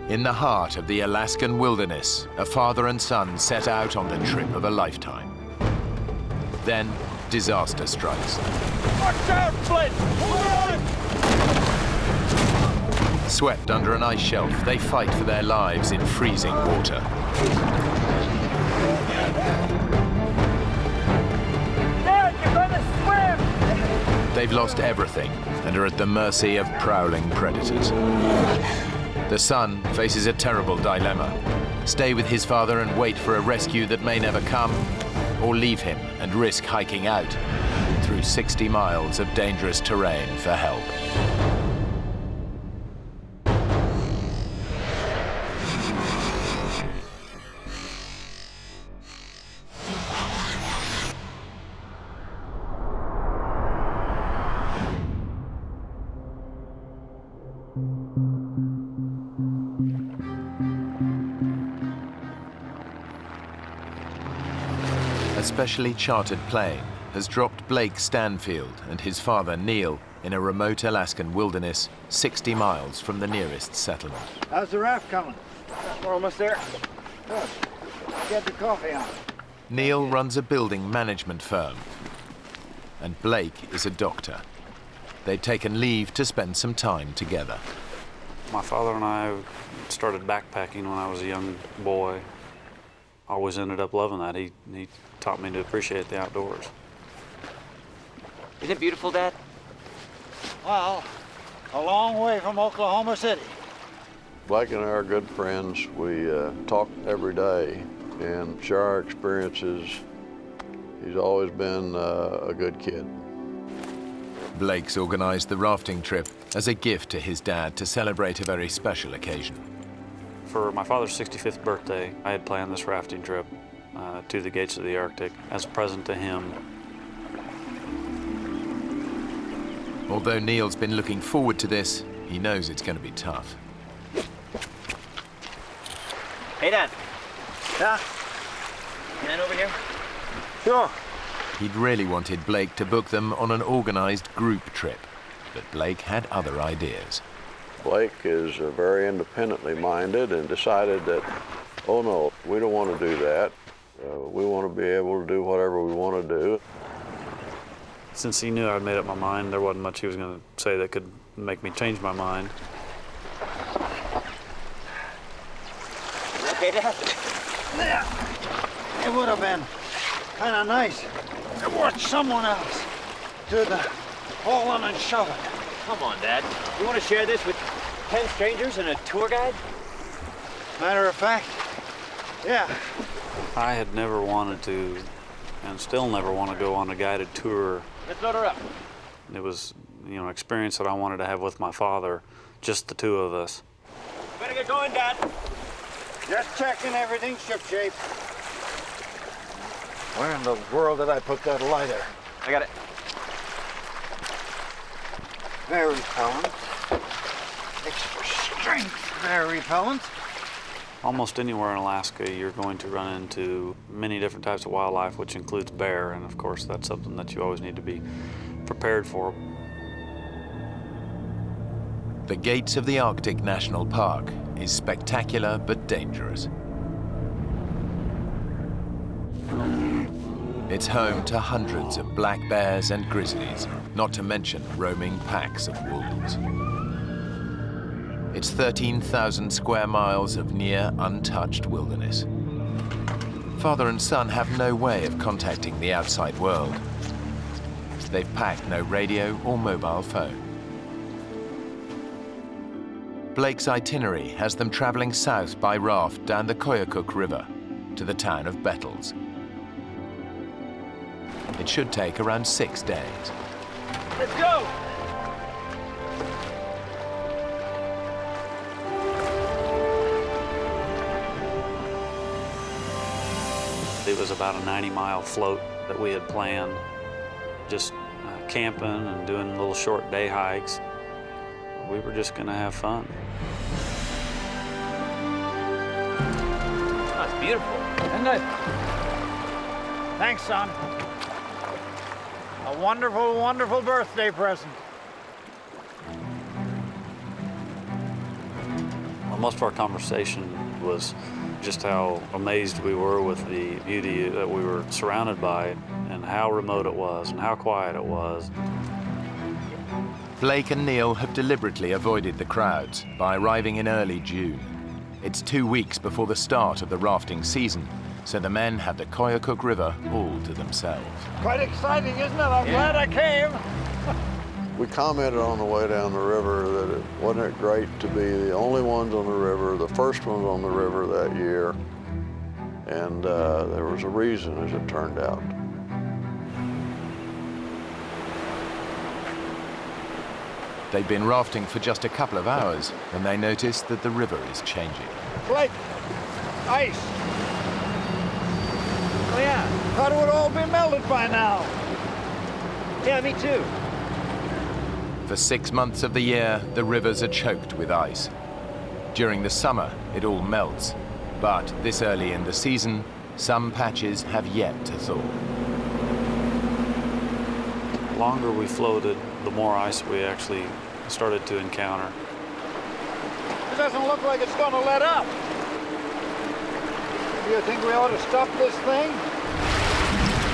In the heart of the Alaskan wilderness, a father and son set out on the trip of a lifetime. Then, disaster strikes. Watch out, Flint! Hold on! Swept under an ice shelf, they fight for their lives in freezing water. Dad, you're gonna swim! They've lost everything and are at the mercy of prowling predators. The son faces a terrible dilemma. Stay with his father and wait for a rescue that may never come, or leave him and risk hiking out through 60 miles of dangerous terrain for help. A specially chartered plane has dropped Blake Stanfield and his father Neil in a remote Alaskan wilderness 60 miles from the nearest settlement. How's the raft coming? We're almost there. Good. Get the coffee on. Neil runs a building management firm, and Blake is a doctor. They'd taken leave to spend some time together. My father and I started backpacking when I was a young boy. I always ended up loving that. He taught me to appreciate the outdoors. Isn't it beautiful, Dad? Well, a long way from Oklahoma City. Blake and I are good friends. We talk every day and share our experiences. He's always been a good kid. Blake's organized the rafting trip as a gift to his dad to celebrate a very special occasion. For my father's 65th birthday, I had planned this rafting trip to the gates of the Arctic as a present to him. Although Neil's been looking forward to this, he knows it's going to be tough. Hey, Dad. Yeah? Can I over here? Sure. He'd really wanted Blake to book them on an organized group trip, but Blake had other ideas. Blake is very independently minded and decided that, oh no, we don't want to do that. We want to be able to do whatever we want to do. Since he knew I'd made up my mind, there wasn't much he was going to say that could make me change my mind. Okay, Dad? Yeah. It would have been kind of nice to watch someone else do the hauling and shoving. Come on, Dad. You want to share this with 10 strangers and a tour guide? Matter of fact, yeah. I had never wanted to, and still never want to go on a guided tour. Let's load her up. It was, an experience that I wanted to have with my father, just the two of us. Better get going, Dad. Just checking everything's shipshape. Where in the world did I put that lighter? I got it. Very repellent. Extra strength, very repellent. Almost anywhere in Alaska, you're going to run into many different types of wildlife, which includes bear, and of course, that's something that you always need to be prepared for. The gates of the Arctic National Park is spectacular but dangerous. It's home to hundreds of black bears and grizzlies, not to mention roaming packs of wolves. It's 13,000 square miles of near untouched wilderness. Father and son have no way of contacting the outside world. They've packed no radio or mobile phone. Blake's itinerary has them traveling south by raft down the Koyukuk River to the town of Bettles. It should take around 6 days. Let's go! It was about a 90-mile float that we had planned, just camping and doing little short day hikes. We were just going to have fun. Oh, it's beautiful. Isn't it? Thanks, son. A wonderful, wonderful birthday present. Most of our conversation was just how amazed we were with the beauty that we were surrounded by and how remote it was and how quiet it was. Blake and Neil have deliberately avoided the crowds by arriving in early June. It's 2 weeks before the start of the rafting season, so the men have the Koyukuk River all to themselves. Quite exciting, isn't it? I'm glad I came. We commented on the way down the river that wasn't it great to be the only ones on the river, the first ones on the river that year, and there was a reason, as it turned out. They've been rafting for just a couple of hours when they notice that the river is changing. Blake, ice. Oh, yeah. Thought it would all be melted by now. Yeah, me too. For 6 months of the year, the rivers are choked with ice. During the summer, it all melts. But this early in the season, some patches have yet to thaw. The longer we floated, the more ice we actually started to encounter. It doesn't look like it's going to let up. Do you think we ought to stop this thing?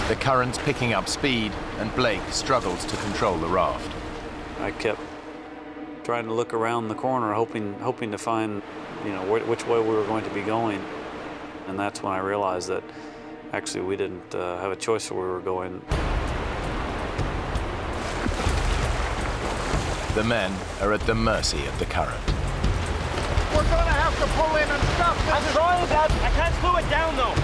The current's picking up speed, and Blake struggles to control the raft. I kept trying to look around the corner, hoping to find, which way we were going to be going. And that's when I realized that actually we didn't have a choice where we were going. The men are at the mercy of the current. We're going to have to pull in and stop this. I'm trying, Dad. I can't slow it down, though.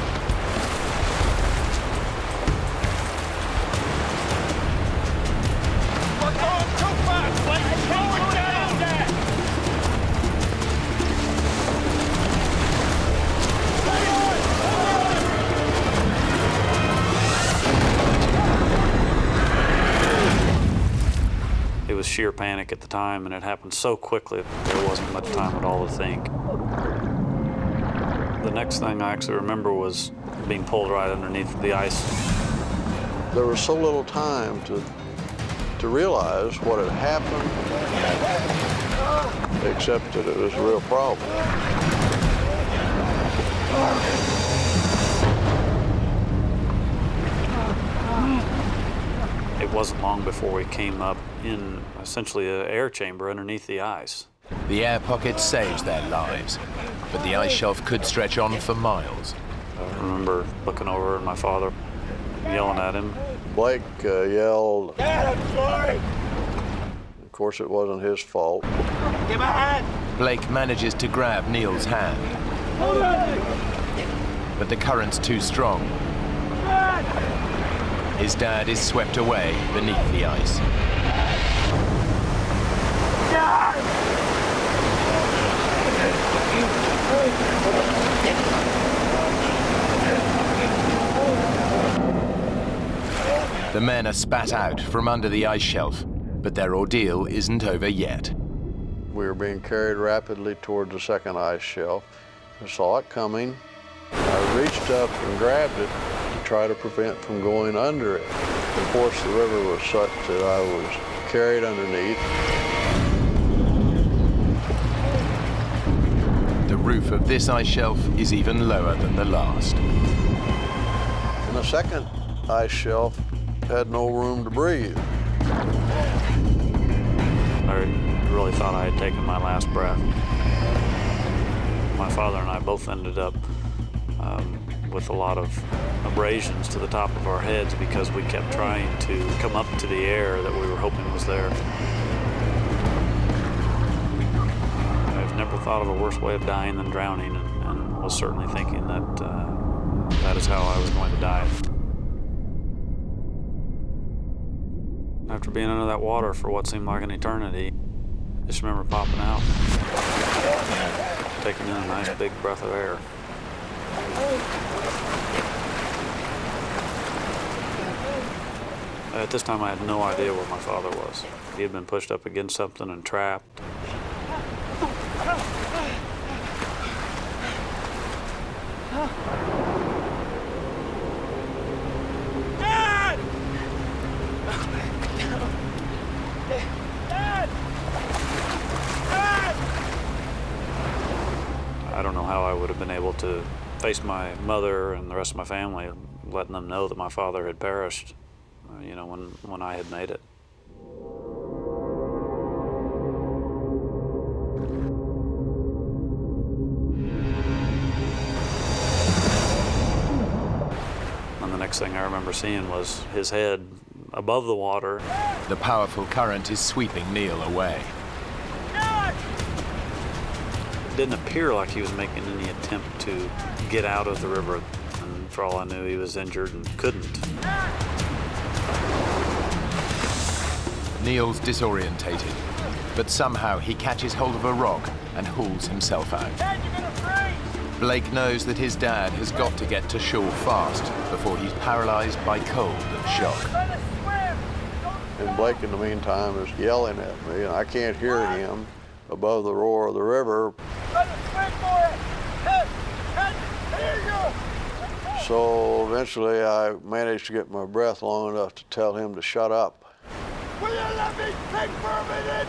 We're going too fast. Let's slow it down, Dad. It was sheer panic at the time, and it happened so quickly there wasn't much time at all to think. The next thing I actually remember was being pulled right underneath the ice. There was so little time to realize what had happened, except that it was a real problem. It wasn't long before we came up in essentially an air chamber underneath the ice. The air pocket saves their lives, but the ice shelf could stretch on for miles. I remember looking over at my father, yelling at him. Blake yelled. Dad, I'm sorry. Of course, it wasn't his fault. Give a hand. Blake manages to grab Neil's hand, Hold on. but the current's too strong. His dad is swept away beneath the ice. The men are spat out from under the ice shelf, but their ordeal isn't over yet. We were being carried rapidly toward the second ice shelf. I saw it coming. I reached up and grabbed it to try to prevent from going under it. Of course, the river was such that I was carried underneath. The roof of this ice shelf is even lower than the last. And the second ice shelf had no room to breathe. I really thought I had taken my last breath. My father and I both ended up with a lot of abrasions to the top of our heads because we kept trying to come up to the air that we were hoping was there. I've never thought of a worse way of dying than drowning, and was certainly thinking that that is how I was going to die. After being under that water for what seemed like an eternity, I just remember popping out, taking in a nice big breath of air. At this time, I had no idea where my father was. He had been pushed up against something and trapped. Dad! Dad! Dad! how I would have been able to face my mother and the rest of my family, letting them know that my father had perished, you know, when I had made it. And the next thing I remember seeing was his head above the water. The powerful current is sweeping Neil away. It didn't appear like he was making any attempt to get out of the river. And for all I knew, he was injured and couldn't. Neil's disorientated, but somehow he catches hold of a rock and hauls himself out. Dad, you're gonna freeze! Blake knows that his dad has got to get to shore fast before he's paralyzed by cold and shock. Trying to swim! And Blake, in the meantime, is yelling at me, and I can't hear him above the roar of the river. Trying to swim for it! Hey, here you go! So eventually I managed to get my breath long enough to tell him to shut up. Will you let me think for a minute?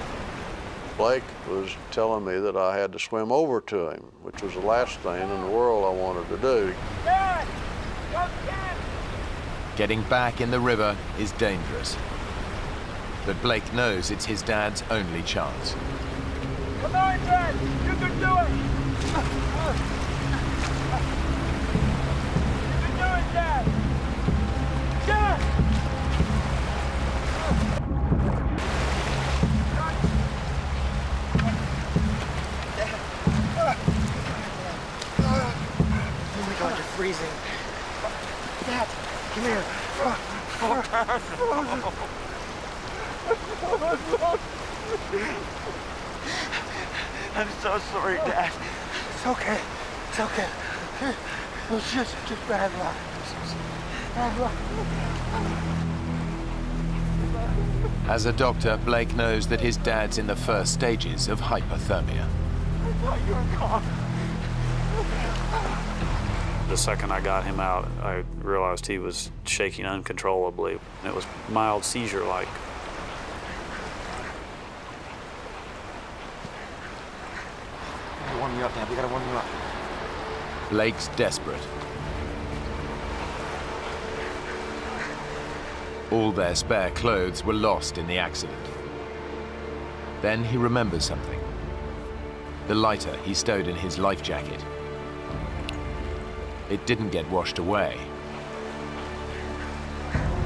Blake was telling me that I had to swim over to him, which was the last thing in the world I wanted to do. Dad! Come get! Getting back in the river is dangerous. But Blake knows it's his dad's only chance. Come on, Dad! You can do it! You can do it, Dad! Dad! Oh my God, you're freezing. Dad, come here. I'm so sorry, Dad. It's okay. It's okay. It was just bad luck. Bad luck. As a doctor, Blake knows that his dad's in the first stages of hypothermia. I thought you were gone. The second I got him out, I realized he was shaking uncontrollably. It was mild seizure-like. We gotta warm you up, Dad. We gotta warm you up. Blake's desperate. All their spare clothes were lost in the accident. Then he remembers something. The lighter he stowed in his life jacket. It didn't get washed away,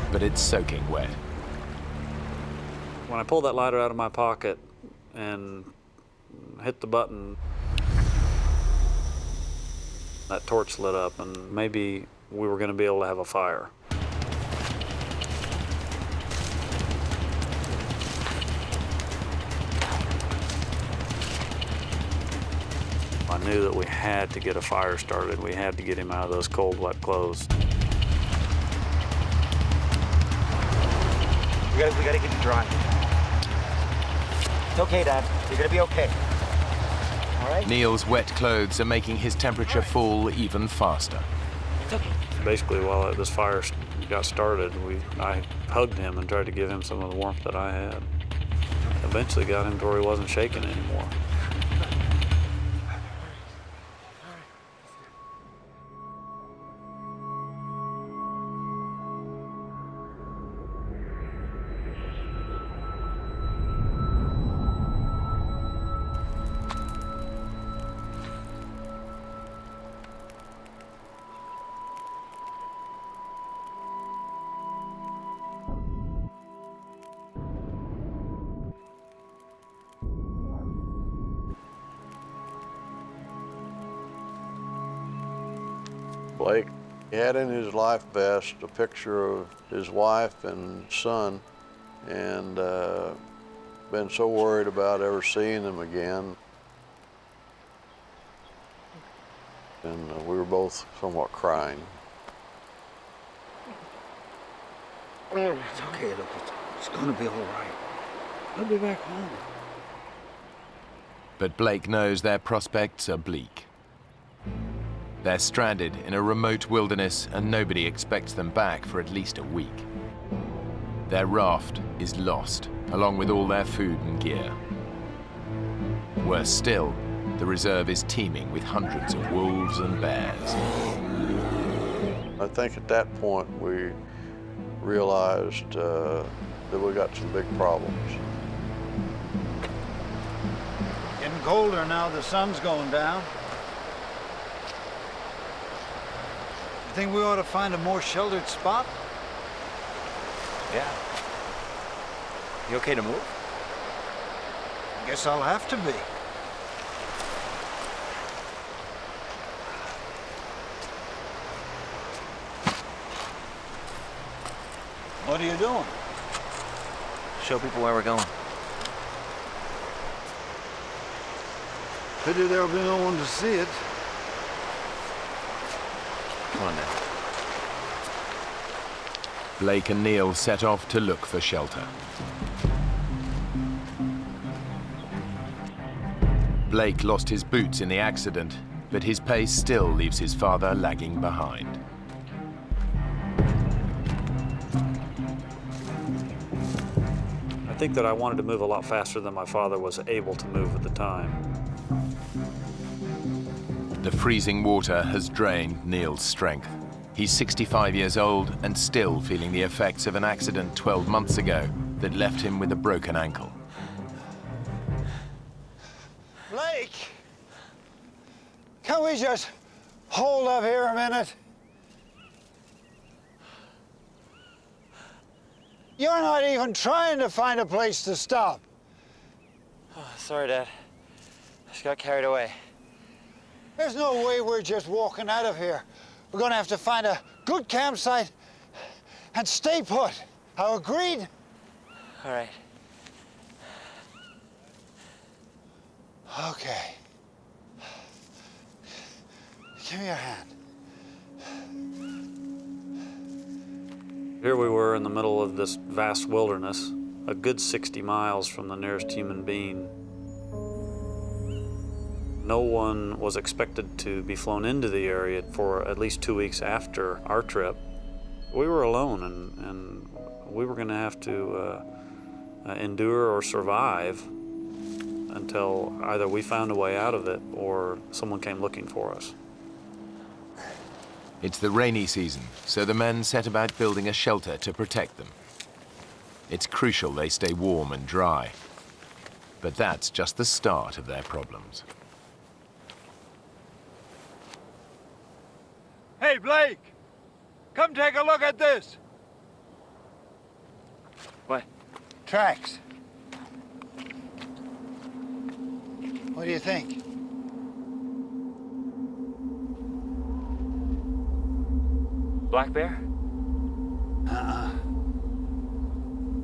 but it's soaking wet. When I pulled that lighter out of my pocket and hit the button, that torch lit up, and maybe we were going to be able to have a fire. I knew that we had to get a fire started. We had to get him out of those cold, wet clothes. We gotta get you dry. It's okay, Dad. You're gonna be okay. All right? Neil's wet clothes are making his temperature fall even faster. It's okay. Basically, while this fire got started, I hugged him and tried to give him some of the warmth that I had. Eventually got him to where he wasn't shaking anymore. Blake had in his life vest a picture of his wife and son, and been so worried about ever seeing them again. And we were both somewhat crying. It's okay, look. It's gonna be all right. I'll be back home. But Blake knows their prospects are bleak. They're stranded in a remote wilderness and nobody expects them back for at least a week. Their raft is lost, along with all their food and gear. Worse still, The reserve is teeming with hundreds of wolves and bears. I think at that point we realized that we got some big problems. Getting colder now, the sun's going down. You think we ought to find a more sheltered spot? Yeah. You okay to move? Guess I'll have to be. What are you doing? Show people where we're going. Pity there'll be no one to see it. Come on now. Blake and Neil set off to look for shelter. Blake lost his boots in the accident, but his pace still leaves his father lagging behind. I think that I wanted to move a lot faster than my father was able to move at the time. The freezing water has drained Neil's strength. He's 65 years old and still feeling the effects of an accident 12 months ago that left him with a broken ankle. Blake! Can we just hold up here a minute? You're not even trying to find a place to stop. Oh, sorry, Dad. I just got carried away. There's no way we're just walking out of here. We're gonna have to find a good campsite and stay put. How agreed? All right. Okay. Give me your hand. Here we were in the middle of this vast wilderness, a good 60 miles from the nearest human being. No one was expected to be flown into the area for at least 2 weeks after our trip. We were alone, and we were going to have to endure or survive until either we found a way out of it or someone came looking for us. It's the rainy season, so the men set about building a shelter to protect them. It's crucial they stay warm and dry. But that's just the start of their problems. Hey, Blake! Come take a look at this! What? Tracks. What do you think? Black bear?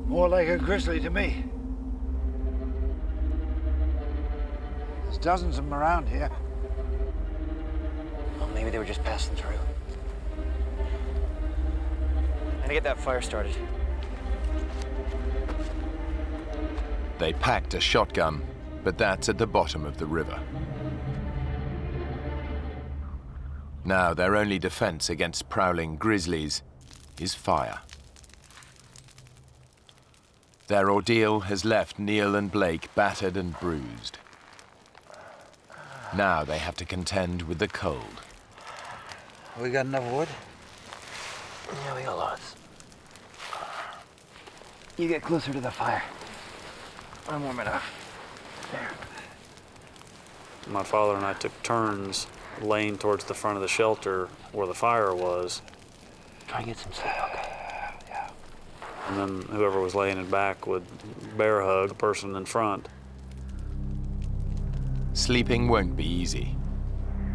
More like a grizzly to me. There's dozens of them around here. Well, maybe they were just passing through. I'm gonna get that fire started. They packed a shotgun, but that's at the bottom of the river. Now their only defense against prowling grizzlies is fire. Their ordeal has left Neil and Blake battered and bruised. Now they have to contend with the cold. We got enough wood? Yeah, we got lots. You get closer to the fire. I'm warm enough. There. My father and I took turns laying towards the front of the shelter where the fire was. Try and get some sleep, okay? Yeah. And then whoever was laying in back would bear hug the person in front. Sleeping won't be easy.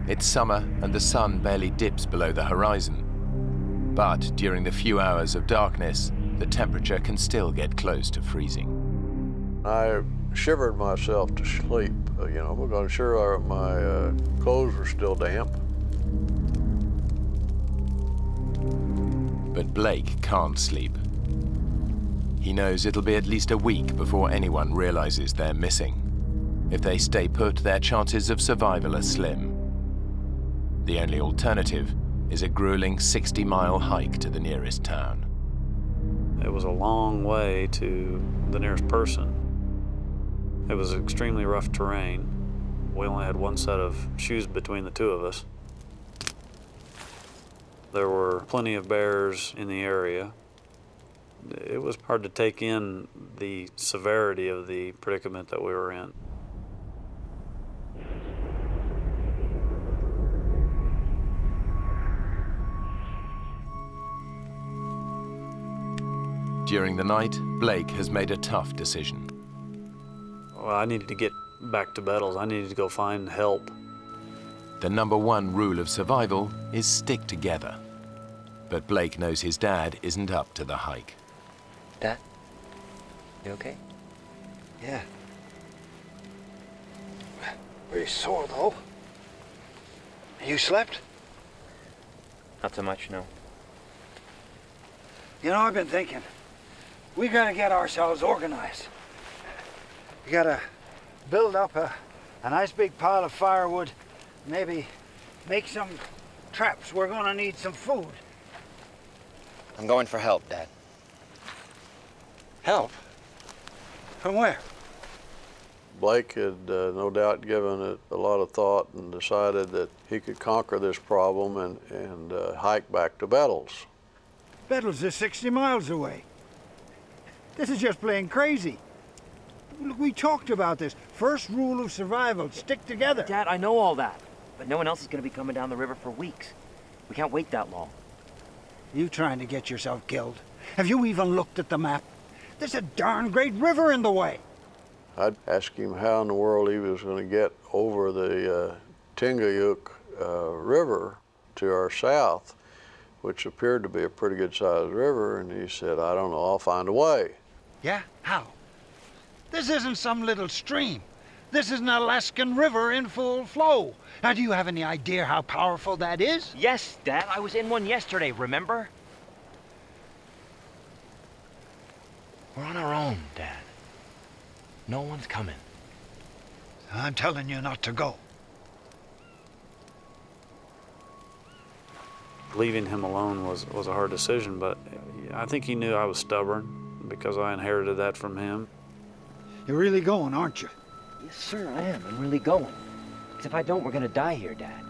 It's summer and the sun barely dips below the horizon. But during the few hours of darkness, the temperature can still get close to freezing. I shivered myself to sleep, because I'm sure my clothes were still damp. But Blake can't sleep. He knows it'll be at least a week before anyone realizes they're missing. If they stay put, their chances of survival are slim. The only alternative is a grueling 60-mile hike to the nearest town. It was a long way to the nearest person. It was extremely rough terrain. We only had one set of shoes between the two of us. There were plenty of bears in the area. It was hard to take in the severity of the predicament that we were in. During the night, Blake has made a tough decision. Well, I needed to get back to Bettles. I needed to go find help. The #1 rule of survival is stick together. But Blake knows his dad isn't up to the hike. Dad, you okay? Yeah. Pretty sore, though. You slept? Not so much, no. You know, I've been thinking. We gotta get ourselves organized. We gotta build up a nice big pile of firewood. Maybe make some traps. We're gonna need some food. I'm going for help, Dad. Help? From where? Blake had no doubt given it a lot of thought and decided that he could conquer this problem and hike back to Bettles. Bettles is 60 miles away. This is just plain crazy. Look, we talked about this. First rule of survival, stick together. Dad, I know all that, but no one else is going to be coming down the river for weeks. We can't wait that long. You trying to get yourself killed? Have you even looked at the map? There's a darn great river in the way. I'd ask him how in the world he was going to get over the Tingayuk River to our south, which appeared to be a pretty good-sized river, and he said, I don't know, I'll find a way. Yeah? How? This isn't some little stream. This is an Alaskan river in full flow. Now, do you have any idea how powerful that is? Yes, Dad, I was in one yesterday, remember? We're on our own, Dad. No one's coming. I'm telling you not to go. Leaving him alone was a hard decision, but I think he knew I was stubborn because I inherited that from him. You're really going, aren't you? Yes, sir, I am. I'm really going. Because if I don't, we're going to die here, Dad.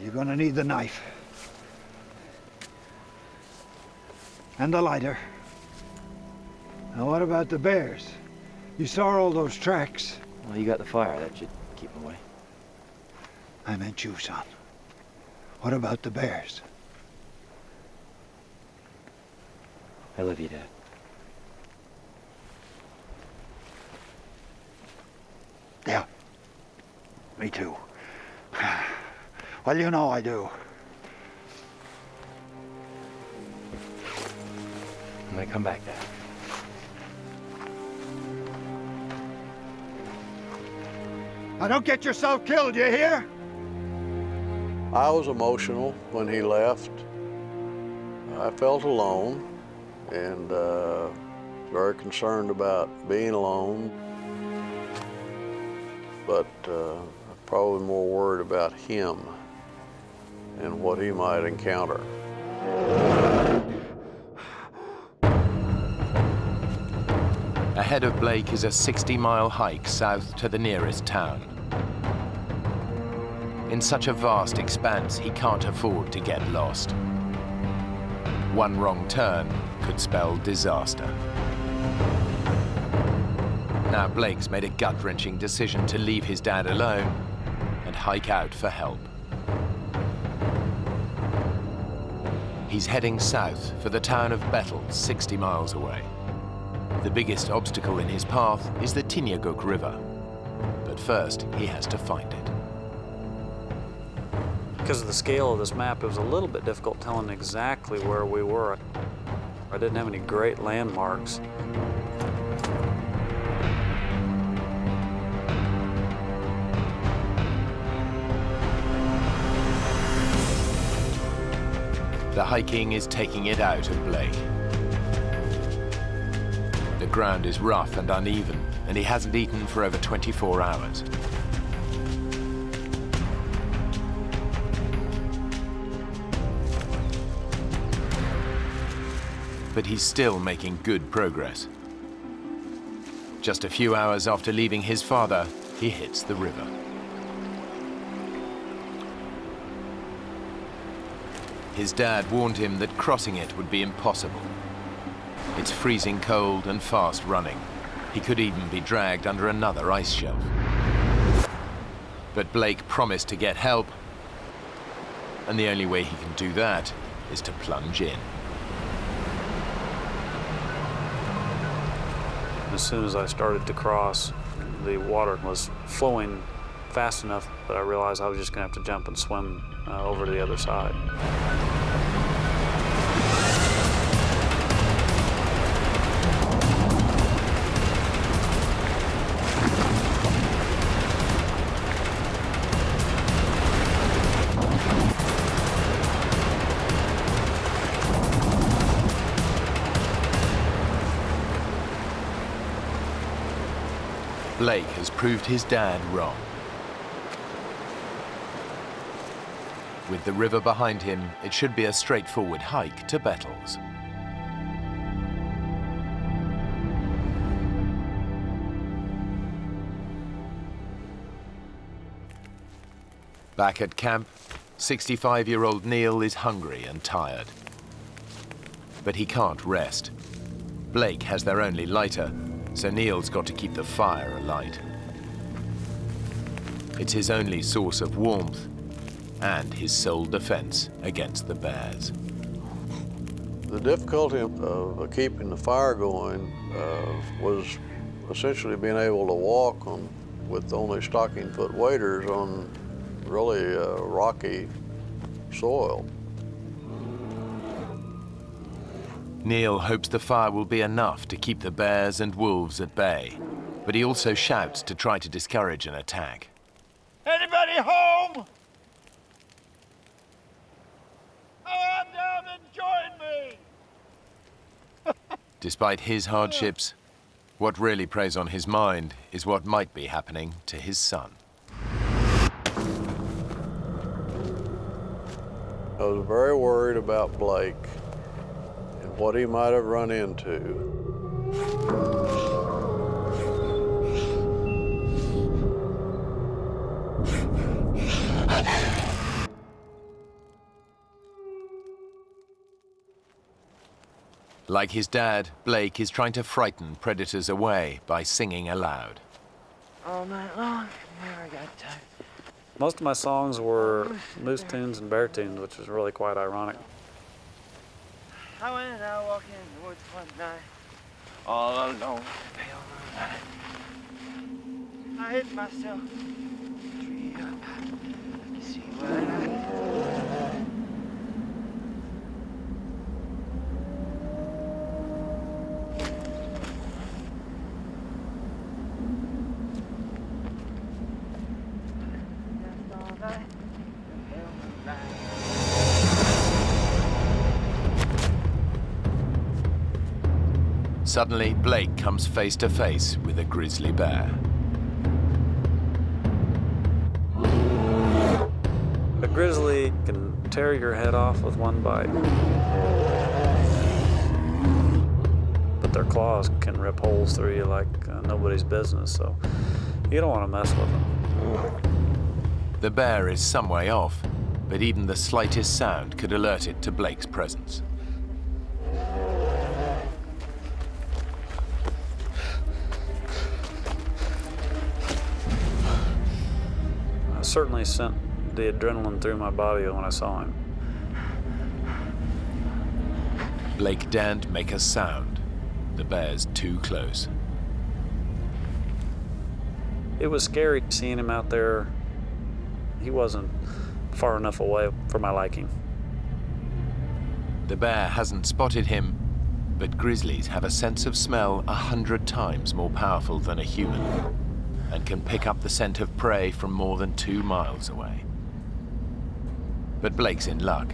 You're gonna need the knife. And the lighter. Now, what about the bears? You saw all those tracks. Well, you got the fire. That should keep them away. I meant you, son. What about the bears? I love you, Dad. Yeah. Me too. Well, you know I do. I'm going to come back, Dad. Now, don't get yourself killed, you hear? I was emotional when he left. I felt alone and very concerned about being alone, but probably more worried about him and what he might encounter. Ahead of Blake is a 60-mile hike south to the nearest town. In such a vast expanse, he can't afford to get lost. One wrong turn could spell disaster. Now Blake's made a gut-wrenching decision to leave his dad alone and hike out for help. He's heading south for the town of Peril, 60 miles away. The biggest obstacle in his path is the Tingayuk River. But first, he has to find it. Because of the scale of this map, it was a little bit difficult telling exactly where we were. I didn't have any great landmarks. The hiking is taking it out of Blake. The ground is rough and uneven, and he hasn't eaten for over 24 hours. But he's still making good progress. Just a few hours after leaving his father, he hits the river. His dad warned him that crossing it would be impossible. It's freezing cold and fast running. He could even be dragged under another ice shelf. But Blake promised to get help, and the only way he can do that is to plunge in. As soon as I started to cross, the water was flowing fast enough that I realized I was just going to have to jump and swim over to the other side. Blake has proved his dad wrong. With the river behind him, it should be a straightforward hike to Bettles. Back at camp, 65-year-old Neil is hungry and tired. But he can't rest. Blake has their only lighter, so Neil's got to keep the fire alight. It's his only source of warmth and his sole defense against the bears. The difficulty of keeping the fire going was essentially being able to walk with only stocking foot waders on really rocky soil. Neil hopes the fire will be enough to keep the bears and wolves at bay, but he also shouts to try to discourage an attack. Anybody home? Oh, I'm down and join me. Despite his hardships, what really preys on his mind is what might be happening to his son. I was very worried about Blake and what he might have run into. Like his dad, Blake is trying to frighten predators away by singing aloud. All night long, never got tired. Most of my songs were moose tunes and bear tunes, which was really quite ironic. I went out walking in the woods one night, all alone, pale moonlight. I hid myself, tree up, to see what I could. Suddenly, Blake comes face to face with a grizzly bear. A grizzly can tear your head off with one bite, but their claws can rip holes through you like nobody's business, so you don't want to mess with them. The bear is some way off, but even the slightest sound could alert it to Blake's presence. I certainly sent the adrenaline through my body when I saw him. Blake daren't make a sound. The bear's too close. It was scary seeing him out there. He wasn't far enough away for my liking. The bear hasn't spotted him, but grizzlies have a sense of smell 100 times more powerful than a human, and can pick up the scent of prey from more than 2 miles away. But Blake's in luck.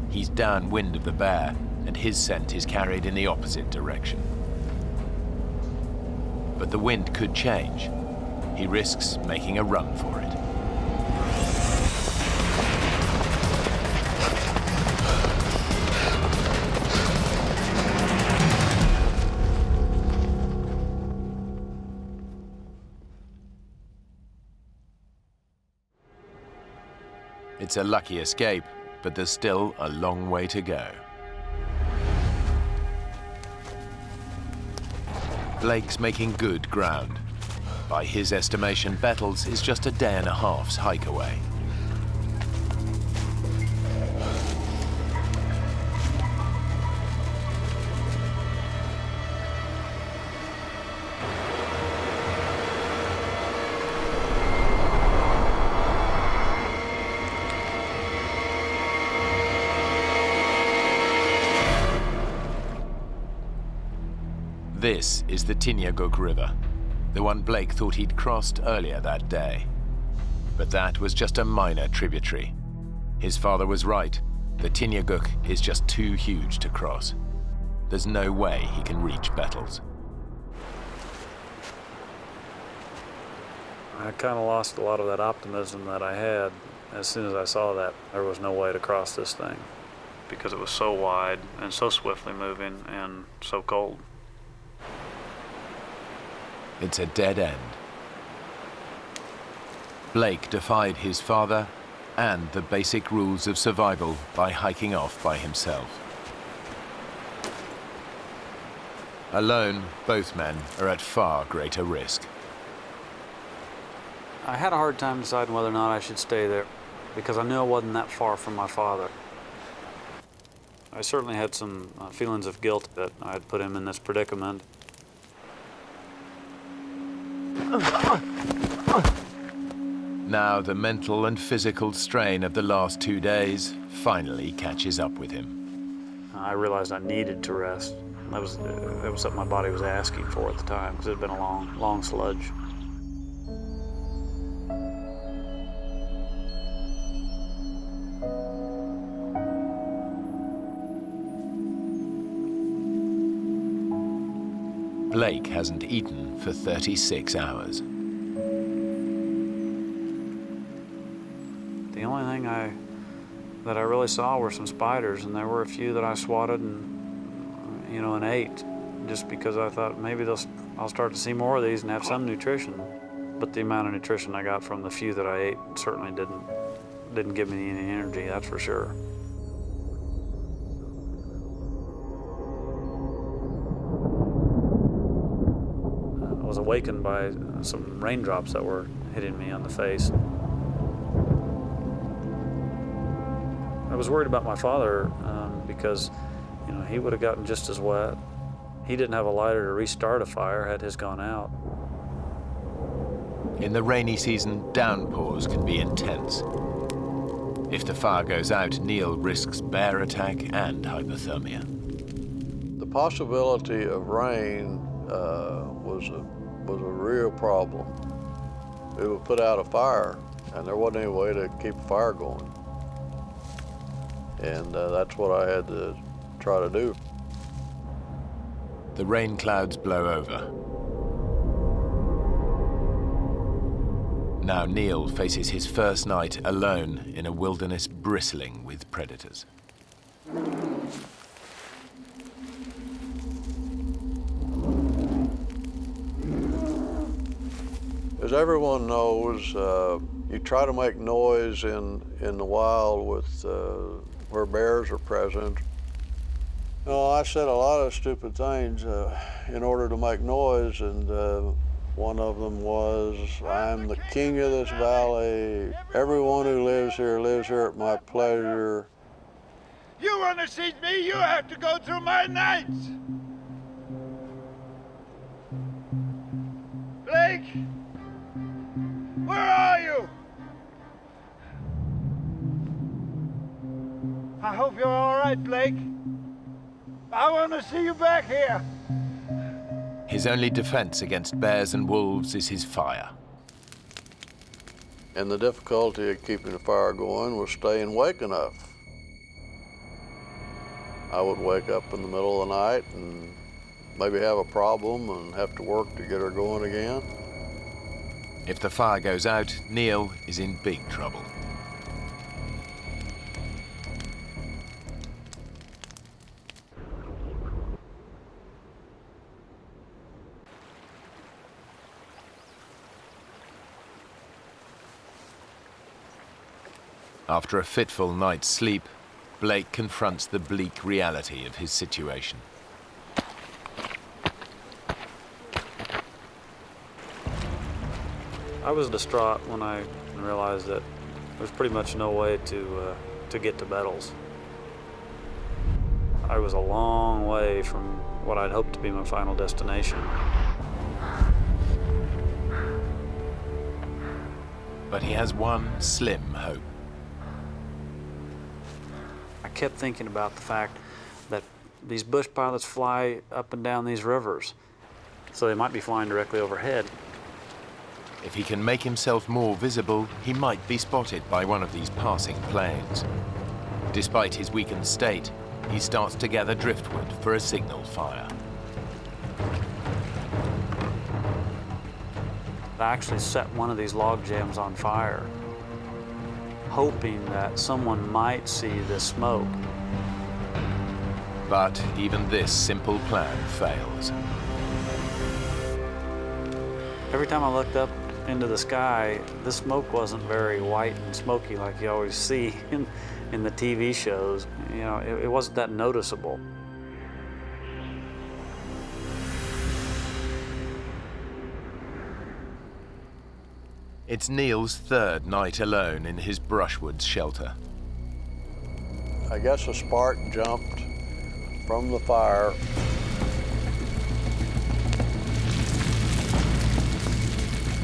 He's downwind of the bear, and his scent is carried in the opposite direction. But the wind could change. He risks making a run for it. It's a lucky escape, but there's still a long way to go. Blake's making good ground. By his estimation, Bettles is just a day and a half's hike away. This is the Tinyaguk River, the one Blake thought he'd crossed earlier that day. But that was just a minor tributary. His father was right. The Tinyaguk is just too huge to cross. There's no way he can reach Bettles. I kind of lost a lot of that optimism that I had as soon as I saw that there was no way to cross this thing, because it was so wide and so swiftly moving and so cold. It's a dead end. Blake defied his father and the basic rules of survival by hiking off by himself. Alone, both men are at far greater risk. I had a hard time deciding whether or not I should stay there, because I knew I wasn't that far from my father. I certainly had some feelings of guilt that I had put him in this predicament. Now the mental and physical strain of the last 2 days finally catches up with him. I realized I needed to rest. That was something my body was asking for at the time, because it had been a long sludge. Blake hasn't eaten for 36 hours. The only thing that I really saw were some spiders, and there were a few that I swatted and ate, just because I thought maybe I'll start to see more of these and have some nutrition. But the amount of nutrition I got from the few that I ate certainly didn't give me any energy, that's for sure. I was awakened by some raindrops that were hitting me on the face. I was worried about my father because, he would have gotten just as wet. He didn't have a lighter to restart a fire had his gone out. In the rainy season, downpours can be intense. If the fire goes out, Neil risks bear attack and hypothermia. The possibility of rain was a real problem. It would put out a fire, and there wasn't any way to keep a fire going. And that's what I had to try to do. The rain clouds blow over. Now Neil faces his first night alone in a wilderness bristling with predators. As everyone knows, you try to make noise in the wild with where bears are present. I said a lot of stupid things in order to make noise, and one of them was, "I'm the king of this valley. Everyone who lives here at my pleasure." You want to see me, you have to go through my nights. Blake, where are you? I hope you're all right, Blake. I want to see you back here. His only defense against bears and wolves is his fire. And the difficulty of keeping the fire going was staying awake enough. I would wake up in the middle of the night and maybe have a problem and have to work to get her going again. If the fire goes out, Neil is in big trouble. After a fitful night's sleep, Blake confronts the bleak reality of his situation. I was distraught when I realized that there's pretty much no way to get to Bettles. I was a long way from what I'd hoped to be my final destination. But he has one slim hope. I kept thinking about the fact that these bush pilots fly up and down these rivers, so they might be flying directly overhead. If he can make himself more visible, he might be spotted by one of these passing planes. Despite his weakened state, he starts to gather driftwood for a signal fire. I actually set one of these log jams on fire, hoping that someone might see the smoke. But even this simple plan fails. Every time I looked up into the sky, the smoke wasn't very white and smoky like you always see in the TV shows. You know, it wasn't that noticeable. It's Neil's third night alone in his brushwood shelter. I guess a spark jumped from the fire.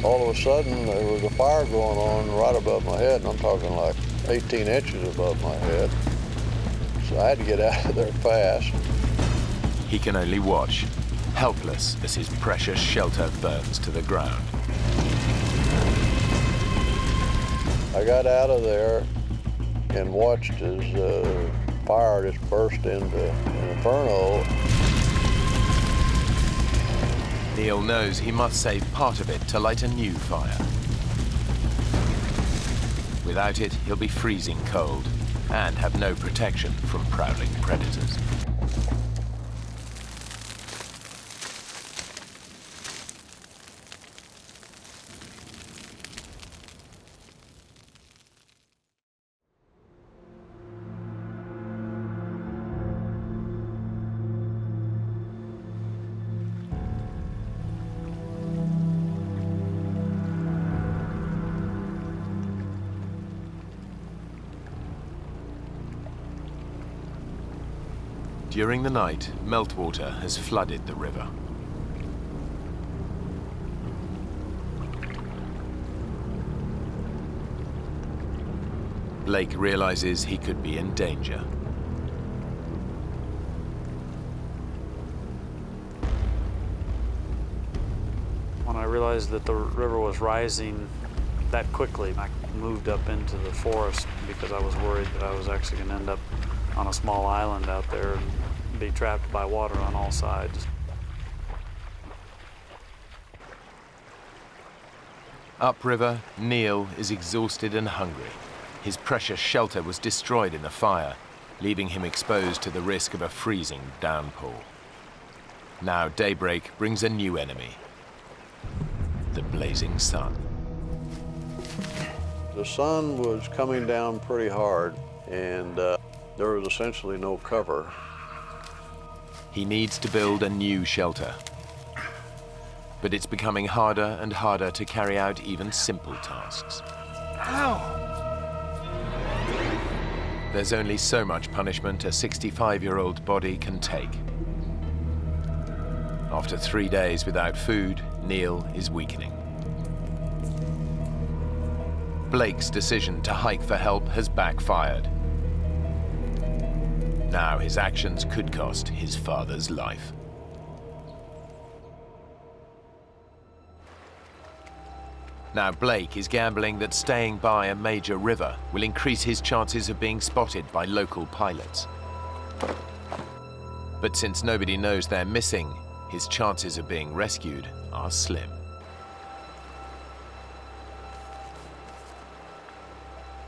All of a sudden, there was a fire going on right above my head, and I'm talking like 18 inches above my head. So I had to get out of there fast. He can only watch, helpless as his precious shelter burns to the ground. I got out of there and watched as fire just burst into an inferno. Neil knows he must save part of it to light a new fire. Without it, he'll be freezing cold and have no protection from prowling predators. During the night, meltwater has flooded the river. Blake realizes he could be in danger. When I realized that the river was rising that quickly, I moved up into the forest because I was worried that I was actually going to end up on a small island out there and be trapped by water on all sides. Upriver, Neil is exhausted and hungry. His precious shelter was destroyed in the fire, leaving him exposed to the risk of a freezing downpour. Now daybreak brings a new enemy, the blazing sun. The sun was coming down pretty hard, and there was essentially no cover. He needs to build a new shelter. But it's becoming harder and harder to carry out even simple tasks. Ow! There's only so much punishment a 65-year-old body can take. After 3 days without food, Neil is weakening. Blake's decision to hike for help has backfired. Now his actions could cost his father's life. Now Blake is gambling that staying by a major river will increase his chances of being spotted by local pilots. But since nobody knows they're missing, his chances of being rescued are slim.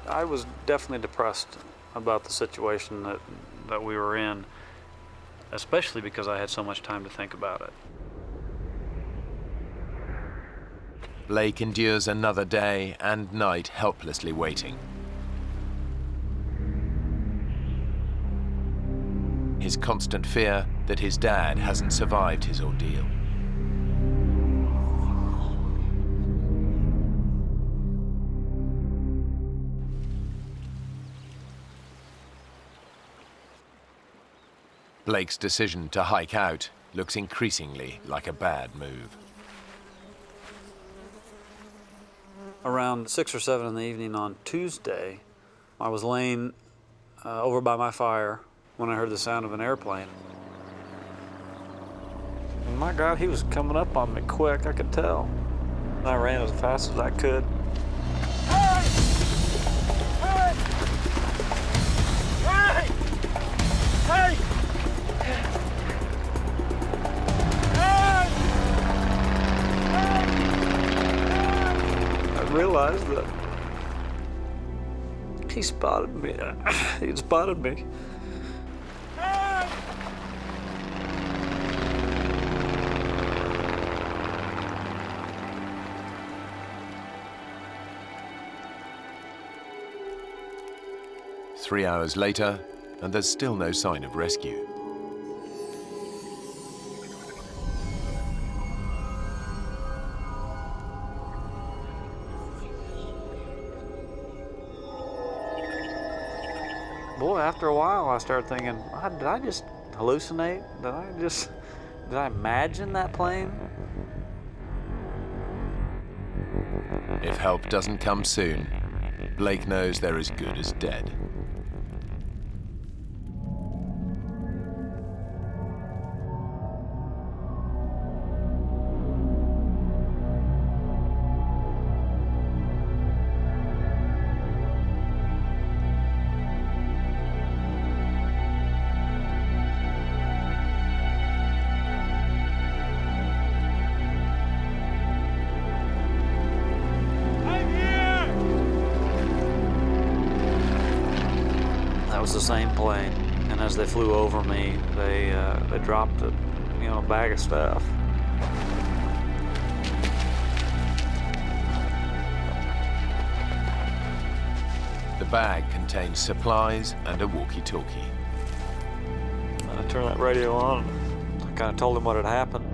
I was definitely depressed about the situation that we were in, especially because I had so much time to think about it. Blake endures another day and night helplessly waiting. his constant fear that his dad hasn't survived his ordeal. Blake's decision to hike out looks increasingly like a bad move. Around 6 or 7 in the evening on Tuesday, I was laying over by my fire when I heard the sound of an airplane. And my God, he was coming up on me quick, I could tell. I ran as fast as I could. Hey! Hey! Hey! Hey! I realized that he spotted me. He'd spotted me. 3 hours later, and there's still no sign of rescue. Boy, after a while, I started thinking, did I just hallucinate? Did I imagine that plane? If help doesn't come soon, Blake knows they're as good as dead. That was the same plane, and as they flew over me, they dropped a bag of stuff. The bag contains supplies and a walkie-talkie. I turned that radio on. I kind of told him what had happened.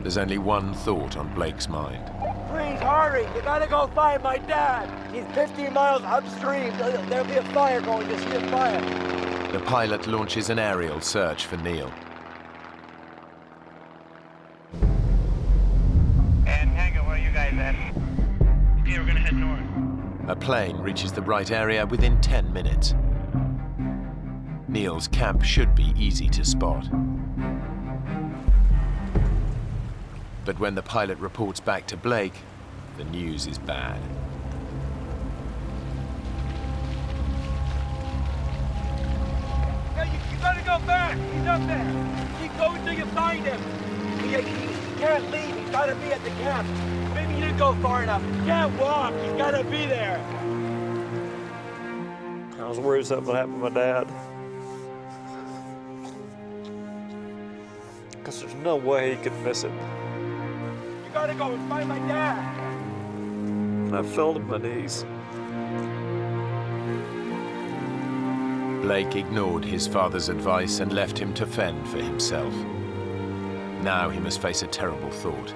There's only one thought on Blake's mind. Please hurry! You gotta go find my dad! He's 15 miles upstream. There'll be a fire going. Just see a fire. The pilot launches an aerial search for Neil. And Tango, where are you guys at? Okay, we're gonna head north. A plane reaches the right area within 10 minutes. Neil's camp should be easy to spot. But when the pilot reports back to Blake, the news is bad. You gotta go back! He's up there! Keep going till you find him! He can't leave, he's gotta be at the camp. Maybe you didn't go far enough. He can't walk, he's gotta be there! I was worried something would happen to my dad. Because there's no way he could miss it. You gotta go and find my dad! And I fell to my knees. Blake ignored his father's advice and left him to fend for himself. Now he must face a terrible thought,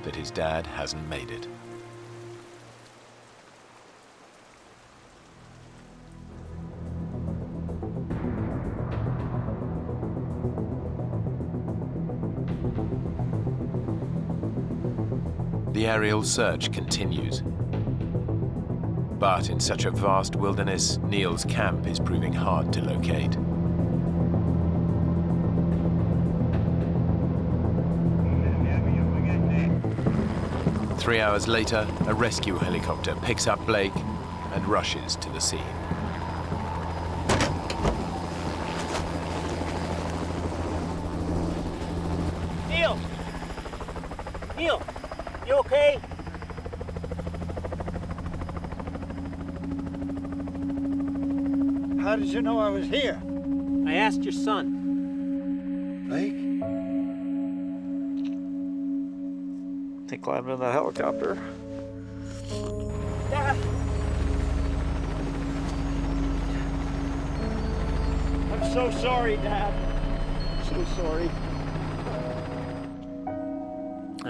that his dad hasn't made it. The aerial search continues. But in such a vast wilderness, Neil's camp is proving hard to locate. Three hours later, a rescue helicopter picks up Blake and rushes to the scene. Neil! Neil! You okay? How did you know I was here? I asked your son. Blake? He climbed in that helicopter. Dad! I'm so sorry, Dad. so sorry.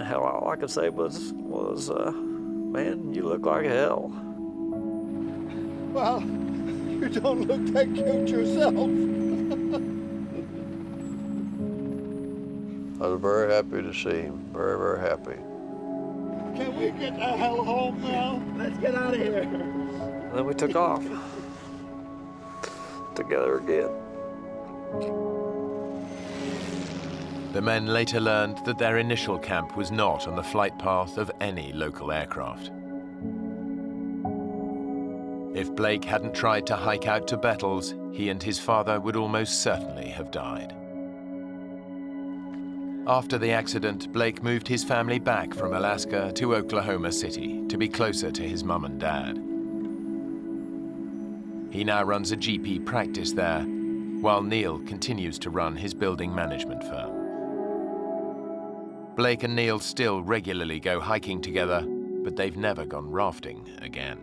Hell, all I could say was, man, you look like hell. Well, you don't look that cute yourself. I was very happy to see him. Very, very happy. Can we get the hell home now? Let's get out of here. And then we took off. Together again. The men later learned that their initial camp was not on the flight path of any local aircraft. If Blake hadn't tried to hike out to Bettles, he and his father would almost certainly have died. After the accident, Blake moved his family back from Alaska to Oklahoma City to be closer to his mum and dad. He now runs a GP practice there, while Neil continues to run his building management firm. Blake and Neil still regularly go hiking together, but they've never gone rafting again.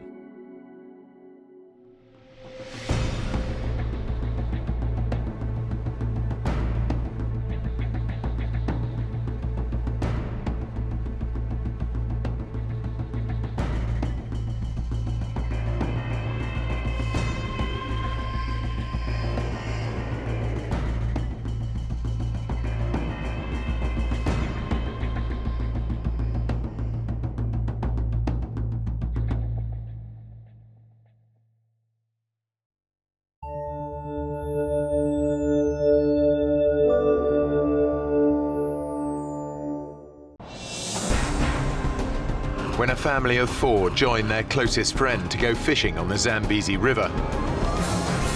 When a family of 4 join their closest friend to go fishing on the Zambezi River,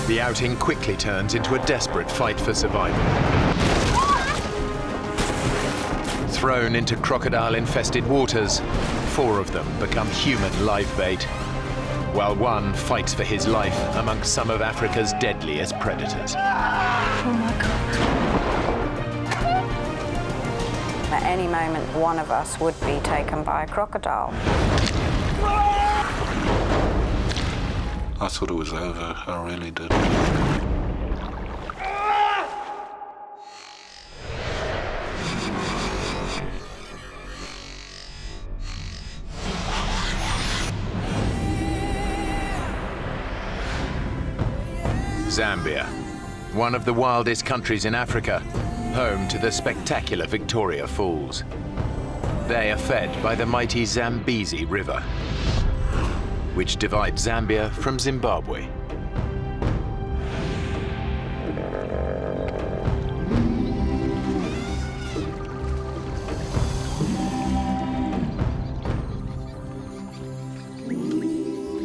the outing quickly turns into a desperate fight for survival. Thrown into crocodile-infested waters, 4 of them become human live bait, while one fights for his life amongst some of Africa's deadliest predators. Oh my God. At any moment, one of us would be taken by a crocodile. I thought it was over, I really did. Zambia, one of the wildest countries in Africa, home to the spectacular Victoria Falls. They are fed by the mighty Zambezi River, which divides Zambia from Zimbabwe.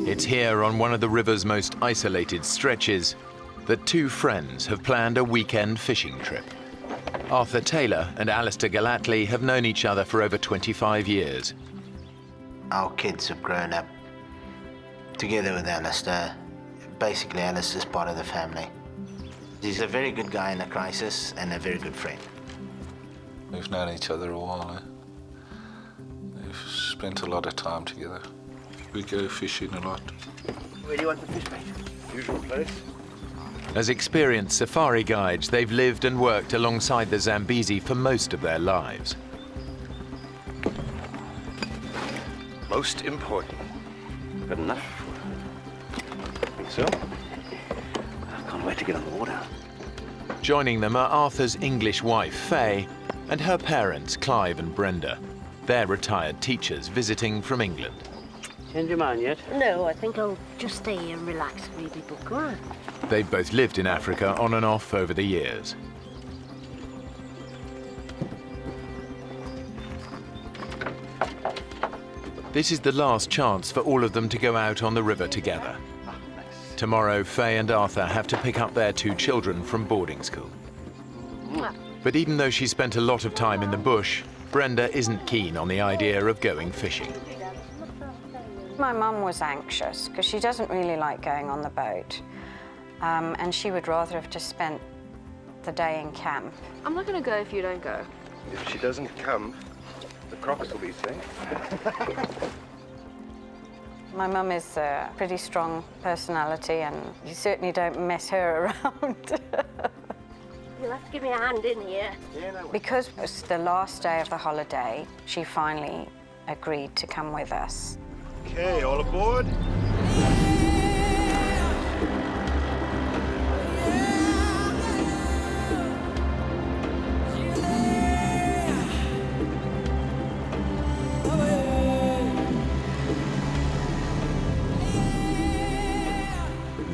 It's here on one of the river's most isolated stretches that 2 friends have planned a weekend fishing trip. Arthur Taylor and Alistair Gallatley have known each other for over 25 years. Our kids have grown up together with Alistair. Basically, Alistair's part of the family. He's a very good guy in a crisis and a very good friend. We've known each other a while, eh? We've spent a lot of time together. We go fishing a lot. Where do you want the fish, mate? Usual place. As experienced safari guides, they've lived and worked alongside the Zambezi for most of their lives. Most important. Good enough. Think so? I can't wait to get on the water. Joining them are Arthur's English wife, Faye, and her parents, Clive and Brenda. They're retired teachers visiting from England. Change your mind yet? No, I think I'll just stay here and relax and read my book. Go on. They've both lived in Africa on and off over the years. This is the last chance for all of them to go out on the river together. Tomorrow, Faye and Arthur have to pick up their 2 children from boarding school. But even though she spent a lot of time in the bush, Brenda isn't keen on the idea of going fishing. My mum was anxious because she doesn't really like going on the boat. And she would rather have just spent the day in camp. I'm not going to go if you don't go. If she doesn't come, the crocs will be safe. My mum is a pretty strong personality and you certainly don't mess her around. You'll have to give me a hand in here. Because it was the last day of the holiday, she finally agreed to come with us. Okay, all aboard.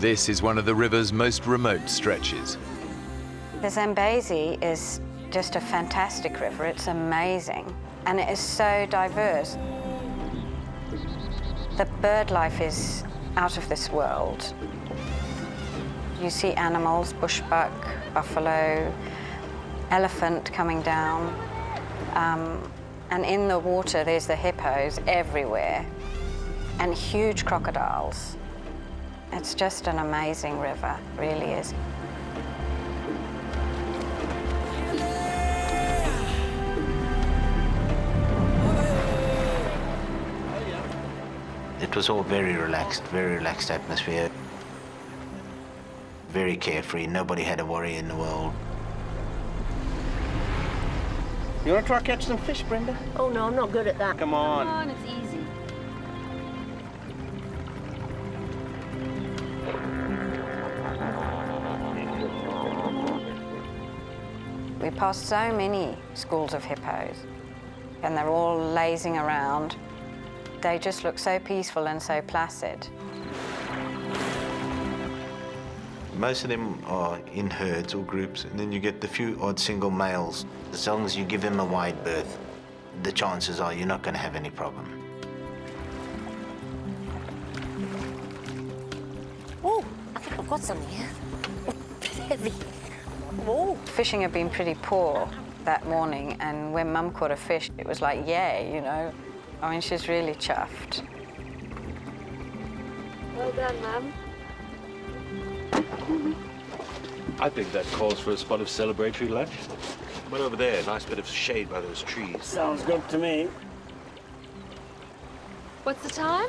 This is one of the river's most remote stretches. The Zambezi is just a fantastic river. It's amazing, and it is so diverse. The bird life is out of this world. You see animals, bushbuck, buffalo, elephant coming down, and in the water there's the hippos everywhere, and huge crocodiles. It's just an amazing river, really is. It was all very relaxed atmosphere. Very carefree, nobody had a worry in the world. You want to try catch some fish, Brenda? Oh, no, I'm not good at that. Come on. Come on, it's easy. We passed so many schools of hippos, and they're all lazing around. They just look so peaceful and so placid. Most of them are in herds or groups, and then you get the few odd single males. As long as you give them a wide berth, the chances are you're not going to have any problem. Oh, I think I've got something here. It's heavy. Oh. Fishing had been pretty poor that morning, and when Mum caught a fish, it was like, yay, you know. I mean, she's really chuffed. Well done, Mum. I think that calls for a spot of celebratory lunch. Right over there, nice bit of shade by those trees. Sounds good to me. What's the time?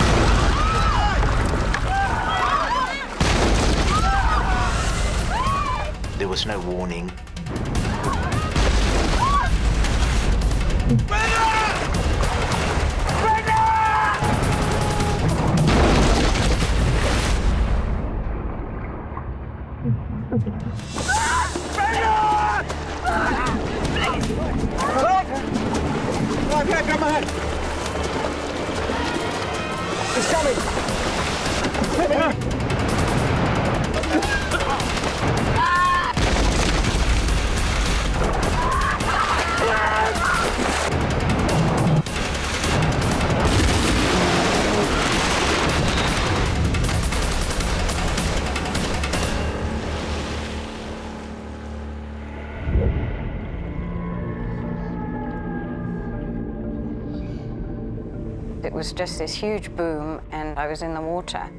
There was no warning. Come on! It's coming! It was just this huge boom, and I was in the water.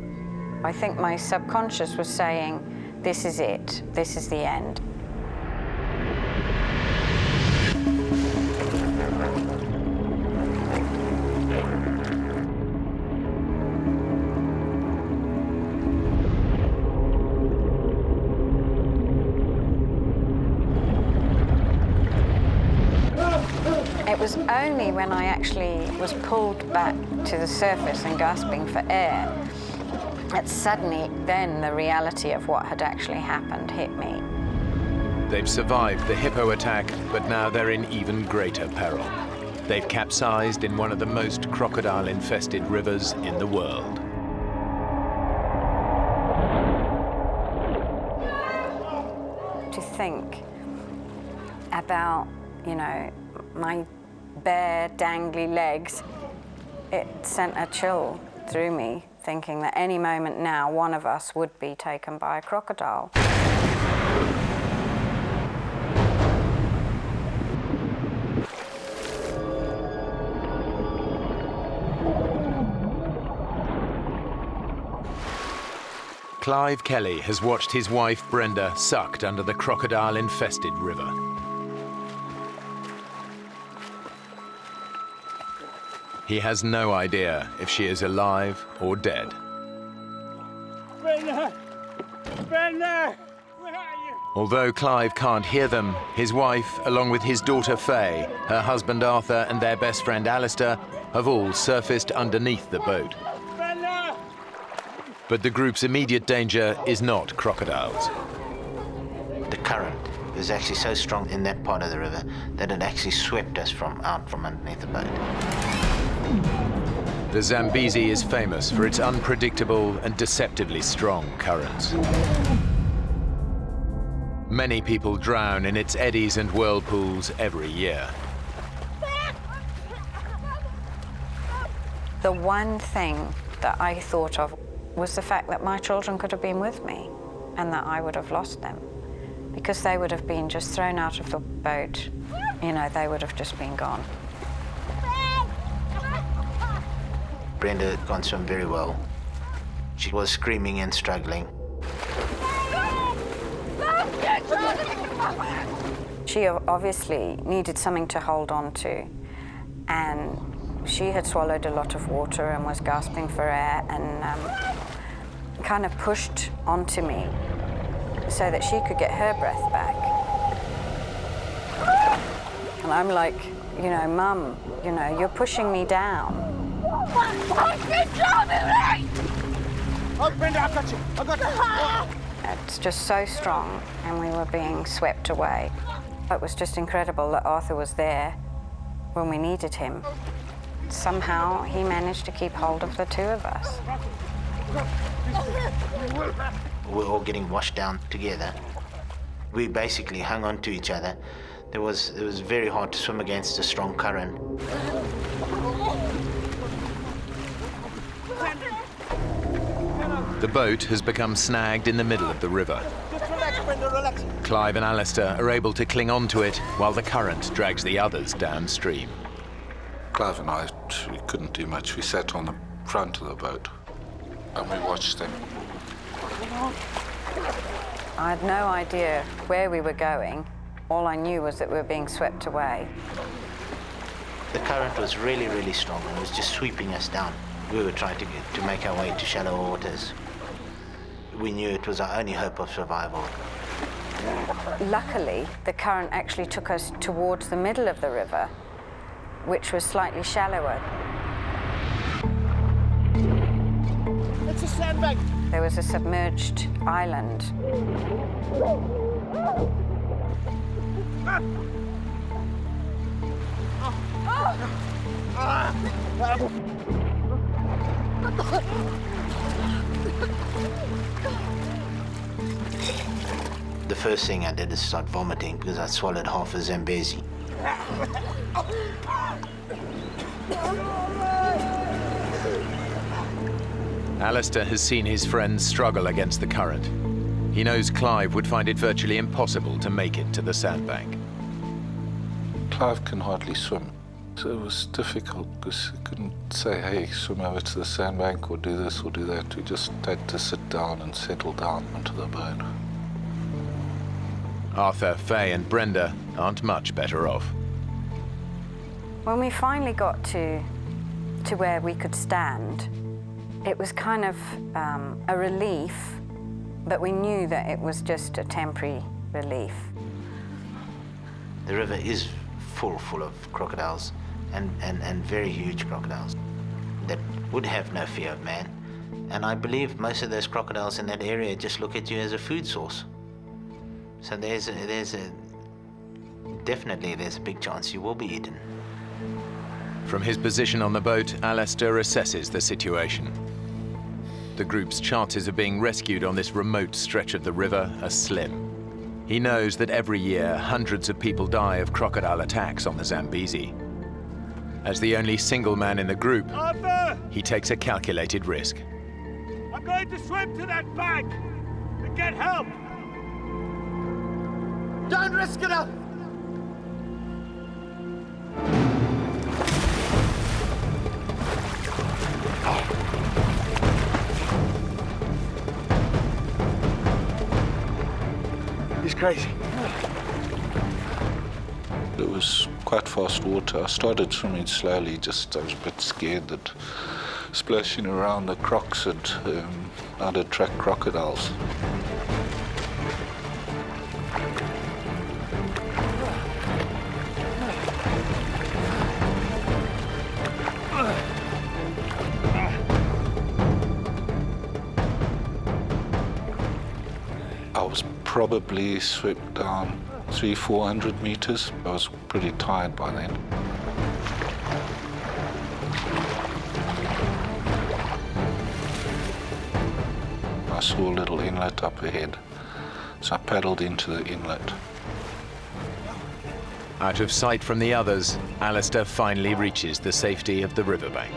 I think my subconscious was saying, this is it, this is the end. It was only when I actually was pulled back to the surface and gasping for air that suddenly then the reality of what had actually happened hit me. They've survived the hippo attack, but now they're in even greater peril. They've capsized in one of the most crocodile-infested rivers in the world. To think about, you know, my bare, dangly legs, it sent a chill through me, thinking that any moment now, one of us would be taken by a crocodile. Clive Kelly has watched his wife Brenda sucked under the crocodile-infested river. He has no idea if she is alive or dead. Brenda! Brenda! Where are you? Although Clive can't hear them, his wife, along with his daughter Faye, her husband Arthur and their best friend Alistair, have all surfaced underneath the boat. But the group's immediate danger is not crocodiles. The current was actually so strong in that part of the river that it actually swept us out from underneath the boat. The Zambezi is famous for its unpredictable and deceptively strong currents. Many people drown in its eddies and whirlpools every year. The one thing that I thought of was the fact that my children could have been with me and that I would have lost them because they would have been just thrown out of the boat. You know, they would have just been gone. Brenda had gone swim very well. She was screaming and struggling. She obviously needed something to hold on to, and she had swallowed a lot of water and was gasping for air and kind of pushed onto me so that she could get her breath back. And I'm like, you know, Mum, you know, you're pushing me down. Oh, Brenda, I got you. I got you. It's just so strong, and we were being swept away. It was just incredible that Arthur was there when we needed him. Somehow he managed to keep hold of the two of us. We were all getting washed down together. We basically hung on to each other. It was very hard to swim against a strong current. The boat has become snagged in the middle of the river. Just relax, Brenda, relax. Clive and Alistair are able to cling on to it while the current drags the others downstream. Clive and I, we couldn't do much. We sat on the front of the boat and we watched them. I had no idea where we were going. All I knew was that we were being swept away. The current was really, really strong and it was just sweeping us down. We were trying to make our way to shallow waters. We knew it was our only hope of survival. Luckily, the current actually took us towards the middle of the river, which was slightly shallower. It's a sandbag. There was a submerged island. The first thing I did is start vomiting because I swallowed half a Zambezi. Alistair has seen his friends struggle against the current. He knows Clive would find it virtually impossible to make it to the sandbank. Clive can hardly swim, so it was difficult because he couldn't say, hey, swim over to the sandbank or do this or do that. We just had to sit down and settle down onto the boat. Arthur, Faye and Brenda aren't much better off. When we finally got to where we could stand, it was kind of a relief, but we knew that it was just a temporary relief. The river is full of crocodiles and very huge crocodiles that would have no fear of man. And I believe most of those crocodiles in that area just look at you as a food source. So definitely there's a big chance you will be eaten. From his position on the boat, Alistair assesses the situation. The group's chances of being rescued on this remote stretch of the river are slim. He knows that every year hundreds of people die of crocodile attacks on the Zambezi. As the only single man in the group, Arthur! he takes a calculated risk. I'm going to swim to that bank and get help. Don't risk it up. He's crazy. It was quite fast water. I started swimming slowly, just I was a bit scared that splashing around the crocs I'd attract crocodiles. probably swam down 300-400 meters. I was pretty tired by then. I saw a little inlet up ahead, so I paddled into the inlet. Out of sight from the others, Alistair finally reaches the safety of the riverbank.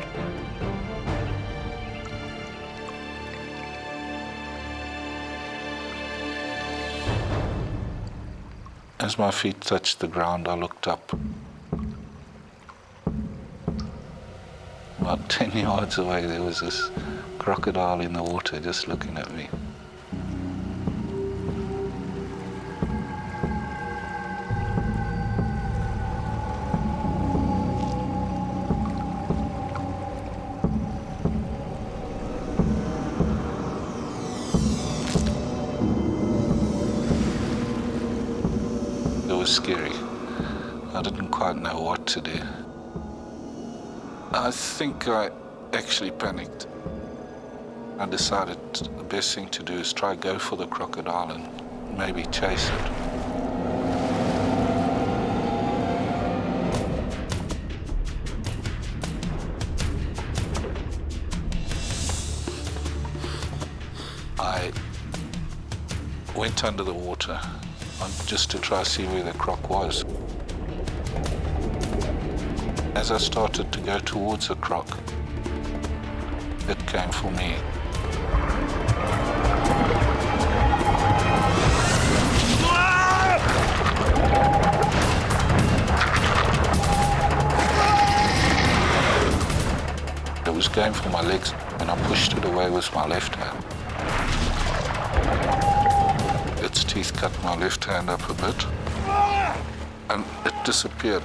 As my feet touched the ground, I looked up. About 10 yards away, there was this crocodile in the water just looking at me. It was scary. I didn't quite know what to do. I think I actually panicked. I decided the best thing to do is try go for the crocodile and maybe chase it. I went under the water just to try to see where the croc was. As I started to go towards the croc, it came for me. It was going for my legs, and I pushed it away with my left hand. Its teeth cut my left hand up a bit, and it disappeared.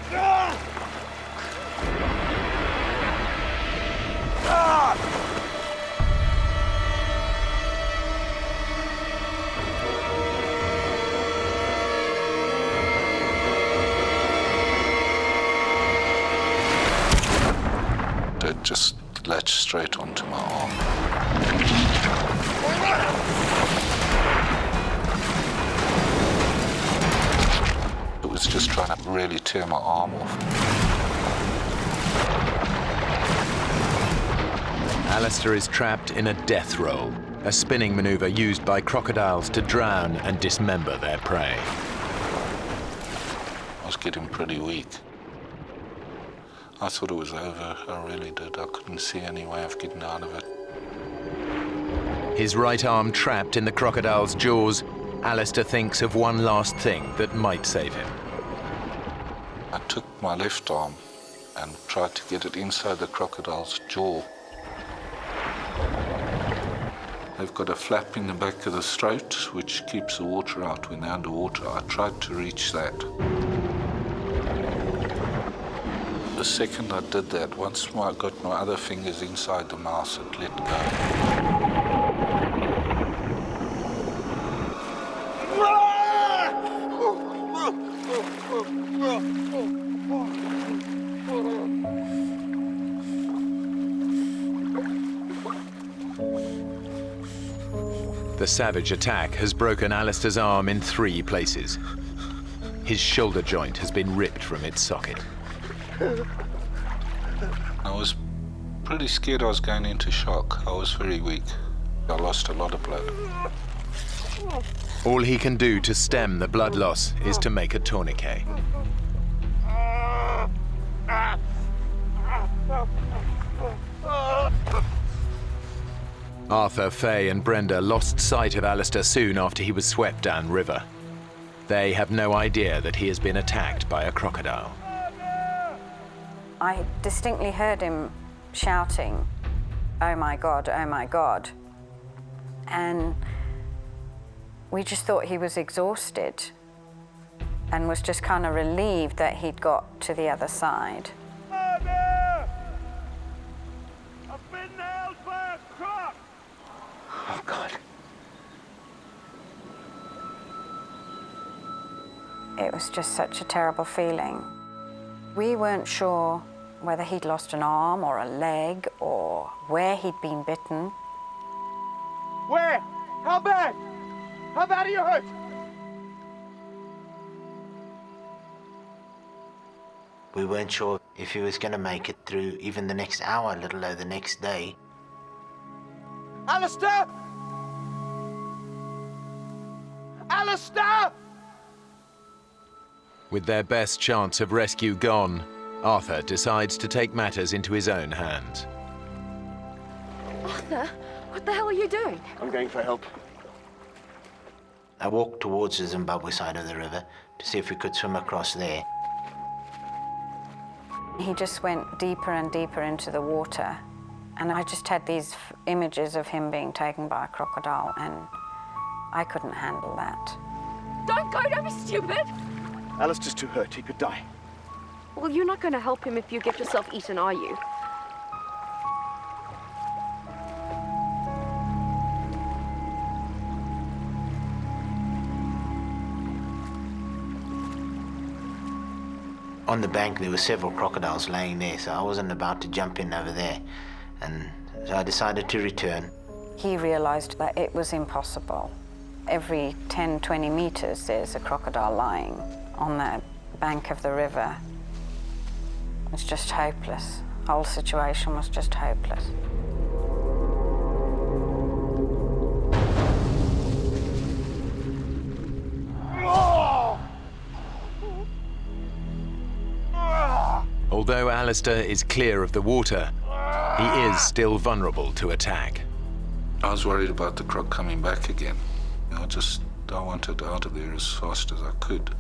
It just latched straight onto my arm. It was just trying to really tear my arm off. Alistair is trapped in a death roll, a spinning maneuver used by crocodiles to drown and dismember their prey. I was getting pretty weak. I thought it was over, I really did. I couldn't see any way of getting out of it. His right arm trapped in the crocodile's jaws, Alistair thinks of one last thing that might save him. I took my left arm and tried to get it inside the crocodile's jaw. They've got a flap in the back of the throat which keeps the water out when they're underwater. I tried to reach that. The second I did that, once I got my other fingers inside the mouth, it let go. The savage attack has broken Alistair's arm in 3 places. His shoulder joint has been ripped from its socket. I was pretty scared I was going into shock. I was very weak. I lost a lot of blood. All he can do to stem the blood loss is to make a tourniquet. Arthur, Faye and Brenda lost sight of Alistair soon after he was swept downriver. They have no idea that he has been attacked by a crocodile. I distinctly heard him shouting, "Oh my God, oh my God." And we just thought he was exhausted and was just kind of relieved that he'd got to the other side. Oh, God. It was just such a terrible feeling. We weren't sure whether he'd lost an arm or a leg or where he'd been bitten. Where? How bad? How bad are you hurt? We weren't sure if he was going to make it through even the next hour, let alone the next day. Alistair! Alistair! With their best chance of rescue gone, Arthur decides to take matters into his own hands. Arthur, what the hell are you doing? I'm going for help. I walked towards the Zimbabwe side of the river to see if we could swim across there. He just went deeper and deeper into the water, and I just had these images of him being taken by a crocodile, and I couldn't handle that. Don't go, don't be stupid! Alistair's too hurt, he could die. Well, you're not going to help him if you get yourself eaten, are you? On the bank, there were several crocodiles laying there, so I wasn't about to jump in over there. And so I decided to return. He realized that it was impossible. Every 10, 20 meters, there's a crocodile lying on the bank of the river. It's just hopeless. The whole situation was just hopeless. Although Alistair is clear of the water, he is still vulnerable to attack. I was worried about the croc coming back again. I wanted out of there as fast as I could.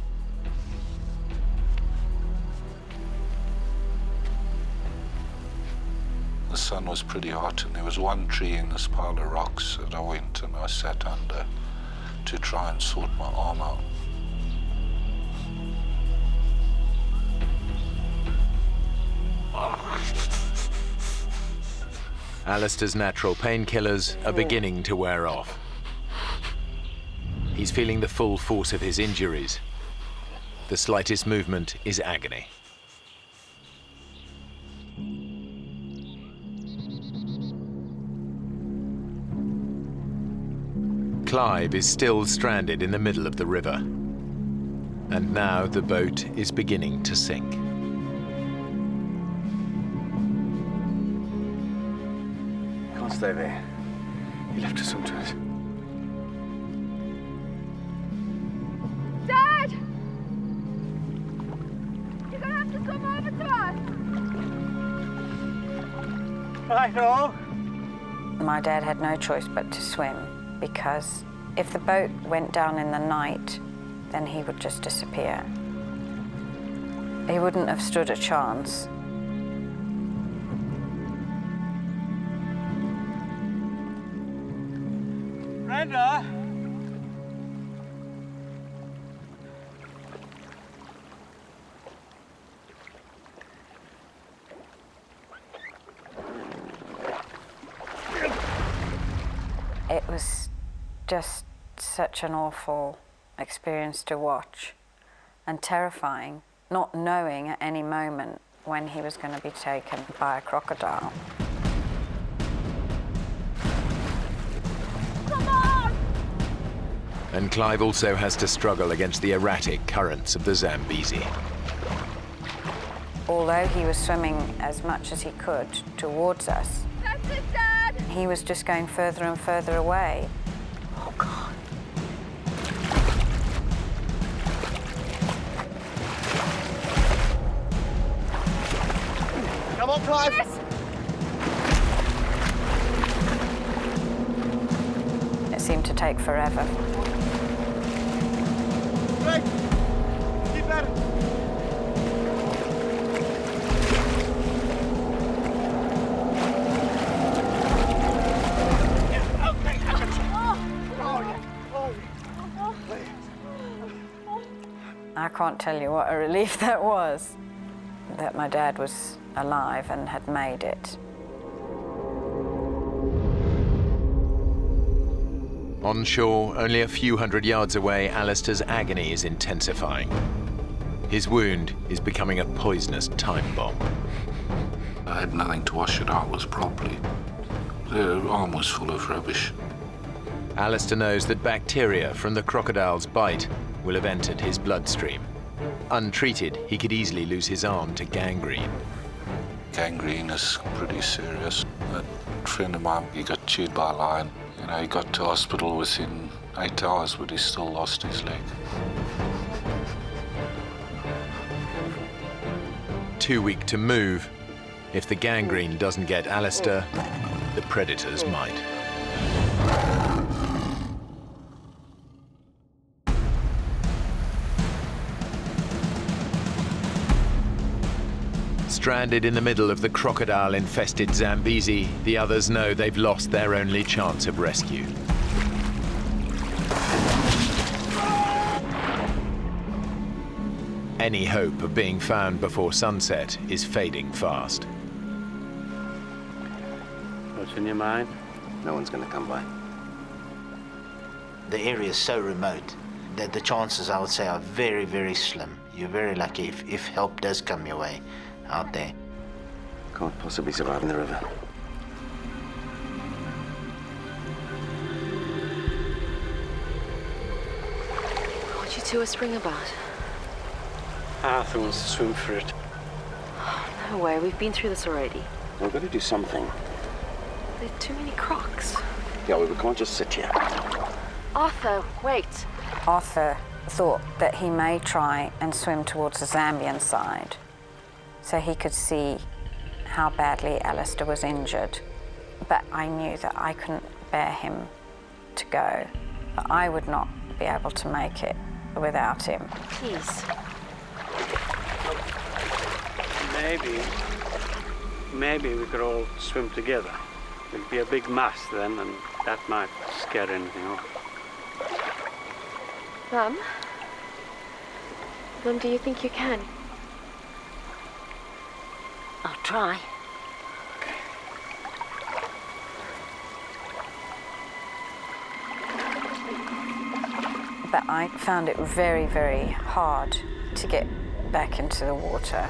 The sun was pretty hot, and there was one tree in this pile of rocks that I went and I sat under to try and sort my arm out. Alistair's natural painkillers are beginning to wear off. He's feeling the full force of his injuries. The slightest movement is agony. Clive is still stranded in the middle of the river. And now the boat is beginning to sink. Can't stay there. He left us onto it. Dad! You're gonna have to come over to us! I know. My dad had no choice but to swim, because if the boat went down in the night, then he would just disappear. He wouldn't have stood a chance. Brenda! It was just such an awful experience to watch, and terrifying, not knowing at any moment when he was going to be taken by a crocodile. Come on! And Clive also has to struggle against the erratic currents of the Zambezi. Although he was swimming as much as he could towards us, That's it, Dad! he was just going further and further away. Oh, God. Come on, Clive! Yes! It seemed to take forever. Greg! Keep at it! I can't tell you what a relief that was, that my dad was alive and had made it. On shore, only a few hundred yards away, Alistair's agony is intensifying. His wound is becoming a poisonous time bomb. I had nothing to wash it out with properly. The arm was full of rubbish. Alistair knows that bacteria from the crocodile's bite will have entered his bloodstream. Untreated, he could easily lose his arm to gangrene. Gangrene is pretty serious. A friend of mine, he got chewed by a lion. You know, he got to hospital within 8 hours, but he still lost his leg. Too weak to move. If the gangrene doesn't get Alistair, the predators might. Stranded in the middle of the crocodile-infested Zambezi, the others know they've lost their only chance of rescue. Any hope of being found before sunset is fading fast. What's in your mind? No one's gonna come by. The area is so remote that the chances, I would say, are very, very slim. You're very lucky if help does come your way out there. Can't possibly survive in the river. What you two are spring about? Arthur wants to swim for it. No way, we've been through this already. We've got to do something. There are too many crocs. Yeah, we can't just sit here. Arthur, wait. Arthur thought that he may try and swim towards the Zambian side so he could see how badly Alistair was injured. But I knew that I couldn't bear him to go. But I would not be able to make it without him. Please. Maybe we could all swim together. It'd be a big mass then, and that might scare anything off. Mum, do you think you can? I'll try. But I found it very, very hard to get back into the water.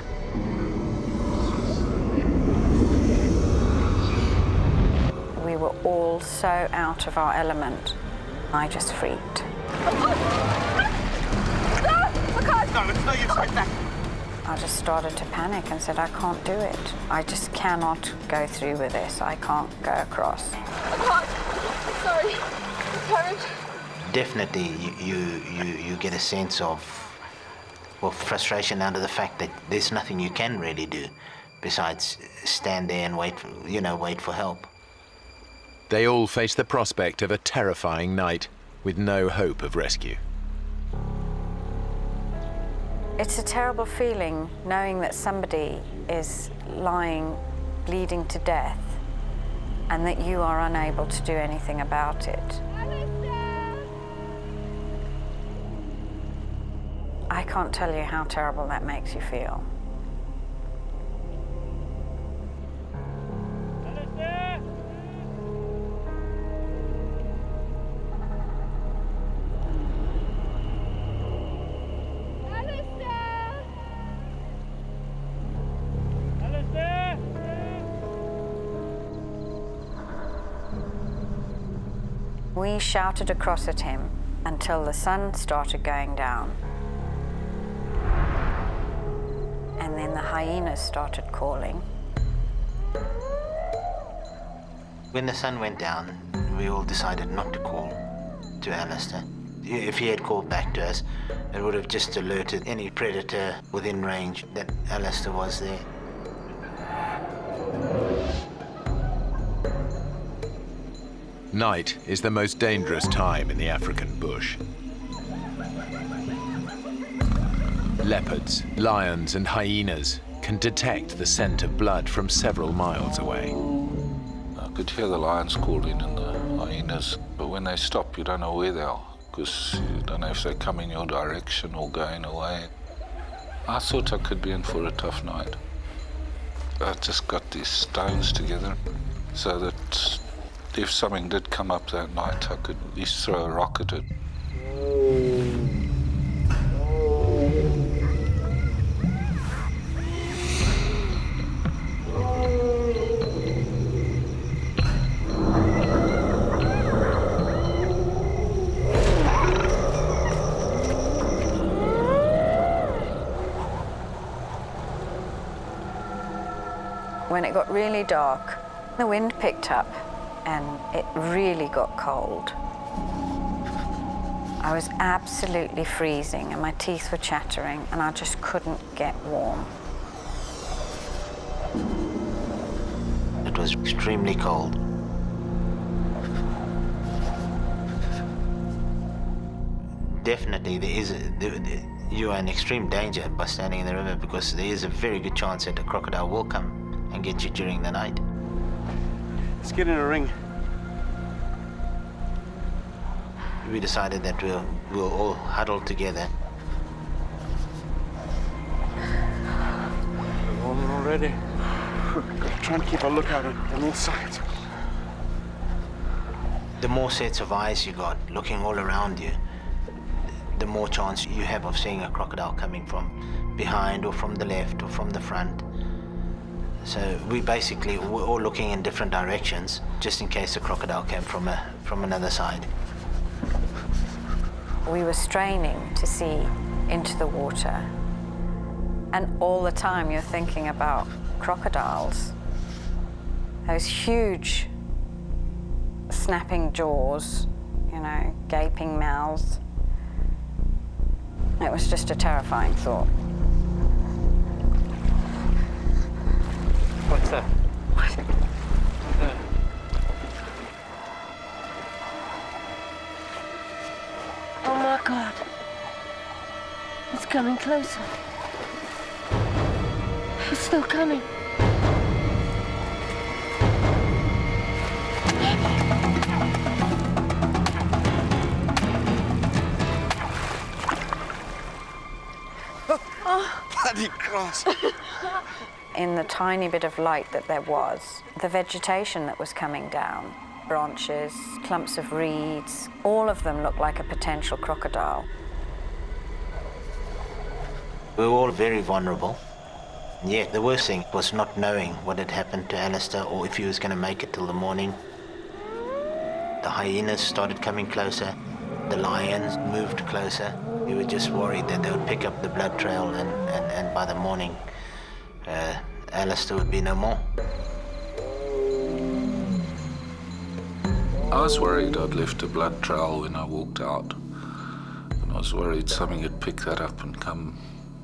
We were all so out of our element. I just freaked. No, it's no use like that. I just started to panic and said, I can't do it. I just cannot go through with this. I can't go across. Sorry. Courage. Definitely, you get a sense of, well, frustration out of the fact that there's nothing you can really do besides stand there and wait for help. They all face the prospect of a terrifying night with no hope of rescue. It's a terrible feeling knowing that somebody is lying, bleeding to death, and that you are unable to do anything about it. I can't tell you how terrible that makes you feel. We shouted across at him until the sun started going down. And then the hyenas started calling. When the sun went down, we all decided not to call to Alistair. If he had called back to us, it would have just alerted any predator within range that Alistair was there. Night is the most dangerous time in the African bush. Leopards, lions, and hyenas can detect the scent of blood from several miles away. I could hear the lions calling and the hyenas, but when they stop, you don't know where they are, because you don't know if they come in your direction or going away. I thought I could be in for a tough night. I just got these stones together so that if something did come up that night, I could at least throw a rock at it. when it got really dark, the wind picked up and it really got cold. I was absolutely freezing and my teeth were chattering and I just couldn't get warm. It was extremely cold. Definitely you are in extreme danger by standing in the river, because there is a very good chance that a crocodile will come and get you during the night. Let's get in a ring. We decided that we'll all huddle together. We're rolling already. Gotta try and keep a lookout on all sides. The more sets of eyes you got looking all around you, the more chance you have of seeing a crocodile coming from behind or from the left or from the front. So we're all looking in different directions, just in case a crocodile came from another side. We were straining to see into the water, and all the time you're thinking about crocodiles. Those huge snapping jaws, gaping mouths. It was just a terrifying thought. What's that? Oh my God. It's coming closer. It's still coming. Bloody cross. In the tiny bit of light that there was, the vegetation that was coming down, branches, clumps of reeds, all of them looked like a potential crocodile. We were all very vulnerable. Yet the worst thing was not knowing what had happened to Alistair or if he was going to make it till the morning. The hyenas started coming closer. The lions moved closer. We were just worried that they would pick up the blood trail and by the morning, Alistair would be no more. I was worried I'd left a blood trail when I walked out. And I was worried something had picked that up and come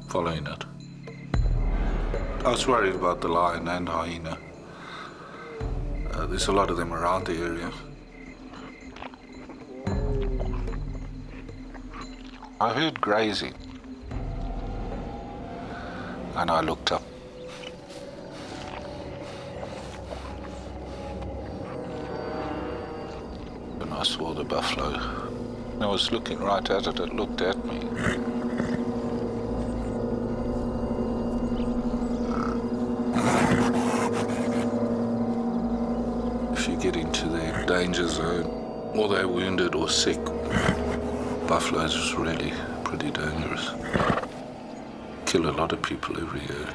following it. I was worried about the lion and hyena. There's a lot of them around the area. I heard grazing, and I looked up. And I saw the buffalo. I was looking right at it, it looked at me. If you get into their danger zone, or they're wounded or sick, buffaloes is really pretty dangerous. Kill a lot of people every year.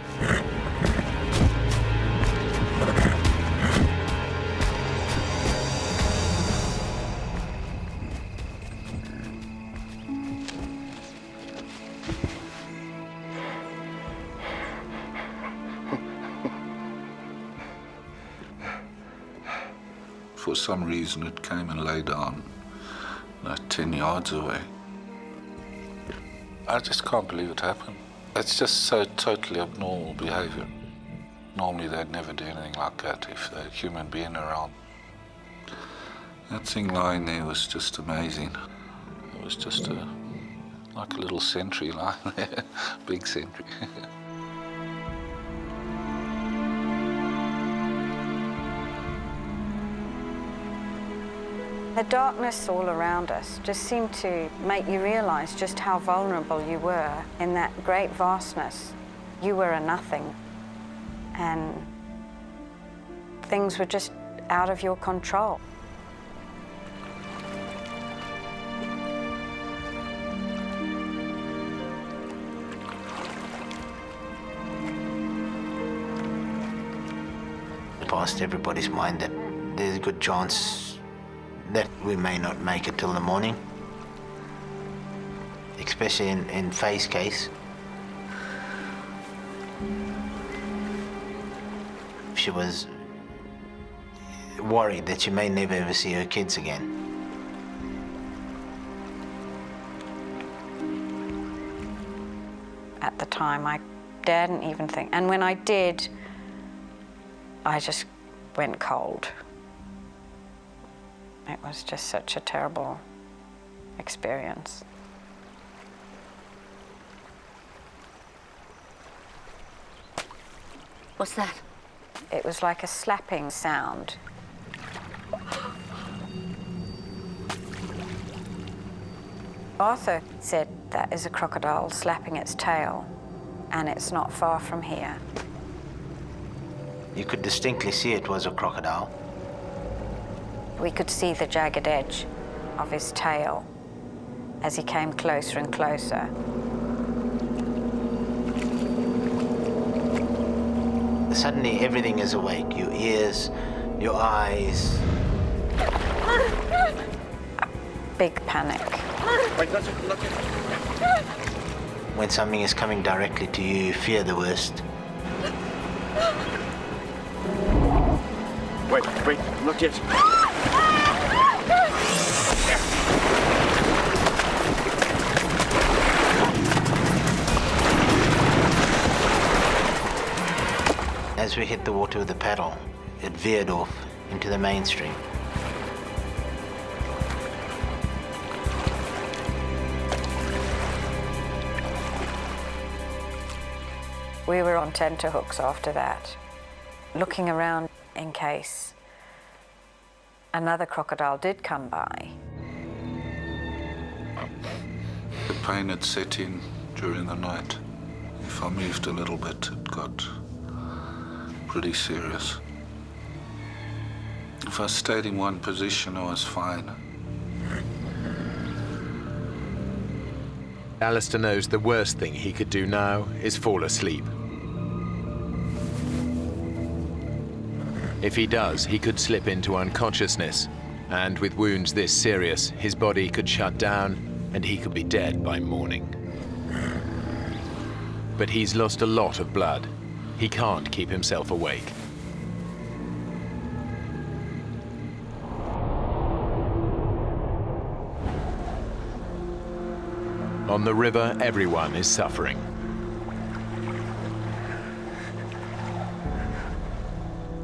For some reason it came and lay down like 10 yards away. I just can't believe it happened. It's just so totally abnormal behavior. Normally they'd never do anything like that if there's a human being around. That thing lying there was just amazing. It was just like a little sentry lying there, big sentry. The darkness all around us just seemed to make you realize just how vulnerable you were in that great vastness. You were a nothing, and things were just out of your control. It passed everybody's mind that there's a good chance that we may not make it till the morning, especially in Faye's case. she was worried that she may never ever see her kids again. At the time, I daredn't even think. And when I did, I just went cold. It was just such a terrible experience. What's that? It was like a slapping sound. Arthur said that is a crocodile slapping its tail, and it's not far from here. You could distinctly see it was a crocodile. We could see the jagged edge of his tail as he came closer and closer. Suddenly everything is awake. Your ears, your eyes. A big panic. Wait, look it. When something is coming directly to you, you fear the worst. Wait, look it. As we hit the water with the paddle, it veered off into the mainstream. We were on tenterhooks after that, looking around in case another crocodile did come by. The pain had set in during the night. If I moved a little bit, it got pretty serious. If I stayed in one position, I was fine. Alistair knows the worst thing he could do now is fall asleep. If he does, he could slip into unconsciousness, and with wounds this serious, his body could shut down and he could be dead by morning. But he's lost a lot of blood. He can't keep himself awake. On the river, everyone is suffering.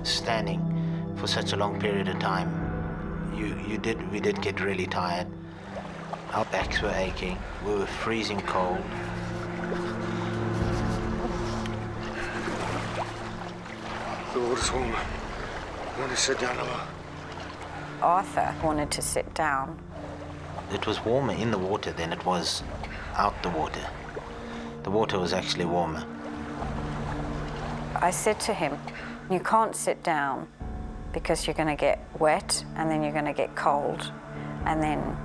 Standing for such a long period of time, we did get really tired. Our backs were aching. We were freezing cold. The water's warm. You want to sit down a while? Arthur wanted to sit down. It was warmer in the water than it was out the water. The water was actually warmer. I said to him, you can't sit down because you're going to get wet and then you're going to get cold and then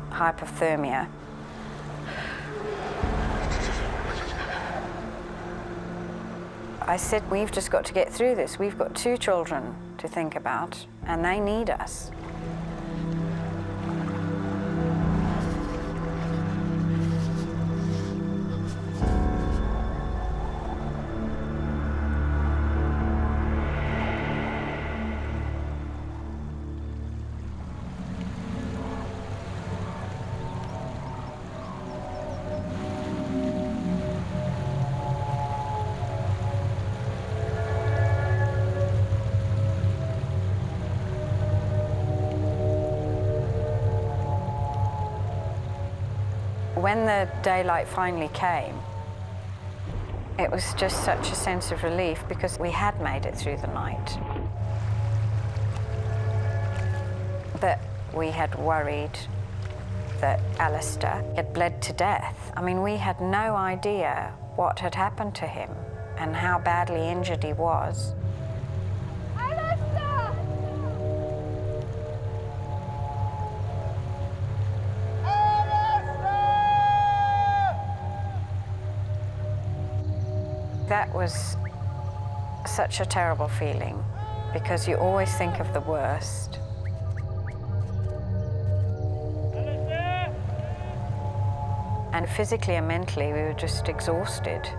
hypothermia. I said, we've just got to get through this. We've got 2 children to think about and they need us. When the daylight finally came, it was just such a sense of relief because we had made it through the night. But we had worried that Alistair had bled to death. I mean, we had no idea what had happened to him and how badly injured he was. That was such a terrible feeling because you always think of the worst. And physically and mentally, we were just exhausted.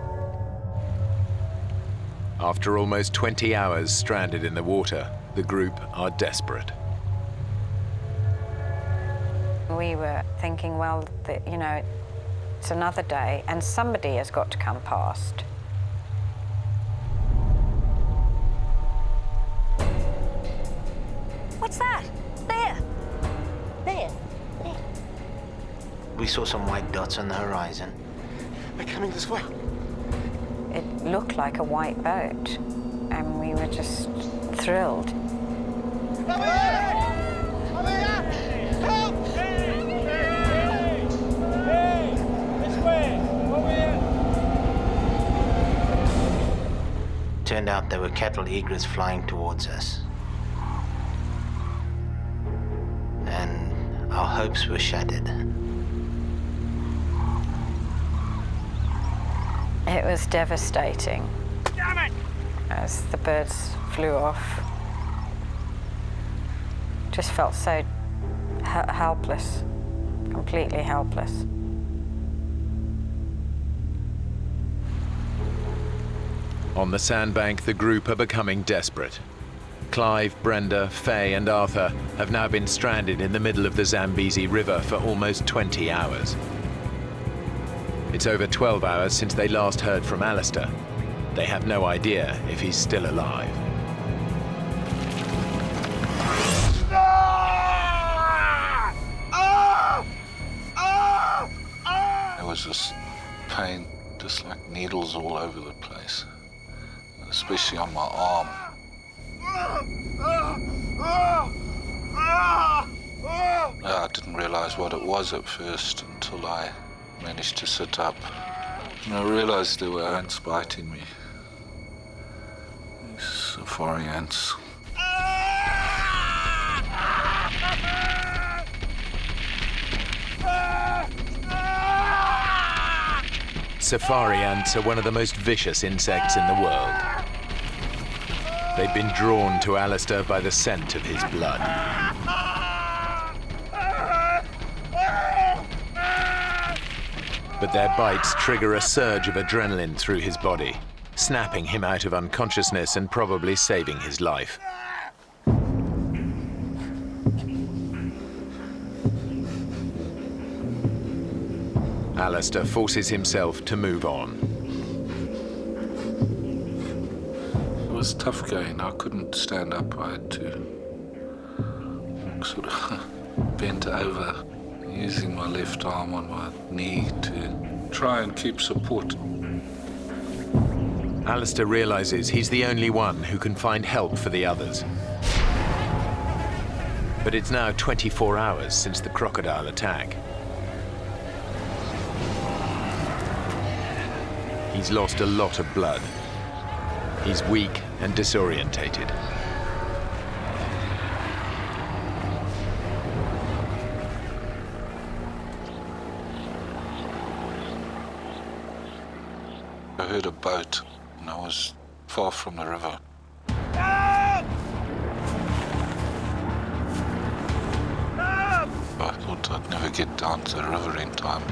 After almost 20 hours stranded in the water, the group are desperate. We were thinking, well, you know, it's another day and somebody has got to come past. What's that? There. There. There. We saw some white dots on the horizon. They're coming this way. It looked like a white boat, and we were just thrilled. Over here! Over here! Help! Hey! This way! Over here! Turned out there were cattle egrets flying towards us. And our hopes were shattered. It was devastating. Damn it! As the birds flew off. Just felt so helpless, completely helpless. On the sandbank, the group are becoming desperate. Clive, Brenda, Faye and Arthur have now been stranded in the middle of the Zambezi River for almost 20 hours. It's over 12 hours since they last heard from Alistair. They have no idea if he's still alive. There was this pain, just like needles all over the place, especially on my arm. I didn't realize what it was at first until I managed to sit up. And I realized there were ants biting me. These safari ants. Safari ants are one of the most vicious insects in the world. They've been drawn to Alistair by the scent of his blood. But their bites trigger a surge of adrenaline through his body, snapping him out of unconsciousness and probably saving his life. Alistair forces himself to move on. It was tough going. I couldn't stand up. I had to sort of bent over, using my left arm on my knee to try and keep support. Alistair realizes he's the only one who can find help for the others. But it's now 24 hours since the crocodile attack. He's lost a lot of blood. He's weak and disorientated. I heard a boat, and I was far from the river. I thought I'd never get down to the river in time.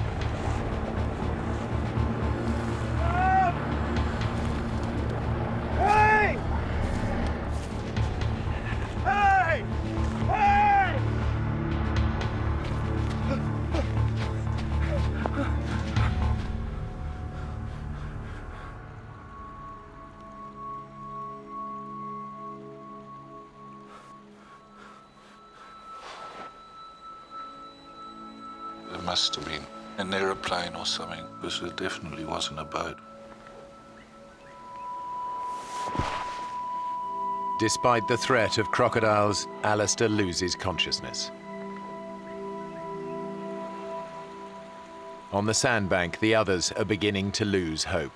Hey! Hey! Hey! There must have been an aeroplane or something, because it definitely wasn't a boat. Despite the threat of crocodiles, Alistair loses consciousness. On the sandbank, the others are beginning to lose hope.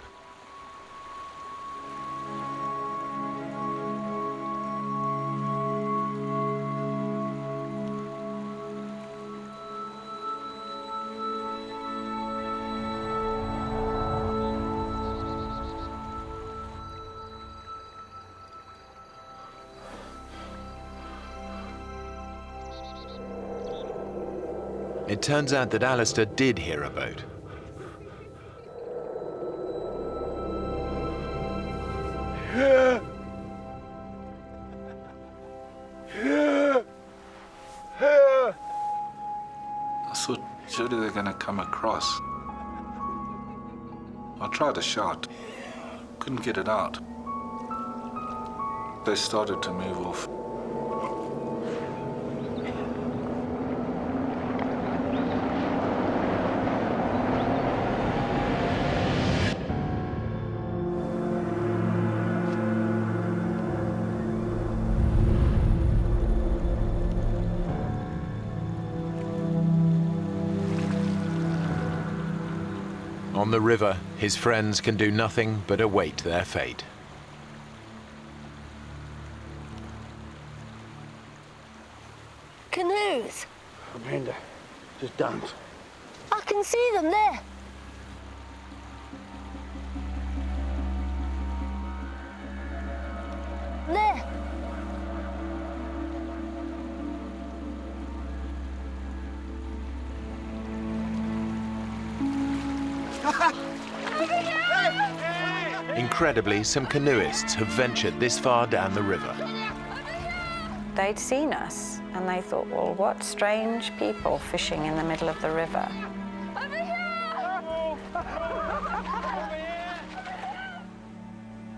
It turns out that Alistair did hear a boat. I thought, surely they're going to come across. I tried to shout, couldn't get it out. They started to move off. On the river, his friends can do nothing but await their fate. Canoes. Amanda, just dance. I can see them there. There. Incredibly, some canoeists have ventured this far down the river. They'd seen us and they thought, well, what strange people fishing in the middle of the river.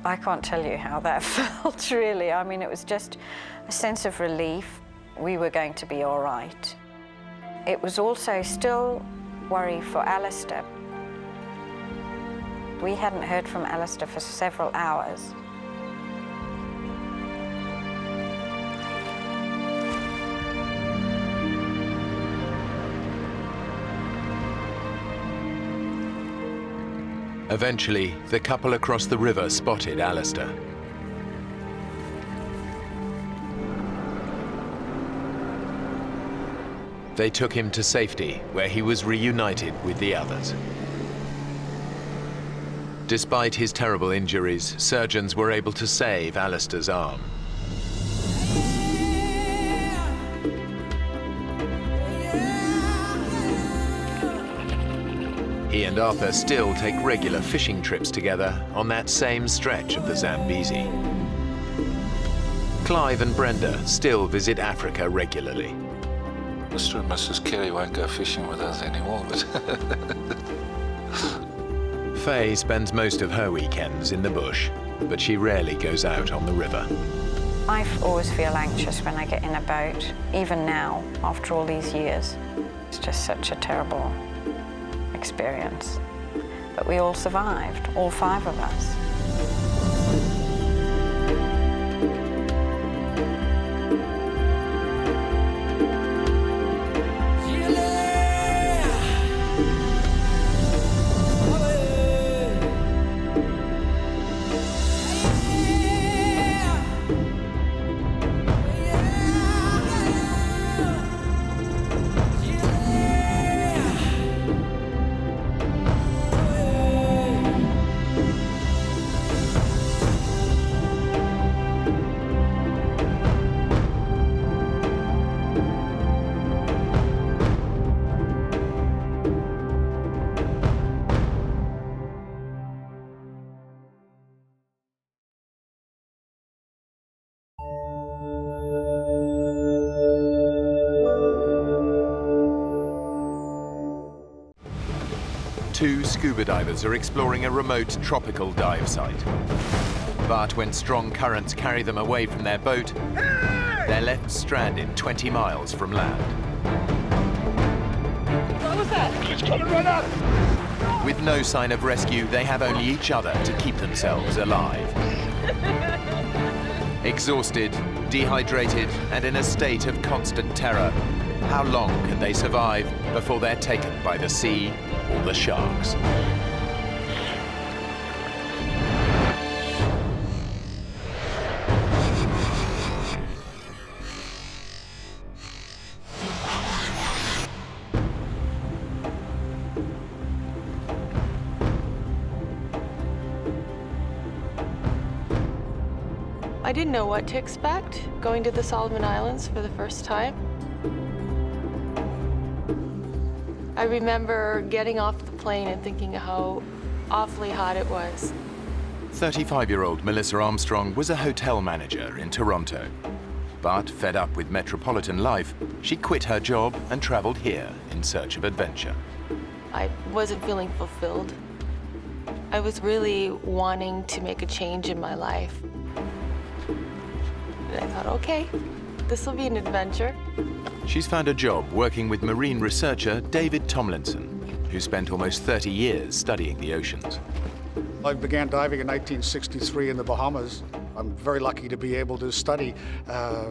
I can't tell you how that felt, really. I mean, it was just a sense of relief. We were going to be all right. It was also still worry for Alistair. We hadn't heard from Alistair for several hours. Eventually, the couple across the river spotted Alistair. They took him to safety, where he was reunited with the others. Despite his terrible injuries, surgeons were able to save Alistair's arm. He and Arthur still take regular fishing trips together on that same stretch of the Zambezi. Clive and Brenda still visit Africa regularly. Mr. and Mrs. Kelly won't go fishing with us anymore, but... Faye spends most of her weekends in the bush, but she rarely goes out on the river. I always feel anxious when I get in a boat, even now, after all these years. It's just such a terrible experience. But we all survived, all 5 of us. Two scuba divers are exploring a remote tropical dive site. But when strong currents carry them away from their boat, they're left stranded 20 miles from land. What was that? It's coming right up! With no sign of rescue, they have only each other to keep themselves alive. Exhausted, dehydrated, and in a state of constant terror, how long can they survive before they're taken by the sea or the sharks? I didn't know what to expect going to the Solomon Islands for the first time. I remember getting off the plane and thinking how awfully hot it was. 35-year-old Melissa Armstrong was a hotel manager in Toronto. But fed up with metropolitan life, she quit her job and traveled here in search of adventure. I wasn't feeling fulfilled. I was really wanting to make a change in my life. And I thought, okay, this will be an adventure. She's found a job working with marine researcher David Tomlinson, who spent almost 30 years studying the oceans. I began diving in 1963 in the Bahamas. I'm very lucky to be able to study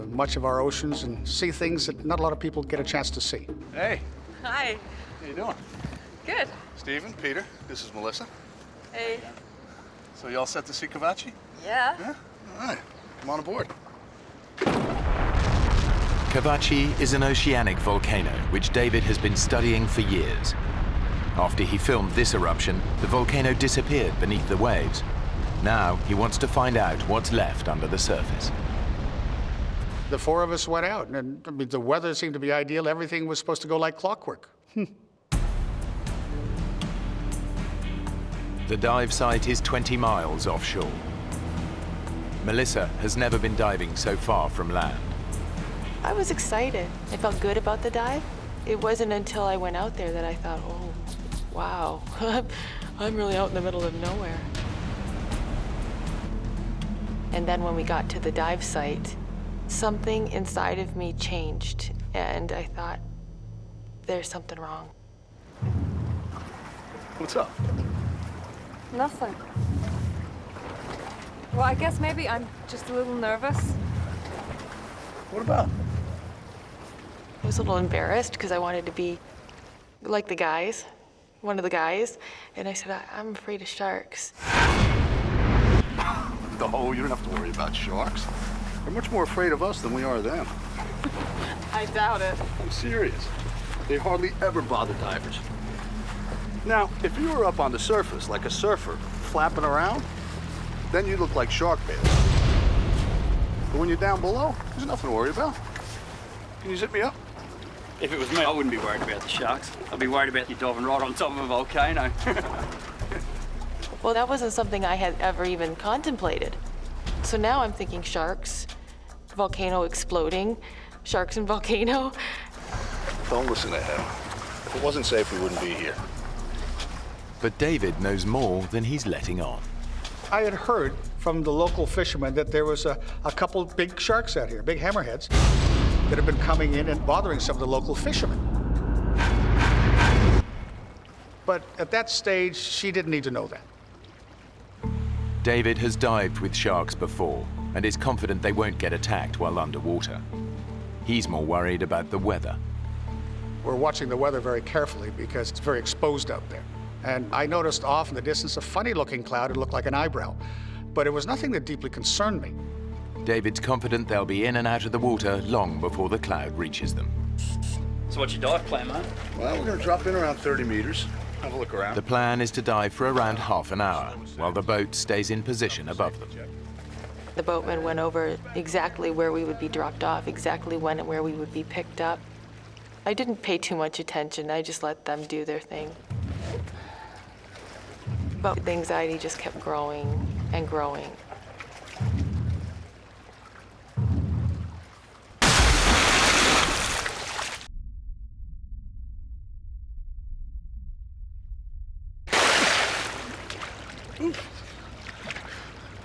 much of our oceans and see things that not a lot of people get a chance to see. Hey. Hi. How you doing? Good. Stephen, Peter, this is Melissa. Hey. So you all set to see Cavachi? Yeah. Yeah? All right. Come on aboard. Cavachi is an oceanic volcano which David has been studying for years. After he filmed this eruption, the volcano disappeared beneath the waves. Now he wants to find out what's left under the surface. The four of us went out, and I mean, the weather seemed to be ideal. Everything was supposed to go like clockwork. The dive site is 20 miles offshore. Melissa has never been diving so far from land. I was excited. I felt good about the dive. It wasn't until I went out there that I thought, oh, wow, I'm really out in the middle of nowhere. And then when we got to the dive site, something inside of me changed, and I thought, there's something wrong. What's up? Nothing. Well, I guess maybe I'm just a little nervous. What about? I was a little embarrassed because I wanted to be like the guys, one of the guys, and I said, I'm afraid of sharks. No, you don't have to worry about sharks. They're much more afraid of us than we are of them. I doubt it. I'm serious. They hardly ever bother divers. Now, if you were up on the surface like a surfer, flapping around, then you look like shark bait. But when you're down below, there's nothing to worry about. Can you zip me up? If it was me, I wouldn't be worried about the sharks. I'd be worried about you diving right on top of a volcano. Well, that wasn't something I had ever even contemplated. So now I'm thinking sharks, volcano exploding, sharks and volcano. Don't listen to him. If it wasn't safe, we wouldn't be here. But David knows more than he's letting on. I had heard from the local fishermen that there was a couple big sharks out here, big hammerheads, that have been coming in and bothering some of the local fishermen. But at that stage, she didn't need to know that. David has dived with sharks before and is confident they won't get attacked while underwater. He's more worried about the weather. We're watching the weather very carefully because it's very exposed out there. And I noticed off in the distance a funny-looking cloud. It looked like an eyebrow, but it was nothing that deeply concerned me. David's confident they'll be in and out of the water long before the cloud reaches them. So what's your dive plan, mate? Well, we're gonna drop in around 30 meters, have a look around. The plan is to dive for around half an hour while the boat stays in position above them. The boatman went over exactly where we would be dropped off, exactly when and where we would be picked up. I didn't pay too much attention. I just let them do their thing. But the anxiety just kept growing and growing.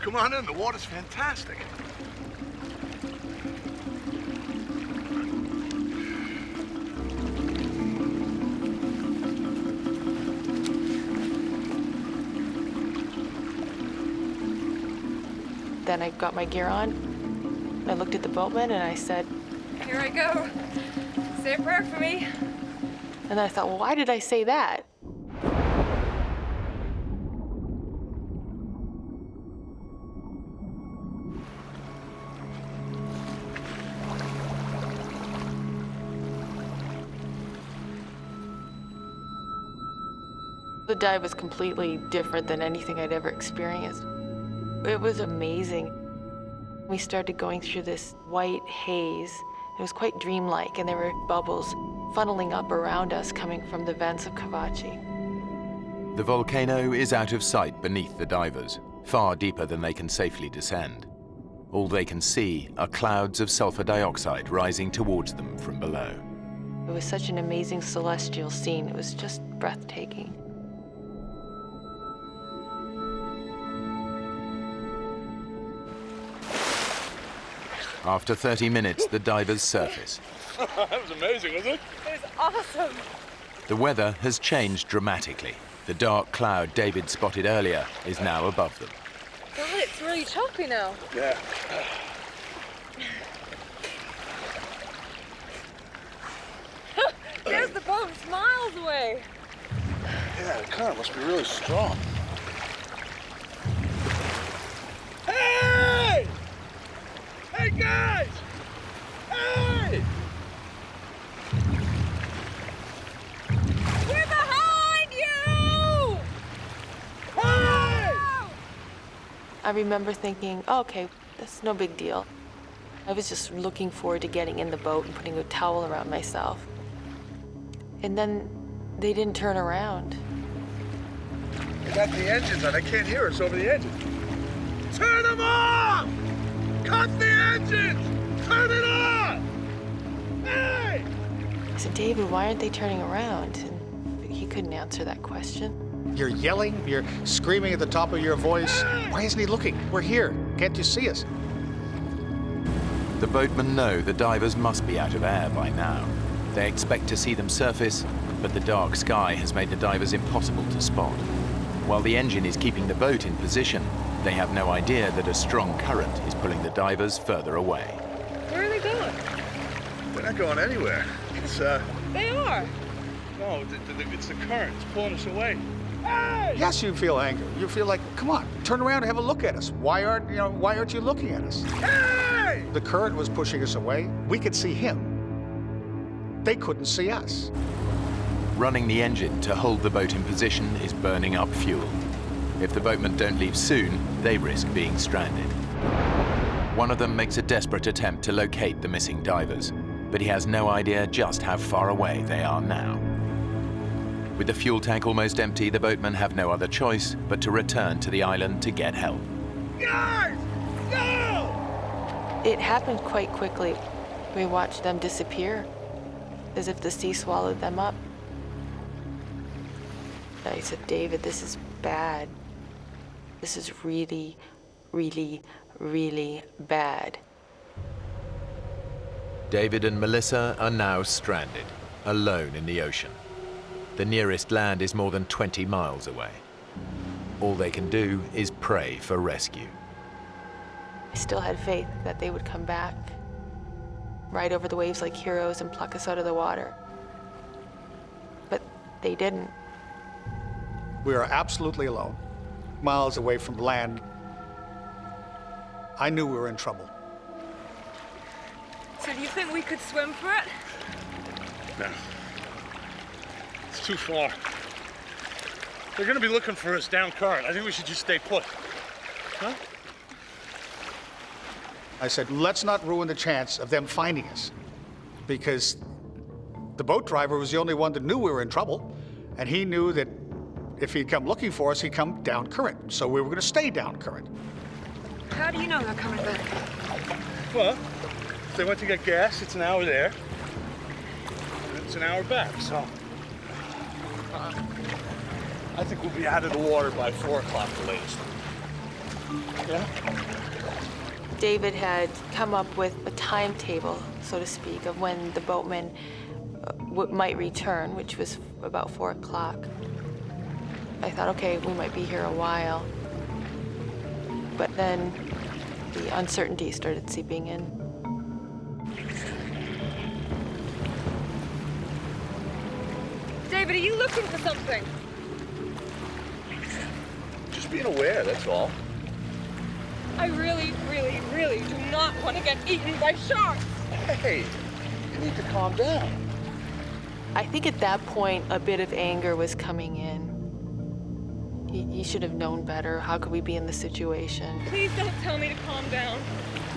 Come on in, the water's fantastic. Then I got my gear on. I looked at the boatman and I said, Here I go. Say a prayer for me. and I thought, well, why did I say that? The dive was completely different than anything I'd ever experienced. It was amazing. We started going through this white haze. It was quite dreamlike, and there were bubbles funneling up around us coming from the vents of Cavachi. The volcano is out of sight beneath the divers, far deeper than they can safely descend. All they can see are clouds of sulfur dioxide rising towards them from below. It was such an amazing celestial scene. It was just breathtaking. After 30 minutes, the divers surface. That was amazing, wasn't it? It was awesome. The weather has changed dramatically. The dark cloud David spotted earlier is now above them. God, it's really choppy now. Yeah. There's the boat, it's miles away. Yeah, the current must be really strong. Hey! Hey, guys! Hey! We're behind you! Hey! I remember thinking, oh, okay, that's no big deal. I was just looking forward to getting in the boat and putting a towel around myself. And then they didn't turn around. They got the engines on. They can't hear us over the engine. Turn them off! Cut the engines! Turn it off! Hey! I said, David, why aren't they turning around? And he couldn't answer that question. You're yelling, you're screaming at the top of your voice. Why isn't he looking? We're here. Can't you see us? The boatmen know the divers must be out of air by now. They expect to see them surface, but the dark sky has made the divers impossible to spot. While the engine is keeping the boat in position, they have no idea that a strong current is pulling the divers further away. Where are they going? They're not going anywhere. It's, They are. No, it's the current. It's pulling us away. Hey! Yes, you feel anger. You feel like, come on, turn around and have a look at us. Why aren't you looking at us? Hey! The current was pushing us away. We could see him. They couldn't see us. Running the engine to hold the boat in position is burning up fuel. If the boatmen don't leave soon, they risk being stranded. One of them makes a desperate attempt to locate the missing divers, but he has no idea just how far away they are now. With the fuel tank almost empty, the boatmen have no other choice but to return to the island to get help. Guys! Go! It happened quite quickly. We watched them disappear, as if the sea swallowed them up. I said, David, this is bad. This is really, really, really bad. David and Melissa are now stranded, alone in the ocean. The nearest land is more than 20 miles away. All they can do is pray for rescue. I still had faith that they would come back, ride over the waves like heroes and pluck us out of the water. But they didn't. We are absolutely alone, miles away from land. I knew we were in trouble. So do you think we could swim for it? No. It's too far. They're gonna be looking for us down current. I think we should just stay put. Huh? I said, let's not ruin the chance of them finding us, because the boat driver was the only one that knew we were in trouble, and he knew that if he'd come looking for us, he'd come down current. So we were going to stay down current. How do you know they're coming back? Well, if they went to get gas, it's an hour there, and it's an hour back, so I think we'll be out of the water by 4 o'clock the latest. Yeah? David had come up with a timetable, so to speak, of when the boatmen might return, which was about 4 o'clock. I thought, okay, we might be here a while. But then the uncertainty started seeping in. David, are you looking for something? Just being aware, that's all. I really, really, really do not want to get eaten by sharks. Hey, you need to calm down. I think at that point, a bit of anger was coming in. He should have known better. How could we be in this situation? Please don't tell me to calm down.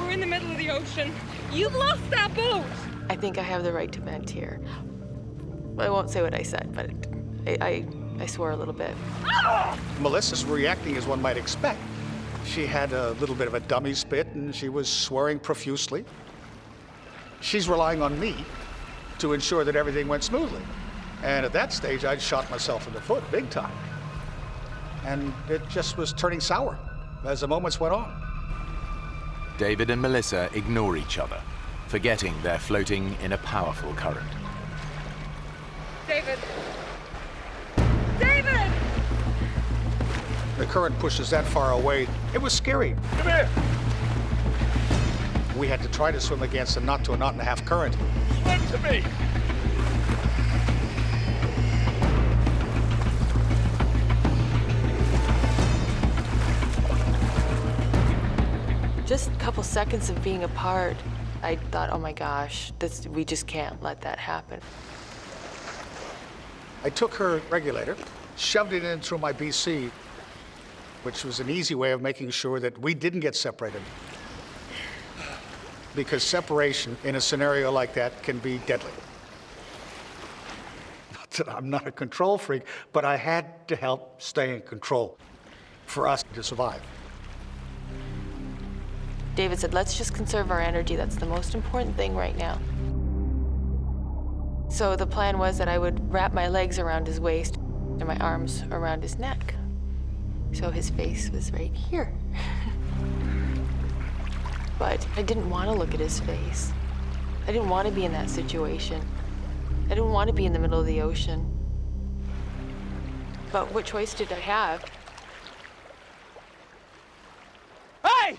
We're in the middle of the ocean. You've lost that boat. I think I have the right to vent here. I won't say what I said, but I swore a little bit. Melissa's reacting as one might expect. She had a little bit of a dummy spit, and she was swearing profusely. She's relying on me to ensure that everything went smoothly. And at that stage, I'd shot myself in the foot big time. And it just was turning sour as the moments went on. David and Melissa ignore each other, forgetting they're floating in a powerful current. David! David! The current pushes that far away. It was scary. Come here! We had to try to swim against a knot to a knot and a half current. Swim to me! Just a couple seconds of being apart, I thought, oh my gosh, we just can't let that happen. I took her regulator, shoved it in through my BC, which was an easy way of making sure that we didn't get separated. Because separation in a scenario like that can be deadly. Not that I'm not a control freak, but I had to help stay in control for us to survive. David said, let's just conserve our energy. That's the most important thing right now. So the plan was that I would wrap my legs around his waist and my arms around his neck. So his face was right here. But I didn't want to look at his face. I didn't want to be in that situation. I didn't want to be in the middle of the ocean. But what choice did I have? Hey!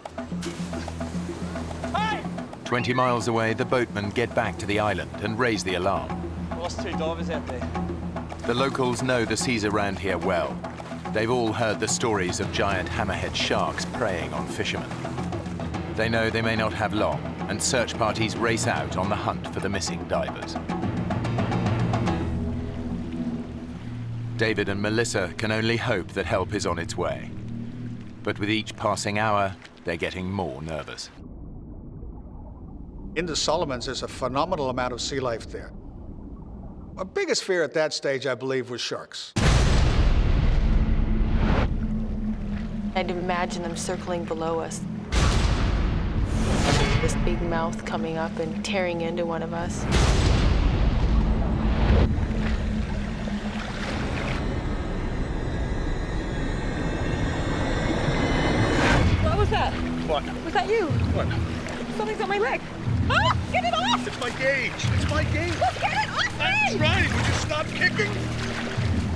Hey! 20 miles away, the boatmen get back to the island and raise the alarm. Lost 2 divers out there. The locals know the seas around here well. They've all heard the stories of giant hammerhead sharks preying on fishermen. They know they may not have long, and search parties race out on the hunt for the missing divers. David and Melissa can only hope that help is on its way. But with each passing hour, they're getting more nervous. In the Solomons, there's a phenomenal amount of sea life there. My biggest fear at that stage, I believe, was sharks. I'd imagine them circling below us. This big mouth coming up and tearing into one of us. What was that? What? Was that you? What? Something's on my leg. Ah! Get it off! It's my gauge. It's my gauge. Just get it off me! I'm trying. Would you stop kicking?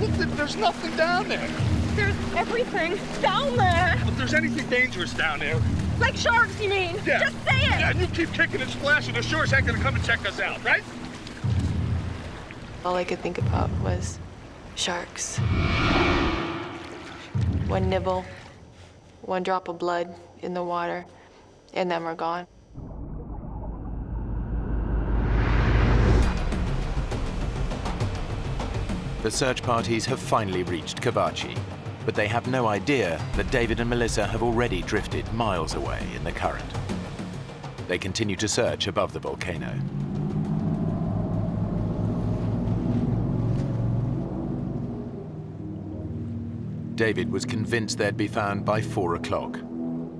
Look, there's nothing down there. There's everything down there. If there's anything dangerous down there. Like sharks, you mean? Yeah. Just say it! Yeah, and you keep kicking and splashing, the shores ain't gonna come and check us out, right? All I could think about was sharks. One nibble, one drop of blood in the water, and then we're gone. The search parties have finally reached Kavachi, but they have no idea that David and Melissa have already drifted miles away in the current. They continue to search above the volcano. David was convinced they'd be found by 4 o'clock.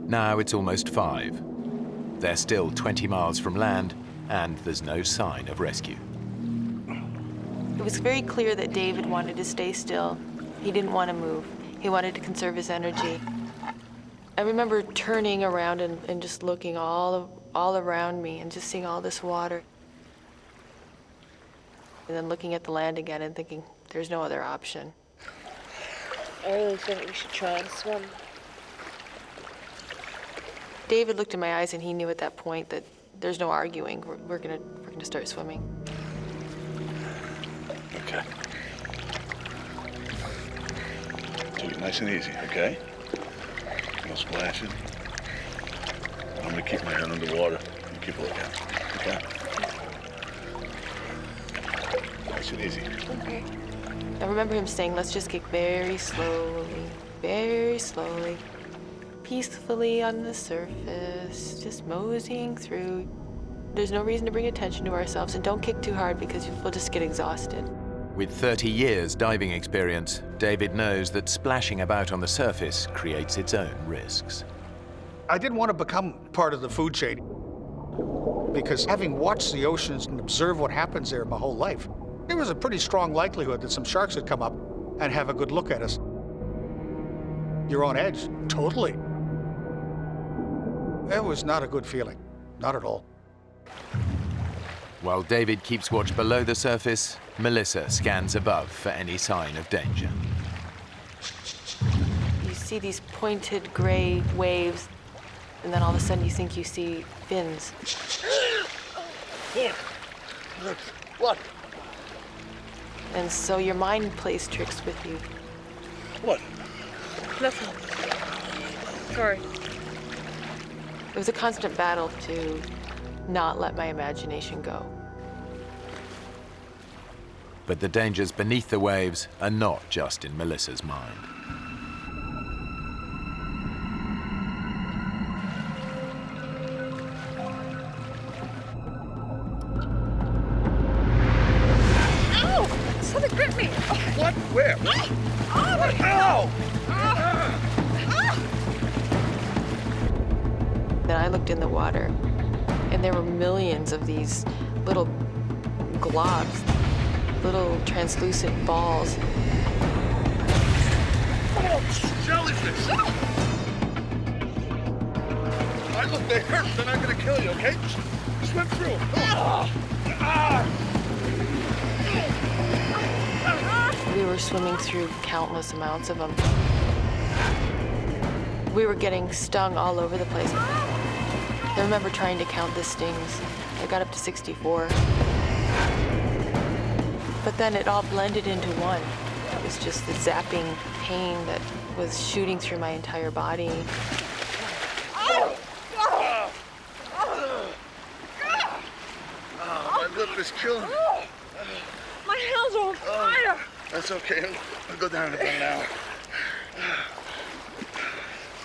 Now it's almost 5. They're still 20 miles from land, and there's no sign of rescue. It was very clear that David wanted to stay still. He didn't want to move. He wanted to conserve his energy. I remember turning around and just looking all around me and just seeing all this water. And then looking at the land again and thinking, there's no other option. I really think we should try and swim. David looked in my eyes and he knew at that point that there's no arguing. We're gonna start swimming. Okay. Take it nice and easy, okay? No splashing. I'm gonna keep my head underwater and keep a lookout, okay? Nice and easy. Okay. I remember him saying, let's just kick very slowly, peacefully on the surface, just moseying through. There's no reason to bring attention to ourselves, and don't kick too hard because we'll just get exhausted. With 30 years diving experience, David knows that splashing about on the surface creates its own risks. I didn't want to become part of the food chain because having watched the oceans and observed what happens there my whole life, there was a pretty strong likelihood that some sharks would come up and have a good look at us. You're on edge, totally. It was not a good feeling, not at all. While David keeps watch below the surface, Melissa scans above for any sign of danger. You see these pointed gray waves, and then all of a sudden you think you see fins. What? And so your mind plays tricks with you. What? Nothing. Sorry. It was a constant battle to not let my imagination go. But the dangers beneath the waves are not just in Melissa's mind. Ow! Something gripped me. What? Where? Oh, What? Ow! Then I looked in the water, and there were millions of these little globs, little translucent balls. Oh, jellyfish! I look, they hurt. They're not gonna kill you, okay? Swim through. We were swimming through countless amounts of them. We were getting stung all over the place. I remember trying to count the stings. I got up to 64. But then it all blended into one. It was just the zapping pain that was shooting through my entire body. My lip is killing me. My hands are on fire. That's okay. I'll go down in about an hour.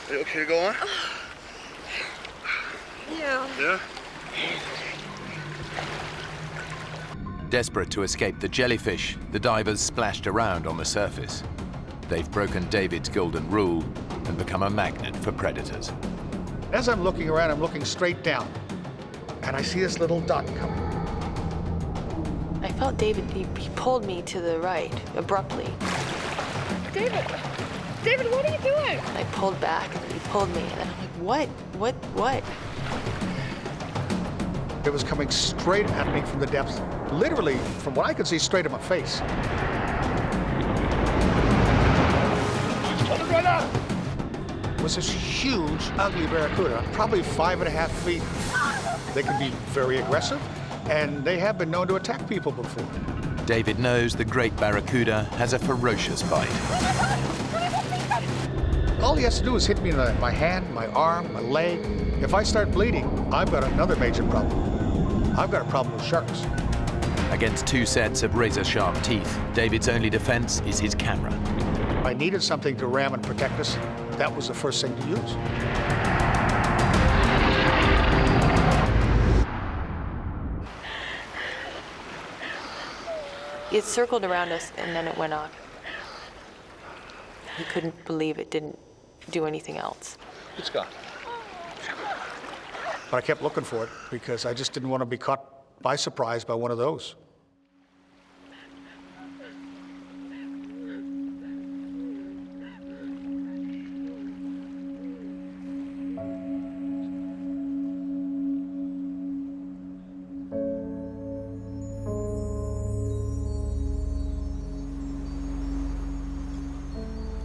Are you okay to go on? Yeah. Yeah? Desperate to escape the jellyfish, the divers splashed around on the surface. They've broken David's golden rule and become a magnet for predators. As I'm looking around, I'm looking straight down, and I see this little dot coming. I felt David, he pulled me to the right, abruptly. David! David, what are you doing? And I pulled back, and he pulled me, and I'm like, what? It was coming straight at me from the depths, literally, from what I could see, straight at my face. It was this huge, ugly barracuda, probably 5.5 feet. They can be very aggressive, and they have been known to attack people before. David knows the great barracuda has a ferocious bite. All he has to do is hit me in my hand, my arm, my leg. If I start bleeding, I've got another major problem. I've got a problem with sharks. Against 2 sets of razor-sharp teeth, David's only defense is his camera. I needed something to ram and protect us. That was the first thing to use. It circled around us, and then it went off. He couldn't believe it didn't do anything else. It's gone. But I kept looking for it because I just didn't want to be caught by surprise by one of those.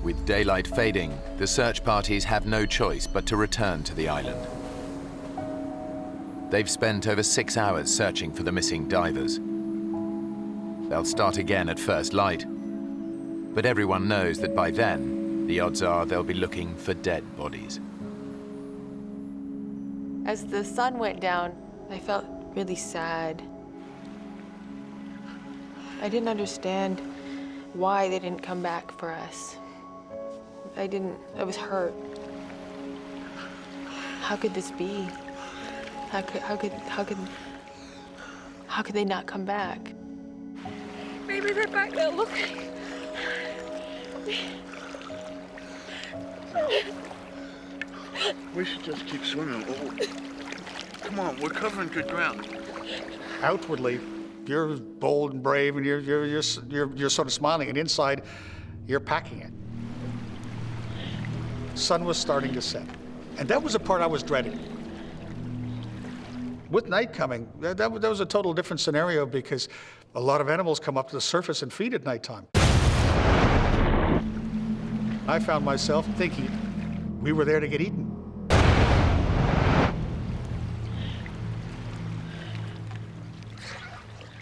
With daylight fading, the search parties have no choice but to return to the island. They've spent over 6 hours searching for the missing divers. They'll start again at first light, but everyone knows that by then, the odds are they'll be looking for dead bodies. As the sun went down, I felt really sad. I didn't understand why they didn't come back for us. I was hurt. How could this be? How could they not come back? Maybe they're back there looking. We should just keep swimming. Oh, come on, we're covering good ground. Outwardly, you're bold and brave, and you're sort of smiling, and inside, you're packing it. Sun was starting to set, and that was the part I was dreading. With night coming, that was a total different scenario because a lot of animals come up to the surface and feed at nighttime. I found myself thinking we were there to get eaten.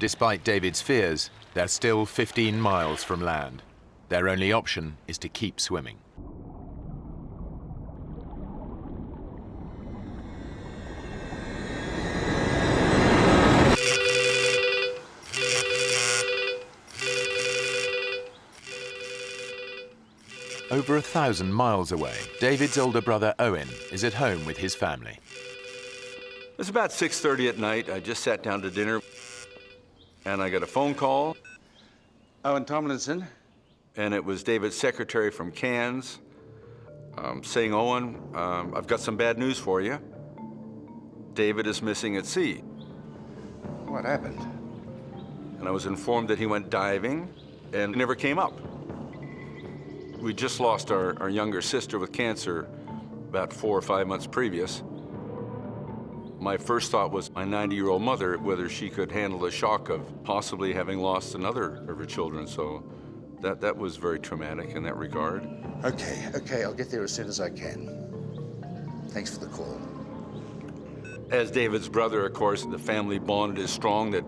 Despite David's fears, they're still 15 miles from land. Their only option is to keep swimming. Over 1,000 miles away, David's older brother Owen is at home with his family. It was about 6:30 at night. I just sat down to dinner, and I got a phone call. Owen Tomlinson. And it was David's secretary from Cairns saying, Owen, I've got some bad news for you. David is missing at sea. What happened? And I was informed that he went diving and never came up. We just lost our younger sister with cancer about 4 or 5 months previous. My first thought was my 90-year-old mother, whether she could handle the shock of possibly having lost another of her children. So that was very traumatic in that regard. Okay, I'll get there as soon as I can. Thanks for the call. As David's brother, of course, the family bond is strong that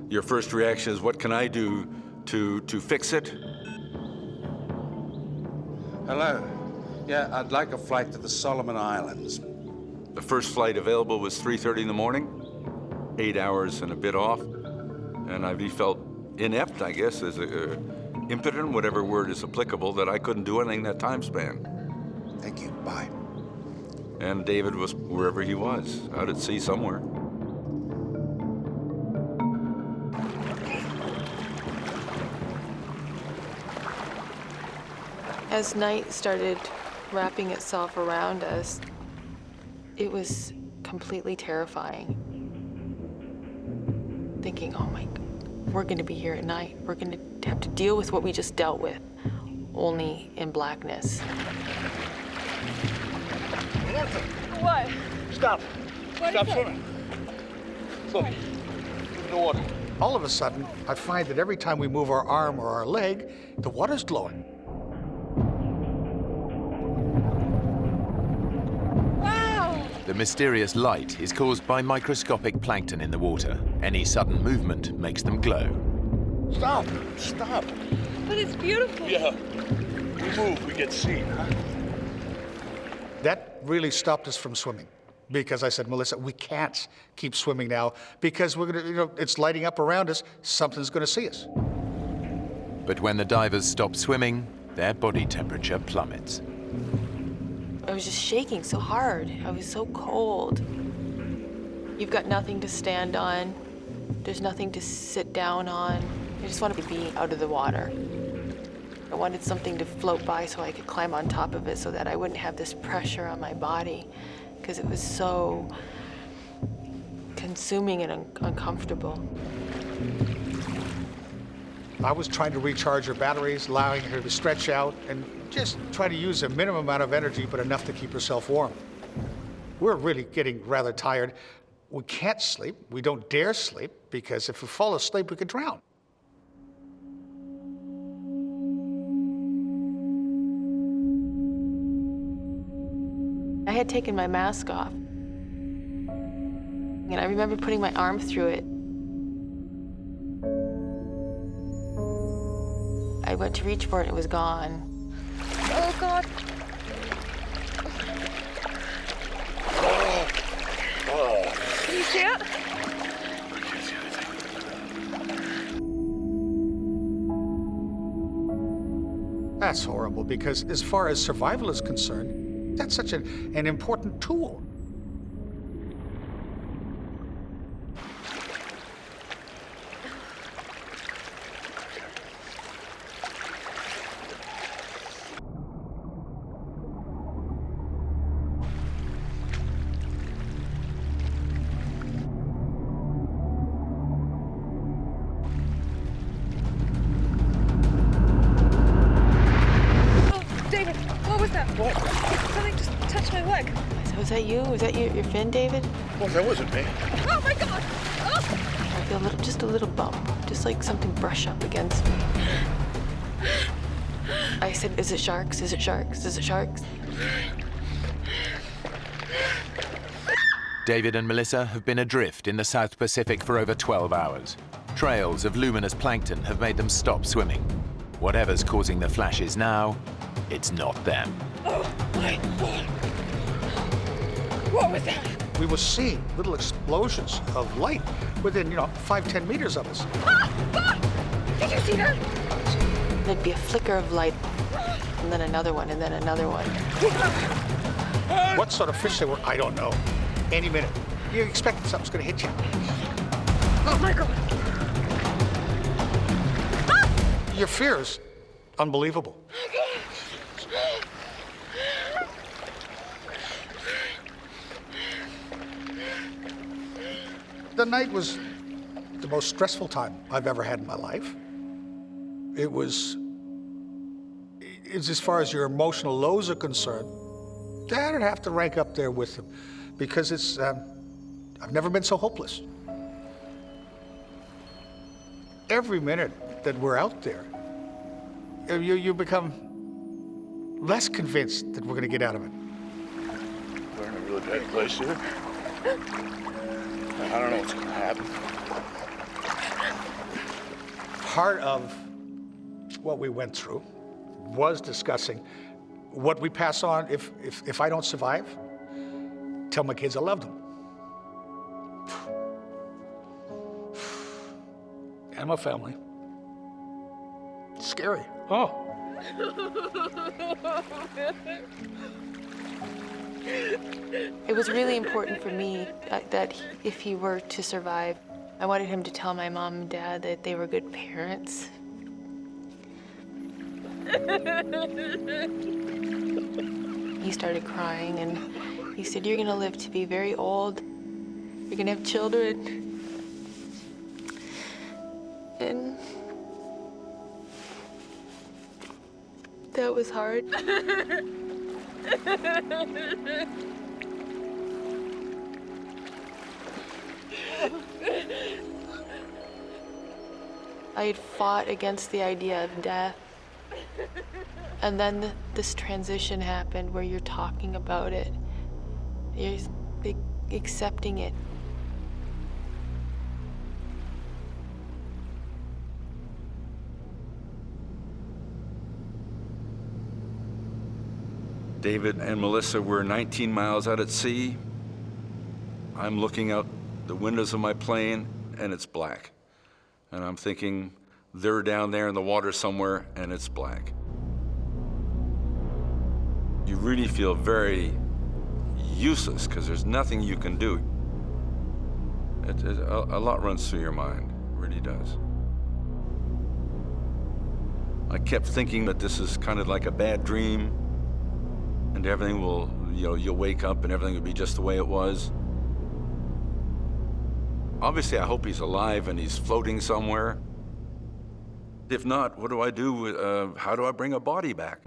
your first reaction is, what can I do to fix it? Hello. Yeah, I'd like a flight to the Solomon Islands. The first flight available was 3:30 in the morning, 8 hours and a bit off. And I felt inept, I guess, as impotent, whatever word is applicable, that I couldn't do anything that time span. Thank you, bye. And David was wherever he was, out at sea somewhere. As night started wrapping itself around us, it was completely terrifying. Thinking, oh my God, we're gonna be here at night. We're gonna have to deal with what we just dealt with, only in blackness. What? Stop. What Stop is it? swimming. Look, look in the water. All of a sudden, I find that every time we move our arm or our leg, the water's glowing. The mysterious light is caused by microscopic plankton in the water. Any sudden movement makes them glow. Stop. Stop. But it's beautiful. Yeah. We move, we get seen, huh? That really stopped us from swimming because I said, Melissa, we can't keep swimming now because we're gonna, it's lighting up around us. Something's gonna see us. But when the divers stop swimming, their body temperature plummets. I was just shaking so hard. I was so cold. You've got nothing to stand on. There's nothing to sit down on. I just wanted to be out of the water. I wanted something to float by so I could climb on top of it so that I wouldn't have this pressure on my body because it was so consuming and uncomfortable. I was trying to recharge her batteries, allowing her to stretch out and just try to use a minimum amount of energy, but enough to keep herself warm. We're really getting rather tired. We can't sleep. We don't dare sleep because if we fall asleep, we could drown. I had taken my mask off. And I remember putting my arm through it. I went to reach for it, and it was gone. Oh, God. Can you see it? I can't see anything. That's horrible because as far as survival is concerned, that's such an important tool. that you? Was that your fin, David? Well, that wasn't me. Oh my God! I feel just a little bump, just like something brush up against me. I said, is it sharks? Is it sharks? Is it sharks? David and Melissa have been adrift in the South Pacific for over 12 hours. Trails of luminous plankton have made them stop swimming. Whatever's causing the flashes now, it's not them. Oh my God! What was that? We were seeing little explosions of light within, 5-10 meters of us. Did you see that? There'd be a flicker of light, and then another one, and then another one. What sort of fish they were, I don't know. Any minute. You expect something's gonna hit you. Oh my God! Your fear is unbelievable. The night was the most stressful time I've ever had in my life. It's as far as your emotional lows are concerned, that'd have to rank up there with them, because I've never been so hopeless. Every minute that we're out there, you become less convinced that we're gonna get out of it. We're in a really bad place here. I don't know what's gonna happen. Part of what we went through was discussing what we pass on if I don't survive. Tell my kids I love them. And my family. It's scary. Oh. It was really important for me that if he were to survive, I wanted him to tell my mom and dad that they were good parents. He started crying and he said, "You're gonna live to be very old. You're gonna have children." And that was hard. I had fought against the idea of death. And then this transition happened where you're talking about it. You're accepting it. David and Melissa were 19 miles out at sea. I'm looking out the windows of my plane, and it's black. And I'm thinking, they're down there in the water somewhere, and it's black. You really feel very useless, because there's nothing you can do. A lot runs through your mind, it really does. I kept thinking that this is kind of like a bad dream, and everything will, you'll wake up and everything will be just the way it was. Obviously, I hope he's alive and he's floating somewhere. If not, what do I do? How do I bring a body back?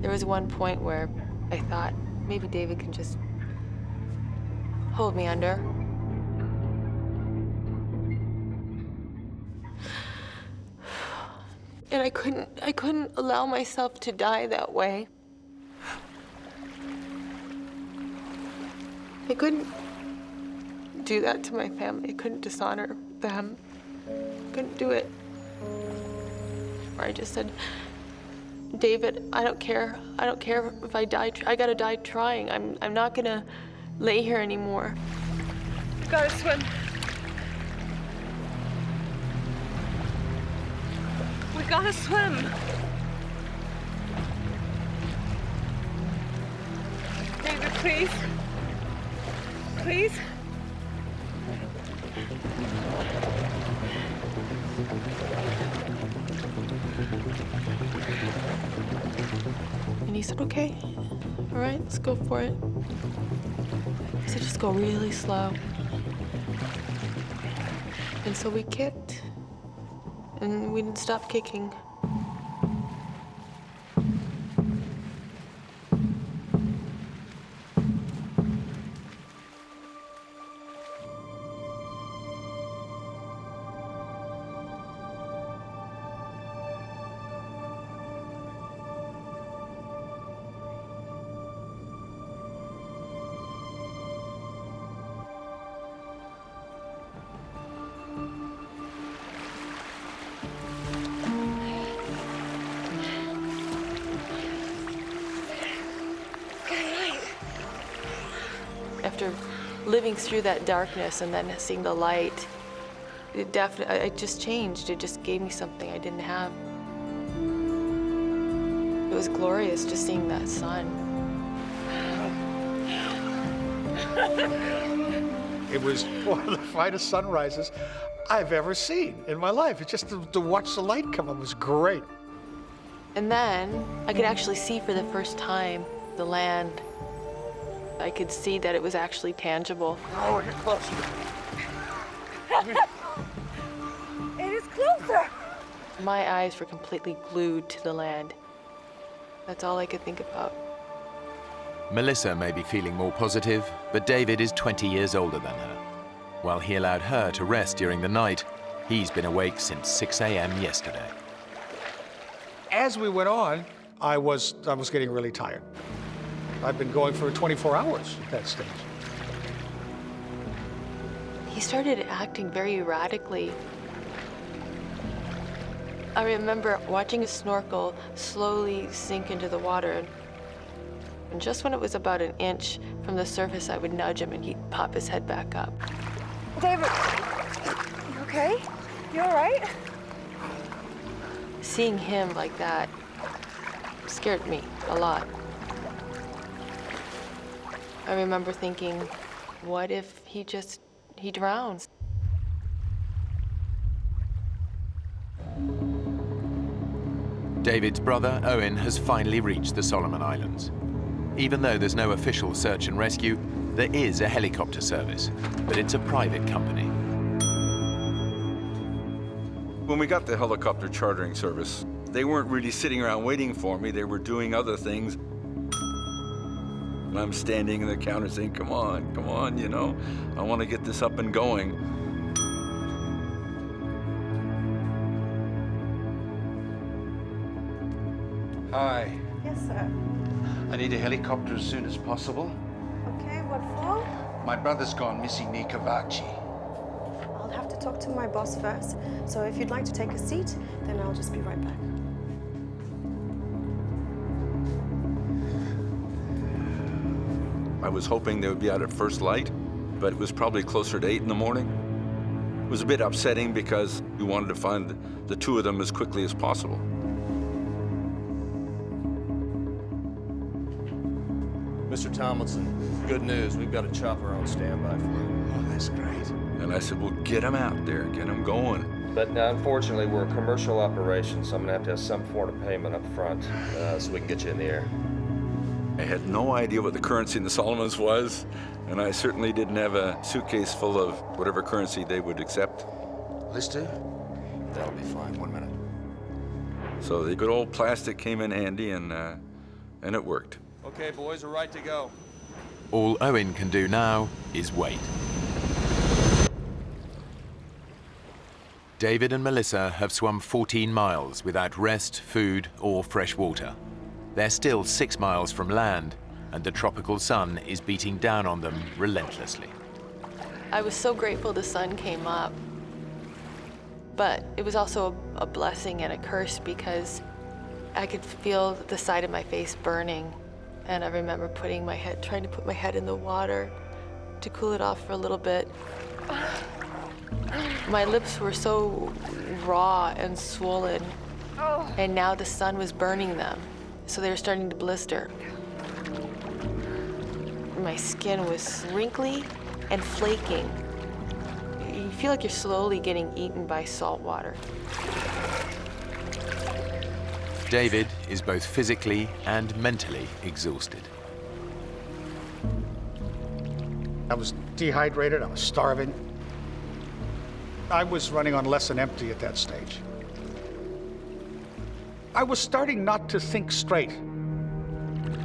There was one point where I thought maybe David can just hold me under. And I couldn't allow myself to die that way. I couldn't do that to my family. I couldn't dishonor them. I couldn't do it. Or I just said, "David, I don't care. I don't care if I die. I gotta die trying. I'm not gonna lay here anymore." Gotta swim. We gotta swim. David, please. Please. And he said, "Okay, all right, let's go for it." He said, "Just go really slow." And so we kicked, and we didn't stop kicking. After living through that darkness and then seeing the light, it just changed. It just gave me something I didn't have. It was glorious just seeing that sun. It was one of the finest sunrises I've ever seen in my life. It's just to watch the light come up was great. And then I could actually see for the first time the land. I could see that it was actually tangible. Oh, we're getting closer. It is closer. My eyes were completely glued to the land. That's all I could think about. Melissa may be feeling more positive, but David is 20 years older than her. While he allowed her to rest during the night, he's been awake since 6 a.m. yesterday. As we went on, I was getting really tired. I've been going for 24 hours at that stage. He started acting very erratically. I remember watching his snorkel slowly sink into the water. And just when it was about an inch from the surface, I would nudge him and he'd pop his head back up. David, you okay? You all right? Seeing him like that scared me a lot. I remember thinking, what if he drowns? David's brother, Owen, has finally reached the Solomon Islands. Even though there's no official search and rescue, there is a helicopter service, but it's a private company. When we got the helicopter chartering service, they weren't really sitting around waiting for me. They were doing other things. And I'm standing in the counter saying, come on, you know, I want to get this up and going. Hi. Yes, sir. I need a helicopter as soon as possible. Okay, what for? My brother's gone missing near Kavachi. I'll have to talk to my boss first. So if you'd like to take a seat, then I'll just be right back. I was hoping they would be out at first light, but it was probably closer to 8 in the morning. It was a bit upsetting because we wanted to find the two of them as quickly as possible. Mr. Tomlinson, good news. We've got a chopper on standby for you. Oh, that's great. And I said, well, get them out there, get them going. But unfortunately, we're a commercial operation, so I'm gonna have some form of payment up front so we can get you in the air. I had no idea what the currency in the Solomons was, and I certainly didn't have a suitcase full of whatever currency they would accept. This do? That'll be fine. 1 minute. So the good old plastic came in handy, and it worked. Okay, boys, we're right to go. All Owen can do now is wait. David and Melissa have swum 14 miles without rest, food, or fresh water. They're still 6 miles from land, and the tropical sun is beating down on them relentlessly. I was so grateful the sun came up, but it was also a blessing and a curse because I could feel the side of my face burning. And I remember trying to put my head in the water to cool it off for a little bit. My lips were so raw and swollen, and now the sun was burning them, so they were starting to blister. My skin was wrinkly and flaking. You feel like you're slowly getting eaten by salt water. David is both physically and mentally exhausted. I was dehydrated, I was starving. I was running on less than empty at that stage. I was starting not to think straight. You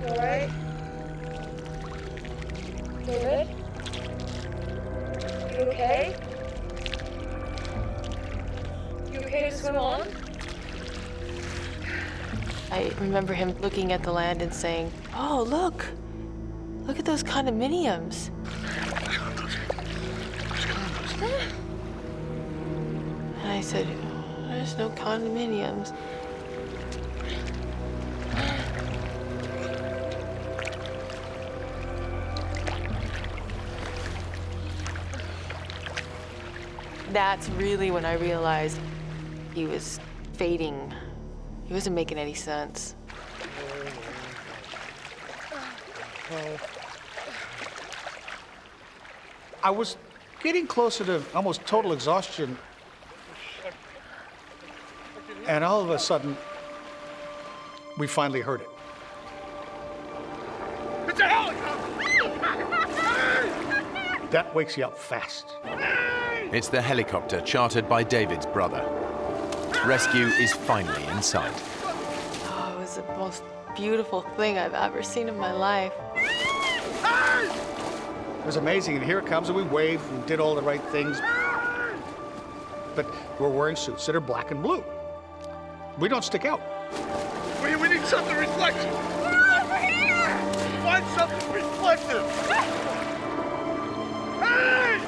all right? David? You okay? You okay to swim on? I remember him looking at the land and saying, "Oh, look! Look at those condominiums." And I said, "There's no condominiums." That's really when I realized he was fading. He wasn't making any sense. I was getting closer to almost total exhaustion. And all of a sudden, we finally heard it. It's a helicopter! That wakes you up fast. It's the helicopter chartered by David's brother. Rescue is finally in sight. Oh, it was the most beautiful thing I've ever seen in my life. It was amazing, and here it comes, and we waved and did all the right things. But we're wearing suits that are black and blue. We don't stick out. We need something reflective. Over here! Find something reflective. Hey!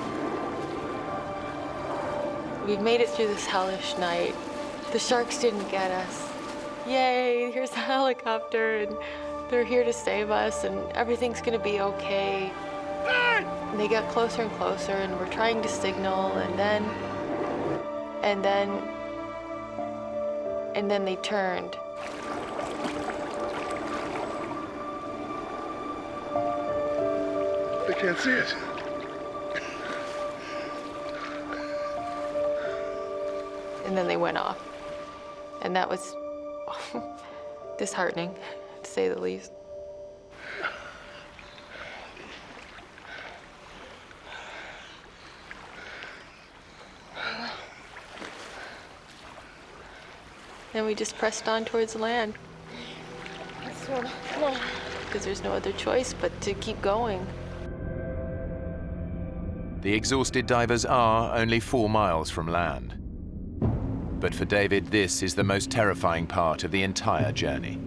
We've made it through this hellish night. The sharks didn't get us. Yay, here's the helicopter, and they're here to save us, and everything's gonna be okay. And they got closer and closer, and we're trying to signal, and then they turned. They can't see us. And then they went off. And that was disheartening, to say the least. And we just pressed on towards land. Come on. Because there's no other choice but to keep going. The exhausted divers are only 4 miles from land. But for David, this is the most terrifying part of the entire journey.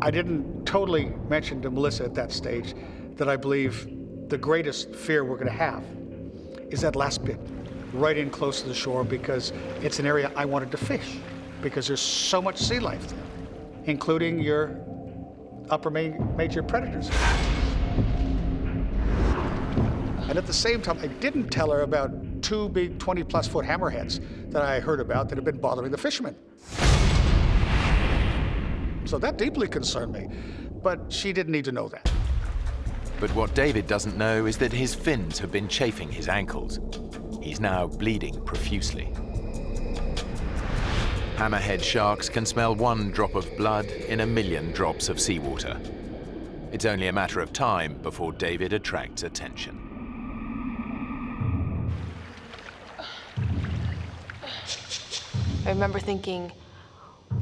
I didn't totally mention to Melissa at that stage that I believe the greatest fear we're going to have is that last bit, right in close to the shore, because it's an area I wanted to fish, because there's so much sea life there, including your upper major predators. And at the same time, I didn't tell her about 2 big 20-plus foot hammerheads that I heard about that had been bothering the fishermen. So that deeply concerned me, but she didn't need to know that. But what David doesn't know is that his fins have been chafing his ankles. He's now bleeding profusely. Hammerhead sharks can smell 1 drop of blood in 1 million drops of seawater. It's only a matter of time before David attracts attention. I remember thinking,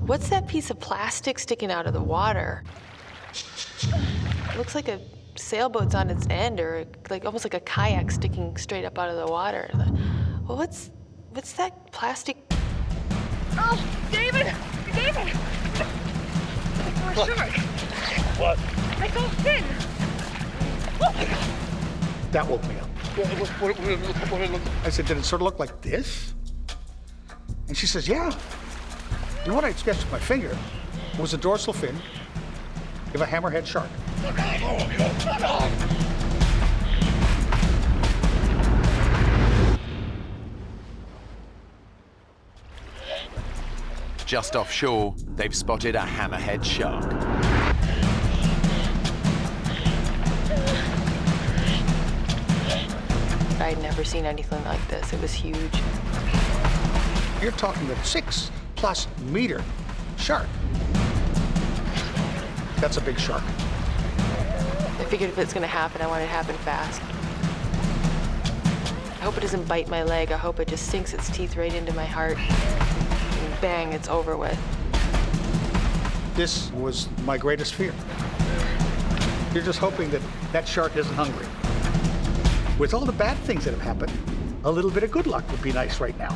what's that piece of plastic sticking out of the water? It looks like a sailboat's on its end, or like almost like a kayak sticking straight up out of the water. Well, what's that plastic? Oh, David! David! My shark! What? I saw a fin! Oh my God! That woke me up. What I said, did it sort of look like this? And she says, yeah. And what I sketched with my finger was a dorsal fin of a hammerhead shark. Just offshore, they've spotted a hammerhead shark. I'd never seen anything like this. It was huge. You're talking a 6+ meter shark. That's a big shark. I figured if it's gonna happen, I want it to happen fast. I hope it doesn't bite my leg. I hope it just sinks its teeth right into my heart. And bang, it's over with. This was my greatest fear. You're just hoping that that shark isn't hungry. With all the bad things that have happened, a little bit of good luck would be nice right now.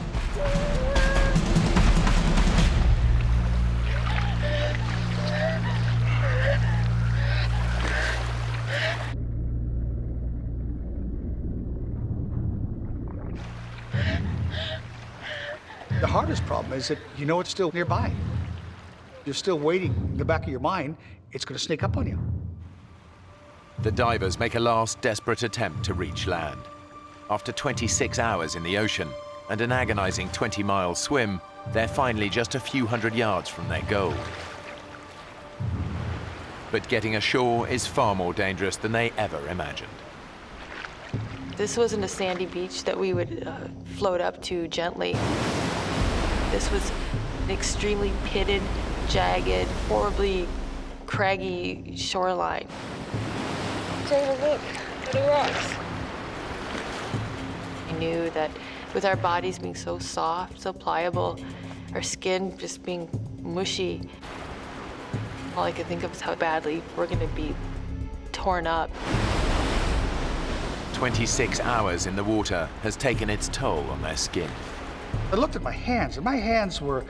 The hardest problem is that you know it's still nearby. You're still waiting in the back of your mind, it's going to sneak up on you. The divers make a last desperate attempt to reach land. After 26 hours in the ocean and an agonizing 20-mile swim, they're finally just a few hundred yards from their goal. But getting ashore is far more dangerous than they ever imagined. This wasn't a sandy beach that we would float up to gently. This was an extremely pitted, jagged, horribly craggy shoreline. David, look, the rocks. I knew that with our bodies being so soft, so pliable, our skin just being mushy, all I could think of is how badly we're gonna be torn up. 26 hours in the water has taken its toll on their skin. I looked at my hands, and my hands were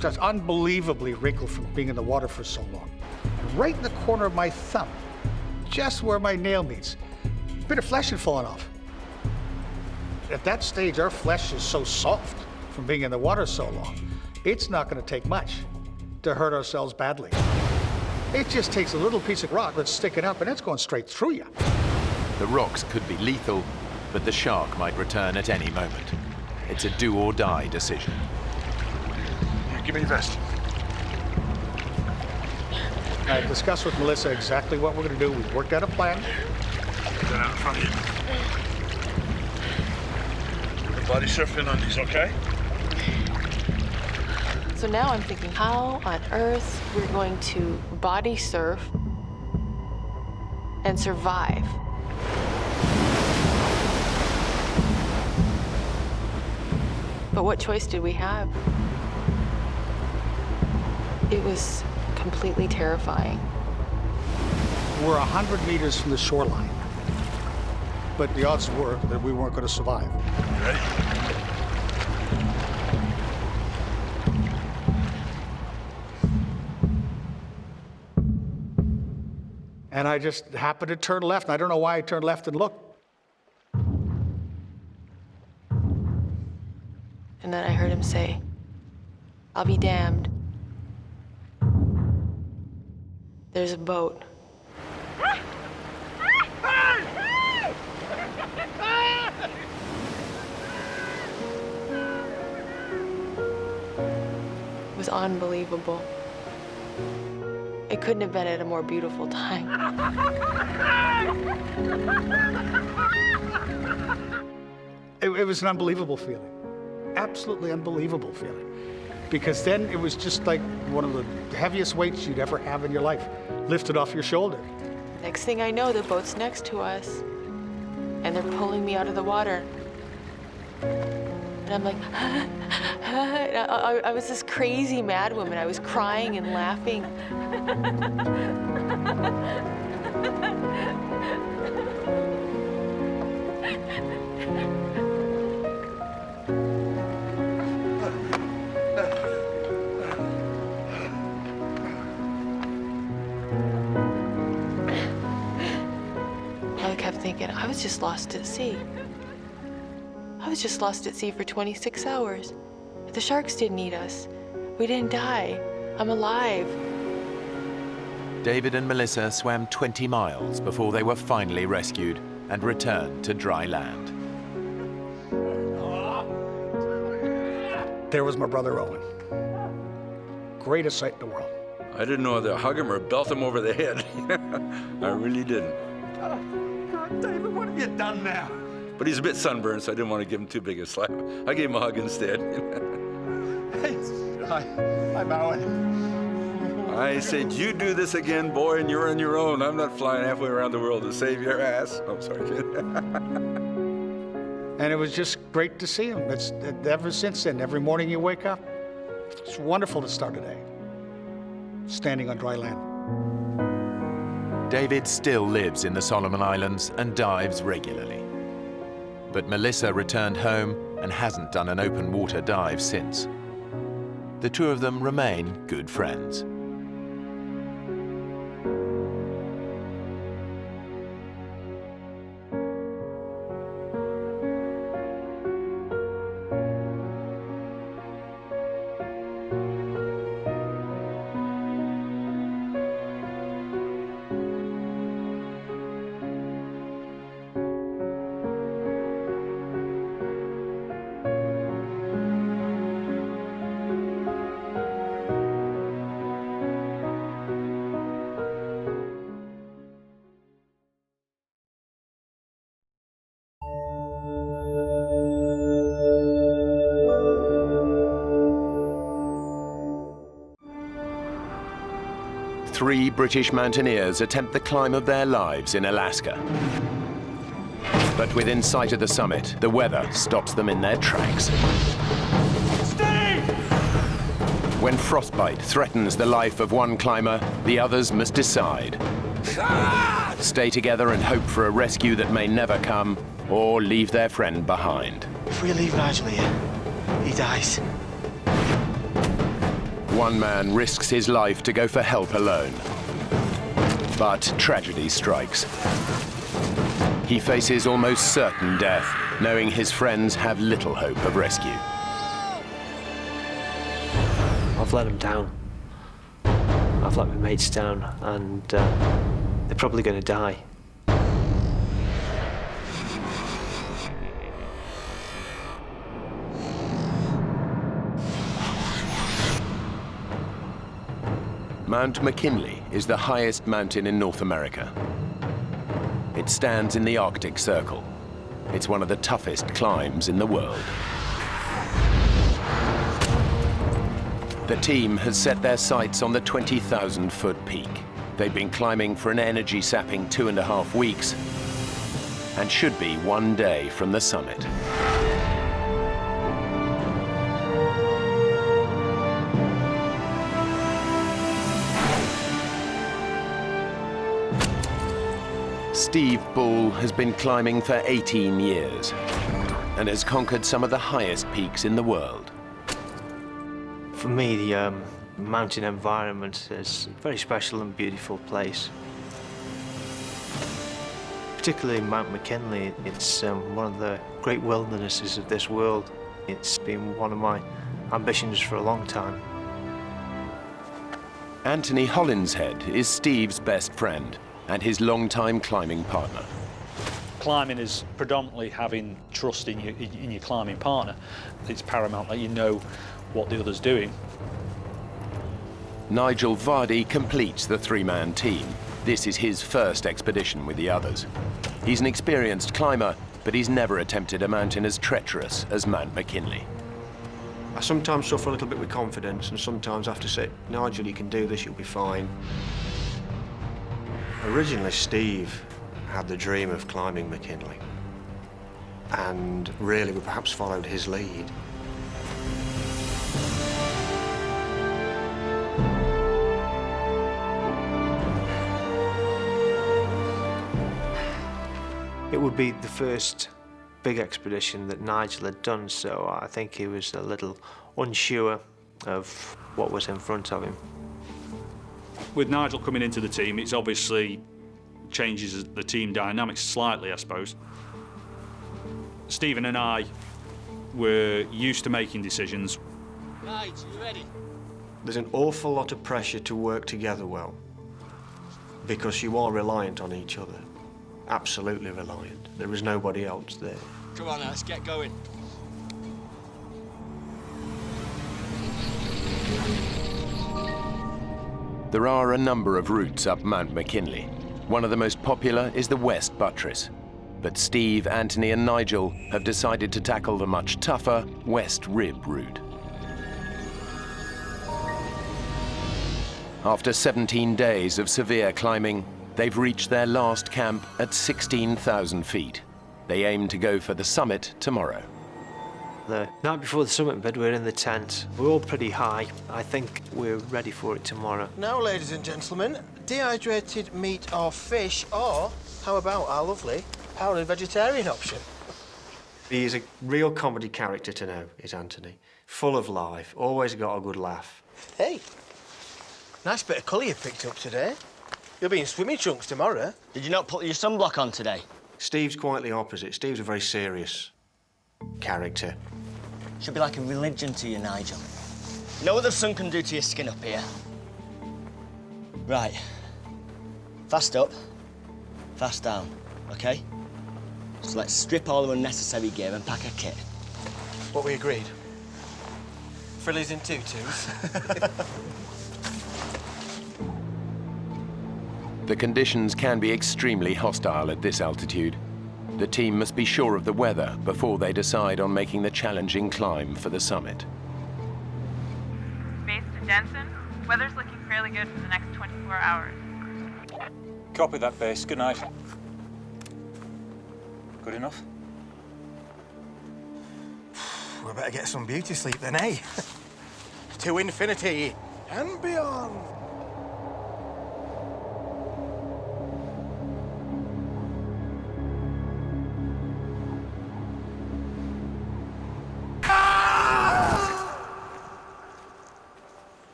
just unbelievably wrinkled from being in the water for so long. And right in the corner of my thumb, just where my nail meets, a bit of flesh had fallen off. At that stage, our flesh is so soft from being in the water so long, it's not going to take much to hurt ourselves badly. It just takes a little piece of rock that's sticking up, and it's going straight through you. The rocks could be lethal, but the shark might return at any moment. It's a do-or-die decision. Here, give me your vest. I discussed with Melissa exactly what we're going to do. We've worked out a plan. Get out in front of you. The body surfing on these, okay? So now I'm thinking, how on earth we're going to body surf and survive? But what choice did we have? It was completely terrifying. We're 100 meters from the shoreline, but the odds were that we weren't going to survive. You ready? And I just happened to turn left, and I don't know why I turned left and looked. And then I heard him say, "I'll be damned. There's a boat." It was unbelievable. It couldn't have been at a more beautiful time. It was an unbelievable feeling. Absolutely unbelievable feeling. Because then it was just like one of the heaviest weights you'd ever have in your life lifted off your shoulder. Next thing I know, the boat's next to us, and they're pulling me out of the water. And I'm like, I was this crazy mad woman. I was crying and laughing. I kept thinking, I was just lost at sea. I was just lost at sea for 26 hours. The sharks didn't eat us. We didn't die. I'm alive. David and Melissa swam 20 miles before they were finally rescued and returned to dry land. There was my brother Owen. Greatest sight in the world. I didn't know whether to hug him or belt him over the head. I really didn't. God, David, what have you done now? But he's a bit sunburned, so I didn't want to give him too big a slap. I gave him a hug instead. I'm Owen. I said, you do this again, boy, and you're on your own. I'm not flying halfway around the world to save your ass. I'm sorry, kid. And it was just great to see him. Ever since then, every morning you wake up, it's wonderful to start a day, standing on dry land. David still lives in the Solomon Islands and dives regularly. But Melissa returned home and hasn't done an open water dive since. The two of them remain good friends. Three British mountaineers attempt the climb of their lives in Alaska. But within sight of the summit, the weather stops them in their tracks. Steve! When frostbite threatens the life of one climber, the others must decide. Stay together and hope for a rescue that may never come, or leave their friend behind. If we leave Nigel here, he dies. One man risks his life to go for help alone. But tragedy strikes. He faces almost certain death, knowing his friends have little hope of rescue. I've let them down. I've let my mates down, and they're probably going to die. Mount McKinley is the highest mountain in North America. It stands in the Arctic Circle. It's one of the toughest climbs in the world. The team has set their sights on the 20,000-foot peak. They've been climbing for an energy-sapping 2.5 weeks and should be one day from the summit. Steve Bull has been climbing for 18 years and has conquered some of the highest peaks in the world. For me, the mountain environment is a very special and beautiful place. Particularly Mount McKinley, it's one of the great wildernesses of this world. It's been one of my ambitions for a long time. Anthony Hollinshead is Steve's best friend and his longtime climbing partner. Climbing is predominantly having trust in your climbing partner. It's paramount that you know what the other's doing. Nigel Vardy completes the three-man team. This is his first expedition with the others. He's an experienced climber, but he's never attempted a mountain as treacherous as Mount McKinley. I sometimes suffer a little bit with confidence, and sometimes I have to say, Nigel, you can do this, you'll be fine. Originally, Steve had the dream of climbing McKinley, and really we perhaps followed his lead. It would be the first big expedition that Nigel had done, so I think he was a little unsure of what was in front of him. With Nigel coming into the team, it's obviously changes the team dynamics slightly, I suppose. Stephen and I were used to making decisions. Right, you ready? There's an awful lot of pressure to work together well, because you are reliant on each other. Absolutely reliant. There is nobody else there. Come on now, let's get going. There are a number of routes up Mount McKinley. One of the most popular is the West Buttress. But Steve, Anthony and Nigel have decided to tackle the much tougher West Rib route. After 17 days of severe climbing, they've reached their last camp at 16,000 feet. They aim to go for the summit tomorrow. The night before the summit bed, we're in the tent. We're all pretty high. I think we're ready for it tomorrow. Now, ladies and gentlemen, dehydrated meat or fish, or how about our lovely powdered vegetarian option? He is a real comedy character to know, is Anthony. Full of life, always got a good laugh. Hey, nice bit of colour you picked up today. You'll be in swimming trunks tomorrow. Did you not put your sunblock on today? Steve's quite the opposite. Steve's a very serious character. Should be like a religion to you, Nigel. You know what the sun can do to your skin up here? Right. Fast up, fast down, OK? So let's strip all the unnecessary gear and pack a kit. What we agreed? Frillies in tutus. The conditions can be extremely hostile at this altitude. The team must be sure of the weather before they decide on making the challenging climb for the summit. Base to Denson. Weather's looking fairly good for the next 24 hours. Copy that, base. Good night. Good enough? We better get some beauty sleep then, eh? To infinity and beyond.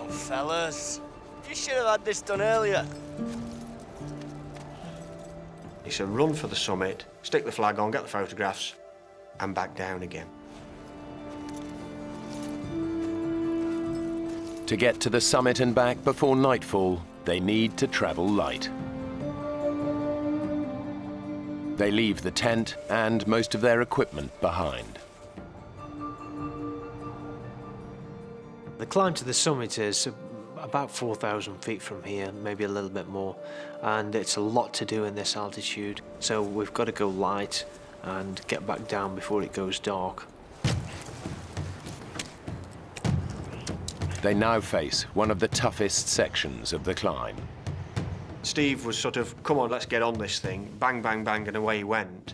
Fellas, you should have had this done earlier. It's a run for the summit, stick the flag on, get the photographs, and back down again. To get to the summit and back before nightfall, they need to travel light. They leave the tent and most of their equipment behind. The climb to the summit is about 4,000 feet from here, maybe a little bit more, and it's a lot to do in this altitude, so we've got to go light and get back down before it goes dark. They now face one of the toughest sections of the climb. Steve was sort of, come on, let's get on this thing, bang, bang, bang, and away he went.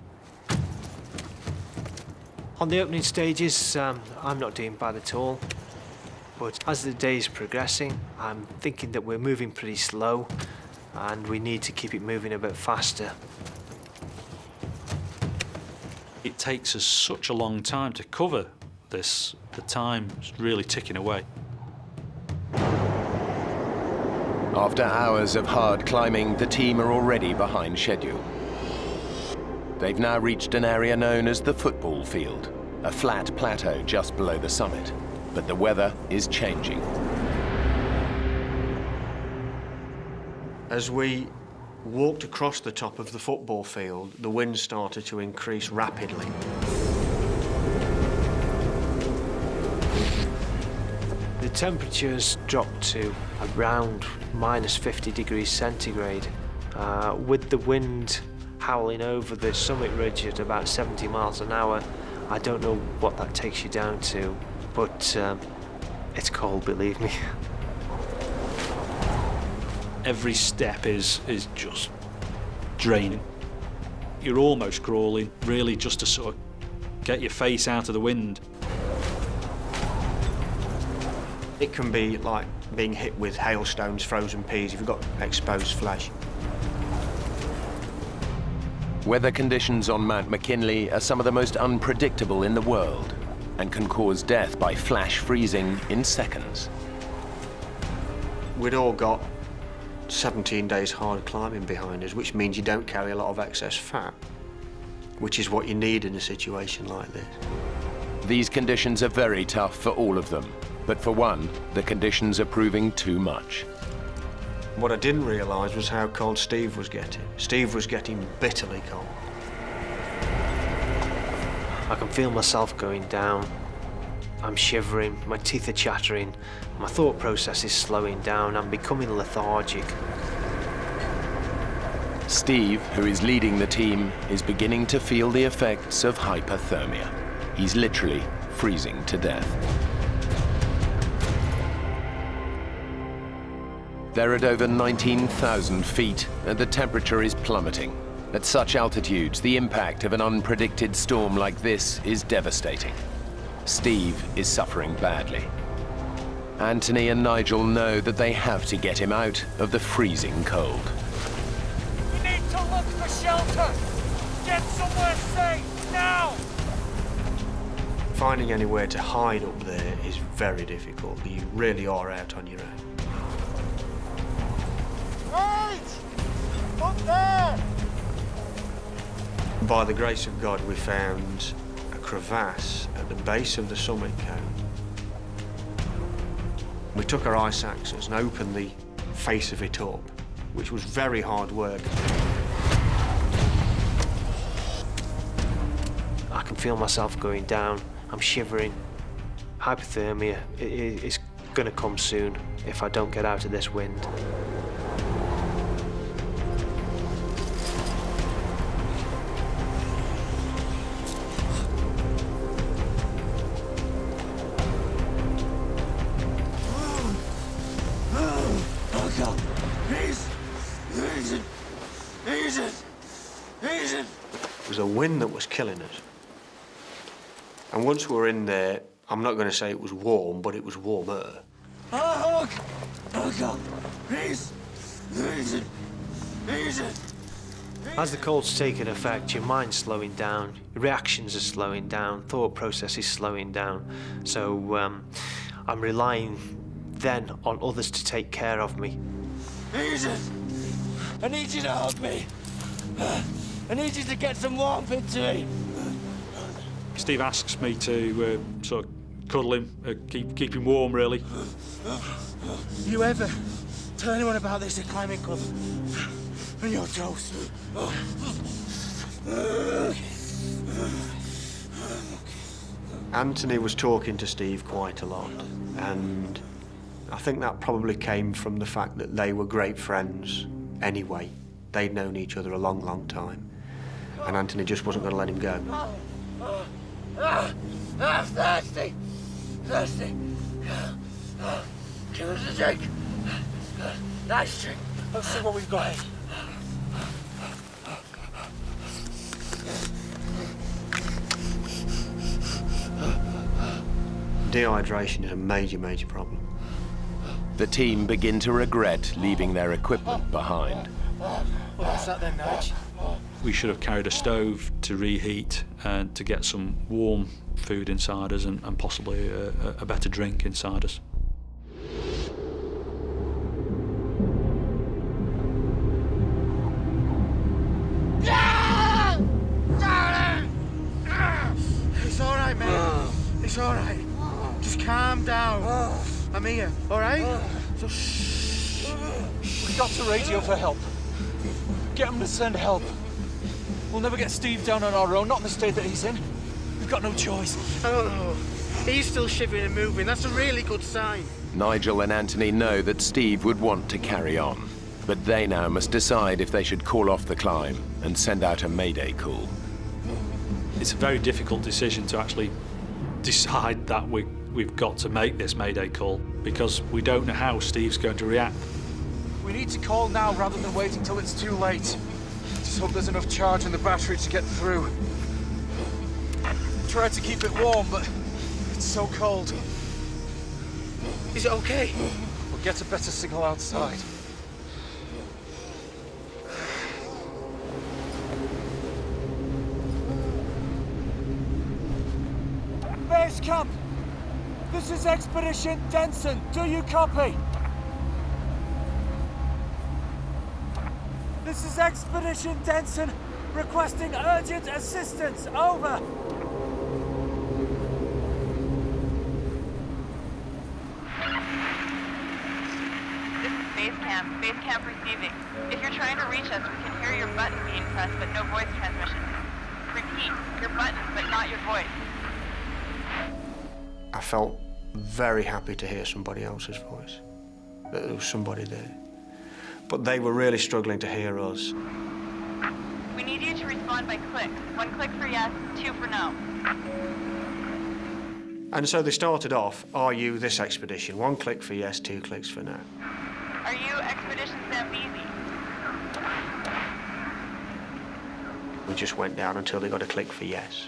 On the opening stages, I'm not doing bad at all. But as the day is progressing, I'm thinking that we're moving pretty slow and we need to keep it moving a bit faster. It takes us such a long time to cover this. The time's really ticking away. After hours of hard climbing, the team are already behind schedule. They've now reached an area known as the football field, a flat plateau just below the summit. But the weather is changing. As we walked across the top of the football field, the wind started to increase rapidly. The temperatures dropped to around minus 50 degrees centigrade, with the wind howling over the summit ridge at about 70 miles an hour. I don't know what that takes you down to, but it's cold, believe me. Every step is just draining. You're almost crawling, really, just to sort of get your face out of the wind. It can be like being hit with hailstones, frozen peas, if you've got exposed flesh. Weather conditions on Mount McKinley are some of the most unpredictable in the world and can cause death by flash freezing in seconds. We'd all got 17 days hard climbing behind us, which means you don't carry a lot of excess fat, which is what you need in a situation like this. These conditions are very tough for all of them, but for one, the conditions are proving too much. What I didn't realise was how cold Steve was getting. Steve was getting bitterly cold. I can feel myself going down. I'm shivering, my teeth are chattering, my thought process is slowing down, I'm becoming lethargic. Steve, who is leading the team, is beginning to feel the effects of hypothermia. He's literally freezing to death. They're at over 19,000 feet, and the temperature is plummeting. At such altitudes, the impact of an unpredicted storm like this is devastating. Steve is suffering badly. Anthony and Nigel know that they have to get him out of the freezing cold. We need to look for shelter! Get somewhere safe, now! Finding anywhere to hide up there is very difficult. You really are out on your own. Right! Up there! By the grace of God, we found a crevasse at the base of the summit cone. We took our ice axes and opened the face of it up, which was very hard work. I can feel myself going down. I'm shivering. Hypothermia is going to come soon if I don't get out of this wind. It was a wind that was killing us. And once we were in there, I'm not going to say it was warm, but it was warmer. As the cold's taking effect, your mind's slowing down, your reactions are slowing down, thought process is slowing down. So I'm relying then on others to take care of me. I need you to hug me. I need you to get some warmth into me. Steve asks me to sort of cuddle him, keep him warm, really. You ever tell anyone about this at climbing club? And you're toast. Anthony was talking to Steve quite a lot, and I think that probably came from the fact that they were great friends anyway. They'd known each other a long, long time, and Anthony just wasn't going to let him go. Thirsty! Thirsty! Give us a drink. Nice drink. Let's see what we've got here. Dehydration is a major, major problem. The team begin to regret leaving their equipment behind. What's that then, Nige? We should have carried a stove to reheat and to get some warm food inside us and possibly a better drink inside us. It's all right, mate. It's all right. Just calm down. I'm here, all right? So shh. We've got to radio for help. Get them to send help. We'll never get Steve down on our own, not in the state that he's in. We've got no choice. I don't know. He's still shivering and moving. That's a really good sign. Nigel and Anthony know that Steve would want to carry on, but they now must decide if they should call off the climb and send out a mayday call. It's a very difficult decision to actually decide that we've got to make this mayday call because we don't know how Steve's going to react. We need to call now rather than waiting till it's too late. Just hope there's enough charge in the battery to get through. Try to keep it warm, but it's so cold. Is it okay? We'll get a better signal outside. Base camp! This is Expedition Denson. Do you copy? This is Expedition Denson, requesting urgent assistance. Over. This is base camp. Base camp receiving. If you're trying to reach us, we can hear your button being pressed, but no voice transmission. Repeat, your buttons, but not your voice. I felt very happy to hear somebody else's voice, that there was somebody there. But they were really struggling to hear us. respond by clicks. 1 click for yes, 2 for no. And so they started off, are you this expedition? 1 click for yes, 2 clicks for no. Are you Expedition Zambezi? We just went down until they got a click for yes.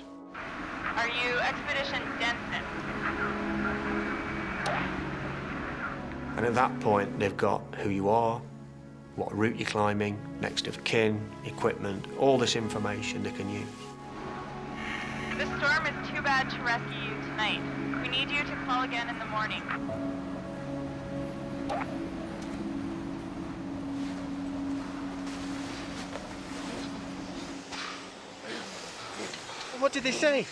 Are you Expedition Denson? And at that point, they've got who you are, what route you're climbing, next of kin, equipment, all this information they can use. The storm is too bad to rescue you tonight. We need you to call again in the morning. What did they say?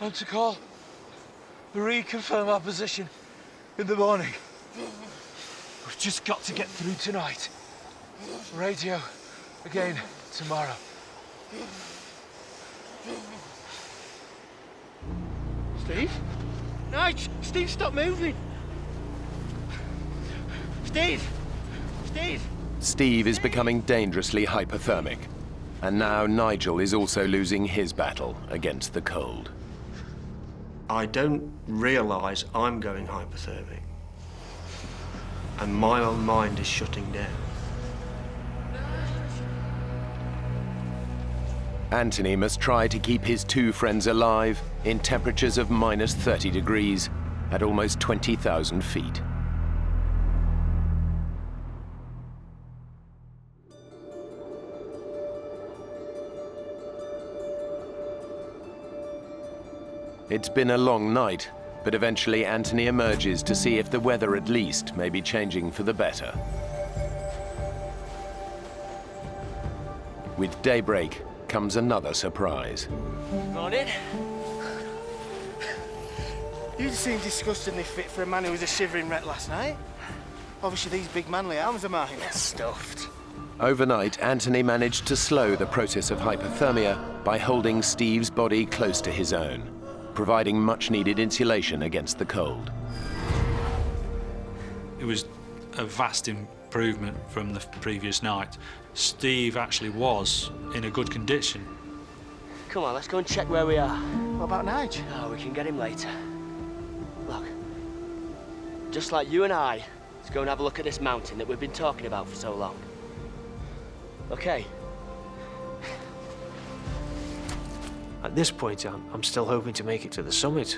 I'm to call. Reconfirm our position in the morning. We've just got to get through tonight. Radio again tomorrow. Steve? Nige! Steve, stop moving! Steve! Steve! Steve is becoming dangerously hypothermic. And now Nigel is also losing his battle against the cold. I don't realise I'm going hypothermic. And my own mind is shutting down. Anthony must try to keep his 2 friends alive in temperatures of minus 30 degrees at almost 20,000 feet. It's been a long night, but eventually Anthony emerges to see if the weather at least may be changing for the better. With daybreak comes another surprise. Morning. You seem disgustingly fit for a man who was a shivering wreck last night. Obviously these big manly arms of mine are stuffed. Overnight, Anthony managed to slow the process of hypothermia by holding Steve's body close to his own, providing much-needed insulation against the cold. It was a vast improvement from the previous night. Steve actually was in a good condition. Come on, let's go and check where we are. What about Nige? Oh, we can get him later. Look, just like you and I, let's go and have a look at this mountain that we've been talking about for so long. Okay? At this point, I'm still hoping to make it to the summit,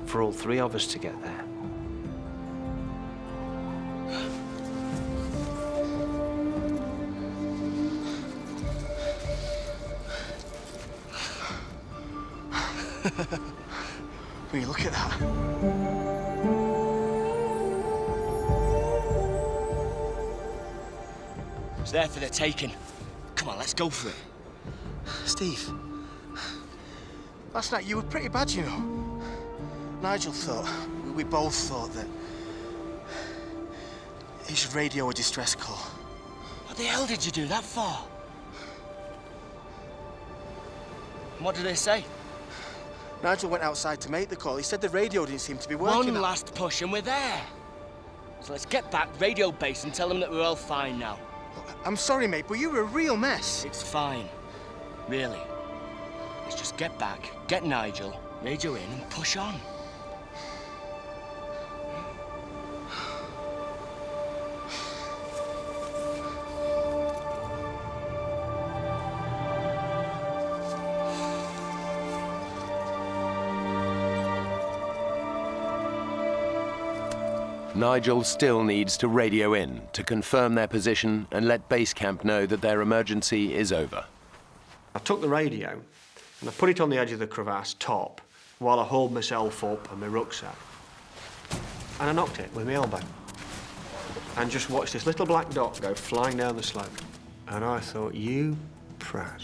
for all 3 of us to get there. Will you look at that? It's there for the taking. Come on, let's go for it. Steve, last night you were pretty bad, you know. Nigel thought, we both thought that he should radio a distress call. What the hell did you do that for? And what did they say? Nigel went outside to make the call. He said the radio didn't seem to be working. One last push and we're there. So let's get back radio base and tell them that we're all fine now. I'm sorry, mate, but you were a real mess. It's fine. Really. Let's just get back, get Nigel, radio in and push on. Nigel still needs to radio in to confirm their position and let base camp know that their emergency is over. I took the radio and I put it on the edge of the crevasse top while I hauled myself up and my rucksack. And I knocked it with my elbow. And just watched this little black dot go flying down the slope. And I thought, you prat.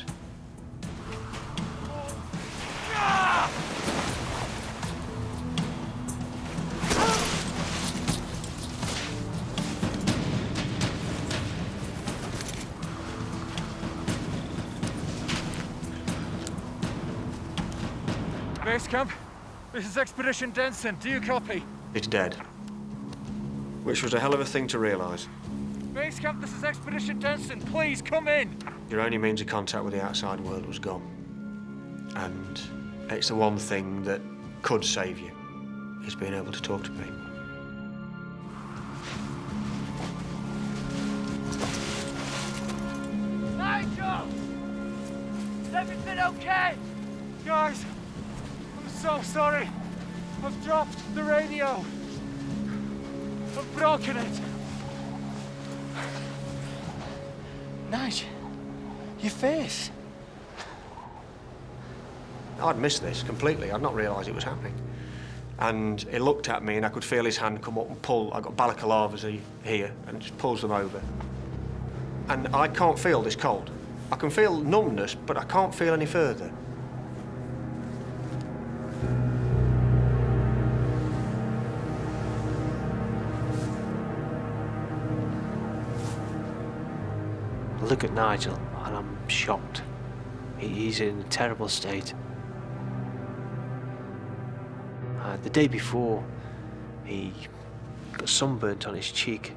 Base camp, this is Expedition Denson. Do you copy? It's dead. Which was a hell of a thing to realise. Base camp, this is Expedition Denson. Please come in. Your only means of contact with the outside world was gone. And it's the one thing that could save you, is being able to talk to people. Nigel! Is everything okay? Guys, I'm so sorry. I've dropped the radio. I've broken it. Nigel, your face. I'd missed this completely. I'd not realised it was happening. And he looked at me and I could feel his hand come up and pull. I got balaclavas here and just pulls them over. And I can't feel this cold. I can feel numbness, but I can't feel any further. I look at Nigel and I'm shocked. He's in a terrible state. The day before, he got sunburnt on his cheek,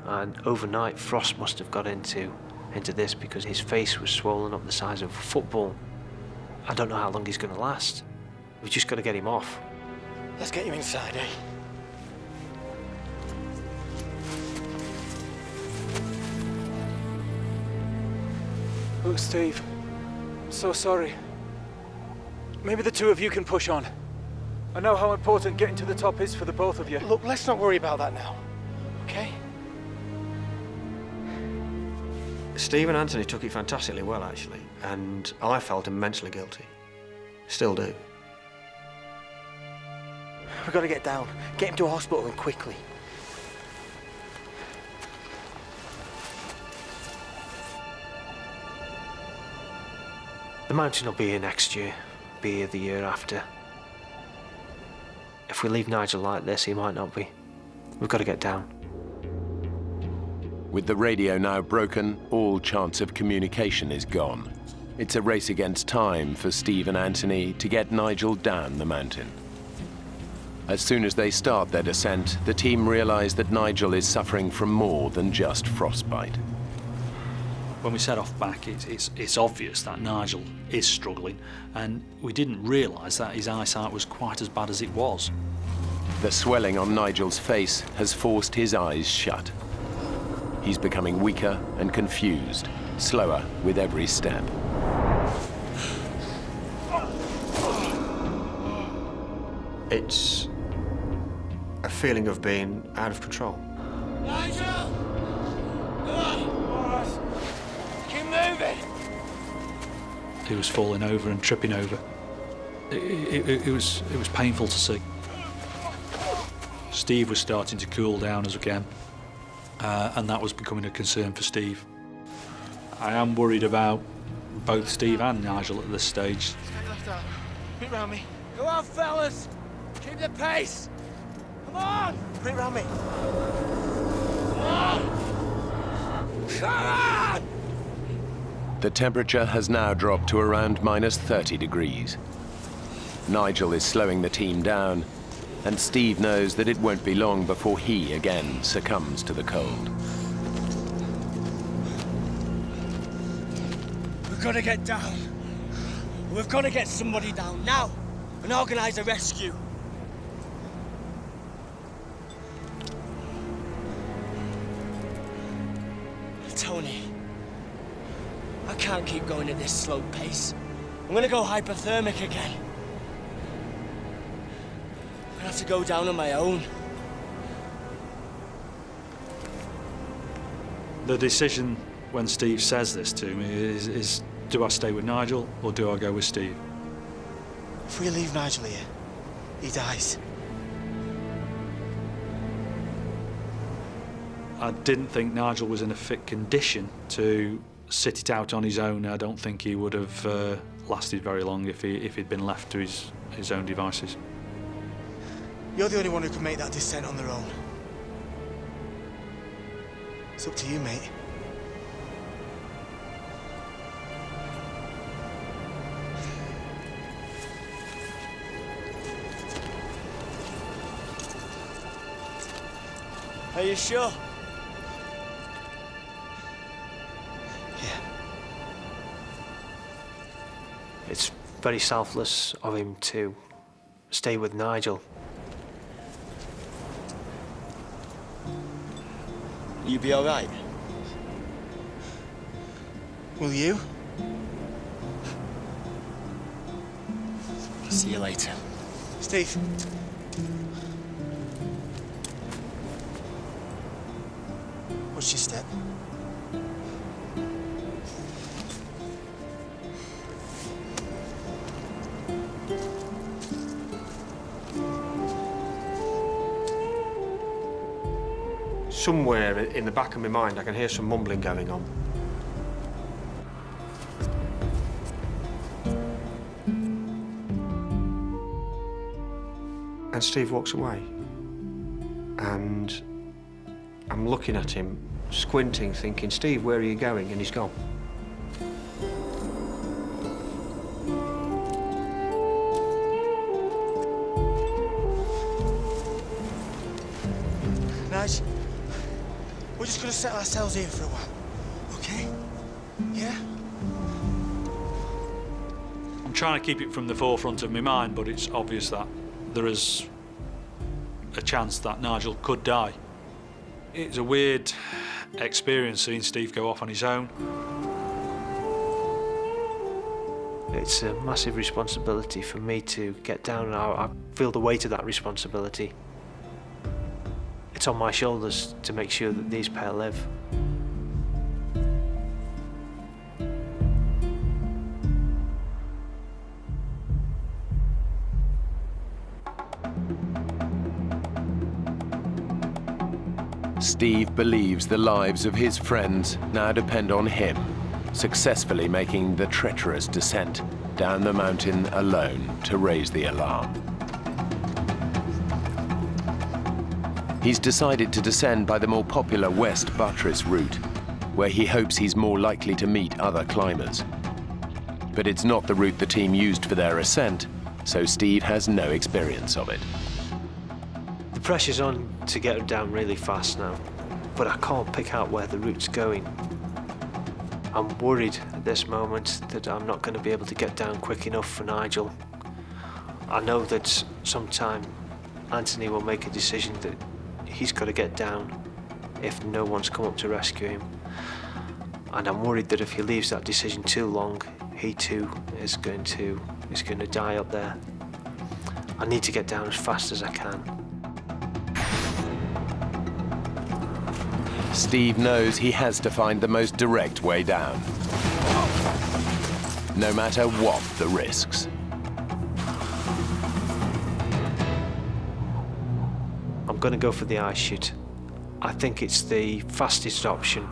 and overnight frost must have got into this because his face was swollen up the size of a football. I don't know how long he's going to last. We've just got to get him off. Let's get you inside, eh? Look, Steve, I'm so sorry. Maybe the two of you can push on. I know how important getting to the top is for the both of you. Look, let's not worry about that now, okay? Steve and Anthony took it fantastically well, actually, and I felt immensely guilty. Still do. We've got to get down. Get him to a hospital and quickly. The mountain will be here next year, be here the year after. If we leave Nigel like this, he might not be. We've got to get down. With the radio now broken, all chance of communication is gone. It's a race against time for Steve and Anthony to get Nigel down the mountain. As soon as they start their descent, the team realize that Nigel is suffering from more than just frostbite. When we set off back, it's obvious that Nigel is struggling, and we didn't realise that his eyesight was quite as bad as it was. The swelling on Nigel's face has forced his eyes shut. He's becoming weaker and confused, slower with every step. It's a feeling of being out of control. Nigel! Keep moving! He was falling over and tripping over. It was painful to see. Steve was starting to cool down as again, and that was becoming a concern for Steve. I am worried about both Steve and Nigel at this stage. Left out. Bit round me. Go on, fellas! Keep the pace! Come on! Bit round me. Come on! Come on! The temperature has now dropped to around -30 degrees. Nigel is slowing the team down, and Steve knows that it won't be long before he again succumbs to the cold. We've got to get down. We've got to get somebody down now and organise a rescue. Tony, I can't keep going at this slow pace. I'm gonna go hypothermic again. I'm gonna have to go down on my own. The decision when Steve says this to me is do I stay with Nigel or do I go with Steve? If we leave Nigel here, he dies. I didn't think Nigel was in a fit condition to sit it out on his own. I don't think he would have lasted very long if he'd been left to his own devices. You're the only one who can make that descent on their own. It's up to you, mate. Are you sure? It's very selfless of him to stay with Nigel. You be all right? Will you? See you later. Steve. What's your step? Somewhere in the back of my mind, I can hear some mumbling going on. And Steve walks away. And I'm looking at him, squinting, thinking, Steve, where are you going? And he's gone. Nige, we're just gonna settle ourselves here for a while, okay? Yeah? I'm trying to keep it from the forefront of my mind, but it's obvious that there is a chance that Nigel could die. It's a weird experience seeing Steve go off on his own. It's a massive responsibility for me to get down, and I feel the weight of that responsibility. It's on my shoulders to make sure that these pair live. Steve believes the lives of his friends now depend on him, successfully making the treacherous descent down the mountain alone to raise the alarm. He's decided to descend by the more popular West Buttress route, where he hopes he's more likely to meet other climbers. But it's not the route the team used for their ascent, so Steve has no experience of it. The pressure's on to get down really fast now, but I can't pick out where the route's going. I'm worried at this moment that I'm not going to be able to get down quick enough for Nigel. I know that sometime Anthony will make a decision that he's got to get down if no one's come up to rescue him. And I'm worried that if he leaves that decision too long, he too is going to die up there. I need to get down as fast as I can. Steve knows he has to find the most direct way down, no matter what the risks. I'm going to go for the ice chute. I think it's the fastest option,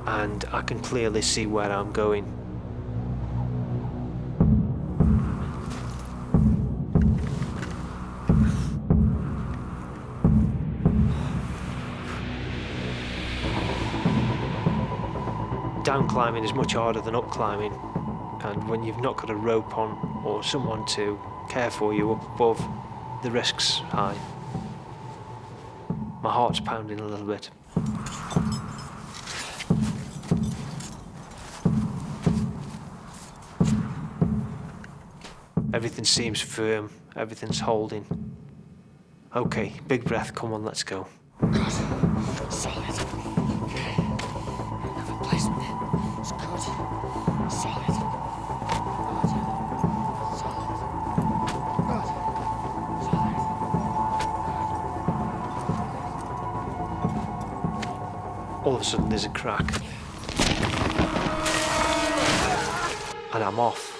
and I can clearly see where I'm going. Down climbing is much harder than up climbing, and when you've not got a rope on or someone to care for you up above, the risk's high. My heart's pounding a little bit. Everything seems firm, everything's holding. Okay, big breath, come on, let's go. God, solid. Okay. Another placement. It's good. Solid. Good. Solid. Good. Solid. All of a sudden there's a crack. And I'm off.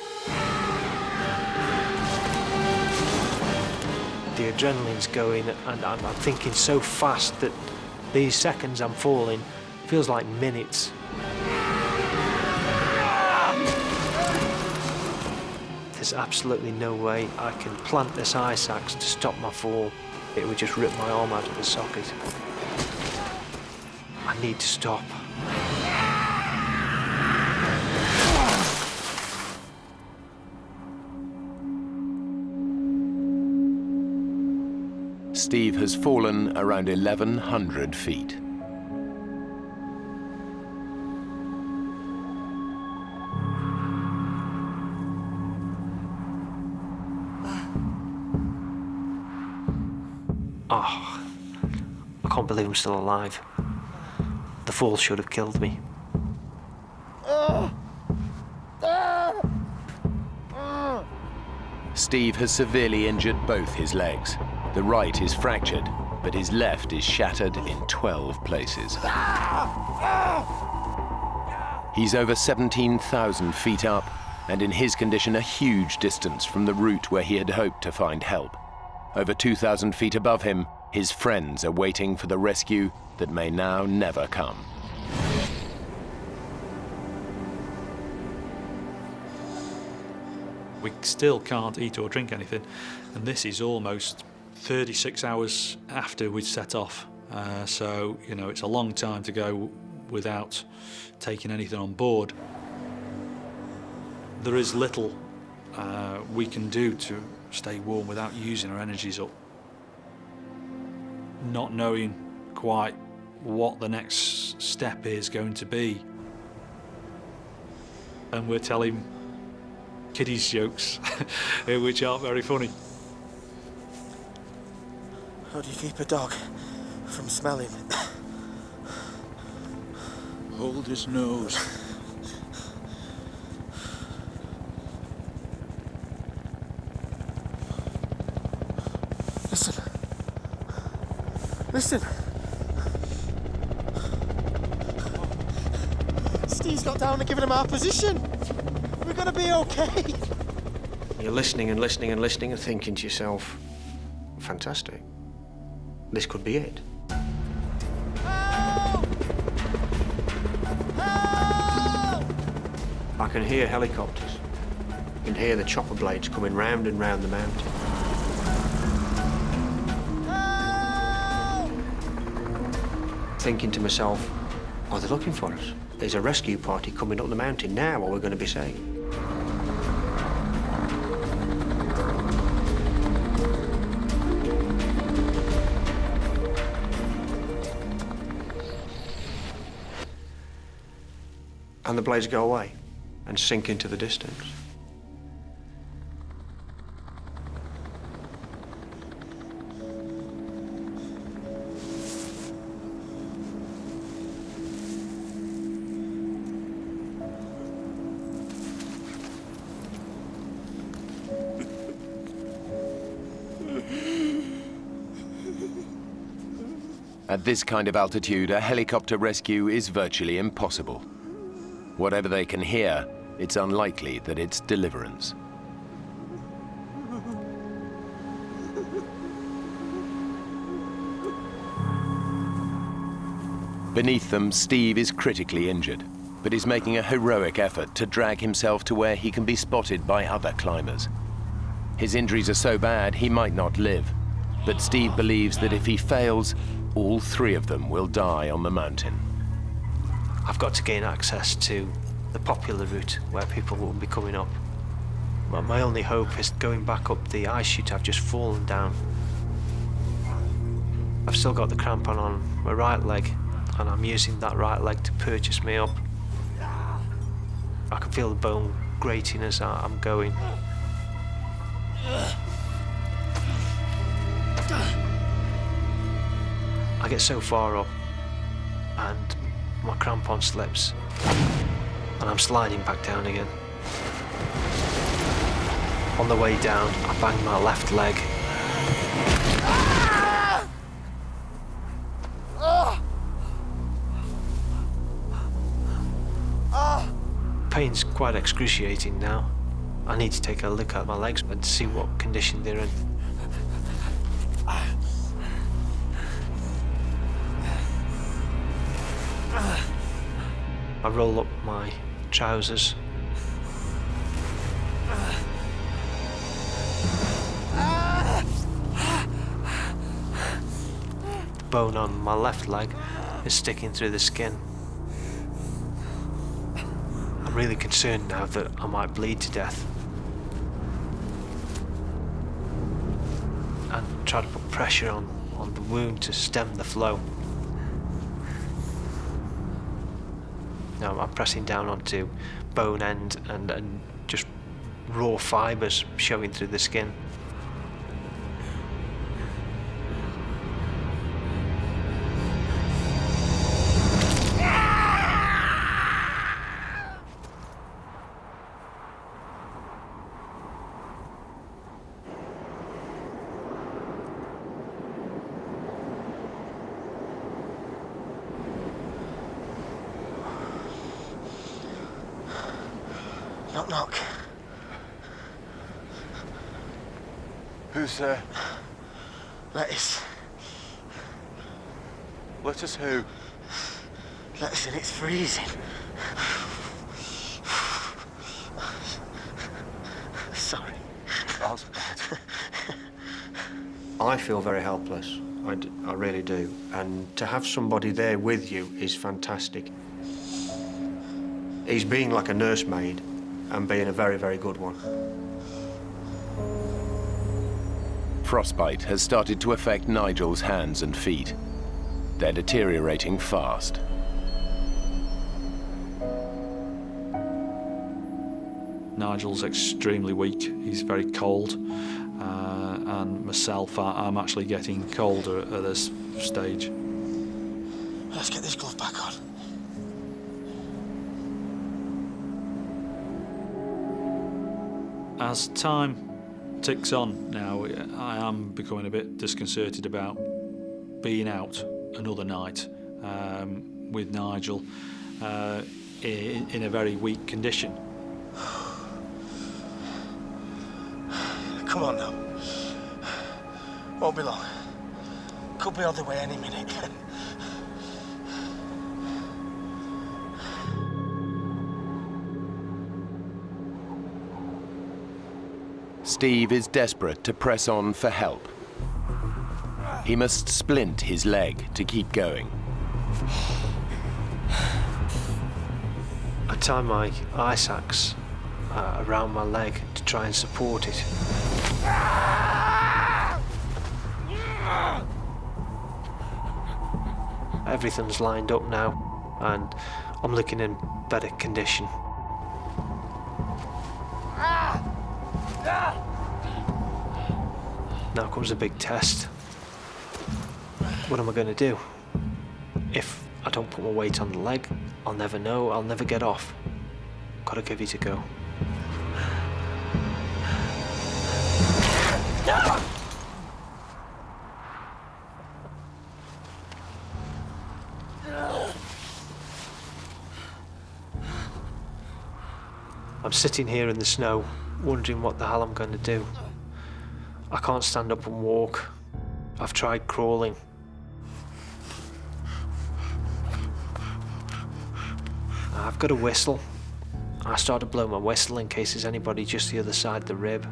The adrenaline's going, and I'm thinking so fast that these seconds I'm falling feels like minutes. There's absolutely no way I can plant this ice axe to stop my fall. It would just rip my arm out of the socket. I need to stop. Steve has fallen around 1,100 feet. Oh, I can't believe I'm still alive. The fall should have killed me. Steve has severely injured both his legs. The right is fractured, but his left is shattered in 12 places. He's over 17,000 feet up, and in his condition a huge distance from the route where he had hoped to find help. Over 2,000 feet above him, his friends are waiting for the rescue that may now never come. We still can't eat or drink anything, and this is almost 36 hours after we'd set off. So, you know, it's a long time to go without taking anything on board. There is little we can do to stay warm without using our energies up. Not knowing quite what the next step is going to be. And we're telling kiddies jokes, which aren't very funny. How do you keep a dog from smelling? Hold his nose. Listen. Listen. Steve's got down and given him our position. We're gonna be okay. You're listening and listening and listening and thinking to yourself, fantastic. This could be it. Help! Help! I can hear helicopters. I can hear the chopper blades coming round and round the mountain. Thinking to myself, are they looking for us? There's a rescue party coming up the mountain now, or we're going to be saved. And the blades go away and sink into the distance. At this kind of altitude, a helicopter rescue is virtually impossible. Whatever they can hear, it's unlikely that it's deliverance. Beneath them, Steve is critically injured, but is making a heroic effort to drag himself to where he can be spotted by other climbers. His injuries are so bad he might not live, but Steve believes that if he fails, all three of them will die on the mountain. I've got to gain access to the popular route where people will be coming up. But my only hope is going back up the ice chute I've just fallen down. I've still got the crampon on my right leg, and I'm using that right leg to purchase me up. I can feel the bone grating as I'm going. I get so far up, and my crampon slips, and I'm sliding back down again. On the way down, I bang my left leg. Pain's quite excruciating now. I need to take a look at my legs and see what condition they're in. I roll up my trousers. The bone on my left leg is sticking through the skin. I'm really concerned now that I might bleed to death. And try to put pressure on the wound to stem the flow. Now I'm pressing down onto bone end and just raw fibres showing through the skin. Knock, knock. Who's there? Lettuce. Lettuce who? Lettuce, and it's freezing. Sorry. I feel very helpless. I really do. And to have somebody there with you is fantastic. He's being like a nursemaid and being a very, very good one. Frostbite has started to affect Nigel's hands and feet. They're deteriorating fast. Nigel's extremely weak. He's very cold. And myself, I'm actually getting colder at this stage. Let's get this glove back on. As time ticks on now, I am becoming a bit disconcerted about being out another night with Nigel in a very weak condition. Come on now. Won't be long. Could be on the way any minute. Steve is desperate to press on for help. He must splint his leg to keep going. I tie my ice axe around my leg to try and support it. Everything's lined up now, and I'm looking in better condition. Now comes a big test. What am I going to do? If I don't put my weight on the leg, I'll never know, I'll never get off. Gotta give it a go. I'm sitting here in the snow, wondering what the hell I'm going to do. I can't stand up and walk. I've tried crawling. I've got a whistle. I start to blow my whistle in case there's anybody just the other side of the rib.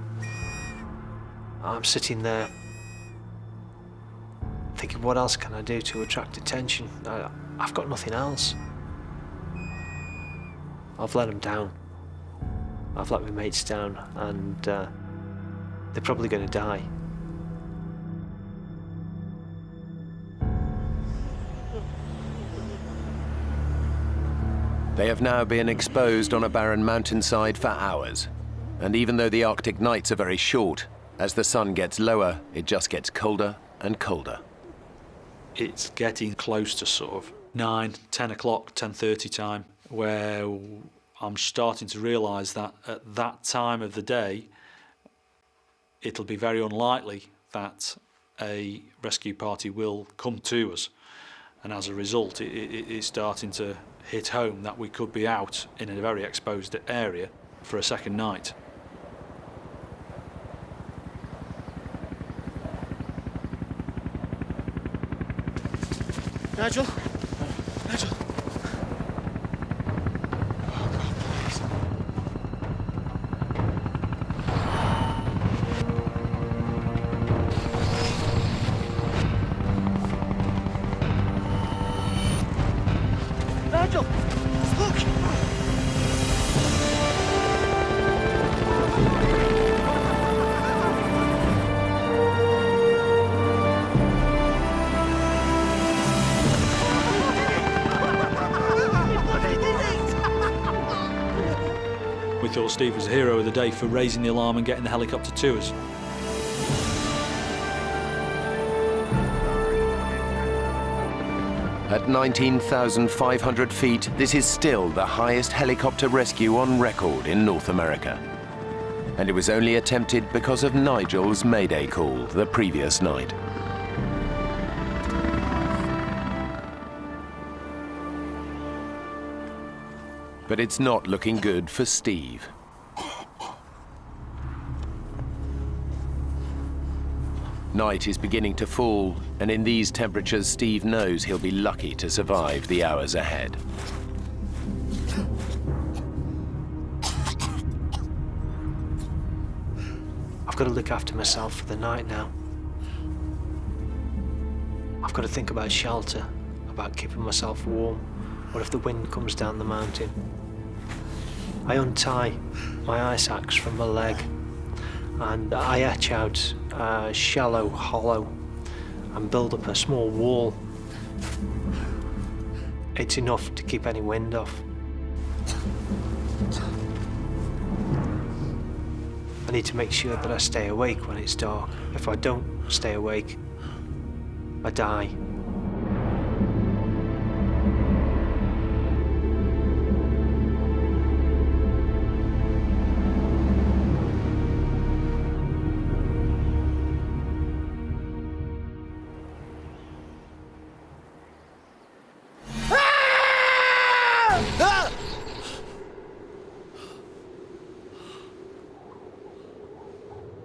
I'm sitting there thinking, what else can I do to attract attention? I've got nothing else. I've let them down. I've let my mates down, and they're probably going to die. They have now been exposed on a barren mountainside for hours. And even though the Arctic nights are very short, as the sun gets lower, it just gets colder and colder. It's getting close to sort of 9, 10 o'clock, 10:30 time, where I'm starting to realise that at that time of the day, it'll be very unlikely that a rescue party will come to us. And as a result, it's starting to hit home that we could be out in a very exposed area for a second night. Nigel? Nigel? Nigel! Look! We thought Steve was the hero of the day for raising the alarm and getting the helicopter to us. At 19,500 feet, this is still the highest helicopter rescue on record in North America. And it was only attempted because of Nigel's mayday call the previous night. But it's not looking good for Steve. Night is beginning to fall, and in these temperatures, Steve knows he'll be lucky to survive the hours ahead. I've got to look after myself for the night now. I've got to think about shelter, about keeping myself warm. What if the wind comes down the mountain? I untie my ice axe from my leg and I etch out a shallow hollow and build up a small wall. It's enough to keep any wind off. I need to make sure that I stay awake when it's dark. If I don't stay awake, I die.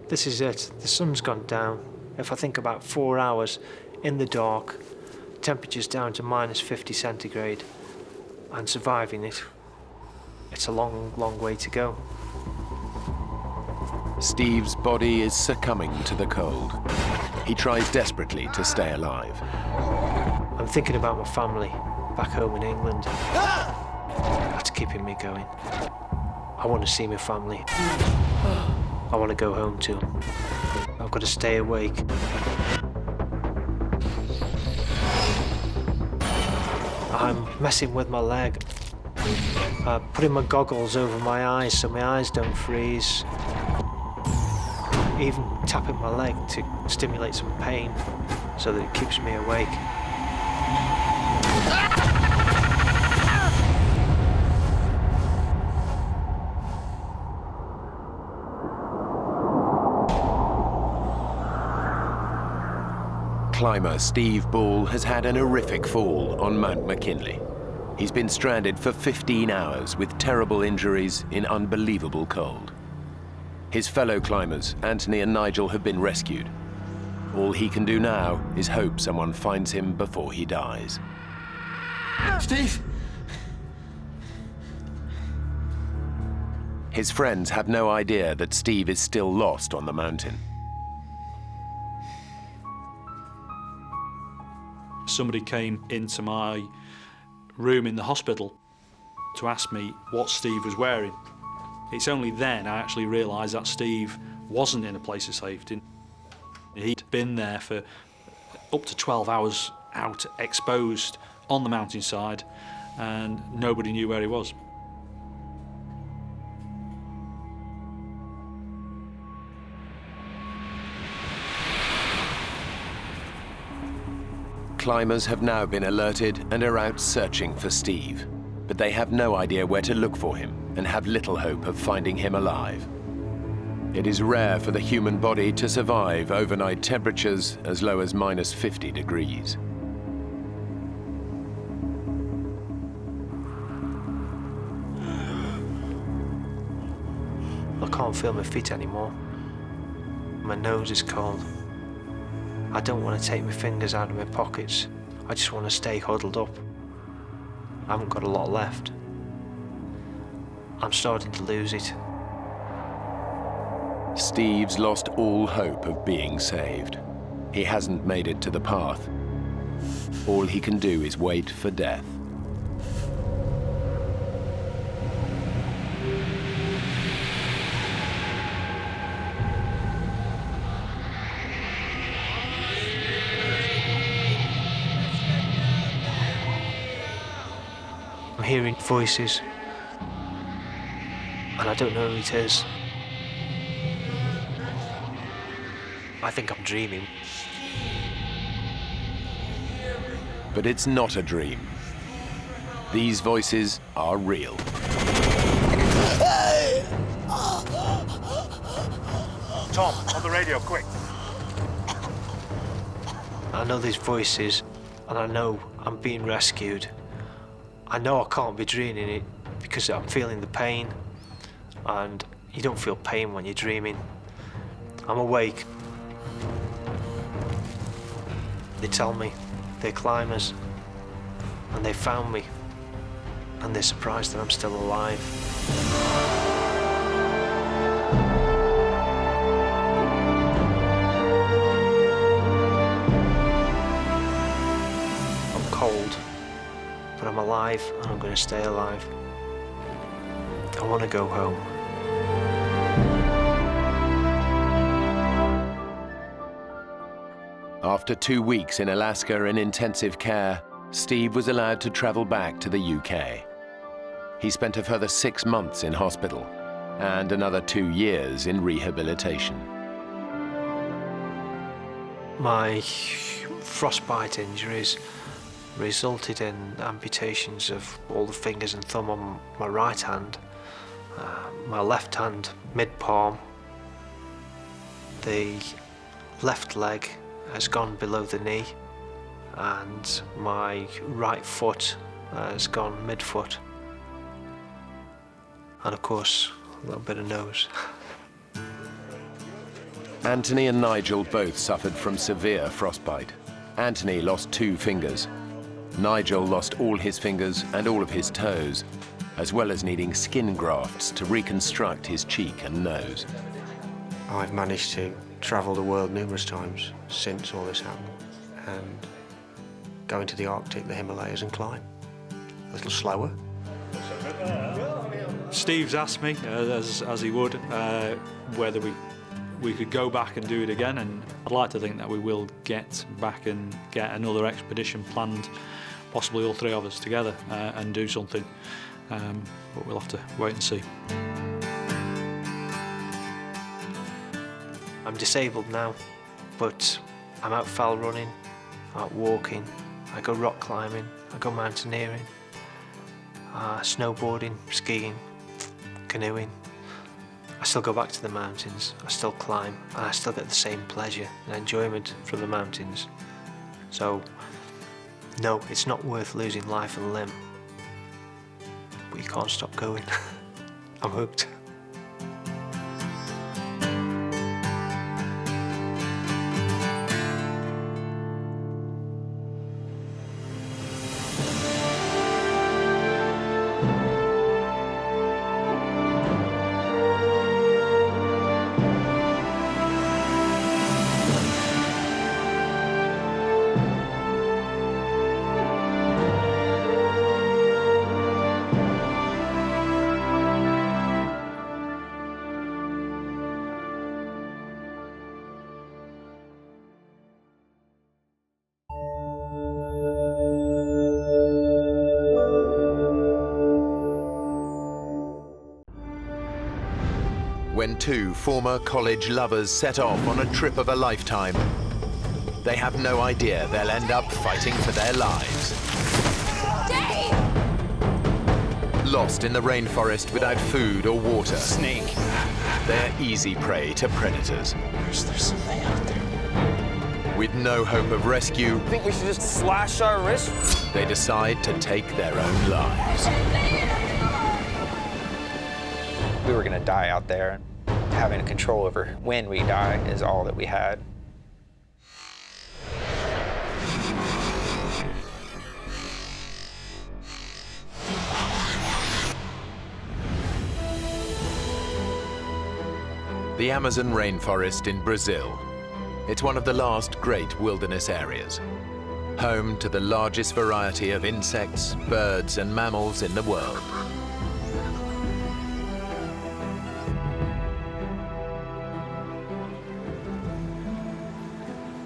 This is it. The sun's gone down. If I think about 4 hours in the dark, temperature's down to -50 centigrade, and surviving it, it's a long, long way to go. Steve's body is succumbing to the cold. He tries desperately to stay alive. I'm thinking about my family back home in England. That's keeping me going. I want to see my family. I want to go home to them. I've got to stay awake. I'm messing with my leg. Putting my goggles over my eyes so my eyes don't freeze. Even tapping my leg to stimulate some pain so that it keeps me awake. Climber Steve Ball has had an horrific fall on Mount McKinley. He's been stranded for 15 hours with terrible injuries in unbelievable cold. His fellow climbers, Anthony and Nigel, have been rescued. All he can do now is hope someone finds him before he dies. Steve! His friends have no idea that Steve is still lost on the mountain. Somebody came into my room in the hospital to ask me what Steve was wearing. It's only then I actually realised that Steve wasn't in a place of safety. He'd been there for up to 12 hours out, exposed on the mountainside, and nobody knew where he was. Climbers have now been alerted and are out searching for Steve, but they have no idea where to look for him and have little hope of finding him alive. It is rare for the human body to survive overnight temperatures as low as -50 degrees. I can't feel my feet anymore. My nose is cold. I don't want to take my fingers out of my pockets. I just want to stay huddled up. I haven't got a lot left. I'm starting to lose it. Steve's lost all hope of being saved. He hasn't made it to the path. All he can do is wait for death. I'm hearing voices, and I don't know who it is. I think I'm dreaming. But it's not a dream. These voices are real. Tom, on the radio, quick. I know these voices, and I know I'm being rescued. I know I can't be dreaming it because I'm feeling the pain, and you don't feel pain when you're dreaming. I'm awake. They tell me they're climbers, and they found me, and they're surprised that I'm still alive. I'm cold, but I'm alive, and I'm going to stay alive. I want to go home. After 2 weeks in Alaska in intensive care, Steve was allowed to travel back to the UK. He spent a further 6 months in hospital and another 2 years in rehabilitation. My frostbite injuries resulted in amputations of all the fingers and thumb on my right hand, my left hand mid-palm, the left leg has gone below the knee, and my right foot has gone mid-foot, and of course a little bit of nose. Anthony and Nigel both suffered from severe frostbite. Anthony lost 2 fingers. Nigel lost all his fingers and all of his toes, as well as needing skin grafts to reconstruct his cheek and nose. I've managed to travel the world numerous times since all this happened, and go into the Arctic, the Himalayas, and climb. A little slower. Steve's asked me, as he would, whether we could go back and do it again, and I'd like to think that we will get back and get another expedition planned, possibly all 3 of us together, and do something. But we'll have to wait and see. I'm disabled now, but I'm out fell running, out walking, I go rock climbing, I go mountaineering, snowboarding, skiing, canoeing. I still go back to the mountains, I still climb, and I still get the same pleasure and enjoyment from the mountains. So, no, it's not worth losing life and limb, but you can't stop going. I'm hooked. When 2 former college lovers set off on a trip of a lifetime, they have no idea they'll end up fighting for their lives. Dave! Lost in the rainforest without food or water. Snake. They're easy prey to predators. There's something out there. With no hope of rescue, I think we should just slash our wrists. they decide to take their own lives. We were going to die out there, and having control over when we die is all that we had. The Amazon rainforest in Brazil. It's one of the last great wilderness areas, home to the largest variety of insects, birds, and mammals in the world.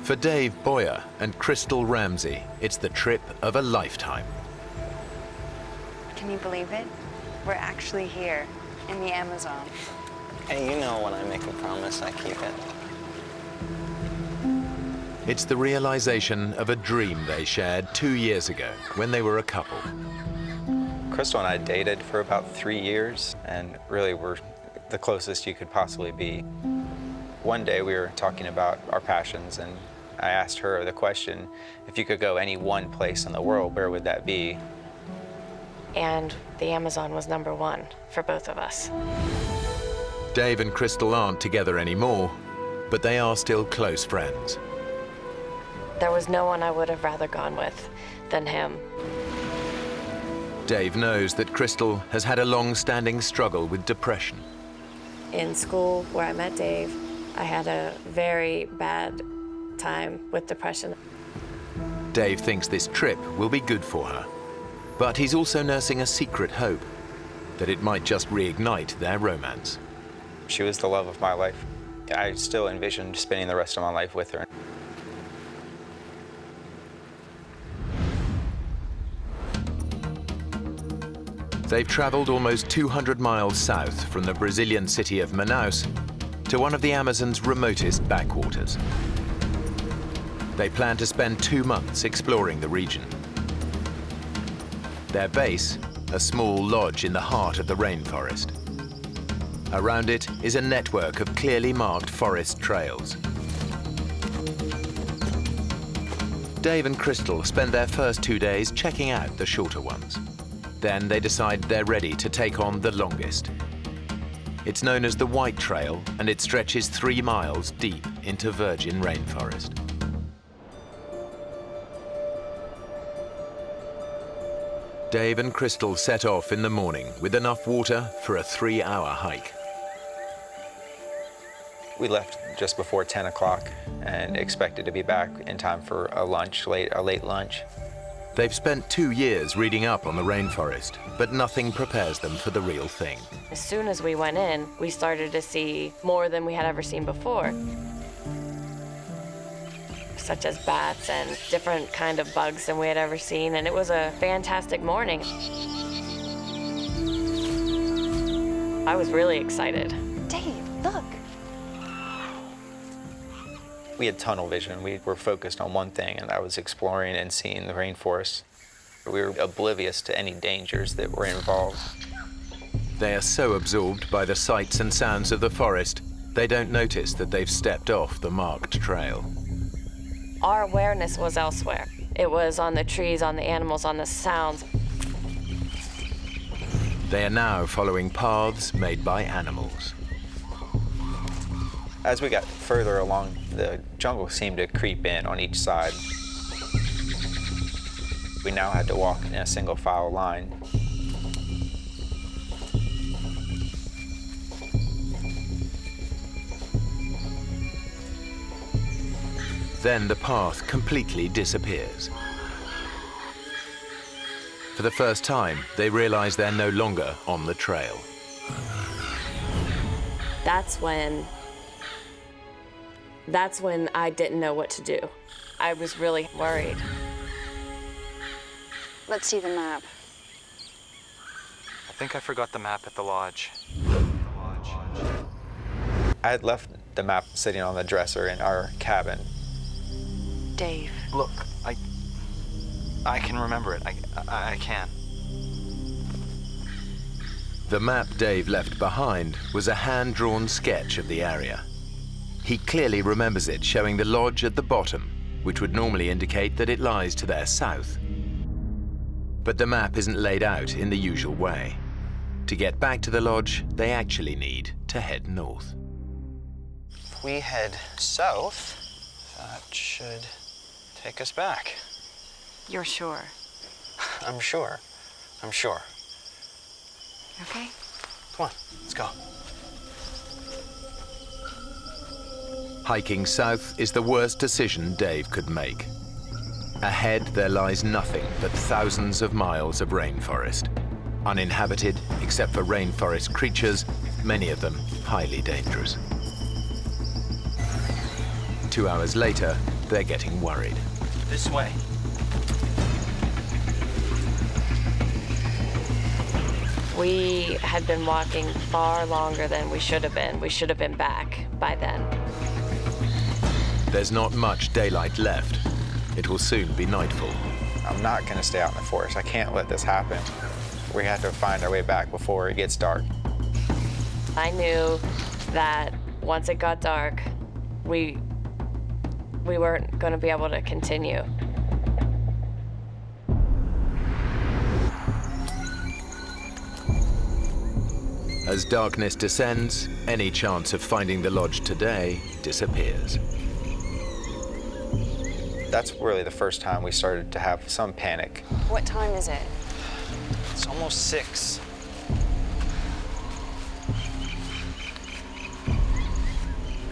For Dave Boyer and Crystal Ramsey, it's the trip of a lifetime. Can you believe it? We're actually here in the Amazon. Hey, you know when I make a promise, I keep it. It's the realization of a dream they shared 2 years ago when they were a couple. Crystal and I dated for about 3 years, and really were the closest you could possibly be. One day we were talking about our passions, and I asked her the question, if you could go any one place in the world, where would that be? And the Amazon was #1 for both of us. Dave and Crystal aren't together anymore, but they are still close friends. There was no one I would have rather gone with than him. Dave knows that Crystal has had a long-standing struggle with depression. In school, where I met Dave, I had a very bad time with depression. Dave thinks this trip will be good for her, but he's also nursing a secret hope that it might just reignite their romance. She was the love of my life. I still envisioned spending the rest of my life with her. They've traveled almost 200 miles south from the Brazilian city of Manaus to one of the Amazon's remotest backwaters. They plan to spend 2 months exploring the region. Their base, a small lodge in the heart of the rainforest. Around it is a network of clearly marked forest trails. Dave and Crystal spend their first 2 days checking out the shorter ones. Then they decide they're ready to take on the longest. It's known as the White Trail, and it stretches 3 miles deep into virgin rainforest. Dave and Crystal set off in the morning with enough water for a 3-hour hike. We left just before 10 o'clock and expected to be back in time for a late lunch. They've spent 2 years reading up on the rainforest, but nothing prepares them for the real thing. As soon as we went in, we started to see more than we had ever seen before, such as bats and different kind of bugs than we had ever seen, and it was a fantastic morning. I was really excited. Dave, look. We had tunnel vision. We were focused on one thing, and that was exploring and seeing the rainforest. We were oblivious to any dangers that were involved. They are so absorbed by the sights and sounds of the forest, they don't notice that they've stepped off the marked trail. Our awareness was elsewhere. It was on the trees, on the animals, on the sounds. They are now following paths made by animals. As we got further along, the jungle seemed to creep in on each side. We now had to walk in a single file line. Then the path completely disappears. For the first time, they realize they're no longer on the trail. That's when I didn't know what to do. I was really worried. Let's see the map. I think I forgot the map at the lodge. I had left the map sitting on the dresser in our cabin. Dave. Look, I can remember it. I can. The map Dave left behind was a hand-drawn sketch of the area. He clearly remembers it showing the lodge at the bottom, which would normally indicate that it lies to their south. But the map isn't laid out in the usual way. To get back to the lodge, they actually need to head north. If we head south, that should take us back. You're sure? I'm sure. I'm sure. Okay. Come on, let's go. Hiking south is the worst decision Dave could make. Ahead, there lies nothing but thousands of miles of rainforest. Uninhabited, except for rainforest creatures, many of them highly dangerous. 2 hours later, they're getting worried. This way. We had been walking far longer than we should have been. We should have been back by then. There's not much daylight left. It will soon be nightfall. I'm not going to stay out in the forest. I can't let this happen. We have to find our way back before it gets dark. I knew that once it got dark, we weren't going to be able to continue. As darkness descends, any chance of finding the lodge today disappears. That's really the first time we started to have some panic. What time is it? It's almost 6.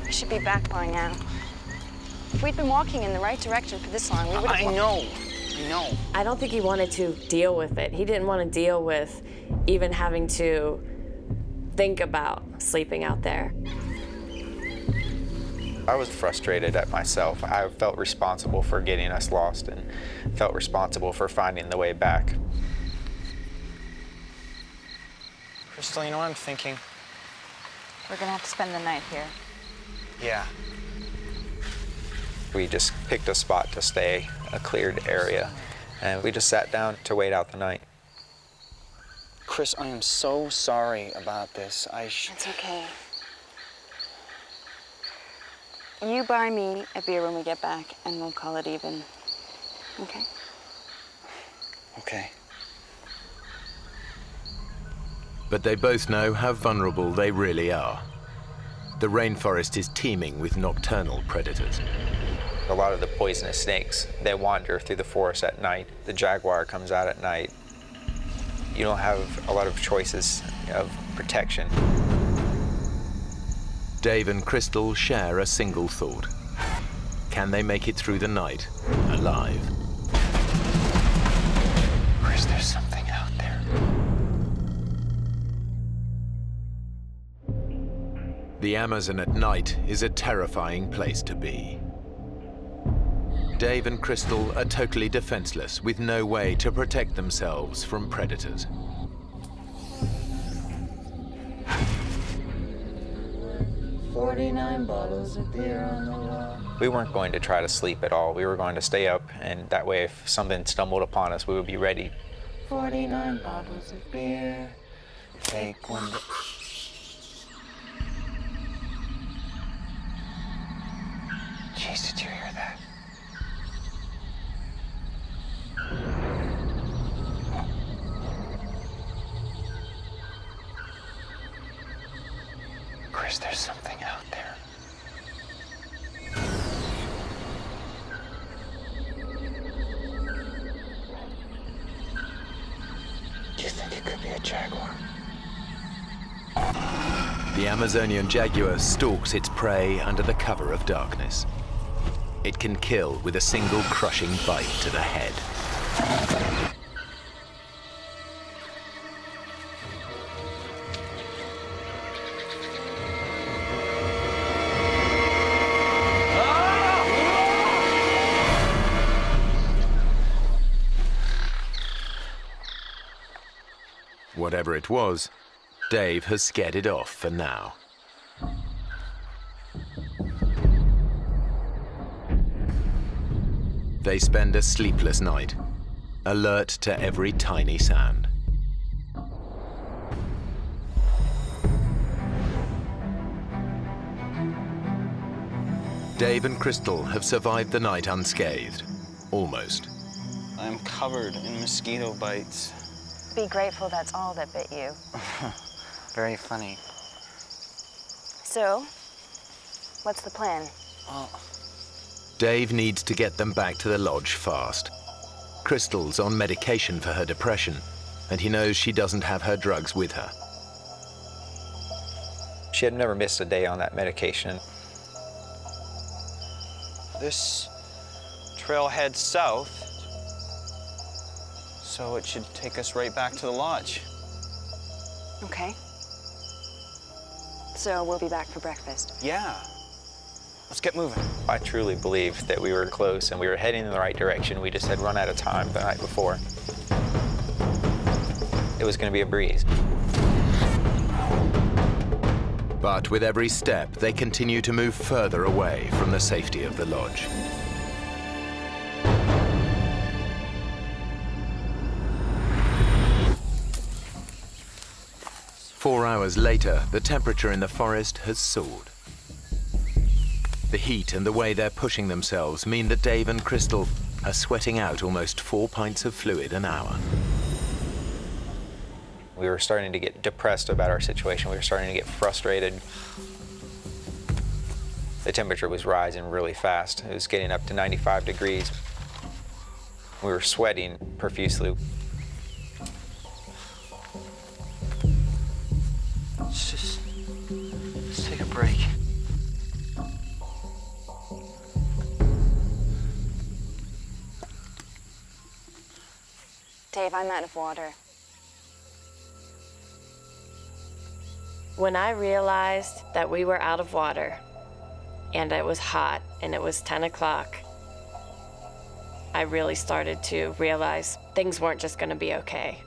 We should be back by now. If we'd been walking in the right direction for this long, we would have... I know. I don't think he wanted to deal with it. He didn't want to deal with even having to think about sleeping out there. I was frustrated at myself. I felt responsible for getting us lost and felt responsible for finding the way back. Crystal, you know what I'm thinking? We're gonna have to spend the night here. Yeah. We just picked a spot to stay, a cleared area, and we just sat down to wait out the night. Chris, I am so sorry about this. It's okay. You buy me a beer when we get back, and we'll call it even. Okay? Okay. But they both know how vulnerable they really are. The rainforest is teeming with nocturnal predators. A lot of the poisonous snakes, they wander through the forest at night. The jaguar comes out at night. You don't have a lot of choices of protection. Dave and Crystal share a single thought. Can they make it through the night alive? Chris, there's something out there. The Amazon at night is a terrifying place to be. Dave and Crystal are totally defenseless, with no way to protect themselves from predators. "49 bottles of beer on the wall." We weren't going to try to sleep at all. We were going to stay up, and that way if something stumbled upon us, we would be ready. 49 bottles of beer. Take one. Jeez, did you hear that? Chris, there's something out there. Do you think it could be a jaguar? The Amazonian jaguar stalks its prey under the cover of darkness. It can kill with a single crushing bite to the head. Whatever it was, Dave has scared it off for now. They spend a sleepless night, alert to every tiny sound. Dave and Crystal have survived the night unscathed, almost. I'm covered in mosquito bites. Be grateful that's all that bit you. Very funny. So, what's the plan? Dave needs to get them back to the lodge fast. Crystal's on medication for her depression, and he knows she doesn't have her drugs with her. She had never missed a day on that medication. This trail heads south, so it should take us right back to the lodge. Okay. So we'll be back for breakfast. Yeah. Let's get moving. I truly believed that we were close and we were heading in the right direction. We just had run out of time the night before. It was going to be a breeze. But with every step, they continue to move further away from the safety of the lodge. Four hours later, the temperature in the forest has soared. The heat and the way they're pushing themselves mean that Dave and Crystal are sweating out almost 4 pints of fluid an hour. We were starting to get depressed about our situation. We were starting to get frustrated. The temperature was rising really fast. It was getting up to 95 degrees. We were sweating profusely. Let's take a break. Dave, I'm out of water. When I realized that we were out of water, and it was hot, and it was 10 o'clock, I really started to realize things weren't just gonna be okay.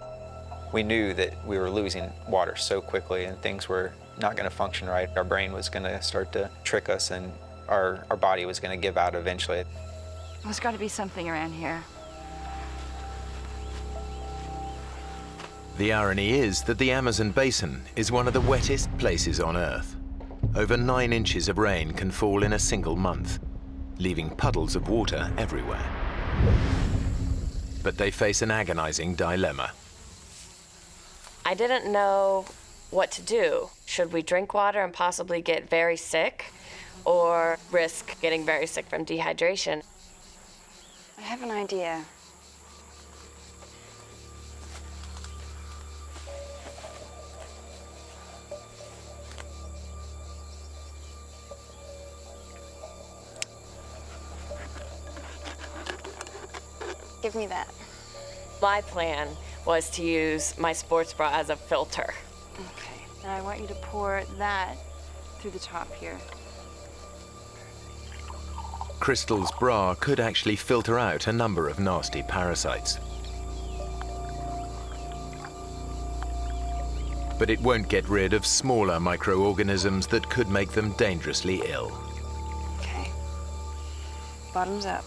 We knew that we were losing water so quickly and things were not gonna function right. Our brain was gonna start to trick us and our body was gonna give out eventually. There's gotta be something around here. The irony is that the Amazon basin is one of the wettest places on Earth. Over 9 inches of rain can fall in a single month, leaving puddles of water everywhere. But they face an agonizing dilemma. I didn't know what to do. Should we drink water and possibly get very sick, or risk getting very sick from dehydration? I have an idea. Give me that. My plan was to use my sports bra as a filter. Okay. Now I want you to pour that through the top here. Crystal's bra could actually filter out a number of nasty parasites. But it won't get rid of smaller microorganisms that could make them dangerously ill. Okay. Bottoms up.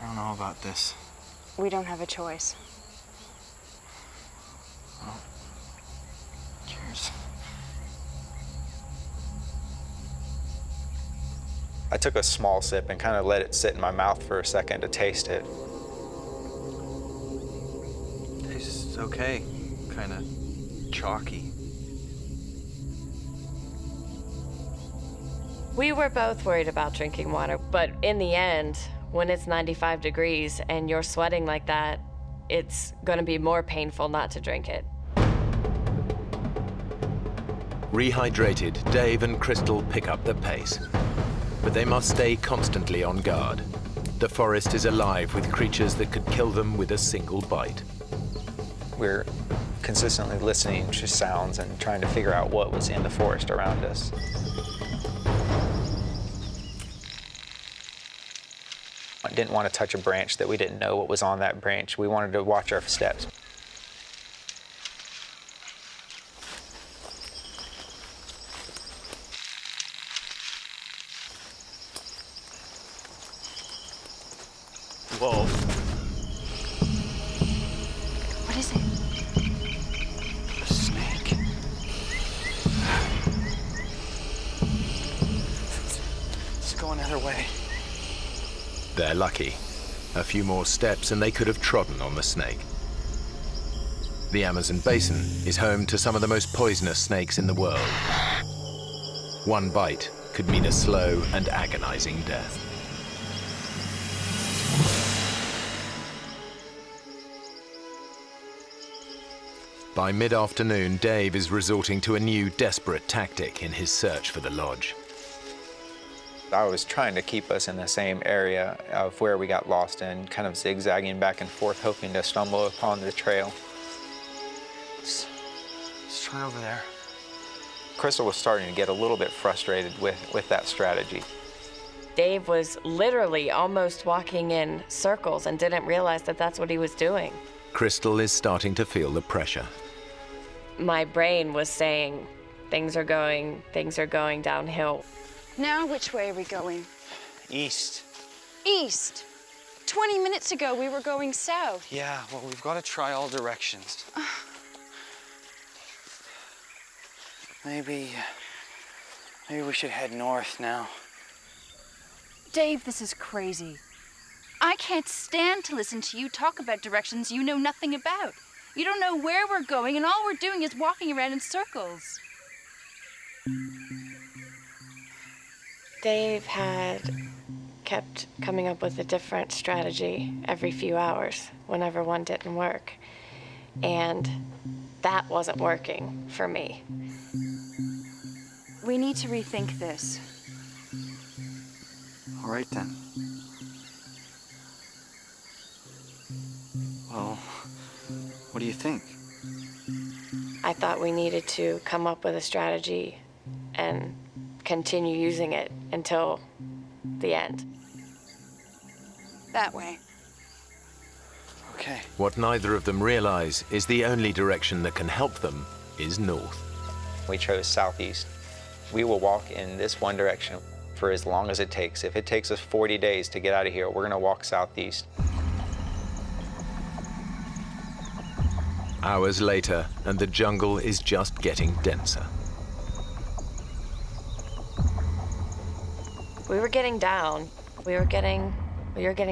I don't know about this. We don't have a choice. Well, cheers. I took a small sip and kind of let it sit in my mouth for a second to taste it. Tastes okay. Kind of chalky. We were both worried about drinking water, but in the end, when it's 95 degrees and you're sweating like that, it's gonna be more painful not to drink it. Rehydrated, Dave and Crystal pick up the pace. But they must stay constantly on guard. The forest is alive with creatures that could kill them with a single bite. We're consistently listening to sounds and trying to figure out what was in the forest around us. I didn't want to touch a branch that we didn't know what was on that branch. We wanted to watch our steps. Whoa. What is it? A snake. Let's go another way. They're lucky. A few more steps and they could have trodden on the snake. The Amazon basin is home to some of the most poisonous snakes in the world. One bite could mean a slow and agonizing death. By mid-afternoon, Dave is resorting to a new desperate tactic in his search for the lodge. I was trying to keep us in the same area of where we got lost in, kind of zigzagging back and forth, hoping to stumble upon the trail. Let's try over there. Crystal was starting to get a little bit frustrated with that strategy. Dave was literally almost walking in circles and didn't realize that that's what he was doing. Crystal is starting to feel the pressure. My brain was saying, things are going downhill. Now, which way are we going? East. East. 20 minutes ago, we were going south. Yeah, well, we've got to try all directions. Maybe we should head north now. Dave, this is crazy. I can't stand to listen to you talk about directions you know nothing about. You don't know where we're going, and all we're doing is walking around in circles. Dave had kept coming up with a different strategy every few hours whenever one didn't work. And that wasn't working for me. We need to rethink this. All right, then. Well, what do you think? I thought we needed to come up with a strategy and continue using it until the end. That way. Okay. What neither of them realize is the only direction that can help them is north. We chose southeast. We will walk in this one direction for as long as it takes. If it takes us 40 days to get out of here, we're gonna walk southeast. Hours later, and the jungle is just getting denser. We were getting down. We were getting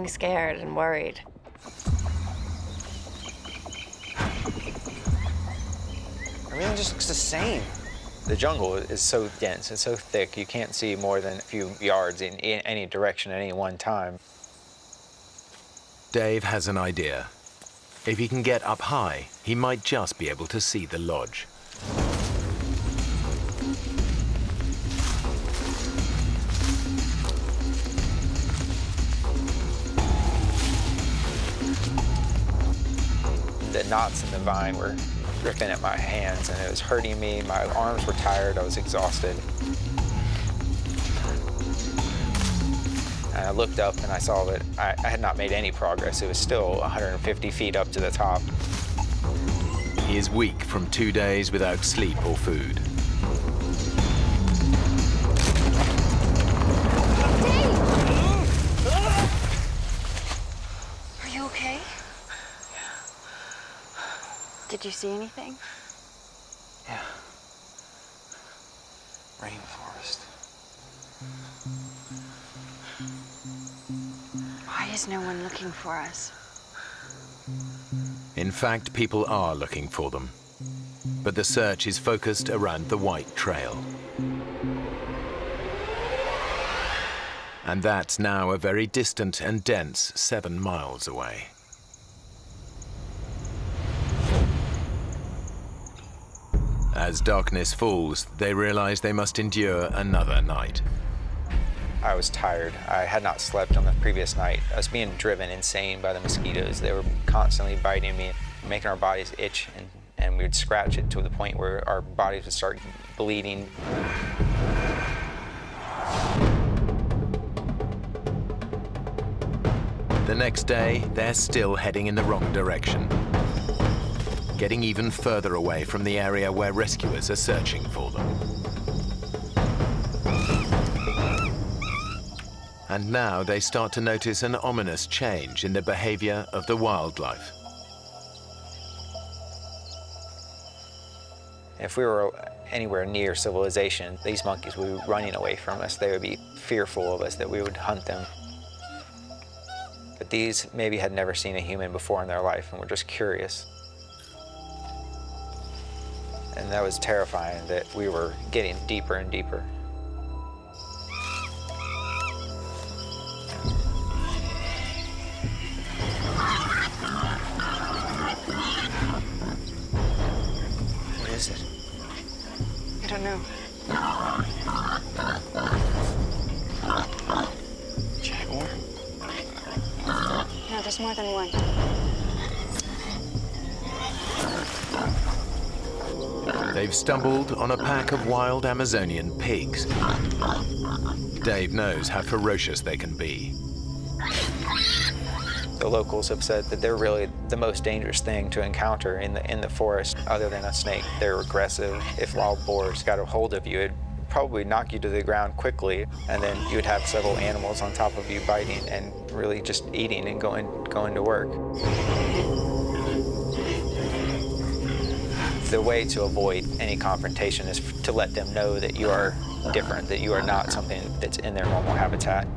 scared and worried. Everything just looks the same. The jungle is so dense, it's so thick, you can't see more than a few yards in any direction at any one time. Dave has an idea. If he can get up high, he might just be able to see the lodge. The knots in the vine were ripping at my hands, and it was hurting me. My arms were tired, I was exhausted. And I looked up and I saw that I had not made any progress. It was still 150 feet up to the top. He is weak from 2 days without sleep or food. Are you okay? Did you see anything? Yeah. Rainforest. Why is no one looking for us? In fact, people are looking for them. But the search is focused around the White Trail. And that's now a very distant and dense 7 miles away. As darkness falls, they realize they must endure another night. I was tired. I had not slept on the previous night. I was being driven insane by the mosquitoes. They were constantly biting me, making our bodies itch, and we would scratch it to the point where our bodies would start bleeding. The next day, they're still heading in the wrong direction, getting even further away from the area where rescuers are searching for them. And now they start to notice an ominous change in the behavior of the wildlife. If we were anywhere near civilization, these monkeys would be running away from us. They would be fearful of us, that we would hunt them. But these maybe had never seen a human before in their life and were just curious. And that was terrifying, that we were getting deeper and deeper. What is it? I don't know. Jaguar? No, there's more than one. They've stumbled on a pack of wild Amazonian pigs. Dave knows how ferocious they can be. The locals have said that they're really the most dangerous thing to encounter in the forest, other than a snake. They're aggressive. If wild boars got a hold of you, it'd probably knock you to the ground quickly, and then you would have several animals on top of you biting and really just eating and going to work. The way to avoid any confrontation is to let them know that you are different, that you are not something that's in their normal habitat.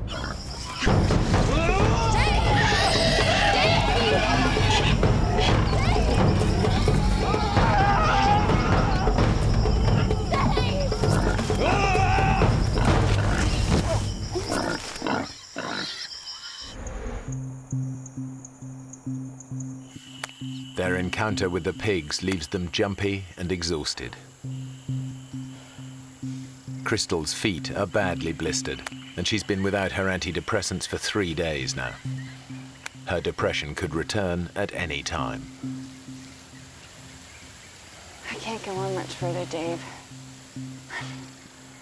encounter with the pigs leaves them jumpy and exhausted. Crystal's feet are badly blistered, and she's been without her antidepressants for 3 days now. Her depression could return at any time. I can't go on much further, Dave.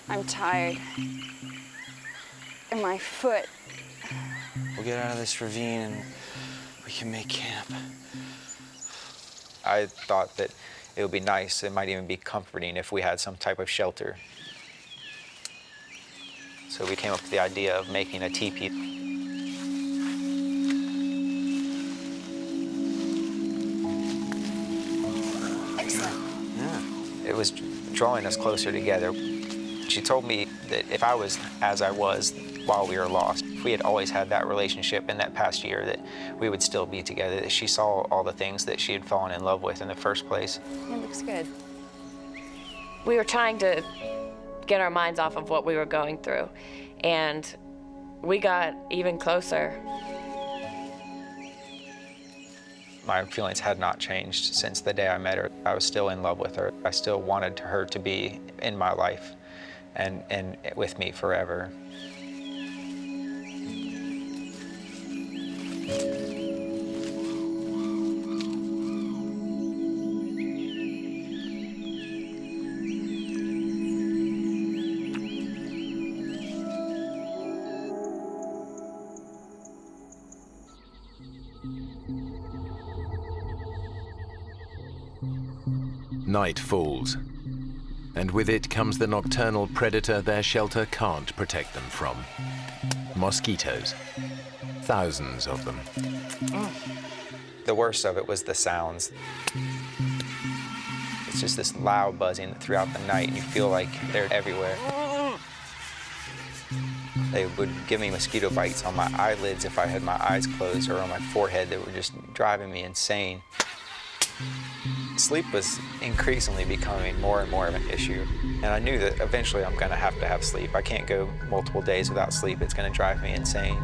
I'm tired. And my foot. We'll get out of this ravine and we can make camp. I thought that it would be nice, it might even be comforting if we had some type of shelter. So we came up with the idea of making a teepee. Excellent. Yeah. It was drawing us closer together. She told me that if I was as I was while we were lost, if we had always had that relationship in that past year, that we would still be together, that she saw all the things that she had fallen in love with in the first place. It looks good. We were trying to get our minds off of what we were going through, and we got even closer. My feelings had not changed since the day I met her. I was still in love with her. I still wanted her to be in my life and with me forever. Night falls, and with it comes the nocturnal predator their shelter can't protect them from. Mosquitoes. Thousands of them. The worst of it was the sounds. It's just this loud buzzing throughout the night, and you feel like they're everywhere. They would give me mosquito bites on my eyelids if I had my eyes closed, or on my forehead. They were just driving me insane. Sleep was increasingly becoming more and more of an issue, and I knew that eventually I'm going to have sleep. I can't go multiple days without sleep. It's going to drive me insane.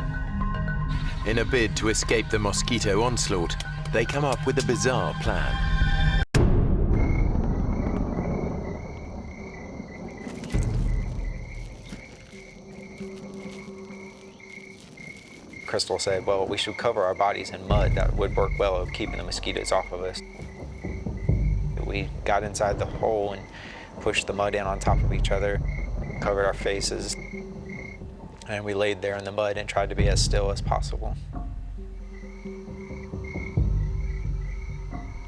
In a bid to escape the mosquito onslaught, they come up with a bizarre plan. Crystal said, well, we should cover our bodies in mud. That would work well of keeping the mosquitoes off of us. We got inside the hole and pushed the mud in on top of each other, covered our faces, and we laid there in the mud and tried to be as still as possible.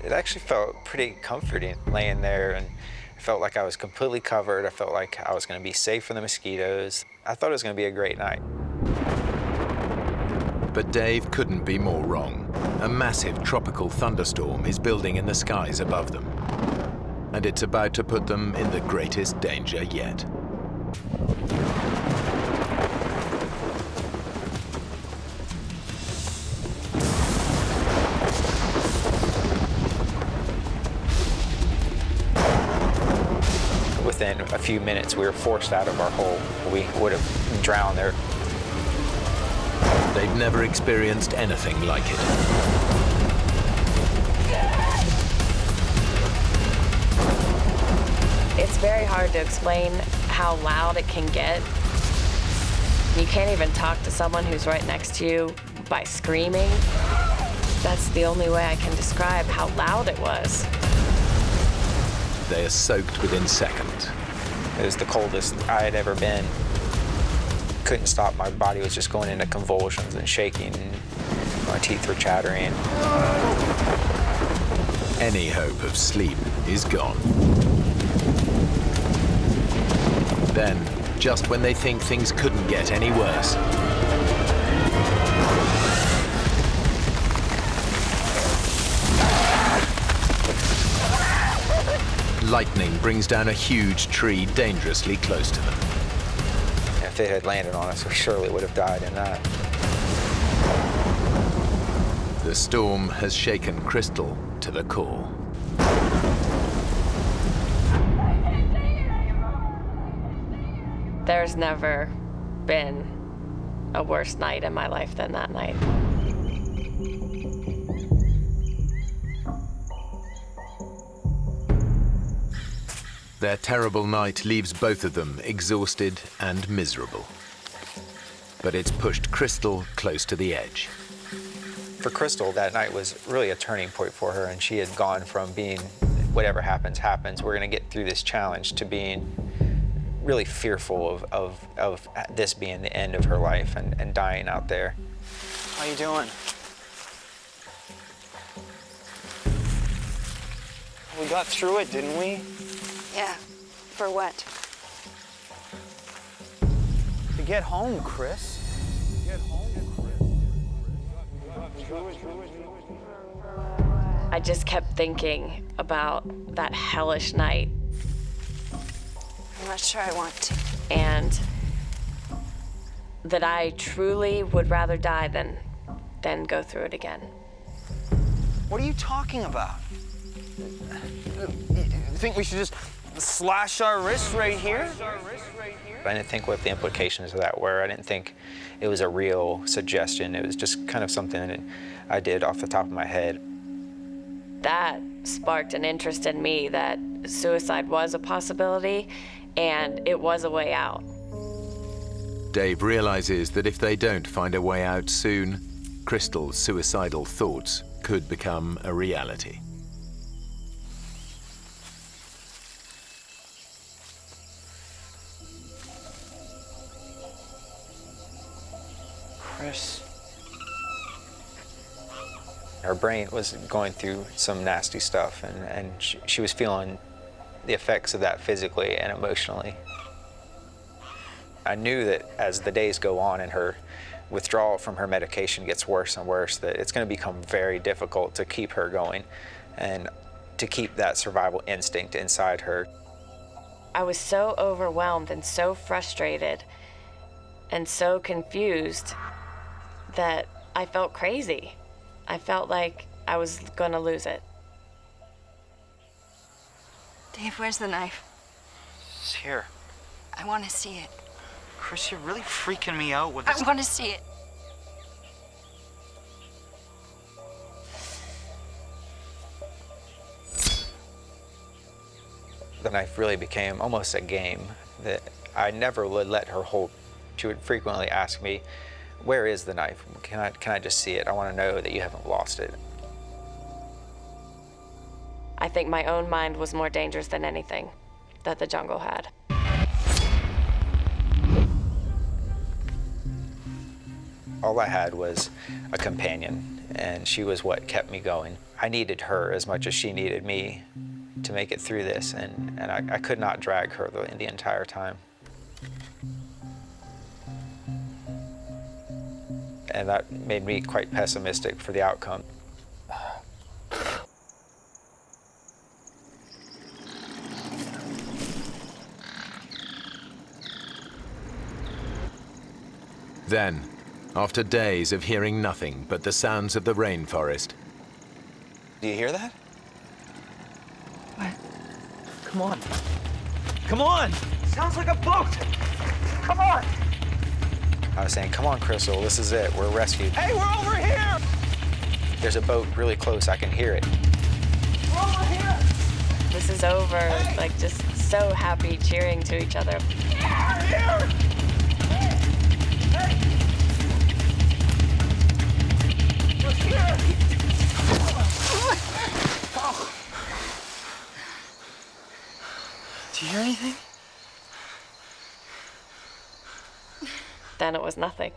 It actually felt pretty comforting laying there, and I felt like I was completely covered. I felt like I was going to be safe from the mosquitoes. I thought it was going to be a great night. But Dave couldn't be more wrong. A massive tropical thunderstorm is building in the skies above them, and it's about to put them in the greatest danger yet. Within a few minutes, we were forced out of our hole. We would have drowned there. They've never experienced anything like it. It's very hard to explain how loud it can get. You can't even talk to someone who's right next to you by screaming. That's the only way I can describe how loud it was. They are soaked within seconds. It was the coldest I had ever been. Couldn't stop. My body was just going into convulsions and shaking, and my teeth were chattering. Any hope of sleep is gone. Then, just when they think things couldn't get any worse, lightning brings down a huge tree dangerously close to them. If it had landed on us, we surely would have died in that. The storm has shaken Crystal to the core. There's never been a worse night in my life than that night. Their terrible night leaves both of them exhausted and miserable. But it's pushed Crystal close to the edge. For Crystal, that night was really a turning point for her, and she had gone from being, whatever happens, happens, we're going to get through this challenge, to being really fearful of this being the end of her life and dying out there. How you doing? We got through it, didn't we? Yeah. For what? To get home, Chris. Get home, I just kept thinking about that hellish night. I'm not sure I want to. And that I truly would rather die than go through it again. What are you talking about? You think we should just slash our wrists right here? I didn't think what the implications of that were. I didn't think it was a real suggestion. It was just kind of something that I did off the top of my head. That sparked an interest in me that suicide was a possibility and it was a way out. Dave realizes that if they don't find a way out soon, Crystal's suicidal thoughts could become a reality. Chris. Her brain was going through some nasty stuff, and she was feeling the effects of that physically and emotionally. I knew that as the days go on and her withdrawal from her medication gets worse and worse, that it's going to become very difficult to keep her going and to keep that survival instinct inside her. I was so overwhelmed and so frustrated and so confused that I felt crazy. I felt like I was gonna lose it. Dave, where's the knife? It's here. I want to see it. Chris, you're really freaking me out with this. I want to see it. The knife really became almost a game that I never would let her hold. She would frequently ask me, "Where is the knife? Can I just see it? I want to know that you haven't lost it." I think my own mind was more dangerous than anything that the jungle had. All I had was a companion, and she was what kept me going. I needed her as much as she needed me to make it through this, and I could not drag her the entire time. And that made me quite pessimistic for the outcome. Then, after days of hearing nothing but the sounds of the rainforest. Do you hear that? What? Come on. Come on! Sounds like a boat! Come on! I was saying, "Come on, Crystal, this is it. We're rescued." Hey, we're over here! There's a boat really close. I can hear it. We're over here! This is over, like just so happy, cheering to each other. Yeah, here! Hey! We're here! Oh. Do you hear anything? Then it was nothing.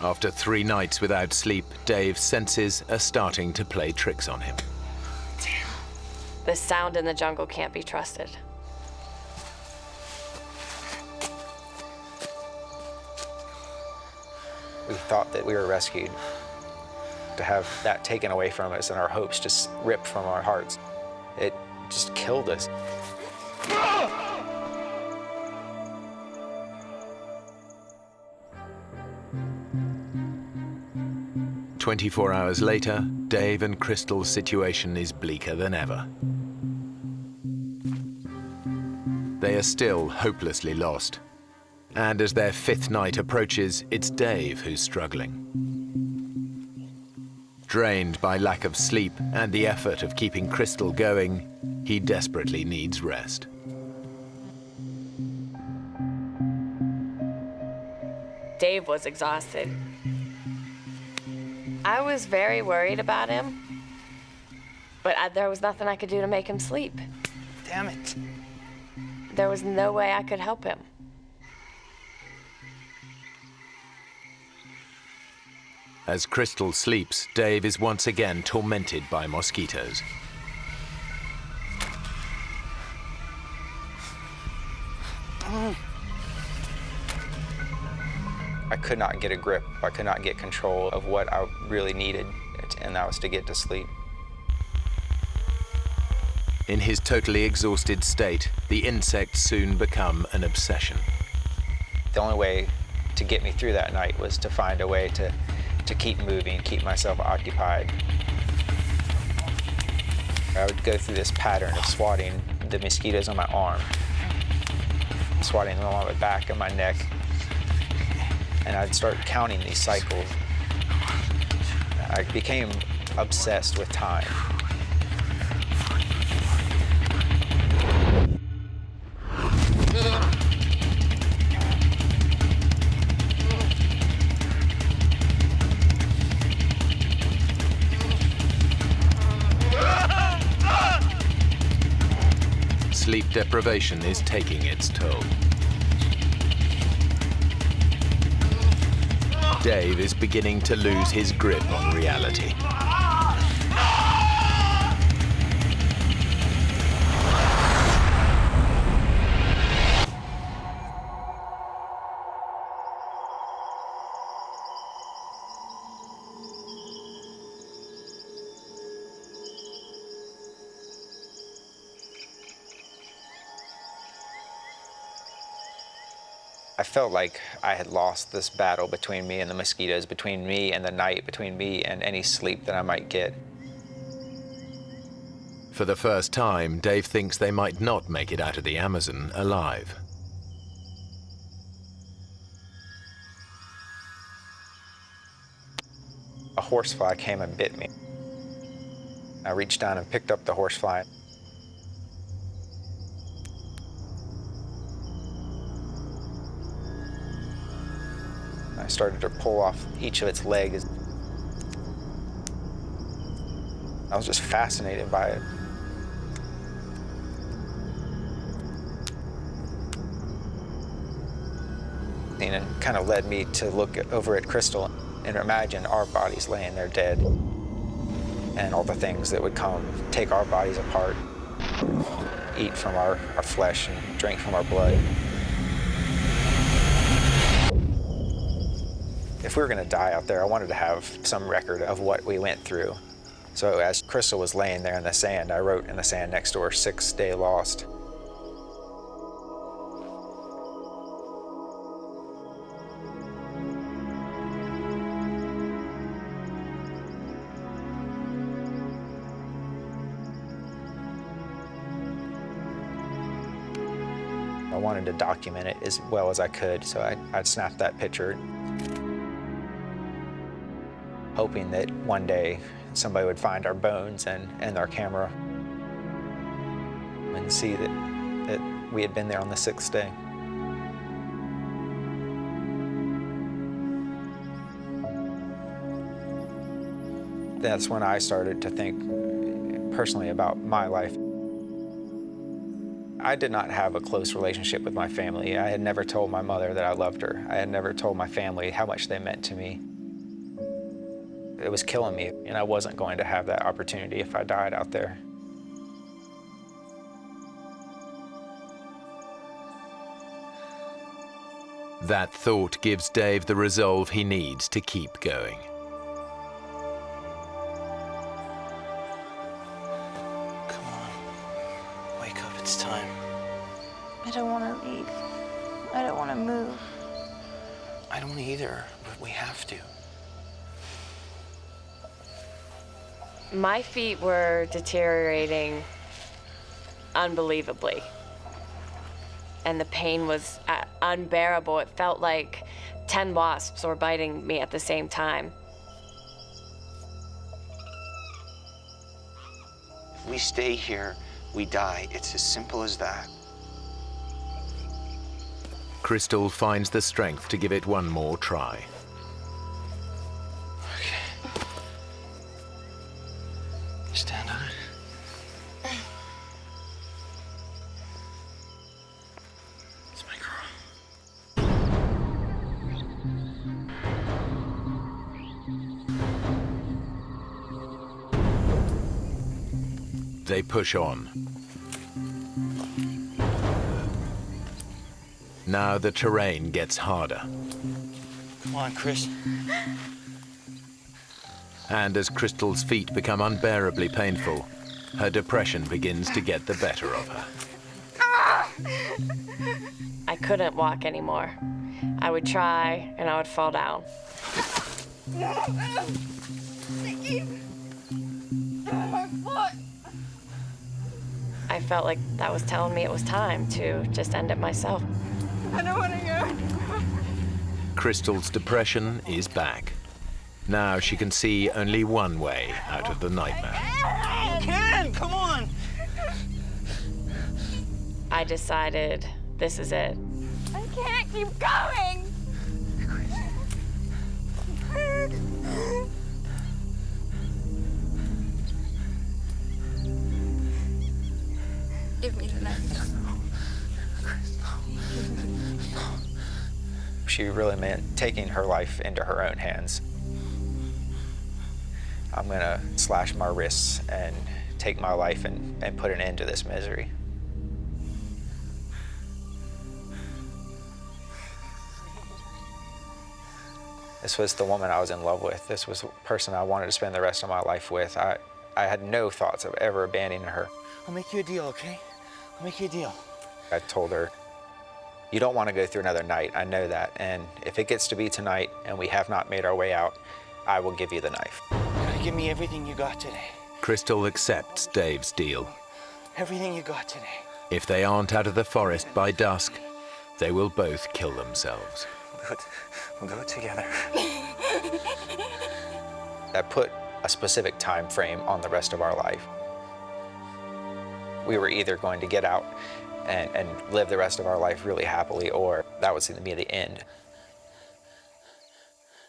After 3 nights without sleep, Dave's senses are starting to play tricks on him. Damn. The sound in the jungle can't be trusted. We thought that we were rescued. To have that taken away from us and our hopes just ripped from our hearts, it just killed us. 24 hours later, Dave and Crystal's situation is bleaker than ever. They are still hopelessly lost. And as their 5th night approaches, it's Dave who's struggling. Drained by lack of sleep and the effort of keeping Crystal going, He desperately needs rest. Dave was exhausted. I was very worried about him, but there was nothing I could do to make him sleep. Damn it. There was no way I could help him. As Crystal sleeps, Dave is once again tormented by mosquitoes. I could not get a grip. I could not get control of what I really needed, and that was to get to sleep. In his totally exhausted state, the insects soon become an obsession. The only way to get me through that night was to find a way to keep moving, keep myself occupied. I would go through this pattern of swatting the mosquitoes on my arm, swatting them on my back and my neck, and I'd start counting these cycles. I became obsessed with time. Sleep deprivation is taking its toll. Dave is beginning to lose his grip on reality. I felt like I had lost this battle between me and the mosquitoes, between me and the night, between me and any sleep that I might get. For the first time, Dave thinks they might not make it out of the Amazon alive. A horsefly came and bit me. I reached down and picked up the horsefly. I started to pull off each of its legs. I was just fascinated by it. And it kind of led me to look over at Crystal and imagine our bodies laying there dead, and all the things that would come, take our bodies apart, eat from our flesh and drink from our blood. If we were going to die out there, I wanted to have some record of what we went through. So as Crystal was laying there in the sand, I wrote in the sand next to her, 6 Day Lost. I wanted to document it as well as I could, so I'd snap that picture, hoping that one day somebody would find our bones and our camera and see that we had been there on the 6th day. That's when I started to think personally about my life. I did not have a close relationship with my family. I had never told my mother that I loved her. I had never told my family how much they meant to me. It was killing me, and I wasn't going to have that opportunity if I died out there. That thought gives Dave the resolve he needs to keep going. Come on. Wake up, it's time. I don't want to leave. I don't want to move. I don't either, but we have to. My feet were deteriorating unbelievably, and the pain was unbearable. It felt like 10 wasps were biting me at the same time. If we stay here, we die. It's as simple as that. Crystal finds the strength to give it one more try. Stand on it. It's my girl. They push on. Now the terrain gets harder. Come on, Chris. And as Crystal's feet become unbearably painful, her depression begins to get the better of her. I couldn't walk anymore. I would try, and I would fall down. I felt like that was telling me it was time to just end it myself. I don't want to go. Crystal's depression is back. Now she can see only one way out of the nightmare. Ken, come on! I decided this is it. I can't keep going. Give me the knife. She really meant taking her life into her own hands. I'm gonna slash my wrists and take my life and put an end to this misery. This was the woman I was in love with. This was the person I wanted to spend the rest of my life with. I had no thoughts of ever abandoning her. I'll make you a deal, okay? I'll make you a deal. I told her, you don't want to go through another night, I know that. And if it gets to be tonight and we have not made our way out, I will give you the knife. Give me everything you got today. Crystal accepts Dave's deal. Everything you got today. If they aren't out of the forest by dusk, they will both kill themselves. We'll do it together. I put a specific time frame on the rest of our life. We were either going to get out and live the rest of our life really happily, or that was going to be the end.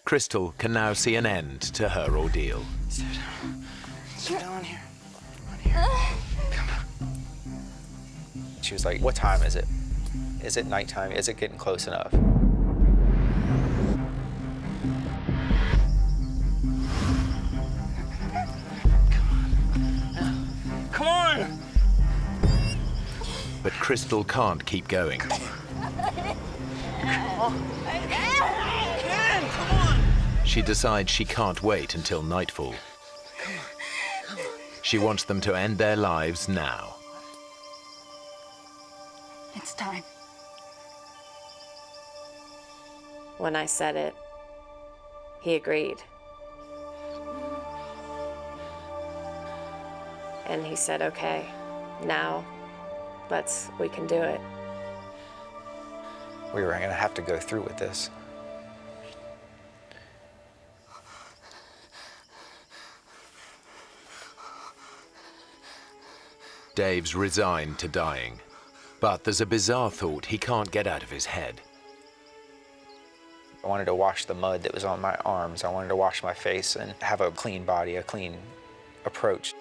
Crystal can now see an end to her ordeal. Sit down here. She was like, what time is it? Is it nighttime? Is it getting close enough? Come on! But Crystal can't keep going. Ken, come on! She decides she can't wait until nightfall. She wants them to end their lives now. It's time. When I said it, he agreed. And he said, okay, now we can do it. We were going to have to go through with this. Dave's resigned to dying, but there's a bizarre thought he can't get out of his head. I wanted to wash the mud that was on my arms. I wanted to wash my face and have a clean body, a clean approach.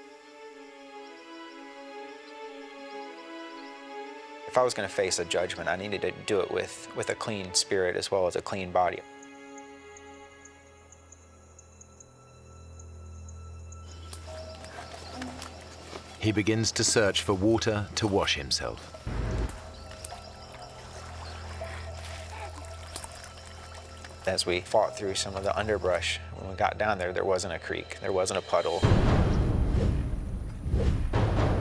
If I was going to face a judgment, I needed to do it with a clean spirit as well as a clean body. He begins to search for water to wash himself. As we fought through some of the underbrush, when we got down there, there wasn't a creek, there wasn't a puddle.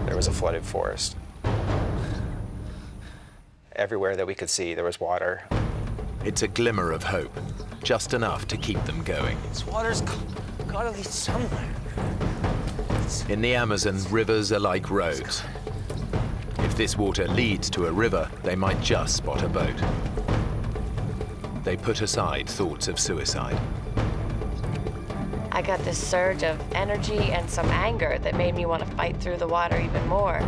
There was a flooded forest. Everywhere that we could see, there was water. It's a glimmer of hope, just enough to keep them going. This water's gotta lead somewhere. In the Amazon, rivers are like roads. If this water leads to a river, they might just spot a boat. They put aside thoughts of suicide. I got this surge of energy and some anger that made me want to fight through the water even more.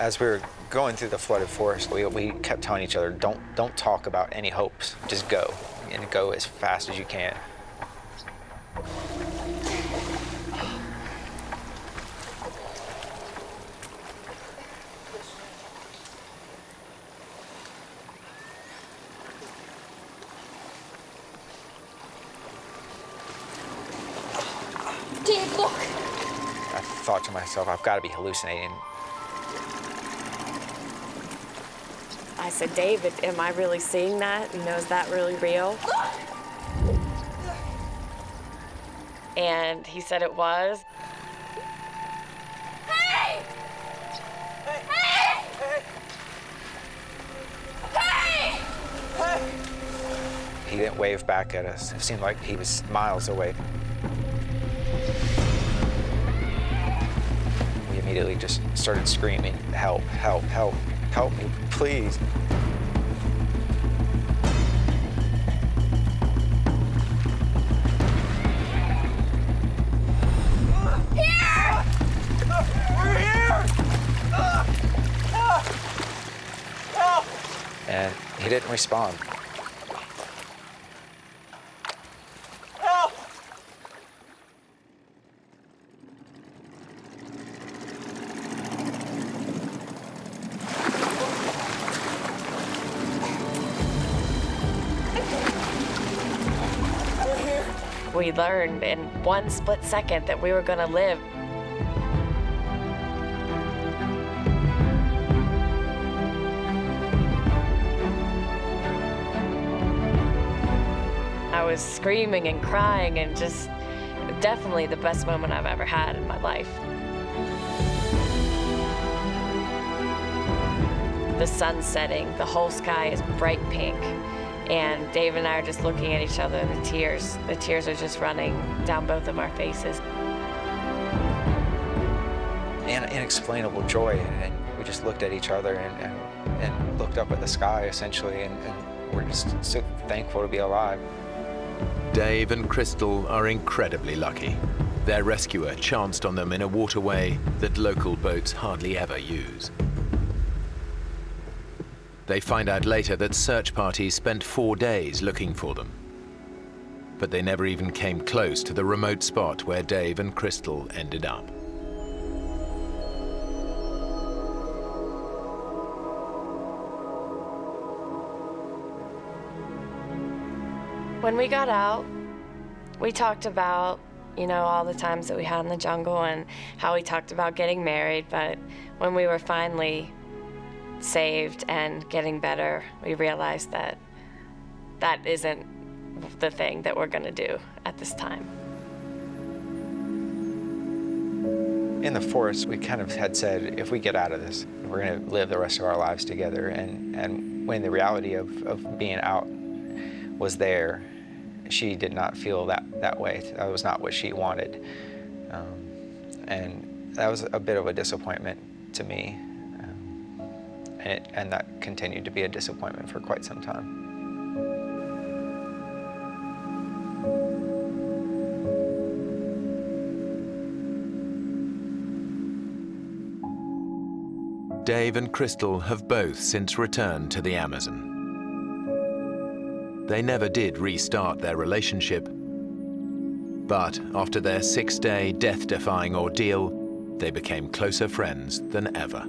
As we were going through the flooded forest, we kept telling each other, don't talk about any hopes, just go, and go as fast as you can. Dave, look! I thought to myself, I've got to be hallucinating. I said, David, am I really seeing that? You know, is that really real? And he said it was. Hey! Hey! Hey! Hey! He didn't wave back at us. It seemed like he was miles away. We immediately just started screaming, help, help, help, help me, please. Here! We're here! Help! And he didn't respond. Help! We learned in one split second that we were going to live. I was screaming and crying and just definitely the best moment I've ever had in my life. The sun's setting, the whole sky is bright pink. And Dave and I are just looking at each other, and the tears are just running down both of our faces. And inexplainable joy, and we just looked at each other and looked up at the sky, essentially, and we're just so thankful to be alive. Dave and Crystal are incredibly lucky. Their rescuer chanced on them in a waterway that local boats hardly ever use. They find out later that search parties spent 4 days looking for them. But they never even came close to the remote spot where Dave and Crystal ended up. When we got out, we talked about, you know, all the times that we had in the jungle and how we talked about getting married, but when we were finally saved and getting better, we realized that that isn't the thing that we're going to do at this time. In the forest, we kind of had said, if we get out of this, we're going to live the rest of our lives together. And when the reality of being out was there, she did not feel that way. That was not what she wanted. And that was a bit of a disappointment to me. And that continued to be a disappointment for quite some time. Dave and Crystal have both since returned to the Amazon. They never did restart their relationship, but after their 6-day death-defying ordeal, they became closer friends than ever.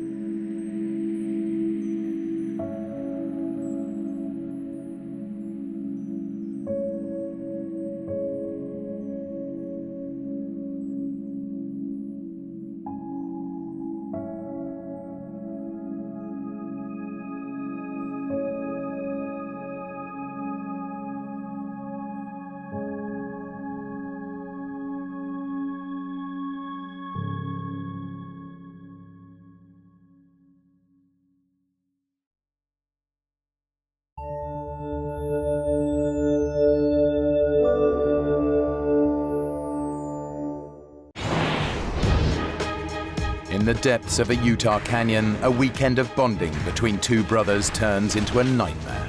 In the depths of a Utah canyon, a weekend of bonding between two brothers turns into a nightmare.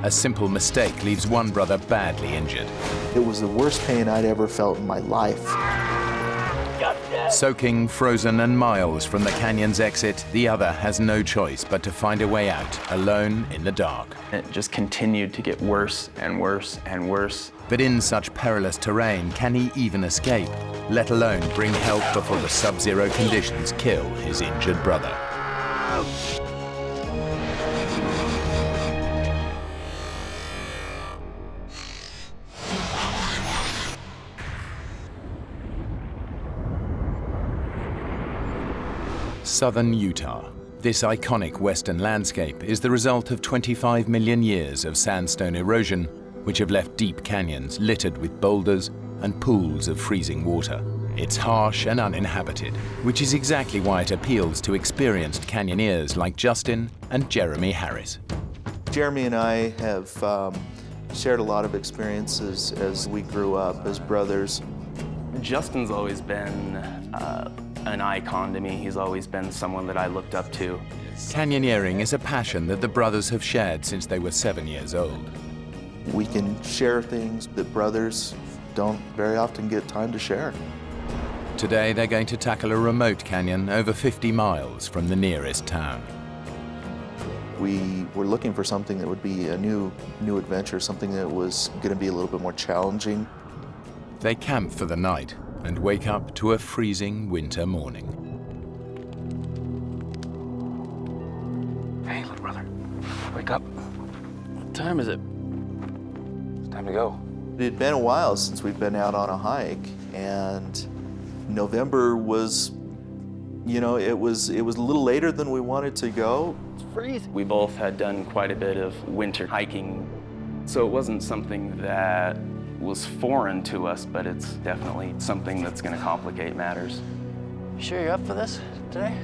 A simple mistake leaves one brother badly injured. It was the worst pain I'd ever felt in my life. God Soaking, frozen, and miles from the canyon's exit, the other has no choice but to find a way out, alone in the dark. It just continued to get worse and worse and worse. But in such perilous terrain, can he even escape, let alone bring help before the sub-zero conditions kill his injured brother? Southern Utah. This iconic western landscape is the result of 25 million years of sandstone erosion, which have left deep canyons littered with boulders and pools of freezing water. It's harsh and uninhabited, which is exactly why it appeals to experienced canyoneers like Justin and Jeremy Harris. Jeremy and I have shared a lot of experiences as we grew up as brothers. Justin's always been an icon to me. He's always been someone that I looked up to. Canyoneering is a passion that the brothers have shared since they were 7 years old. We can share things that brothers don't very often get time to share. Today they're going to tackle a remote canyon over 50 miles from the nearest town. We were looking for something that would be a new adventure, something that was going to be a little bit more challenging. They camp for the night and wake up to a freezing winter morning. Hey, little brother, wake up. What time is it? It's time to go. It had been a while since we'd been out on a hike, and November was, you know, it was a little later than we wanted to go. It's freezing. We both had done quite a bit of winter hiking, so it wasn't something that was foreign to us, but it's definitely something that's going to complicate matters. You sure you're up for this today?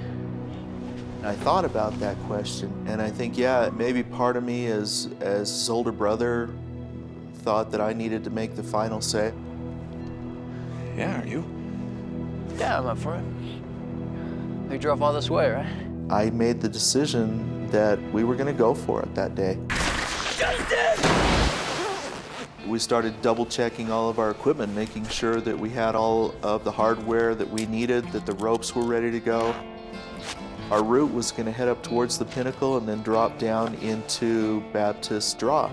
I thought about that question, and I think, yeah, maybe part of me as his older brother thought that I needed to make the final say. Yeah, are you? Yeah, I'm up for it. You drove all this way, right? I made the decision that we were going to go for it that day. We started double-checking all of our equipment, making sure that we had all of the hardware that we needed, that the ropes were ready to go. Our route was going to head up towards the pinnacle and then drop down into Baptist Draw.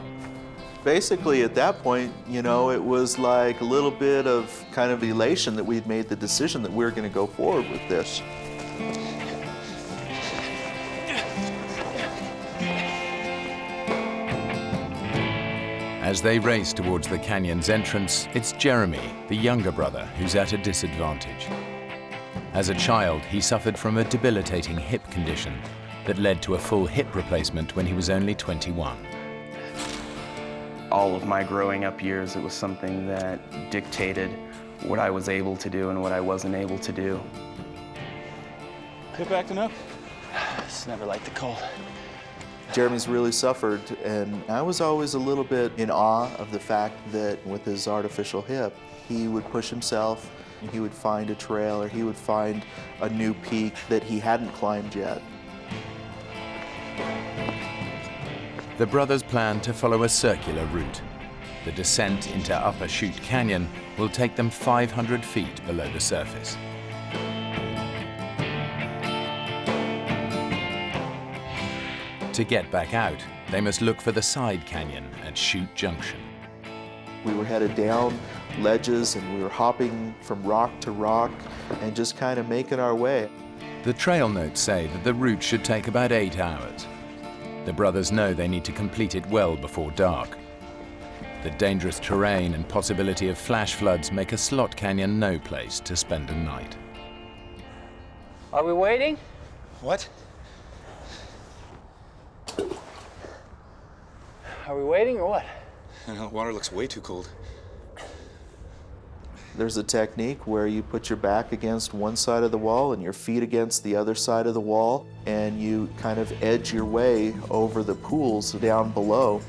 Basically, at that point, you know, it was like a little bit of kind of elation that we'd made the decision that we were going to go forward with this. As they race towards the canyon's entrance, it's Jeremy, the younger brother, who's at a disadvantage. As a child, he suffered from a debilitating hip condition that led to a full hip replacement when he was only 21. All of my growing up years, it was something that dictated what I was able to do and what I wasn't able to do. Hip acting up? It's never liked the cold. Jeremy's really suffered, and I was always a little bit in awe of the fact that with his artificial hip, he would push himself, and he would find a trail, or he would find a new peak that he hadn't climbed yet. The brothers plan to follow a circular route. The descent into Upper Chute Canyon will take them 500 feet below the surface. To get back out, they must look for the side canyon at Chute Junction. We were headed down ledges, and we were hopping from rock to rock and just kind of making our way. The trail notes say that the route should take about 8 hours. The brothers know they need to complete it well before dark. The dangerous terrain and possibility of flash floods make a slot canyon no place to spend a night. Are we waiting? What? Are we waiting or what? The water looks way too cold. There's a technique where you put your back against one side of the wall and your feet against the other side of the wall, and you kind of edge your way over the pools down below.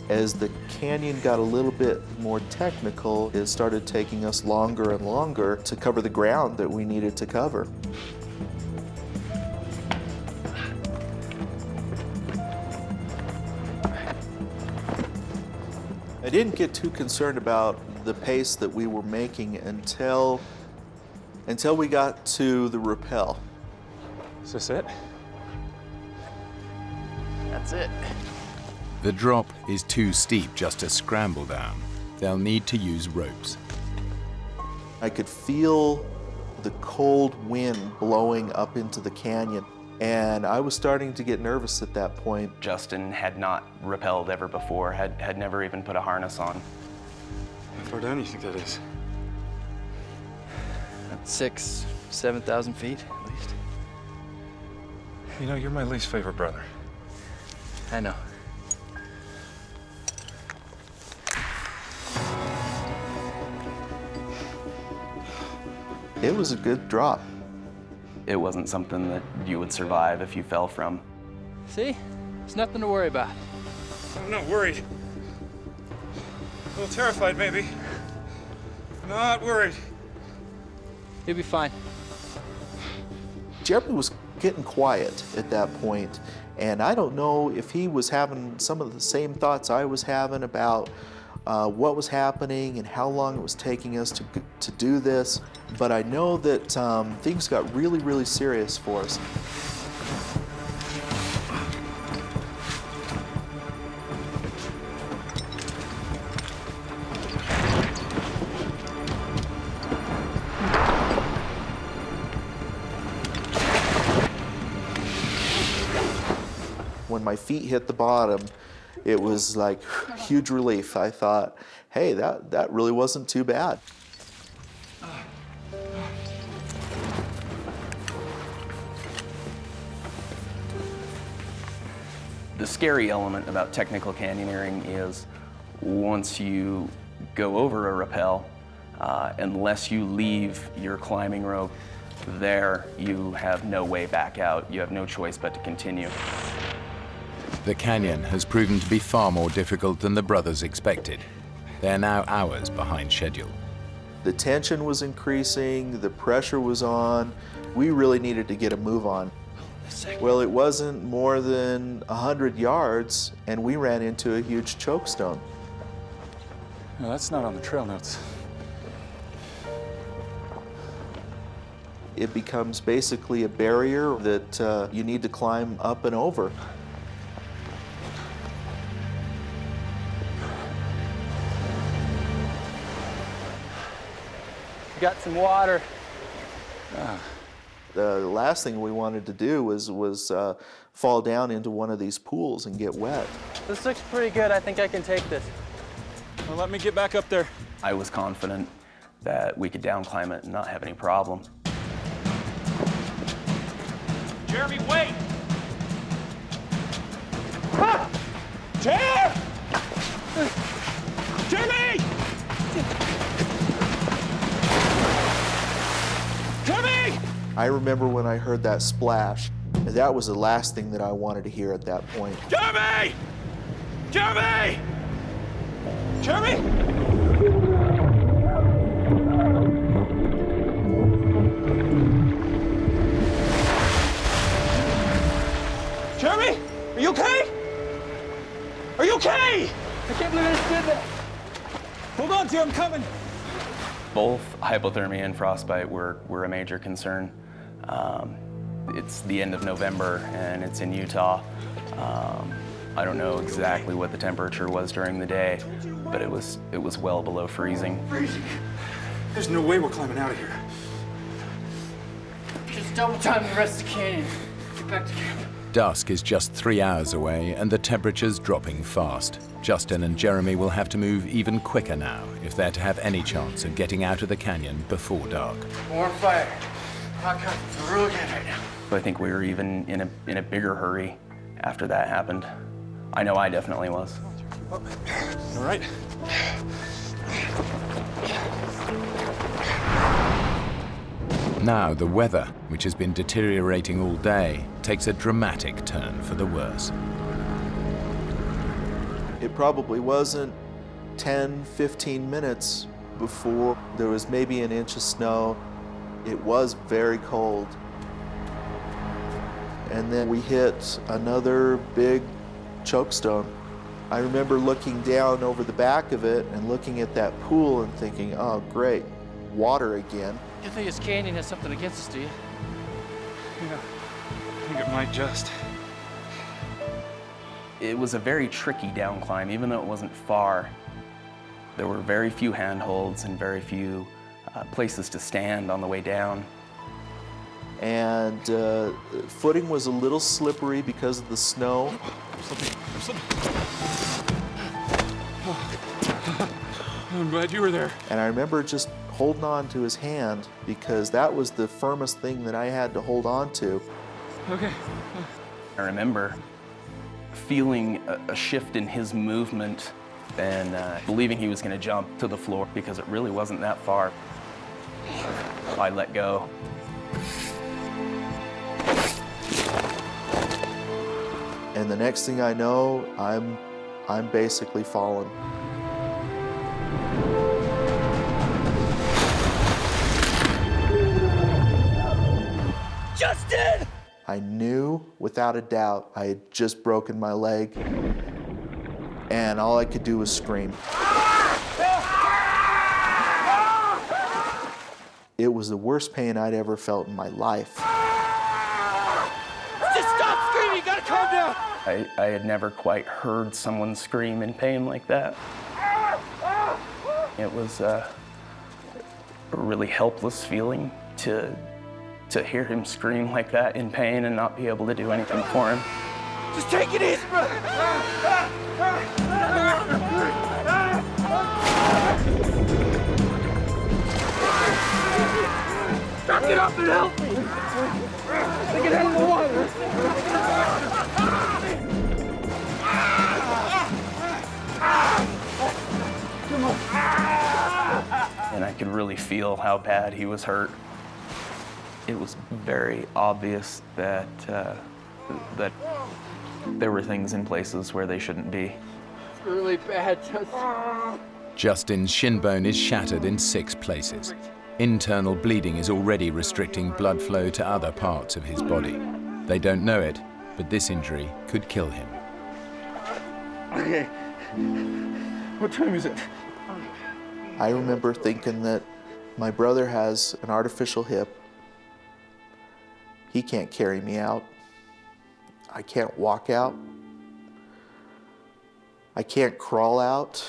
As the canyon got a little bit more technical, it started taking us longer and longer to cover the ground that we needed to cover. I didn't get too concerned about the pace that we were making until until we got to the rappel. Is this it? That's it. The drop is too steep just to scramble down. They'll need to use ropes. I could feel the cold wind blowing up into the canyon, and I was starting to get nervous at that point. Justin had not rappelled ever before, had never even put a harness on. How far down do you think that is? 6,000 to 7,000 feet, at least. You know, you're my least favorite brother. I know. It was a good drop. It wasn't something that you would survive if you fell from. See? There's nothing to worry about. I'm not worried. A little terrified, maybe. Not worried. You'll be fine. Jeremy was getting quiet at that point, and I don't know if he was having some of the same thoughts I was having about what was happening and how long it was taking us to do this, but I know that things got really, really serious for us. When my feet hit the bottom, it was like huge relief. I thought, hey, that really wasn't too bad. The scary element about technical canyoneering is once you go over a rappel, unless you leave your climbing rope there, you have no way back out. You have no choice but to continue. The canyon has proven to be far more difficult than the brothers expected. They're now hours behind schedule. The tension was increasing, the pressure was on. We really needed to get a move on. Well, it wasn't more than 100 yards, and we ran into a huge chokestone. No, that's not on the trail notes. It becomes basically a barrier that you need to climb up and over. Got some water. The last thing we wanted to do was fall down into one of these pools and get wet. This looks pretty good. I think I can take this. Well, let me get back up there. I was confident that we could down climb it and not have any problem. Jeremy, wait! Ah! Jeremy! Jeremy! I remember when I heard that splash, that was the last thing that I wanted to hear at that point. Jeremy! Jeremy! Jeremy! Jeremy! Are you okay? Are you okay? I can't believe I just did that. Hold on, Jim, I'm coming. Both hypothermia and frostbite were a major concern. It's the end of November and it's in Utah. I don't know exactly what the temperature was during the day, but it was well below freezing. Freezing? There's no way we're climbing out of here. Just double time the rest of the canyon. Get back to camp. Dusk is just 3 hours away and the temperature's dropping fast. Justin and Jeremy will have to move even quicker now if they're to have any chance of getting out of the canyon before dark. More fire. Hot cut. It's real good right now. I think we were even in a bigger hurry after that happened. I know I definitely was. All right. Now the weather, which has been deteriorating all day, takes a dramatic turn for the worse. It probably wasn't 10, 15 minutes before there was maybe an inch of snow. It was very cold. And then we hit another big chokestone. I remember looking down over the back of it and looking at that pool and thinking, oh, great, water again. You think this canyon has something against us, do you? Yeah, I think it might just. It was a very tricky down climb, even though it wasn't far. There were very few handholds and very few places to stand on the way down. And footing was a little slippery because of the snow. I'm slipping. I'm glad you were there. And I remember just holding on to his hand because that was the firmest thing that I had to hold on to. Okay. I remember feeling a shift in his movement and believing he was going to jump to the floor because it really wasn't that far. I let go. And the next thing I know, I'm basically falling. Justin! I knew without a doubt I had just broken my leg, and all I could do was scream. It was the worst pain I'd ever felt in my life. Just stop screaming! You gotta calm down! I had never quite heard someone scream in pain like that. It was a really helpless feeling to hear him scream like that in pain and not be able to do anything for him. Just take it easy, bro! Get up and help me! Get out of the water! Come on! And I could really feel how bad he was hurt. It was very obvious that that there were things in places where they shouldn't be. It's really bad, Justin. Justin's shin bone is shattered in 6 places. Internal bleeding is already restricting blood flow to other parts of his body. They don't know it, but this injury could kill him. Okay. What time is it? I remember thinking that my brother has an artificial hip. He can't carry me out. I can't walk out. I can't crawl out,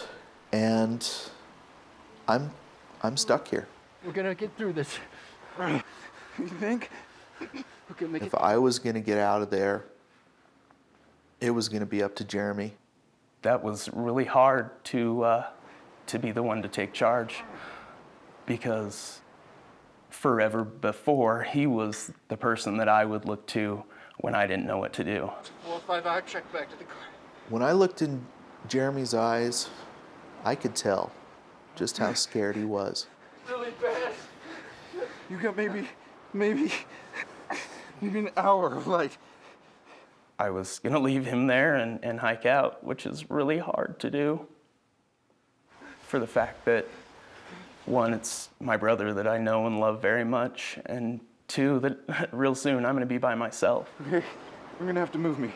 and I'm stuck here. We're gonna get through this. You think? We can make it. If I was gonna get out of there, it was gonna be up to Jeremy. That was really hard to be the one to take charge, because forever before, he was the person that I would look to when I didn't know what to do. 4 or 5 hour trek back to the car. When I looked in Jeremy's eyes, I could tell just how scared he was. Really bad. You got maybe an hour of light. I was gonna leave him there and hike out, which is really hard to do for the fact that, 1, it's my brother that I know and love very much, and 2, that real soon I'm gonna be by myself. Okay, you're gonna have to move me.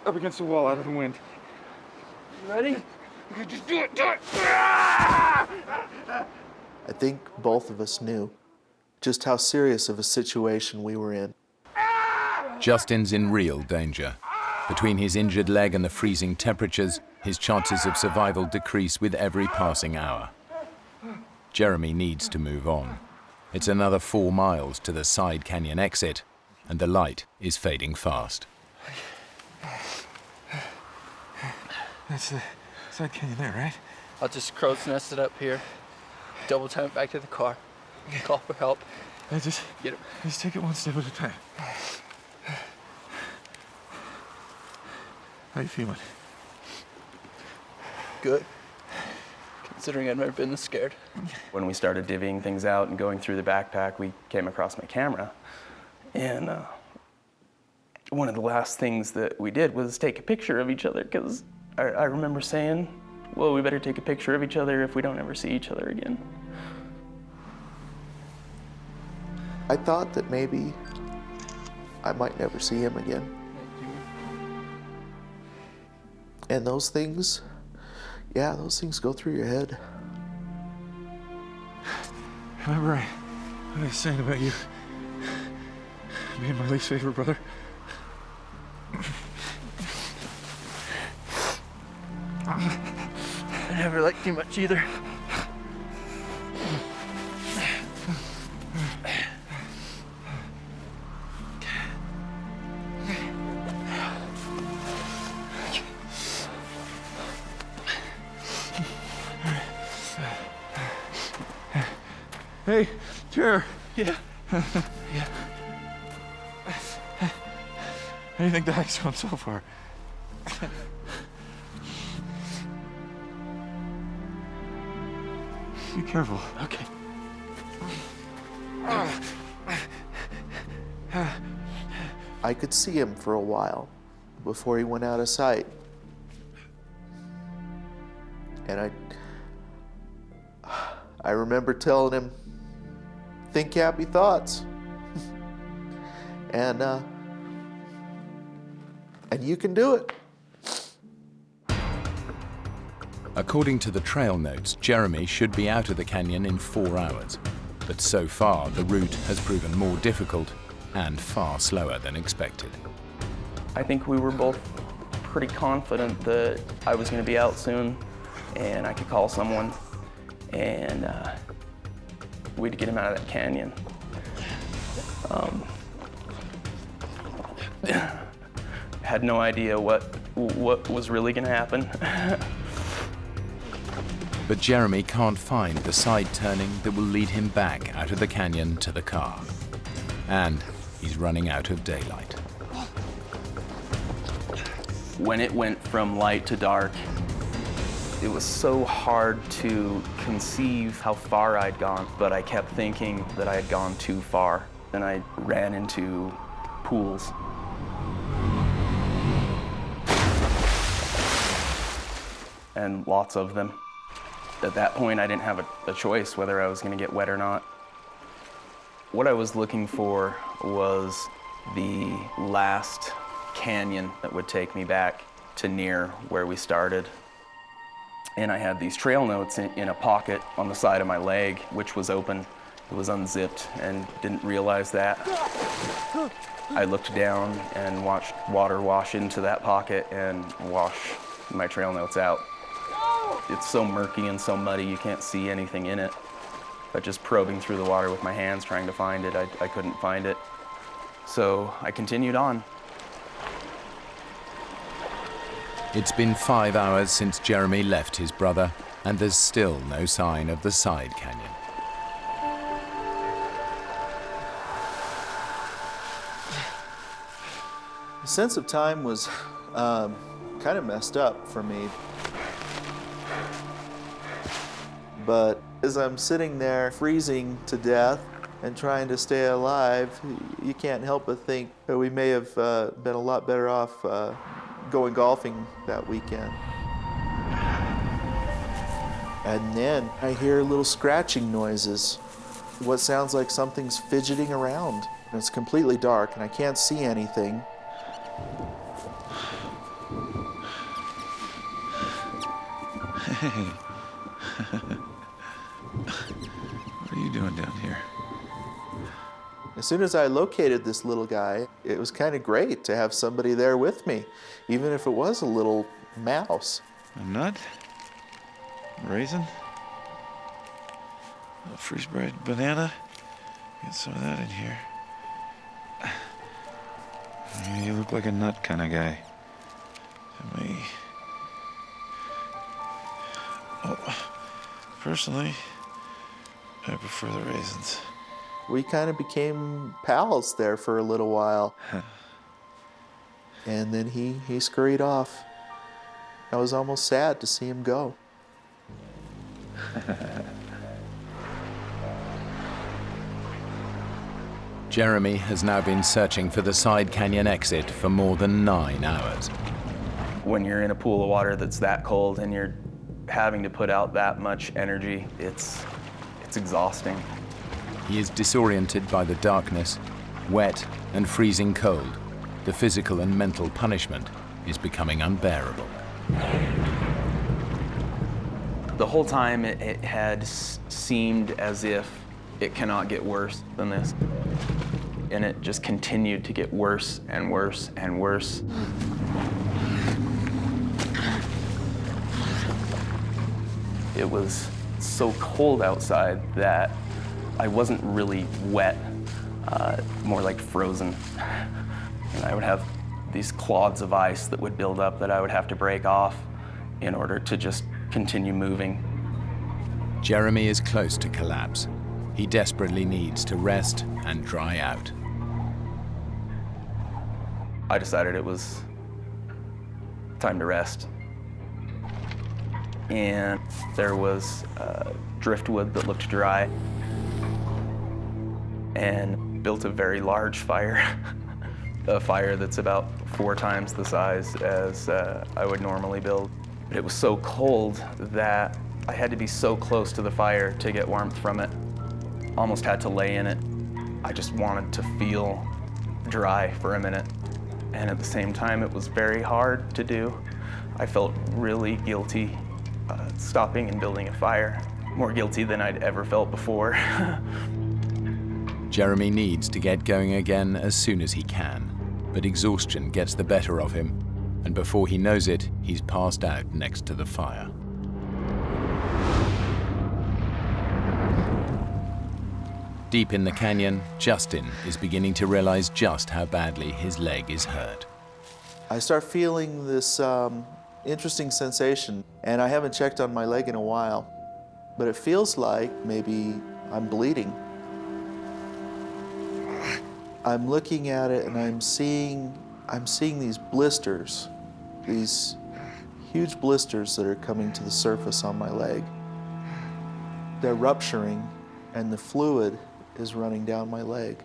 Up against the wall, out of the wind. You ready? Okay, just do it, do it! I think both of us knew just how serious of a situation we were in. Justin's in real danger. Between his injured leg and the freezing temperatures, his chances of survival decrease with every passing hour. Jeremy needs to move on. It's another 4 miles to the side canyon exit, and the light is fading fast. That's the side canyon there, right? I'll just crow's nest it up here. Double time it back to the car. Call for help. Just take it one step at a time. How you feeling? Good. Considering I've never been this scared. When we started divvying things out and going through the backpack, we came across my camera. And one of the last things that we did was take a picture of each other, because I remember saying, well, we better take a picture of each other if we don't ever see each other again. I thought that maybe I might never see him again. And those things, yeah, those things go through your head. Remember what I was saying about you being my least favorite brother? I never liked you much either. Hey, chair. Yeah. How do you think the hike's gone so far? Be careful. Okay. I could see him for a while before he went out of sight. And I remember telling him, think happy thoughts. and you can do it. According to the trail notes, Jeremy should be out of the canyon in 4 hours. But so far, the route has proven more difficult and far slower than expected. I think we were both pretty confident that I was going to be out soon and I could call someone and we'd get him out of that canyon. Had no idea what was really going to happen. But Jeremy can't find the side turning that will lead him back out of the canyon to the car. And he's running out of daylight. When it went from light to dark, it was so hard to conceive how far I'd gone, but I kept thinking that I had gone too far. And I ran into pools. And lots of them. At that point, I didn't have a choice whether I was going to get wet or not. What I was looking for was the last canyon that would take me back to near where we started. And I had these trail notes in a pocket on the side of my leg, which was open. It was unzipped and didn't realize that. I looked down and watched water wash into that pocket and wash my trail notes out. It's so murky and so muddy, you can't see anything in it. But just probing through the water with my hands, trying to find it, I couldn't find it. So I continued on. It's been 5 hours since Jeremy left his brother, and there's still no sign of the side canyon. The sense of time was kind of messed up for me. But as I'm sitting there freezing to death and trying to stay alive, you can't help but think that we may have been a lot better off going golfing that weekend. And then I hear little scratching noises, what sounds like something's fidgeting around. And it's completely dark and I can't see anything. Hey. What are you doing down here? As soon as I located this little guy, it was kind of great to have somebody there with me, even if it was a little mouse. A nut? A raisin? A freeze-dried banana? Get some of that in here. You look like a nut kind of guy to me. Oh, personally, I prefer the raisins. We kind of became pals there for a little while. And then he scurried off. I was almost sad to see him go. Jeremy has now been searching for the side canyon exit for more than 9 hours. When you're in a pool of water that's that cold and you're having to put out that much energy, it's exhausting. He is disoriented by the darkness, wet and freezing cold. The physical and mental punishment is becoming unbearable. The whole time it had seemed as if it cannot get worse than this. And it just continued to get worse and worse and worse. It was so cold outside that I wasn't really wet, more like frozen. And I would have these clods of ice that would build up that I would have to break off in order to just continue moving. Jeremy is close to collapse. He desperately needs to rest and dry out. I decided it was time to rest. And there was driftwood that looked dry, and built a very large fire, a fire that's about 4 times the size as I would normally build. But it was so cold that I had to be so close to the fire to get warmth from it. Almost had to lay in it. I just wanted to feel dry for a minute. And at the same time, it was very hard to do. I felt really guilty stopping and building a fire. More guilty than I'd ever felt before. Jeremy needs to get going again as soon as he can, but exhaustion gets the better of him, and before he knows it, he's passed out next to the fire. Deep in the canyon, Justin is beginning to realize just how badly his leg is hurt. I start feeling this interesting sensation, and I haven't checked on my leg in a while, but it feels like maybe I'm bleeding. I'm looking at it and I'm seeing these blisters, these huge blisters that are coming to the surface on my leg. They're rupturing and the fluid is running down my leg.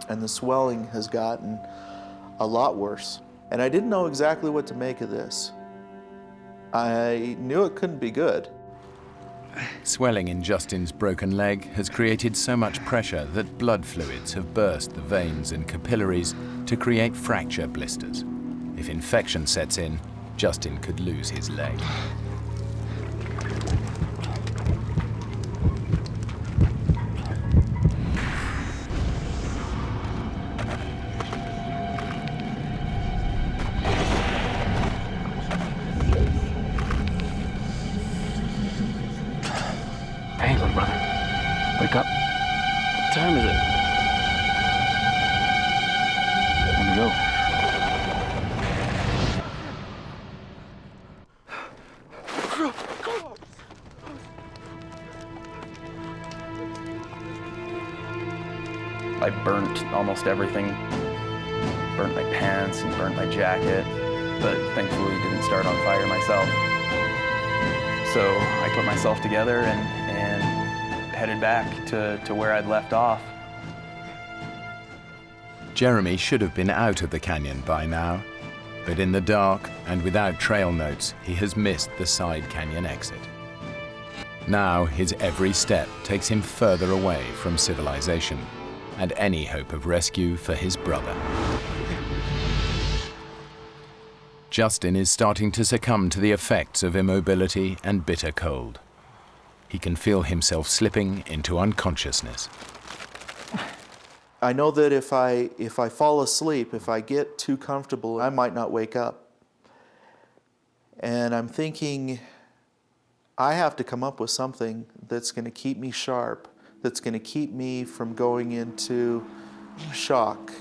And the swelling has gotten a lot worse. And I didn't know exactly what to make of this. I knew it couldn't be good. Swelling in Justin's broken leg has created so much pressure that blood fluids have burst the veins and capillaries to create fracture blisters. If infection sets in, Justin could lose his leg. Hey, little brother. Wake up. What time is it? Time to go. I burnt almost everything. Burnt my pants and burnt my jacket, but thankfully didn't start on fire myself. So I put myself together and headed back to where I'd left off. Jeremy should have been out of the canyon by now, but in the dark and without trail notes, he has missed the side canyon exit. Now his every step takes him further away from civilization and any hope of rescue for his brother. Justin is starting to succumb to the effects of immobility and bitter cold. He can feel himself slipping into unconsciousness. I know that if I fall asleep, if I get too comfortable, I might not wake up. And I'm thinking, I have to come up with something that's going to keep me sharp, that's going to keep me from going into shock.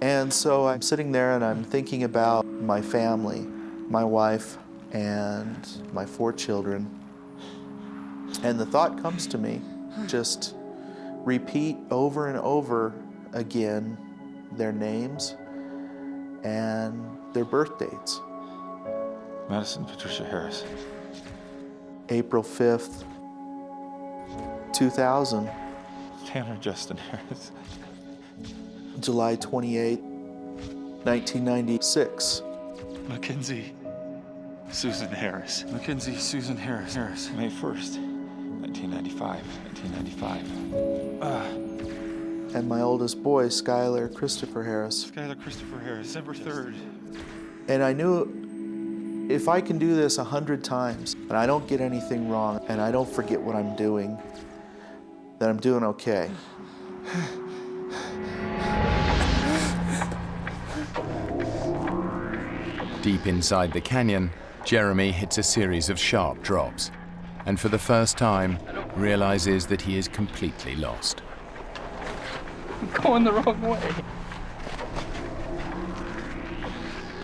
And so I'm sitting there and I'm thinking about my family, my wife, and my 4 children. And the thought comes to me, just repeat over and over again their names and their birth dates. Madison Patricia Harris. April 5th, 2000. Tanner Justin Harris. July 28th, 1996. Mackenzie Susan Harris. Mackenzie Susan Harris. May 1st, 1995. And my oldest boy, Skylar Christopher Harris. Skylar Christopher Harris, December 3rd. And I knew if I can do this 100 times and I don't get anything wrong and I don't forget what I'm doing, that I'm doing okay. Deep inside the canyon, Jeremy hits a series of sharp drops, and for the first time realizes that he is completely lost. I'm going the wrong way.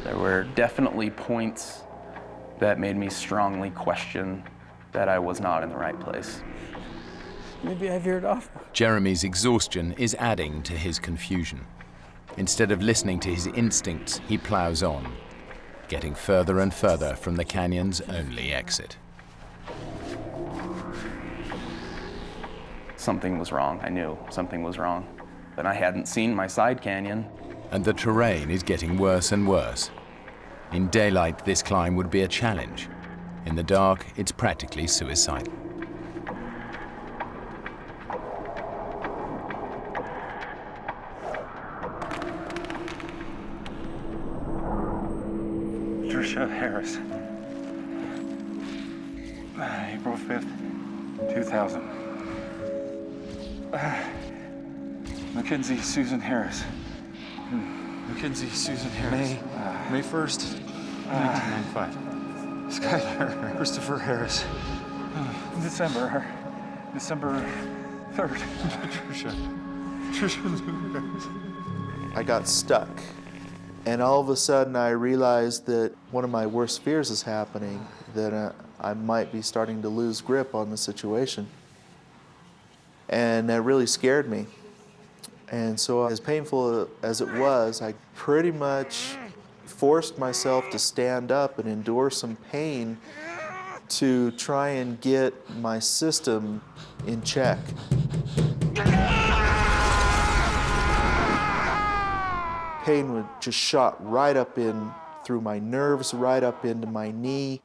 There were definitely points that made me strongly question that I was not in the right place. Maybe I veered off. Jeremy's exhaustion is adding to his confusion. Instead of listening to his instincts, he plows on, getting further and further from the canyon's only exit. Something was wrong. I knew something was wrong. But I hadn't seen my side canyon. And the terrain is getting worse and worse. In daylight, this climb would be a challenge. In the dark, it's practically suicidal. Patricia Harris. April 5th, 2000. Mackenzie Susan Harris. Mackenzie Susan Harris. May 1st, 1995. Skylar Christopher Harris. December 3rd. Patricia Harris. I got stuck. And all of a sudden I realized that one of my worst fears is happening, that I might be starting to lose grip on the situation. And that really scared me. And so as painful as it was, I pretty much forced myself to stand up and endure some pain to try and get my system in check. Pain would just shot right up in through my nerves, right up into my knee.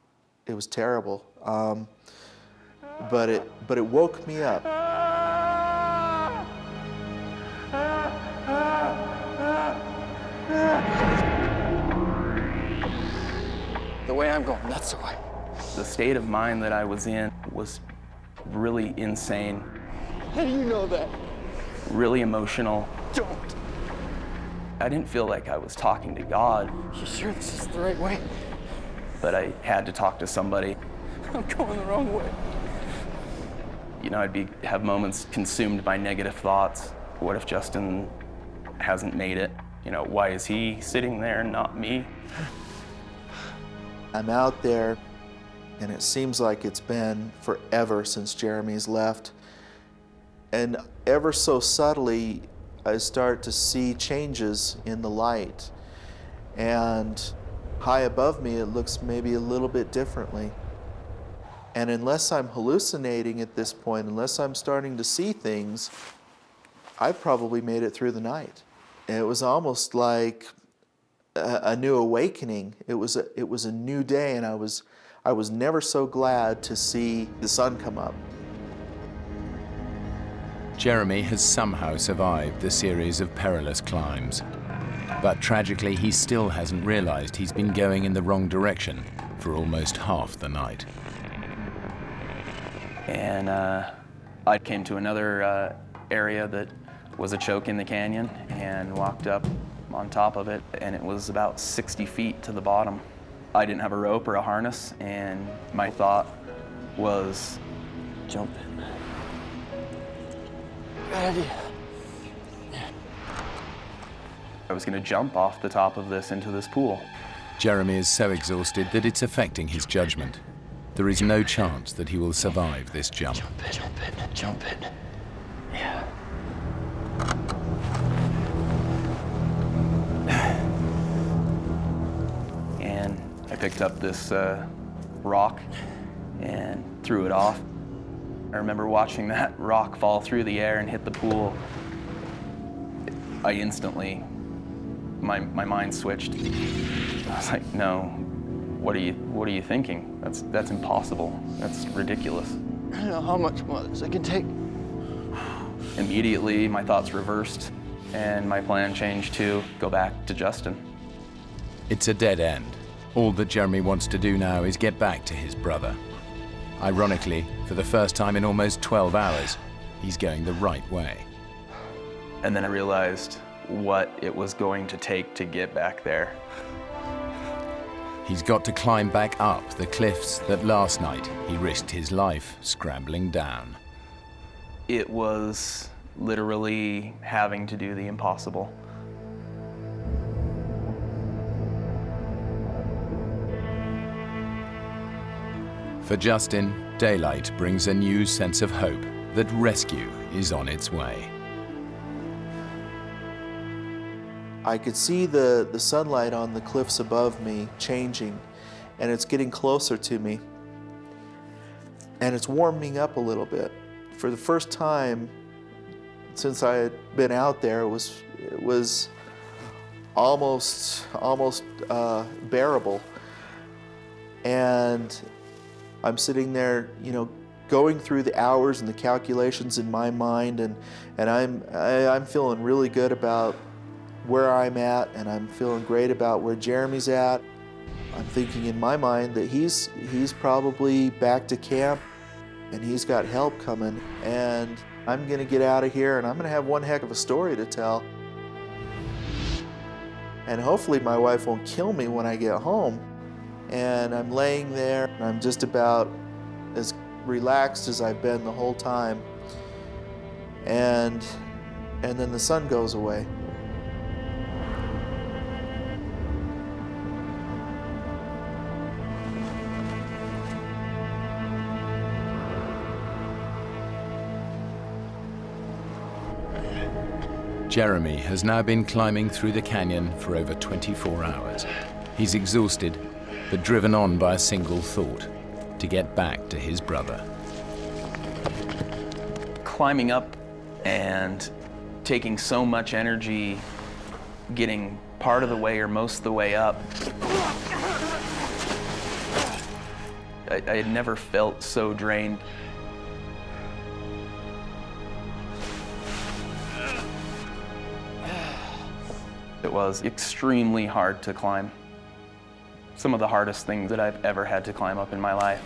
It was terrible, but it woke me up. The way I'm going, that's the way. The state of mind that I was in was really insane. How do you know that? Really emotional. Don't. I didn't feel like I was talking to God. You sure this is the right way? But I had to talk to somebody. I'm going the wrong way. You know, I'd have moments consumed by negative thoughts. What if Justin hasn't made it? You know, why is he sitting there and not me? I'm out there, and it seems like it's been forever since Jeremy's left. And ever so subtly, I start to see changes in the light. And high above me, it looks maybe a little bit differently. And unless I'm hallucinating at this point, unless I'm starting to see things, I've probably made it through the night. And it was almost like a new awakening. It was a new day, and I was never so glad to see the sun come up. Jeremy has somehow survived the series of perilous climbs. But tragically, he still hasn't realized he's been going in the wrong direction for almost half the night. And I came to another area that was a choke in the canyon and walked up on top of it, and it was about 60 feet to the bottom. I didn't have a rope or a harness, and my thought was, jump in. Good idea. I was going to jump off the top of this into this pool. Jeremy is so exhausted that it's affecting his judgment. There is no chance that he will survive this jump. Jump in. Yeah. And I picked up this rock and threw it off. I remember watching that rock fall through the air and hit the pool. I instantly, my mind switched. I was like, no, what are you thinking? That's impossible. That's ridiculous. I don't know how much more this I can take. Immediately, my thoughts reversed, and my plan changed to go back to Justin. It's a dead end. All that Jeremy wants to do now is get back to his brother. Ironically, for the first time in almost 12 hours, he's going the right way. And then I realized what it was going to take to get back there. He's got to climb back up the cliffs that last night he risked his life scrambling down. It was literally having to do the impossible. For Justin, daylight brings a new sense of hope that rescue is on its way. I could see the sunlight on the cliffs above me changing, and it's getting closer to me. And it's warming up a little bit. For the first time since I had been out there, it was almost bearable. And I'm sitting there, going through the hours and the calculations in my mind, and I'm feeling really good about where I'm at, and I'm feeling great about where Jeremy's at. I'm thinking in my mind that he's probably back to camp, and he's got help coming, and I'm gonna get out of here, and I'm gonna have one heck of a story to tell. And hopefully my wife won't kill me when I get home. And I'm laying there, and I'm just about as relaxed as I've been the whole time. And then the sun goes away. Jeremy has now been climbing through the canyon for over 24 hours. He's exhausted, but driven on by a single thought: to get back to his brother. Climbing up and taking so much energy, getting part of the way or most of the way up, I had never felt so drained. It was extremely hard to climb. Some of the hardest things that I've ever had to climb up in my life.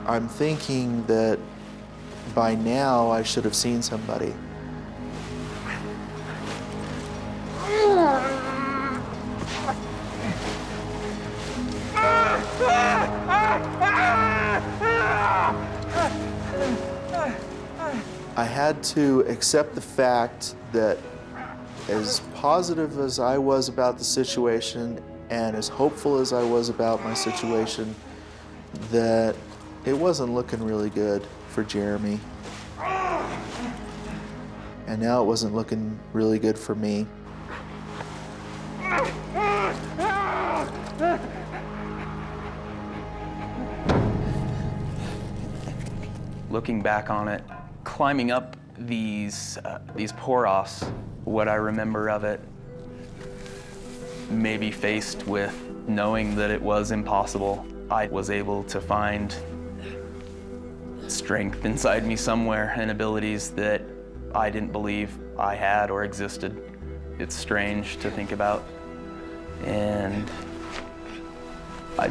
I'm thinking that by now I should have seen somebody. I had to accept the fact that as positive as I was about the situation and as hopeful as I was about my situation, that it wasn't looking really good for Jeremy. And now it wasn't looking really good for me. Looking back on it, climbing up these pour-offs, what I remember of it, maybe faced with knowing that it was impossible, I was able to find strength inside me somewhere and abilities that I didn't believe I had or existed. It's strange to think about, and I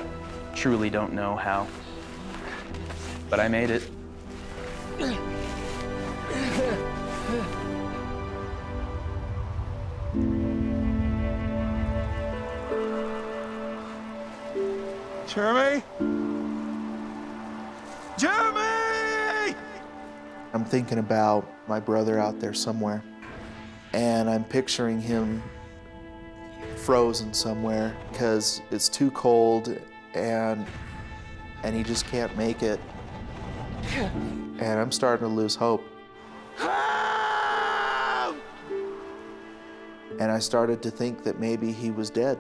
truly don't know how, but I made it. Jeremy? Jeremy! I'm thinking about my brother out there somewhere, and I'm picturing him frozen somewhere because it's too cold and he just can't make it. And I'm starting to lose hope. And I started to think that maybe he was dead.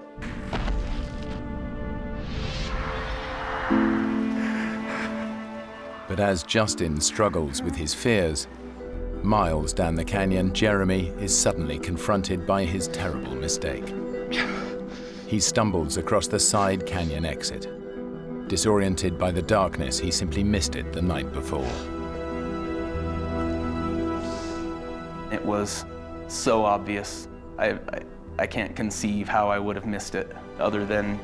But as Justin struggles with his fears, Miles down the canyon, Jeremy is suddenly confronted by his terrible mistake. He stumbles across the side canyon exit. Disoriented by the darkness, he simply missed it the night before. It was so obvious. I can't conceive how I would have missed it, other than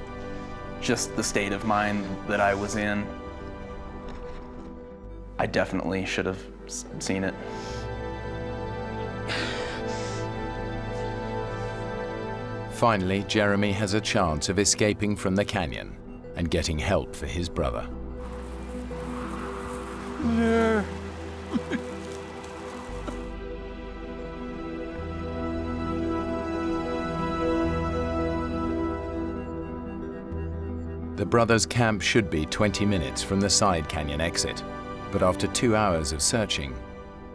just the state of mind that I was in. I definitely should have seen it. Finally, Jeremy has a chance of escaping from the canyon and getting help for his brother. The brothers' camp should be 20 minutes from the side canyon exit, but after 2 hours of searching,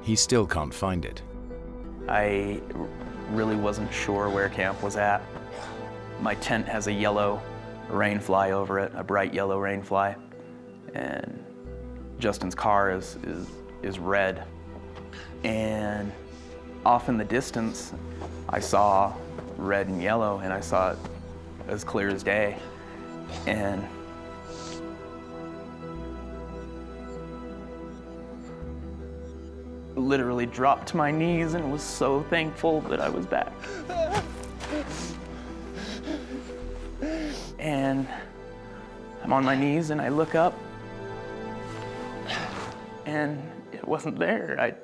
he still can't find it. I really wasn't sure where camp was at. My tent has a yellow rainfly over it, a bright yellow rainfly, and Justin's car is red. And off in the distance, I saw red and yellow, and I saw it as clear as day. And literally dropped to my knees and was so thankful that I was back. And I'm on my knees and I look up and it wasn't there. I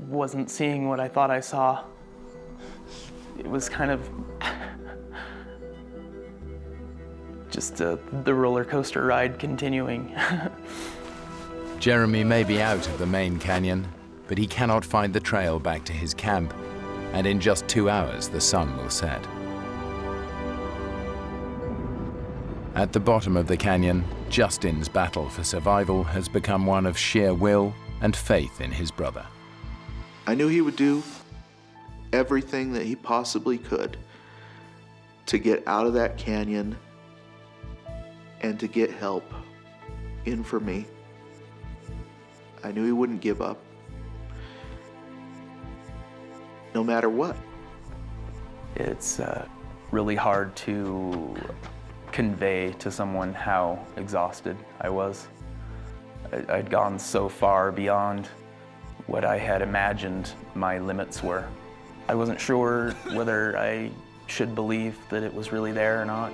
wasn't seeing what I thought I saw. It was kind of just the roller coaster ride continuing. Jeremy may be out of the main canyon, but he cannot find the trail back to his camp, and in just 2 hours the sun will set. At the bottom of the canyon, Justin's battle for survival has become one of sheer will and faith in his brother. I knew he would do everything that he possibly could to get out of that canyon and to get help in for me. I knew he wouldn't give up, no matter what. It's really hard to convey to someone how exhausted I was. I'd gone so far beyond what I had imagined my limits were. I wasn't sure whether I should believe that it was really there or not.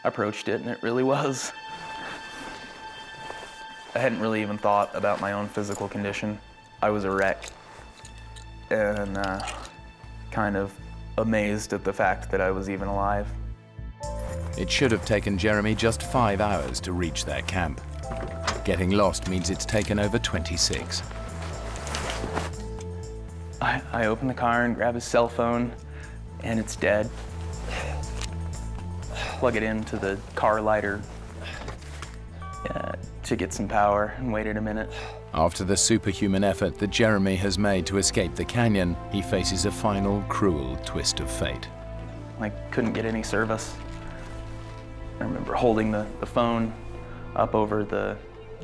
I approached it, and it really was. I hadn't really even thought about my own physical condition. I was a wreck, and kind of amazed at the fact that I was even alive. It should have taken Jeremy just 5 hours to reach their camp. Getting lost means it's taken over 26. I open the car and grab his cell phone, and it's dead. Plug it into the car lighter to get some power and waited a minute. After the superhuman effort that Jeremy has made to escape the canyon, he faces a final cruel twist of fate. I couldn't get any service. I remember holding the phone up over the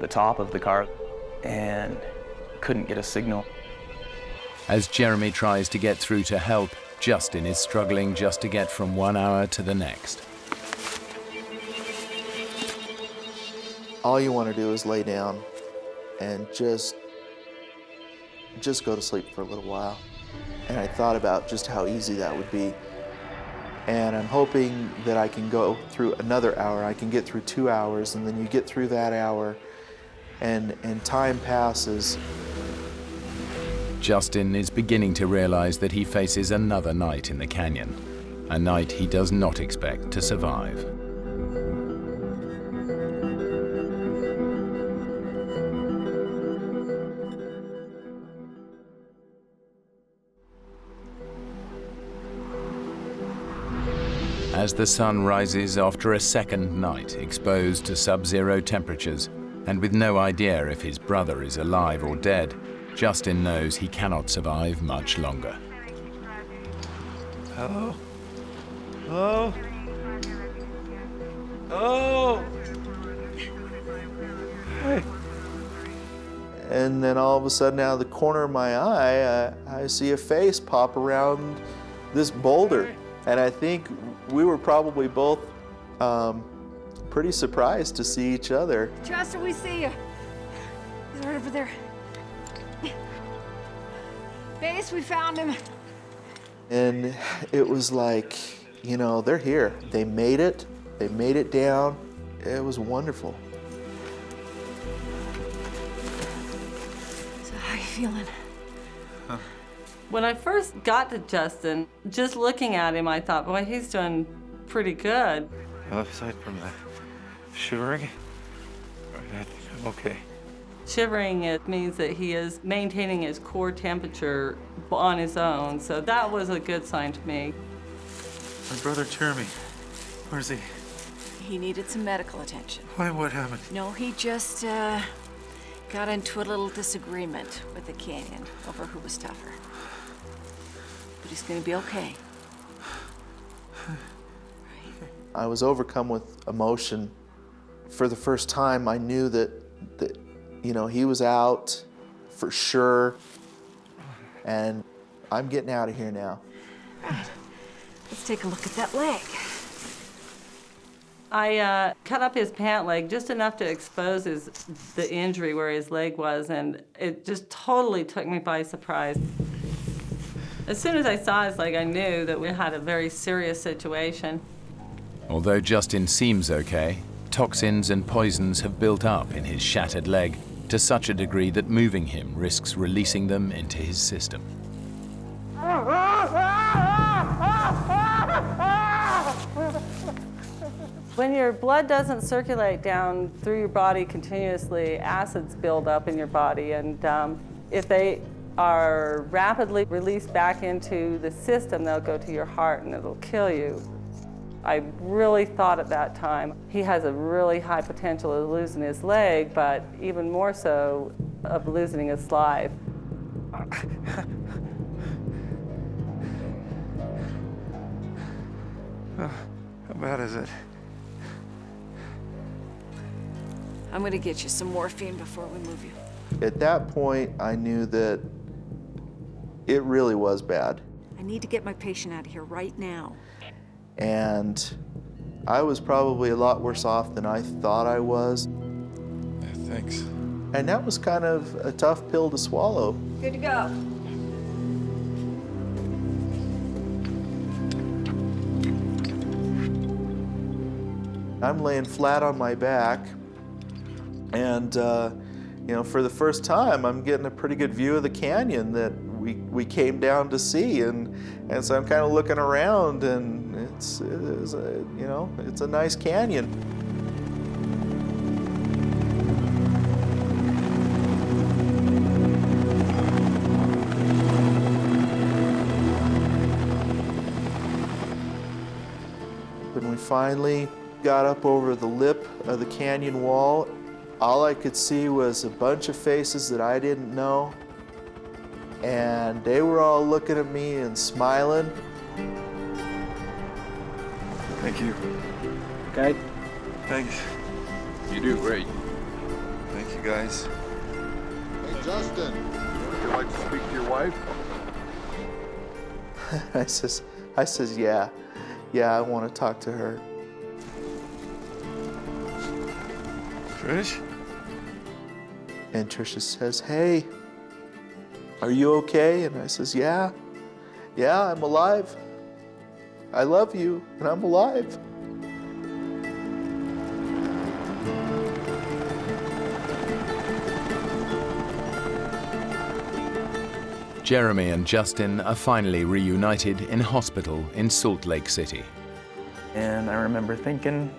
top of the car and couldn't get a signal. As Jeremy tries to get through to help, Justin is struggling just to get from 1 hour to the next. All you want to do is lay down and just go to sleep for a little while. And I thought about just how easy that would be. And I'm hoping that I can go through another hour. I can get through 2 hours, and then you get through that hour, and time passes. Justin is beginning to realize that he faces another night in the canyon, a night he does not expect to survive. As the sun rises after a second night exposed to sub-zero temperatures, and with no idea if his brother is alive or dead, Justin knows he cannot survive much longer. Hello? Oh. Oh. Hey. And then all of a sudden, out of the corner of my eye, I see a face pop around this boulder. And I think we were probably both pretty surprised to see each other. Justin, we see you. He's right over there. Base, we found him. And it was like, you know, they're here. They made it. They made it down. It was wonderful. So how are you feeling? When I first got to Justin, just looking at him, I thought, boy, he's doing pretty good. Well, aside from that shivering, I think I'm okay. Shivering, it means that he is maintaining his core temperature on his own, so that was a good sign to me. My brother Jeremy, where's he? He needed some medical attention. Why, what happened? No, he just got into a little disagreement with the canyon over who was tougher. But he's gonna be okay. I was overcome with emotion. For the first time, I knew that you know, he was out for sure, and I'm getting out of here now. Right. Let's take a look at that leg. I cut up his pant leg just enough to expose the injury where his leg was, and it just totally took me by surprise. As soon as I saw his leg, I knew that we had a very serious situation. Although Justin seems okay, toxins and poisons have built up in his shattered leg to such a degree that moving him risks releasing them into his system. When your blood doesn't circulate down through your body continuously, acids build up in your body, and if they are rapidly released back into the system, they'll go to your heart and it'll kill you. I really thought at that time, he has a really high potential of losing his leg, but even more so of losing his life. How bad is it? I'm gonna get you some morphine before we move you. At that point, I knew that it really was bad. I need to get my patient out of here right now. And I was probably a lot worse off than I thought I was. Yeah, thanks. And that was kind of a tough pill to swallow. Good to go. I'm laying flat on my back, and you know, for the first time, I'm getting a pretty good view of the canyon that we came down to see, and so I'm kind of looking around, and it's a nice canyon. When we finally got up over the lip of the canyon wall, all I could see was a bunch of faces that I didn't know, and they were all looking at me and smiling. Thank you. Okay. Thanks. You do great. Thank you, guys. Hey, Justin, would you like to speak to your wife? I says, yeah, I want to talk to her. Trish? And Tricia says, hey, are you okay? And I says, yeah, I'm alive. I love you, and I'm alive. Jeremy and Justin are finally reunited in hospital in Salt Lake City. And I remember thinking,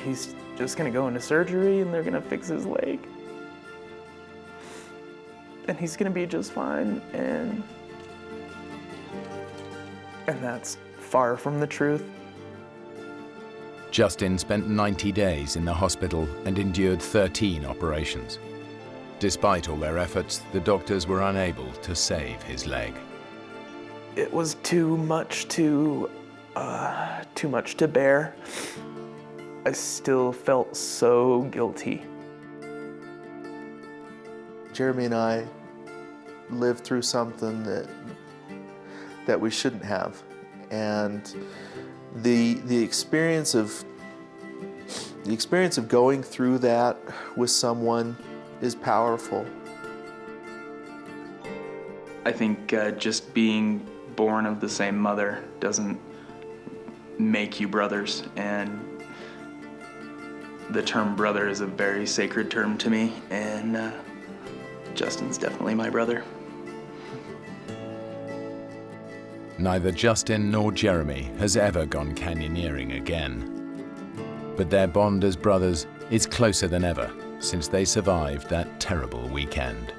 he's just gonna go into surgery and they're gonna fix his leg. And he's gonna be just fine, and that's far from the truth. Justin spent 90 days in the hospital and endured 13 operations. Despite all their efforts, the doctors were unable to save his leg. It was too much to too much to bear. I still felt so guilty. Jeremy and I lived through something that we shouldn't have, and the experience of going through that with someone is powerful. I think just being born of the same mother doesn't make you brothers, and the term brother is a very sacred term to me, and Justin's definitely my brother. Neither Justin nor Jeremy has ever gone canyoneering again. But their bond as brothers is closer than ever since they survived that terrible weekend.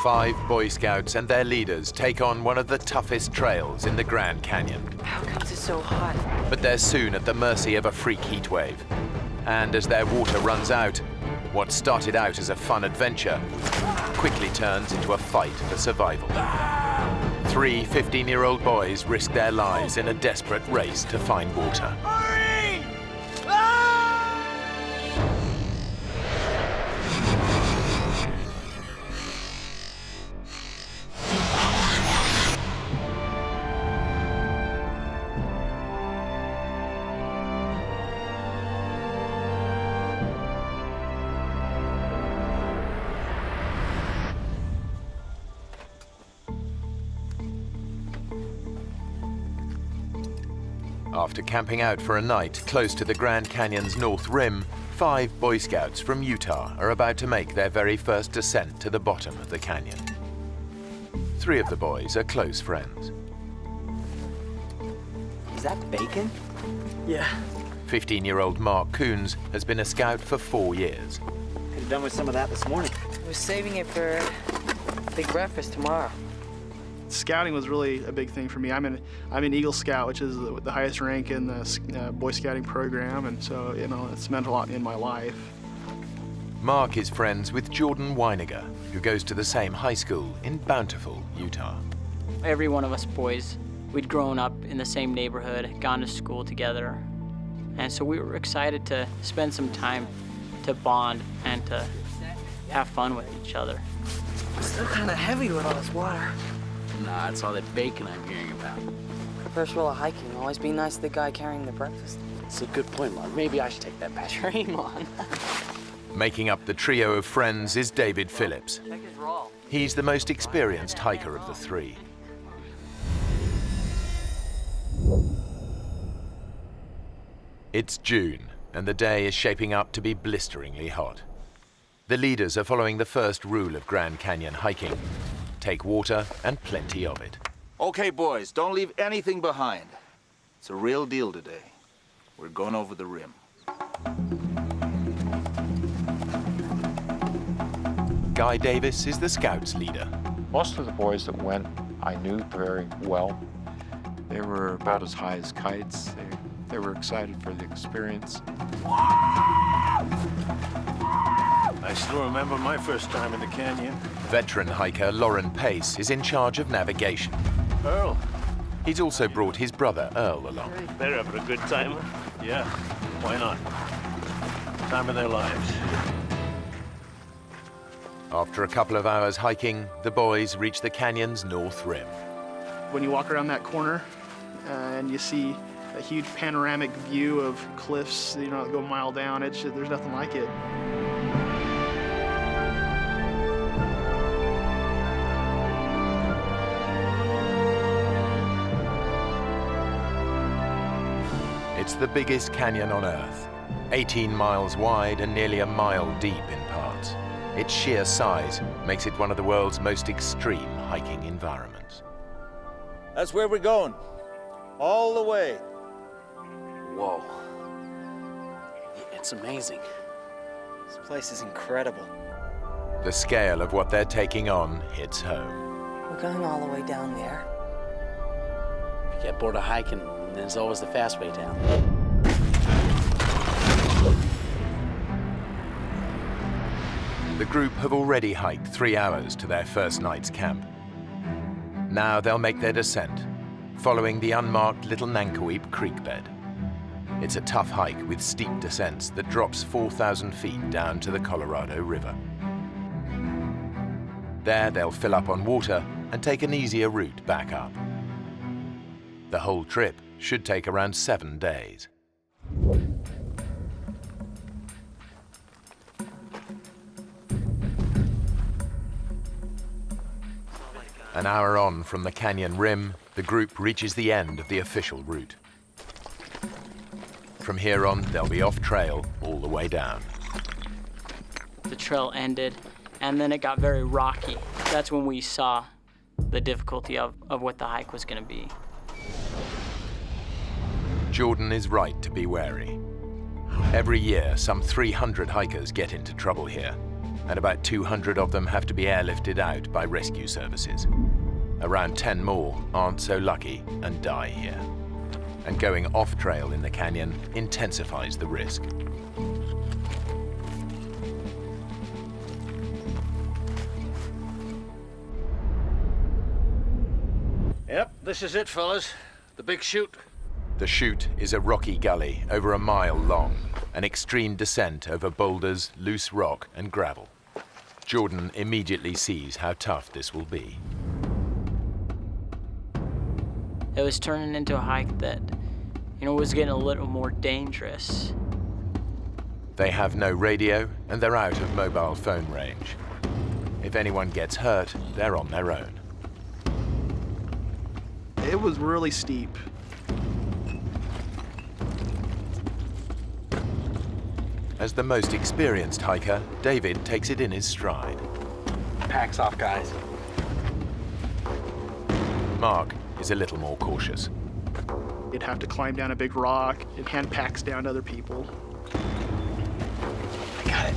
Five Boy Scouts and their leaders take on one of the toughest trails in the Grand Canyon. How comes it's so hot? But they're soon at the mercy of a freak heat wave. And as their water runs out, what started out as a fun adventure quickly turns into a fight for survival. Three 15-year-old boys risk their lives in a desperate race to find water. After camping out for a night close to the Grand Canyon's north rim, 5 Boy Scouts from Utah are about to make their very first descent to the bottom of the canyon. 3 of the boys are close friends. Is that bacon? Yeah. 15-year-old Mark Coons has been a scout for 4 years. Could have done with some of that this morning. I was saving it for big breakfast tomorrow. Scouting was really a big thing for me. I'm an Eagle Scout, which is the highest rank in the Boy Scouting program, and so it's meant a lot in my life. Mark is friends with Jordan Weiniger, who goes to the same high school in Bountiful, Utah. Every one of us boys, we'd grown up in the same neighborhood, gone to school together, and so we were excited to spend some time to bond and to have fun with each other. It's still kind of heavy with all this water. Nah, it's all that bacon I'm hearing about. First rule of hiking, always be nice to the guy carrying the breakfast. It's a good point, Mark. Maybe I should take that back. Dream on. Making up the trio of friends is David Phillips. He's the most experienced hiker of the 3. It's June, and the day is shaping up to be blisteringly hot. The leaders are following the first rule of Grand Canyon hiking. Take water and plenty of it. Okay, boys, don't leave anything behind. It's a real deal today. We're going over the rim. Guy Davis is the Scouts' leader. Most of the boys that went, I knew very well. They were about as high as kites. They were excited for the experience. I I still remember my first time in the canyon. Veteran hiker Lauren Pace is in charge of navigation. Peril. He's also brought his brother Earl along. They're having a good time. Yeah, why not? Time of their lives. After a couple of hours hiking, the boys reach the canyon's north rim. When you walk around that corner and you see a huge panoramic view of cliffs, that go a mile down, there's nothing like it. It's the biggest canyon on Earth, 18 miles wide and nearly a mile deep in parts. Its sheer size makes it one of the world's most extreme hiking environments. That's where we're going. All the way. Whoa. It's amazing. This place is incredible. The scale of what they're taking on hits home. We're going all the way down there. If you get bored of hiking, there's always the fast way down. The group have already hiked 3 hours to their first night's camp. Now they'll make their descent, following the unmarked Little Nankoweap Creek bed. It's a tough hike with steep descents that drops 4,000 feet down to the Colorado River. There they'll fill up on water and take an easier route back up. The whole trip should take around 7 days. An hour on from the canyon rim, the group reaches the end of the official route. From here on, they'll be off trail all the way down. The trail ended, and then it got very rocky. That's when we saw the difficulty of what the hike was going to be. Jordan is right to be wary. Every year, some 300 hikers get into trouble here, and about 200 of them have to be airlifted out by rescue services. Around 10 more aren't so lucky and die here. And going off-trail in the canyon intensifies the risk. Yep, this is it, fellas. The big chute. The chute is a rocky gully over a mile long, an extreme descent over boulders, loose rock, and gravel. Jordan immediately sees how tough this will be. It was turning into a hike that, was getting a little more dangerous. They have no radio, and they're out of mobile phone range. If anyone gets hurt, they're on their own. It was really steep. As the most experienced hiker, David takes it in his stride. Pack's off, guys. Mark is a little more cautious. You'd have to climb down a big rock and hand packs down to other people. I got it.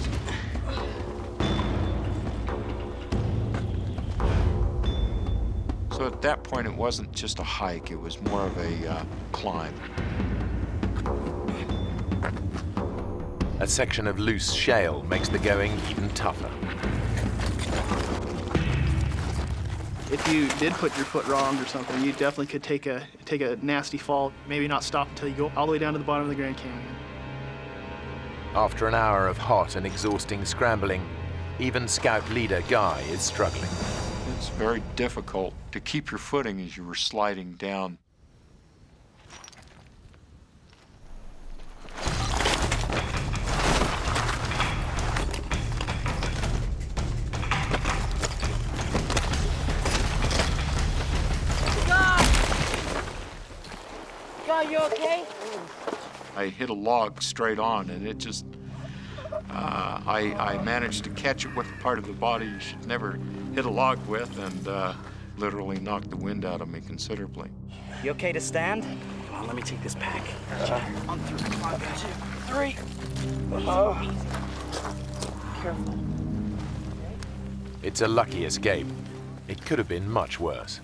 So at that point, it wasn't just a hike, it was more of a climb. A section of loose shale makes the going even tougher. If you did put your foot wrong or something, you definitely could take a nasty fall, maybe not stop until you go all the way down to the bottom of the Grand Canyon. After an hour of hot and exhausting scrambling, even Scout leader Guy is struggling. It's very difficult to keep your footing as you were sliding down. God, you okay? I hit a log straight on, and it just, I managed to catch it with the part of the body you should never hit a log with, and literally knocked the wind out of me considerably. You okay to stand? Come on, let me take this pack. On through. Come on, 2, 3. Careful. It's a lucky escape. It could have been much worse.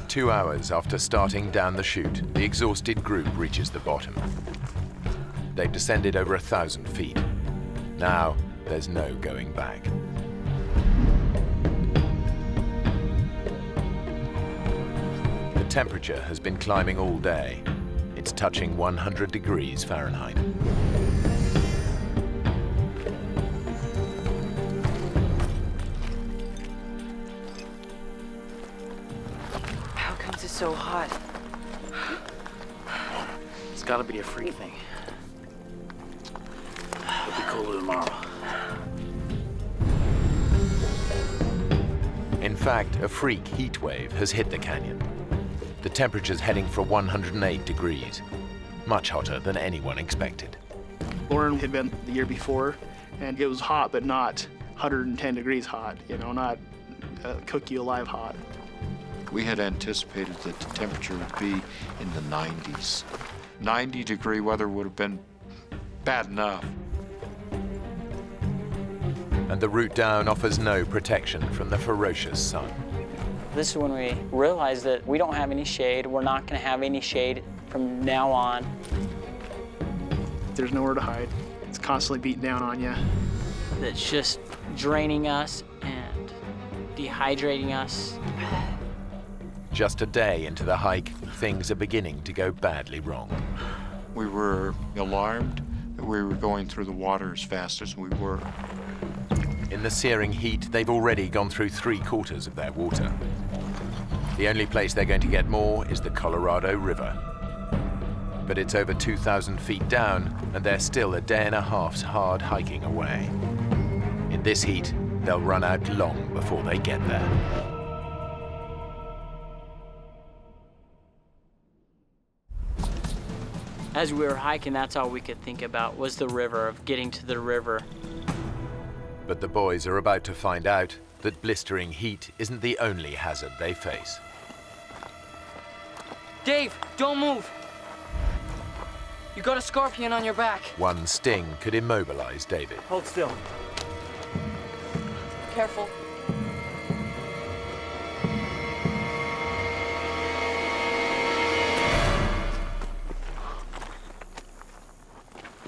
2 hours after starting down the chute, the exhausted group reaches the bottom. They've descended over 1,000 feet. Now, there's no going back. The temperature has been climbing all day. It's touching 100 degrees Fahrenheit. How comes it's so hot? It's gotta be a freak thing. It'll be cooler tomorrow. In fact, a freak heat wave has hit the canyon. The temperature's heading for 108 degrees, much hotter than anyone expected. Lauren had been the year before, and it was hot, but not 110 degrees hot, you know, not cook you alive hot. We had anticipated that the temperature would be in the 90s. 90-degree weather would have been bad enough. And the route down offers no protection from the ferocious sun. This is when we realized that we don't have any shade. We're not going to have any shade from now on. There's nowhere to hide. It's constantly beating down on you. That's just draining us and dehydrating us. Just a day into the hike, things are beginning to go badly wrong. We were alarmed that we were going through the water as fast as we were. In the searing heat, they've already gone through 3/4 of their water. The only place they're going to get more is the Colorado River. But it's over 2,000 feet down, and they're still a day and a half's hard hiking away. In this heat, they'll run out long before they get there. As we were hiking, that's all we could think about was the river, of getting to the river. But the boys are about to find out that blistering heat isn't the only hazard they face. Dave, don't move. You got a scorpion on your back. One sting could immobilize David. Hold still. Careful.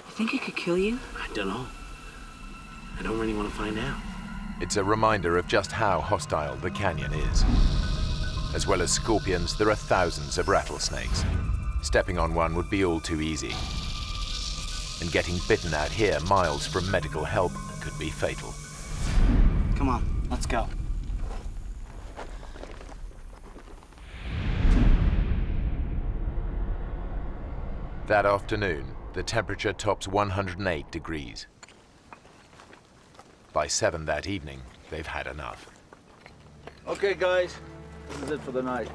You think it could kill you? I don't know. I don't really want to find out. It's a reminder of just how hostile the canyon is. As well as scorpions, there are thousands of rattlesnakes. Stepping on one would be all too easy. And getting bitten out here miles from medical help could be fatal. Come on, let's go. That afternoon, the temperature tops 108 degrees. By 7 that evening, they've had enough. Okay, guys, this is it for the night.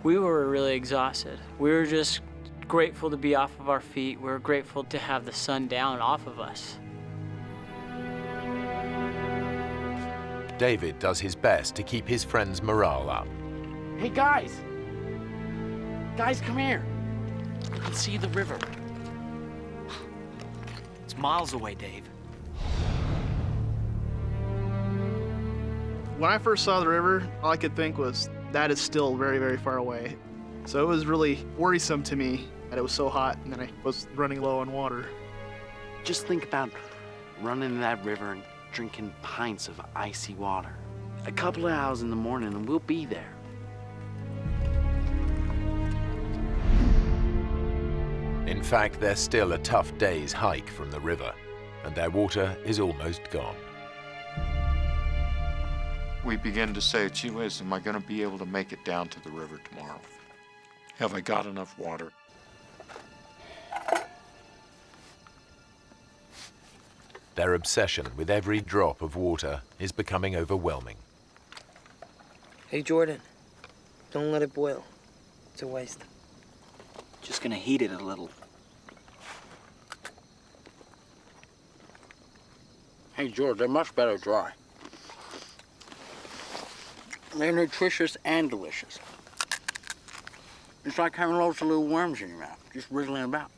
We were really exhausted. We were just grateful to be off of our feet. We were grateful to have the sun down off of us. David does his best to keep his friends' morale up. Hey, guys! Guys, come here. You can see the river. It's miles away, Dave. When I first saw the river, all I could think was, that is still very, very far away. So it was really worrisome to me that it was so hot and that I was running low on water. Just think about running in that river and drinking pints of icy water. A couple of hours in the morning and we'll be there. In fact, they're still a tough day's hike from the river, and their water is almost gone. We begin to say, gee whiz, am I going to be able to make it down to the river tomorrow? Have I got enough water? Their obsession with every drop of water is becoming overwhelming. Hey, Jordan, don't let it boil. It's a waste. Just gonna heat it a little. Hey, George, they're much better dry. They're nutritious and delicious. It's like having loads of little worms in your mouth, just wriggling about.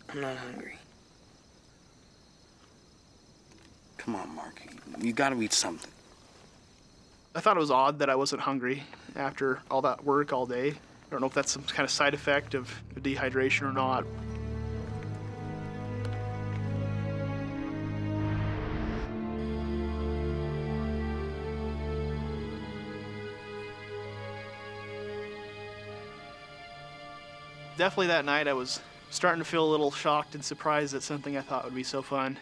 I'm not hungry. Come on, Mark. You gotta eat something. I thought it was odd that I wasn't hungry, after all that work all day. I don't know if that's some kind of side effect of dehydration or not. Definitely that night I was starting to feel a little shocked and surprised that something I thought would be so fun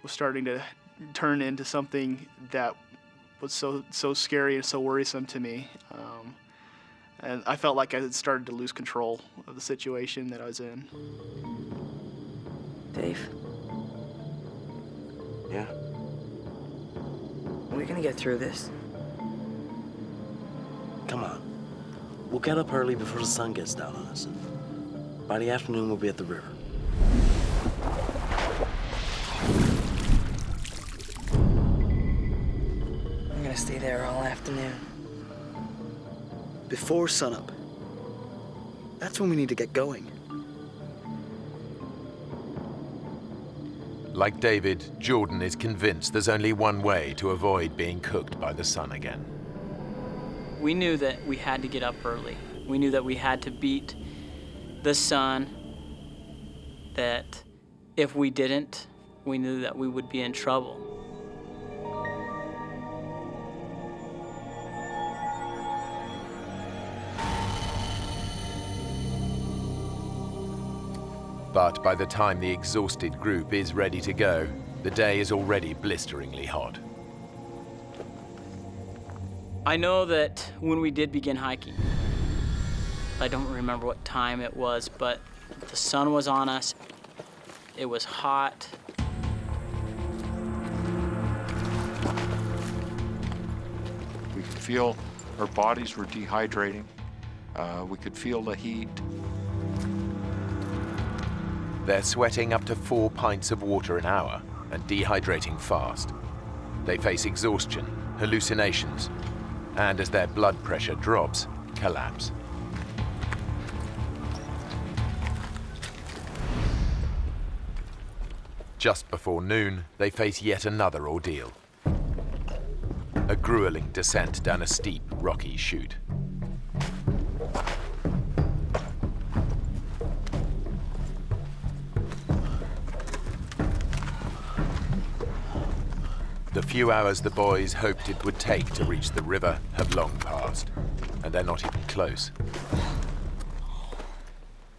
was starting to turn into something that was so scary and so worrisome to me. And I felt like I had started to lose control of the situation that I was in. Dave? Yeah? Are we gonna get through this? Come on. We'll get up early before the sun gets down on us. And by the afternoon, we'll be at the river. I'm gonna stay there all afternoon. Before sunup. That's when we need to get going. Like David, Jordan is convinced there's only one way to avoid being cooked by the sun again. We knew that we had to get up early. We knew that we had to beat the sun, that if we didn't, we knew that we would be in trouble. But by the time the exhausted group is ready to go, the day is already blisteringly hot. I know that when we did begin hiking, I don't remember what time it was, but the sun was on us. It was hot. We could feel our bodies were dehydrating. We could feel the heat. They're sweating up to 4 pints of water an hour and dehydrating fast. They face exhaustion, hallucinations, and as their blood pressure drops, collapse. Just before noon, they face yet another ordeal. A grueling descent down a steep, rocky chute. The few hours the boys hoped it would take to reach the river have long passed, and they're not even close.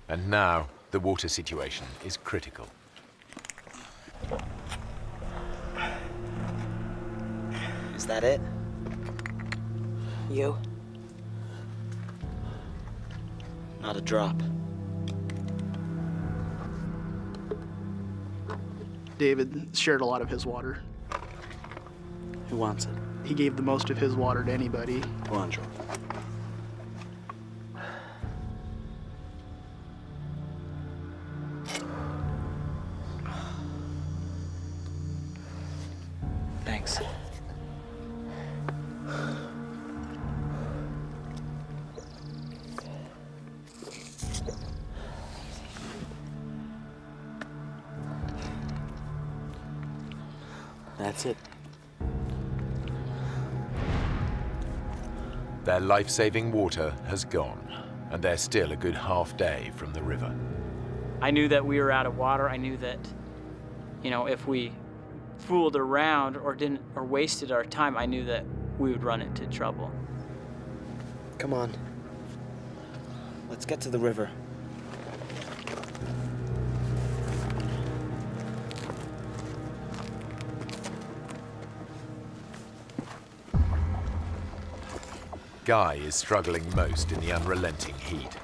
And now, the water situation is critical. Is that it? You? Not a drop. David shared a lot of his water. Who wants it? He gave the most of his water to anybody. Go on, Jordan. Thanks. That's it. Their life-saving water has gone, and they're still a good half day from the river. I knew that we were out of water. I knew that, if we fooled around or wasted our time, I knew that we would run into trouble. Come on. Let's get to the river. Guy is struggling most in the unrelenting heat.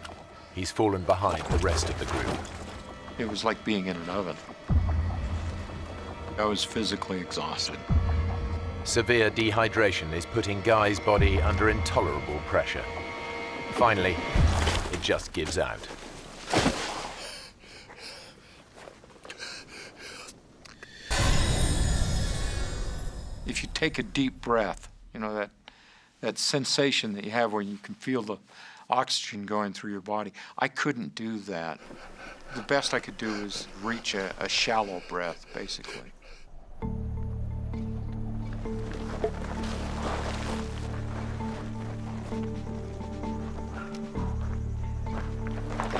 He's fallen behind the rest of the group. It was like being in an oven. I was physically exhausted. Severe dehydration is putting Guy's body under intolerable pressure. Finally, it just gives out. If you take a deep breath, that sensation that you have where you can feel the oxygen going through your body, I couldn't do that. The best I could do is reach a shallow breath, basically.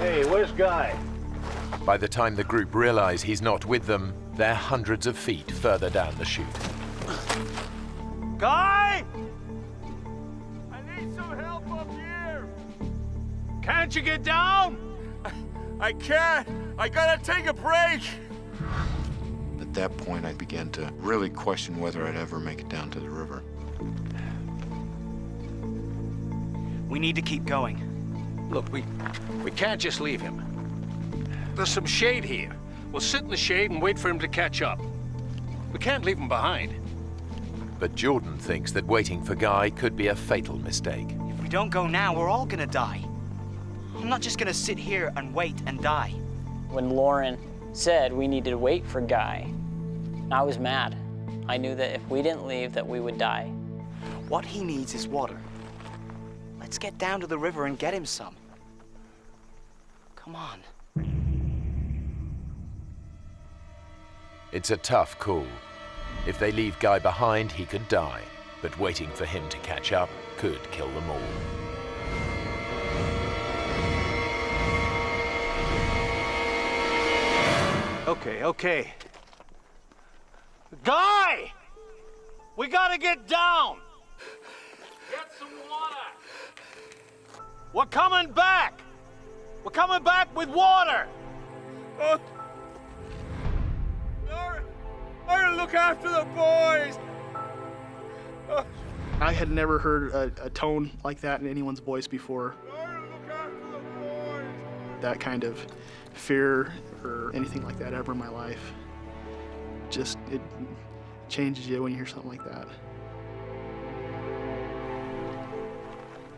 Hey, where's Guy? By the time the group realize he's not with them, they're hundreds of feet further down the chute. Guy! I need some help up here! Can't you get down? I can't! I gotta take a break! At that point, I began to really question whether I'd ever make it down to the river. We need to keep going. Look, we can't just leave him. There's some shade here. We'll sit in the shade and wait for him to catch up. We can't leave him behind. But Jordan thinks that waiting for Guy could be a fatal mistake. If we don't go now, we're all gonna die. I'm not just gonna sit here and wait and die. When Lauren said we needed to wait for Guy, I was mad. I knew that if we didn't leave, that we would die. What he needs is water. Let's get down to the river and get him some. Come on. It's a tough call. If they leave Guy behind, he could die. But waiting for him to catch up could kill them all. Okay. Guy! We gotta get down! Get some water! We're coming back! We're coming back with water! I'll look after the boys! I had never heard a tone like that in anyone's voice before. That kind of fear or anything like that ever in my life. Just, it changes you when you hear something like that.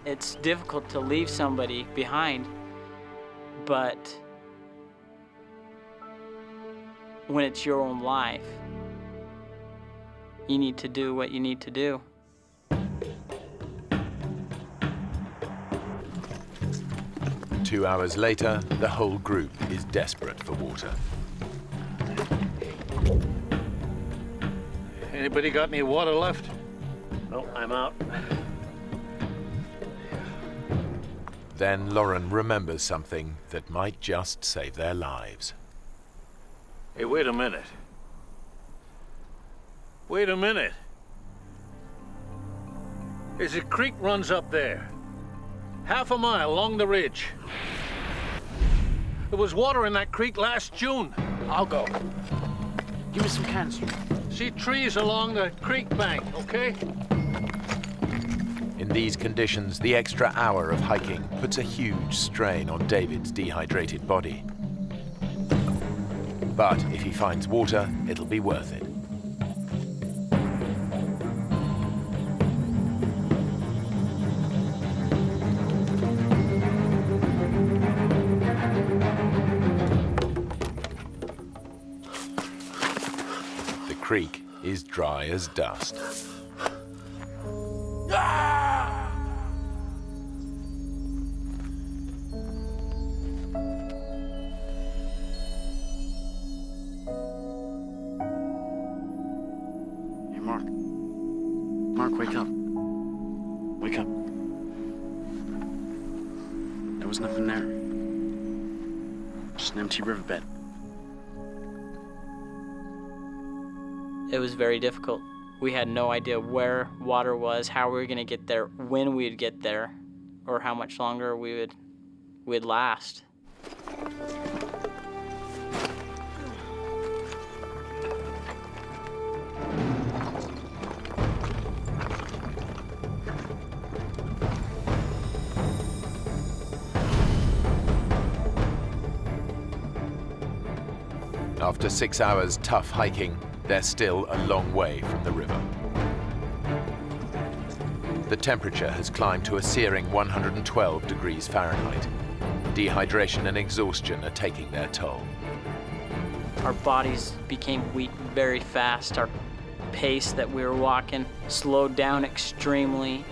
It's difficult to leave somebody behind, but when it's your own life, you need to do what you need to do. Two hours later, the whole group is desperate for water. Anybody got any water left? No, I'm out. Then Lauren remembers something that might just save their lives. Hey, wait a minute. Wait a minute. There's a creek runs up there. Half a mile along the ridge. There was water in that creek last June. I'll go. Give me some cans. See trees along the creek bank, okay? In these conditions, the extra hour of hiking puts a huge strain on David's dehydrated body. But if he finds water, it'll be worth it. The creek is dry as dust. Hey, Mark. Mark, wake up. Wake up. There was nothing there. Just an empty riverbed. It was very difficult. We had no idea where water was, how we were gonna get there, when we'd get there, or how much longer we'd last. After 6 hours tough hiking, they're still a long way from the river. The temperature has climbed to a searing 112 degrees Fahrenheit. Dehydration and exhaustion are taking their toll. Our bodies became weak very fast. Our pace that we were walking slowed down extremely.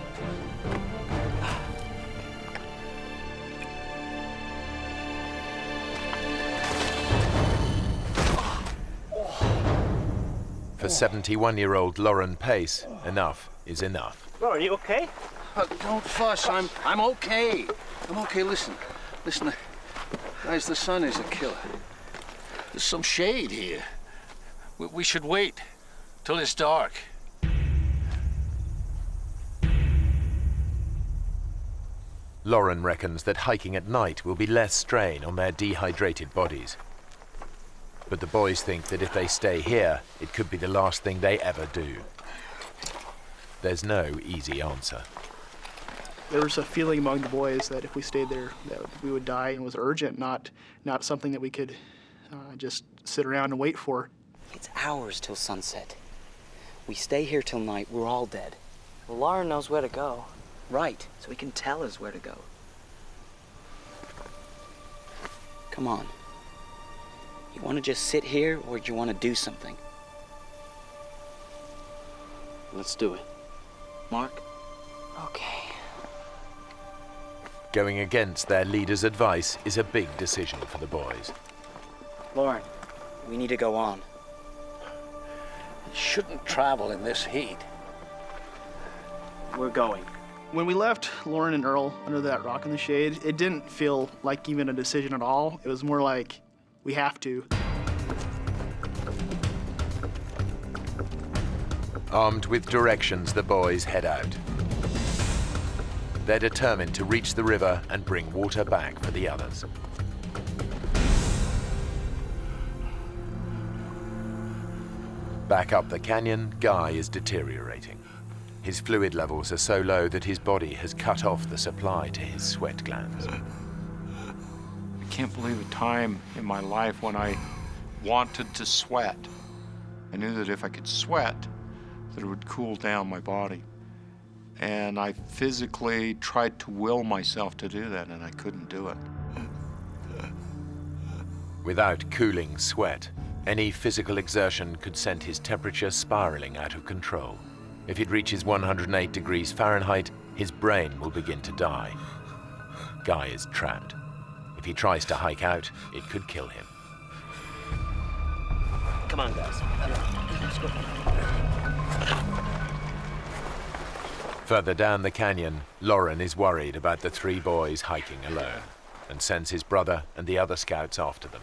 For 71-year-old Lauren Pace, enough is enough. Lauren, you okay? Don't fuss. I'm okay. I'm okay. Listen. Guys, the sun is a killer. There's some shade here. We should wait till it's dark. Lauren reckons that hiking at night will be less strain on their dehydrated bodies. But the boys think that if they stay here, it could be the last thing they ever do. There's no easy answer. There was a feeling among the boys that if we stayed there, that we would die, and it was urgent, not something that we could just sit around and wait for. It's hours till sunset. We stay here till night, we're all dead. Well, Lauren knows where to go. Right, so he can tell us where to go. Come on. You want to just sit here, or do you want to do something? Let's do it. Mark? Okay. Going against their leader's advice is a big decision for the boys. Lauren, we need to go on. You shouldn't travel in this heat. We're going. When we left Lauren and Earl under that rock in the shade, it didn't feel like even a decision at all. It was more like, we have to. Armed with directions, the boys head out. They're determined to reach the river and bring water back for the others. Back up the canyon, Guy is deteriorating. His fluid levels are so low that his body has cut off the supply to his sweat glands. I can't believe a time in my life when I wanted to sweat. I knew that if I could sweat, that it would cool down my body. And I physically tried to will myself to do that, and I couldn't do it. Without cooling sweat, any physical exertion could send his temperature spiraling out of control. If it reaches 108 degrees Fahrenheit, his brain will begin to die. Guy is trapped. If he tries to hike out, it could kill him. Come on, guys. Let's go. Further down the canyon, Lauren is worried about the three boys hiking alone and sends his brother and the other scouts after them.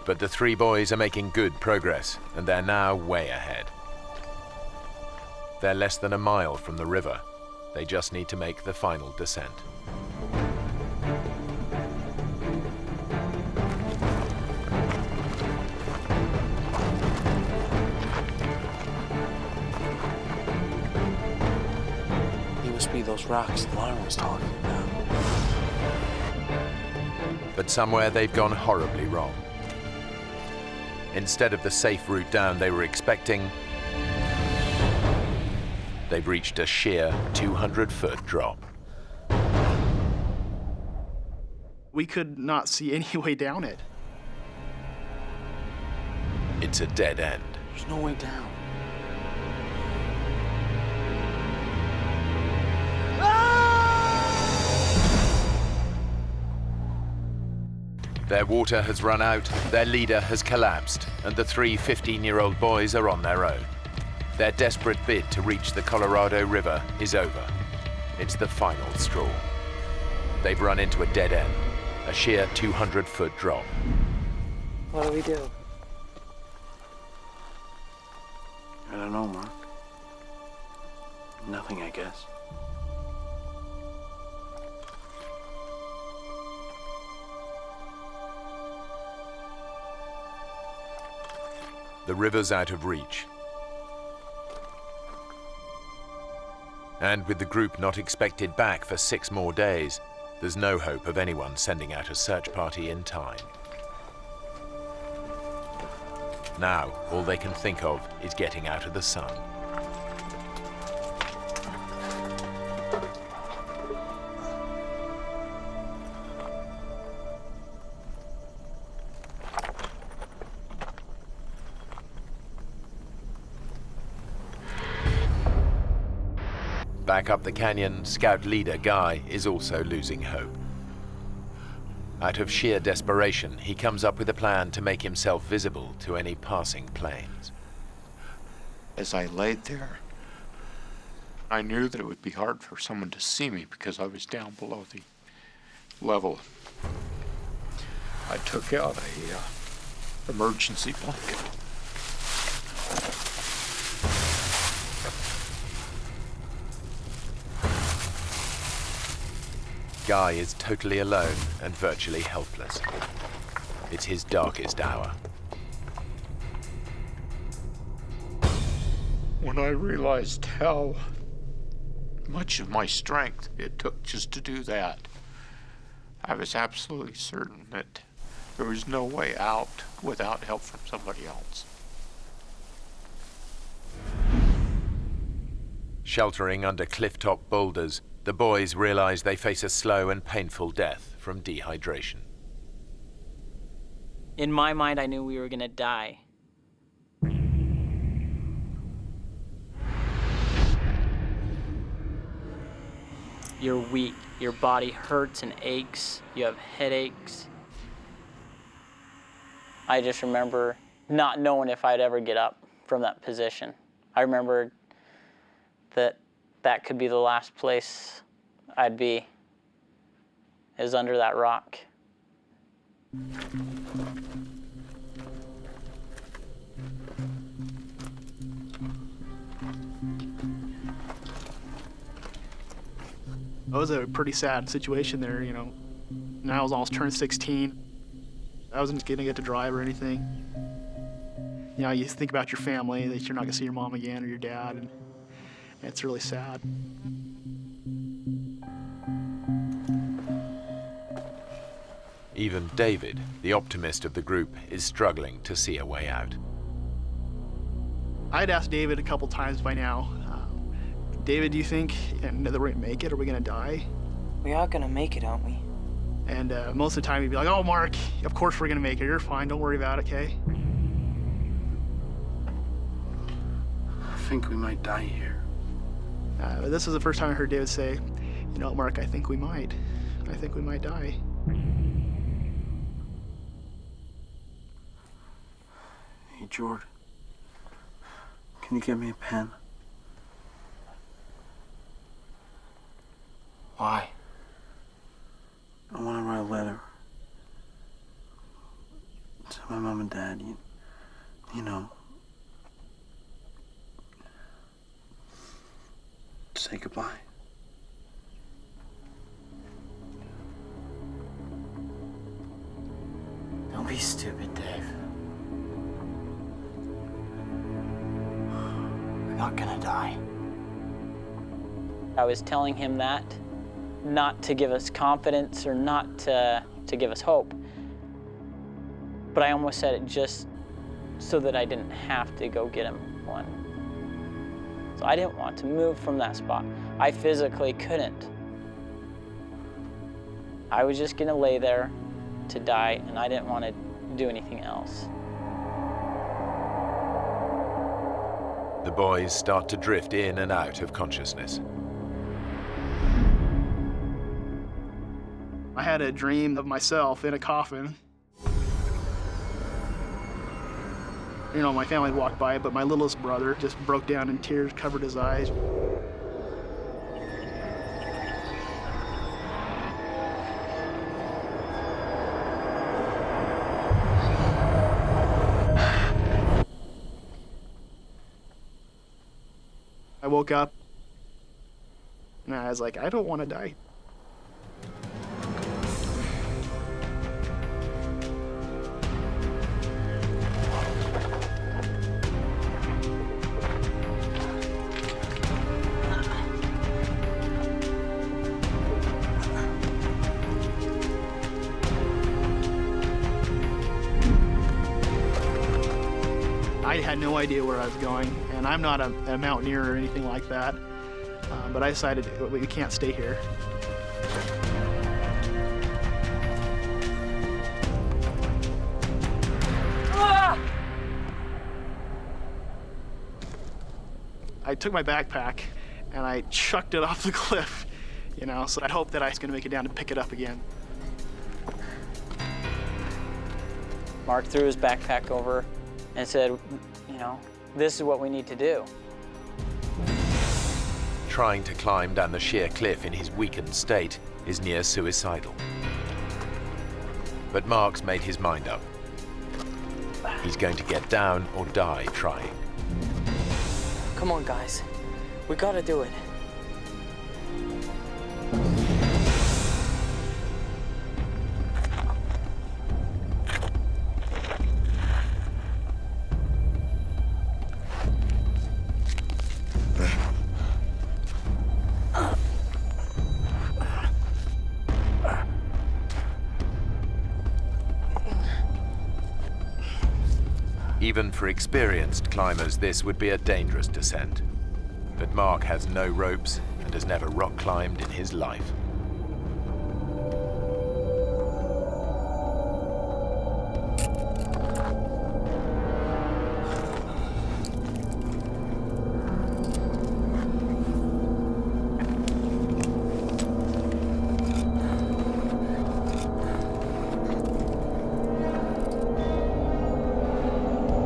But the three boys are making good progress, and they're now way ahead. They're less than a mile from the river. They just need to make the final descent. He must be those rocks Lauren was talking about. But somewhere they've gone horribly wrong. Instead of the safe route down they were expecting, they've reached a sheer 200-foot drop. We could not see any way down it. It's a dead end. There's no way down. Their water has run out, their leader has collapsed, and the three 15-year-old boys are on their own. Their desperate bid to reach the Colorado River is over. It's the final straw. They've run into a dead end, a sheer 200-foot drop. What do we do? I don't know, Mark. Nothing, I guess. The river's out of reach. And with the group not expected back for 6 more days, there's no hope of anyone sending out a search party in time. Now, all they can think of is getting out of the sun. Back up the canyon, scout leader Guy is also losing hope. Out of sheer desperation, he comes up with a plan to make himself visible to any passing planes. As I laid there, I knew that it would be hard for someone to see me because I was down below level. I took out a emergency blanket. Guy is totally alone and virtually helpless. It's his darkest hour. When I realized how much of my strength it took just to do that, I was absolutely certain that there was no way out without help from somebody else. Sheltering under cliff-top boulders, the boys realize they face a slow and painful death from dehydration. In my mind, I knew we were gonna die. You're weak, your body hurts and aches, you have headaches. I just remember not knowing if I'd ever get up from that position. I remember that could be the last place I'd be, is under that rock. It was a pretty sad situation there, you know. And I was almost turned 16. I wasn't gonna get to drive or anything. You know, you think about your family, that you're not gonna see your mom again or your dad, and it's really sad. Even David, the optimist of the group, is struggling to see a way out. I'd asked David a couple times by now, David, do you think that we're gonna make it? Are we gonna die? We are gonna make it, aren't we? And most of the time he'd be like, oh, Mark, of course we're gonna make it. You're fine, don't worry about it, okay? I think we might die here. This was the first time I heard David say, you know, Mark, I think we might. I think we might die. Hey, Jordan, can you get me a pen? Why? I want to write a letter to my mom and dad, you know. Say goodbye. Don't be stupid, Dave. We're not gonna die. I was telling him that, not to give us confidence or not to give us hope, but I almost said it just so that I didn't have to go get him one. So I didn't want to move from that spot. I physically couldn't. I was just gonna lay there to die, and I didn't want to do anything else. The boys start to drift in and out of consciousness. I had a dream of myself in a coffin. You know, my family walked by, but my littlest brother just broke down in tears, covered his eyes. I woke up, and I was like, I don't want to die. I had no idea where I was going, and I'm not a mountaineer or anything like that, but I decided we can't stay here. I took my backpack and I chucked it off the cliff, you know, so I hoped that I was going to make it down to pick it up again. Mark threw his backpack over and said, you know, this is what we need to do. Trying to climb down the sheer cliff in his weakened state is near suicidal. But Mark's made his mind up. He's going to get down or die trying. Come on, guys. We gotta do it. Even for experienced climbers, this would be a dangerous descent. But Mark has no ropes and has never rock climbed in his life.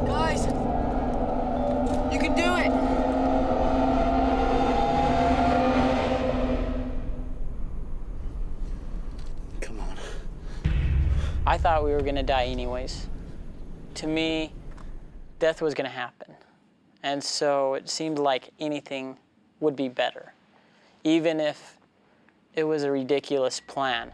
Guys! You can do it! Come on. I thought we were gonna die anyways. To me, death was gonna happen. And so it seemed like anything would be better, even if it was a ridiculous plan.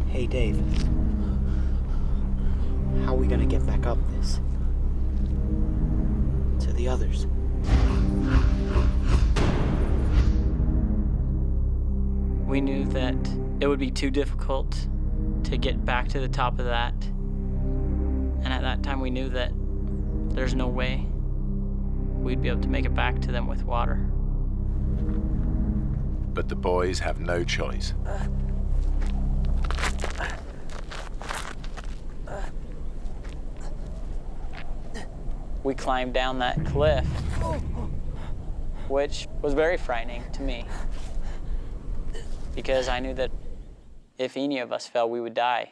Hey, Dave. How are we gonna get back up this? To the others. We knew that it would be too difficult to get back to the top of that. And at that time we knew that there's no way we'd be able to make it back to them with water. But the boys have no choice. We climbed down that cliff, which was very frightening to me, because I knew that if any of us fell, we would die.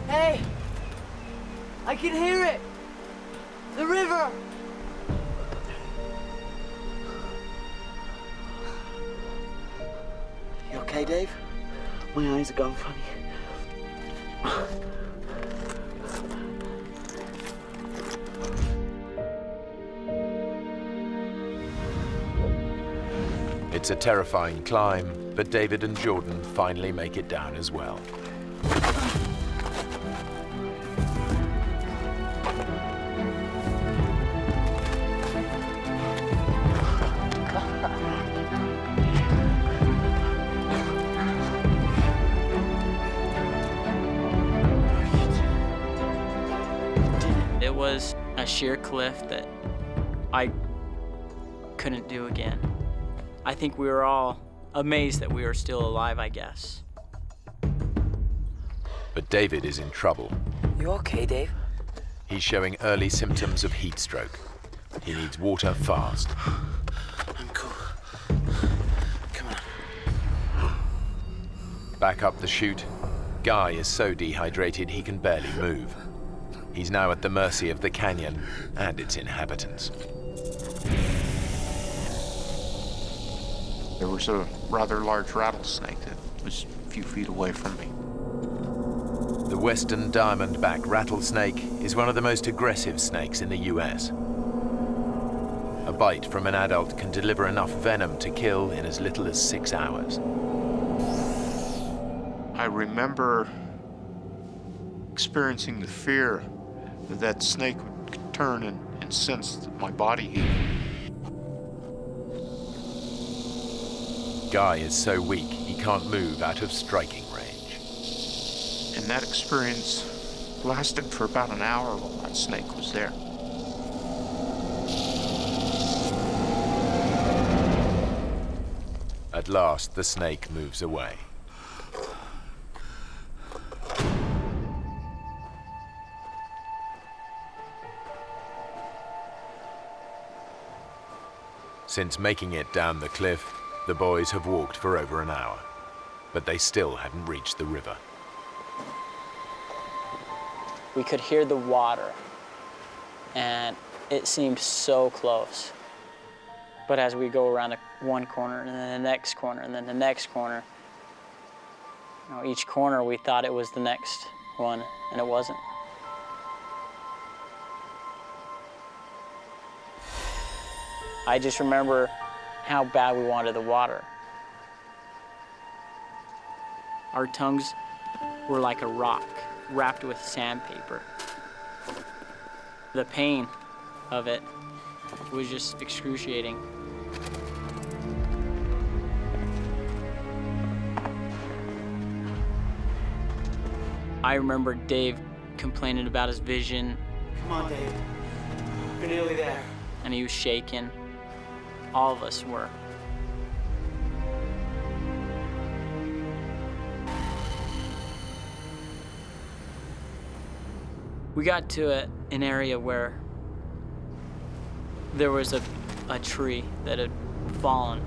Hey! I can hear it! The river! You okay, Dave? My eyes are going funny. It's a terrifying climb, but David and Jordan finally make it down as well. It was a sheer cliff that I couldn't do again. I think we were all amazed that we were still alive, I guess. But David is in trouble. You okay, Dave? He's showing early symptoms of heat stroke. He needs water fast. I'm cool. Come on. Back up the chute, Guy is so dehydrated he can barely move. He's now at the mercy of the canyon and its inhabitants. There was a rather large rattlesnake that was a few feet away from me. The western diamondback rattlesnake is one of the most aggressive snakes in the US. A bite from an adult can deliver enough venom to kill in as little as 6 hours. I remember experiencing the fear that that snake would turn and sense my body heat. Guy is so weak he can't move out of striking range. And that experience lasted for about an hour while that snake was there. At last, the snake moves away. Since making it down the cliff, the boys have walked for over an hour, but they still hadn't reached the river. We could hear the water, and it seemed so close. But as we go around one corner, and then the next corner, and then the next corner, you know, each corner we thought it was the next one, and it wasn't. I just remember how bad we wanted the water. Our tongues were like a rock wrapped with sandpaper. The pain of it was just excruciating. I remember Dave complaining about his vision. Come on, Dave. You're nearly there. And he was shaking. All of us were. We got to an area where there was a tree that had fallen.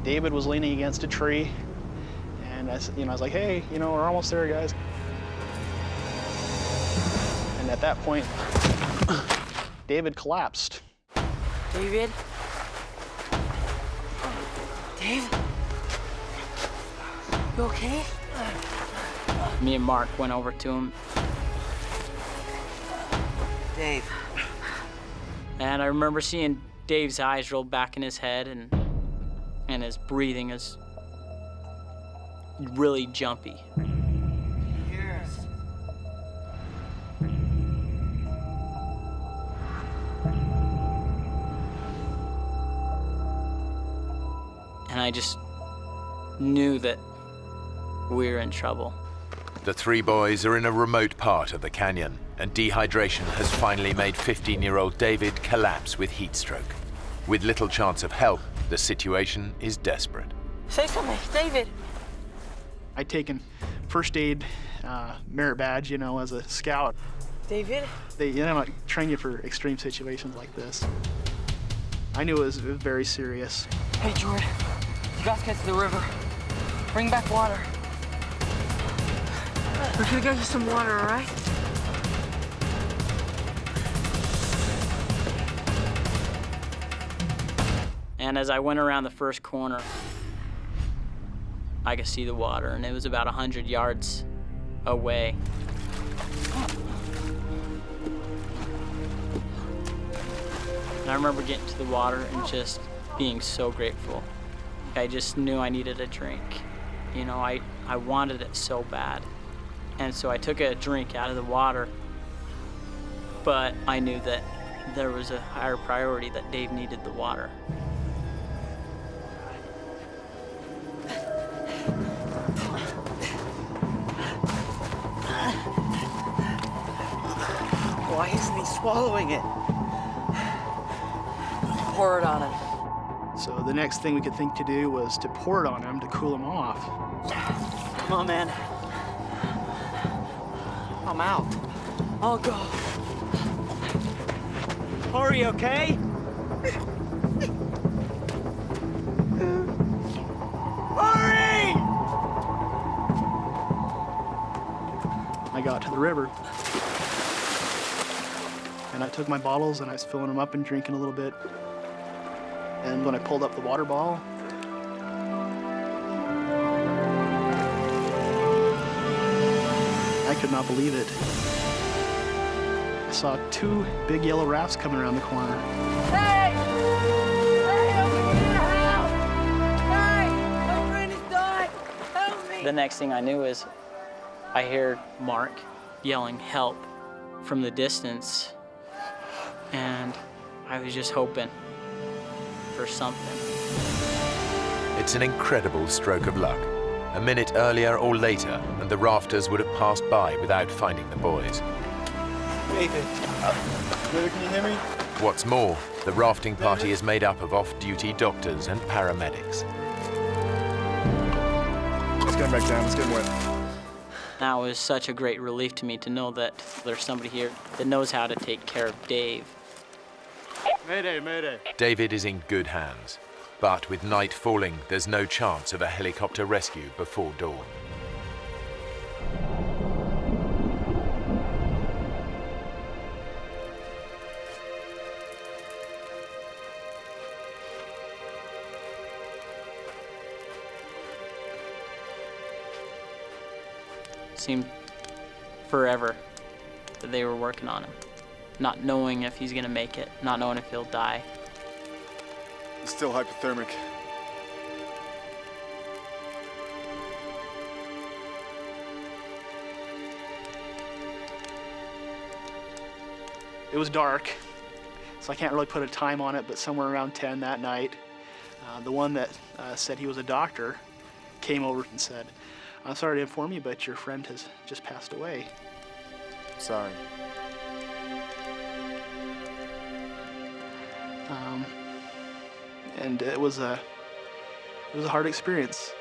David was leaning against a tree, and I was like, hey, we're almost there, guys. And at that point, David collapsed. David? Dave? You okay? Me and Mark went over to him. Dave. And I remember seeing Dave's eyes roll back in his head, and his breathing is really jumpy. Hear us. And I just knew that we were in trouble. The three boys are in a remote part of the canyon, and dehydration has finally made 15-year-old David collapse with heat stroke. With little chance of help, the situation is desperate. Say something, David. I'd taken first aid merit badge, as a scout. David? They train you for extreme situations like this. I knew it was very serious. Hey, Jordan. You guys get to the river. Bring back water. We're gonna get you some water, all right? And as I went around the first corner, I could see the water, and it was about 100 yards away. And I remember getting to the water and just being so grateful. I just knew I needed a drink. I wanted it so bad. And so I took a drink out of the water, but I knew that there was a higher priority, that Dave needed the water. Why isn't he swallowing it? Pour it on him. So the next thing we could think to do was to pour it on him to cool him off. Come on, man. I'm out. I'll go. Hurry, okay? Hurry! I got to the river. And I took my bottles and I was filling them up and drinking a little bit. And when I pulled up the water bottle, I could not believe it. I saw 2 big yellow rafts coming around the corner. Hey! Hey, over here, help! Hey! My friend is dying! Help me! The next thing I knew is I hear Mark yelling help from the distance, and I was just hoping for something. It's an incredible stroke of luck. A minute earlier or later, and the rafters would have passed by without finding the boys. David. David, can you hear me? What's more, the rafting party is made up of off-duty doctors and paramedics. Let's get him back down. Let's get him wet. That was such a great relief to me to know that there's somebody here that knows how to take care of Dave. Mayday, mayday. David is in good hands, but with night falling, there's no chance of a helicopter rescue before dawn. Seemed forever that they were working on him, not knowing if he's gonna make it, not knowing if he'll die. He's still hypothermic. It was dark, so I can't really put a time on it, but somewhere around 10 that night, the one that said he was a doctor came over and said, "I'm sorry to inform you, but your friend has just passed away." Sorry. And it was a hard experience.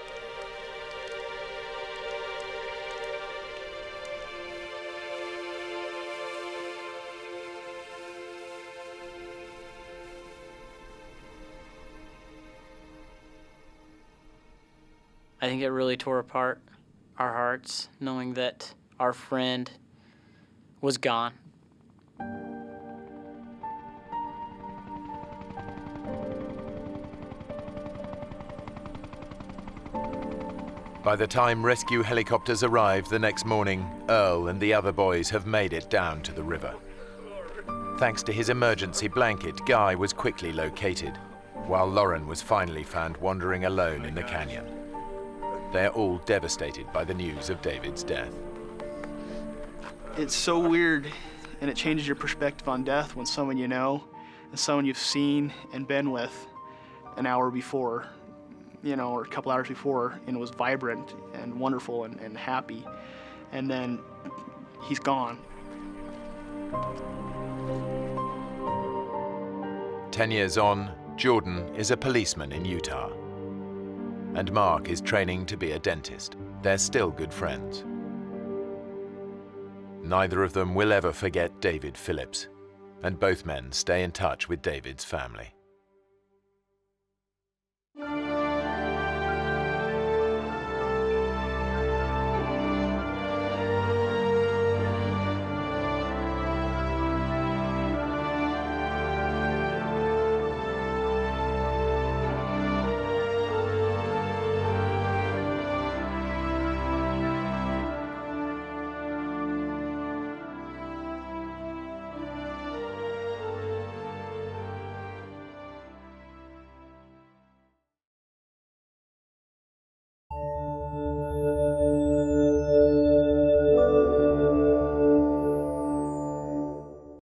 I think it really tore apart our hearts, knowing that our friend was gone. By the time rescue helicopters arrive the next morning, Earl and the other boys have made it down to the river. Thanks to his emergency blanket, Guy was quickly located, while Lauren was finally found wandering alone in the canyon. They're all devastated by the news of David's death. It's so weird, and it changes your perspective on death when someone you know and someone you've seen and been with an hour before, or a couple hours before, and it was vibrant and wonderful and happy, and then he's gone. 10 years on, Jordan is a policeman in Utah, and Mark is training to be a dentist. They're still good friends. Neither of them will ever forget David Phillips, and both men stay in touch with David's family.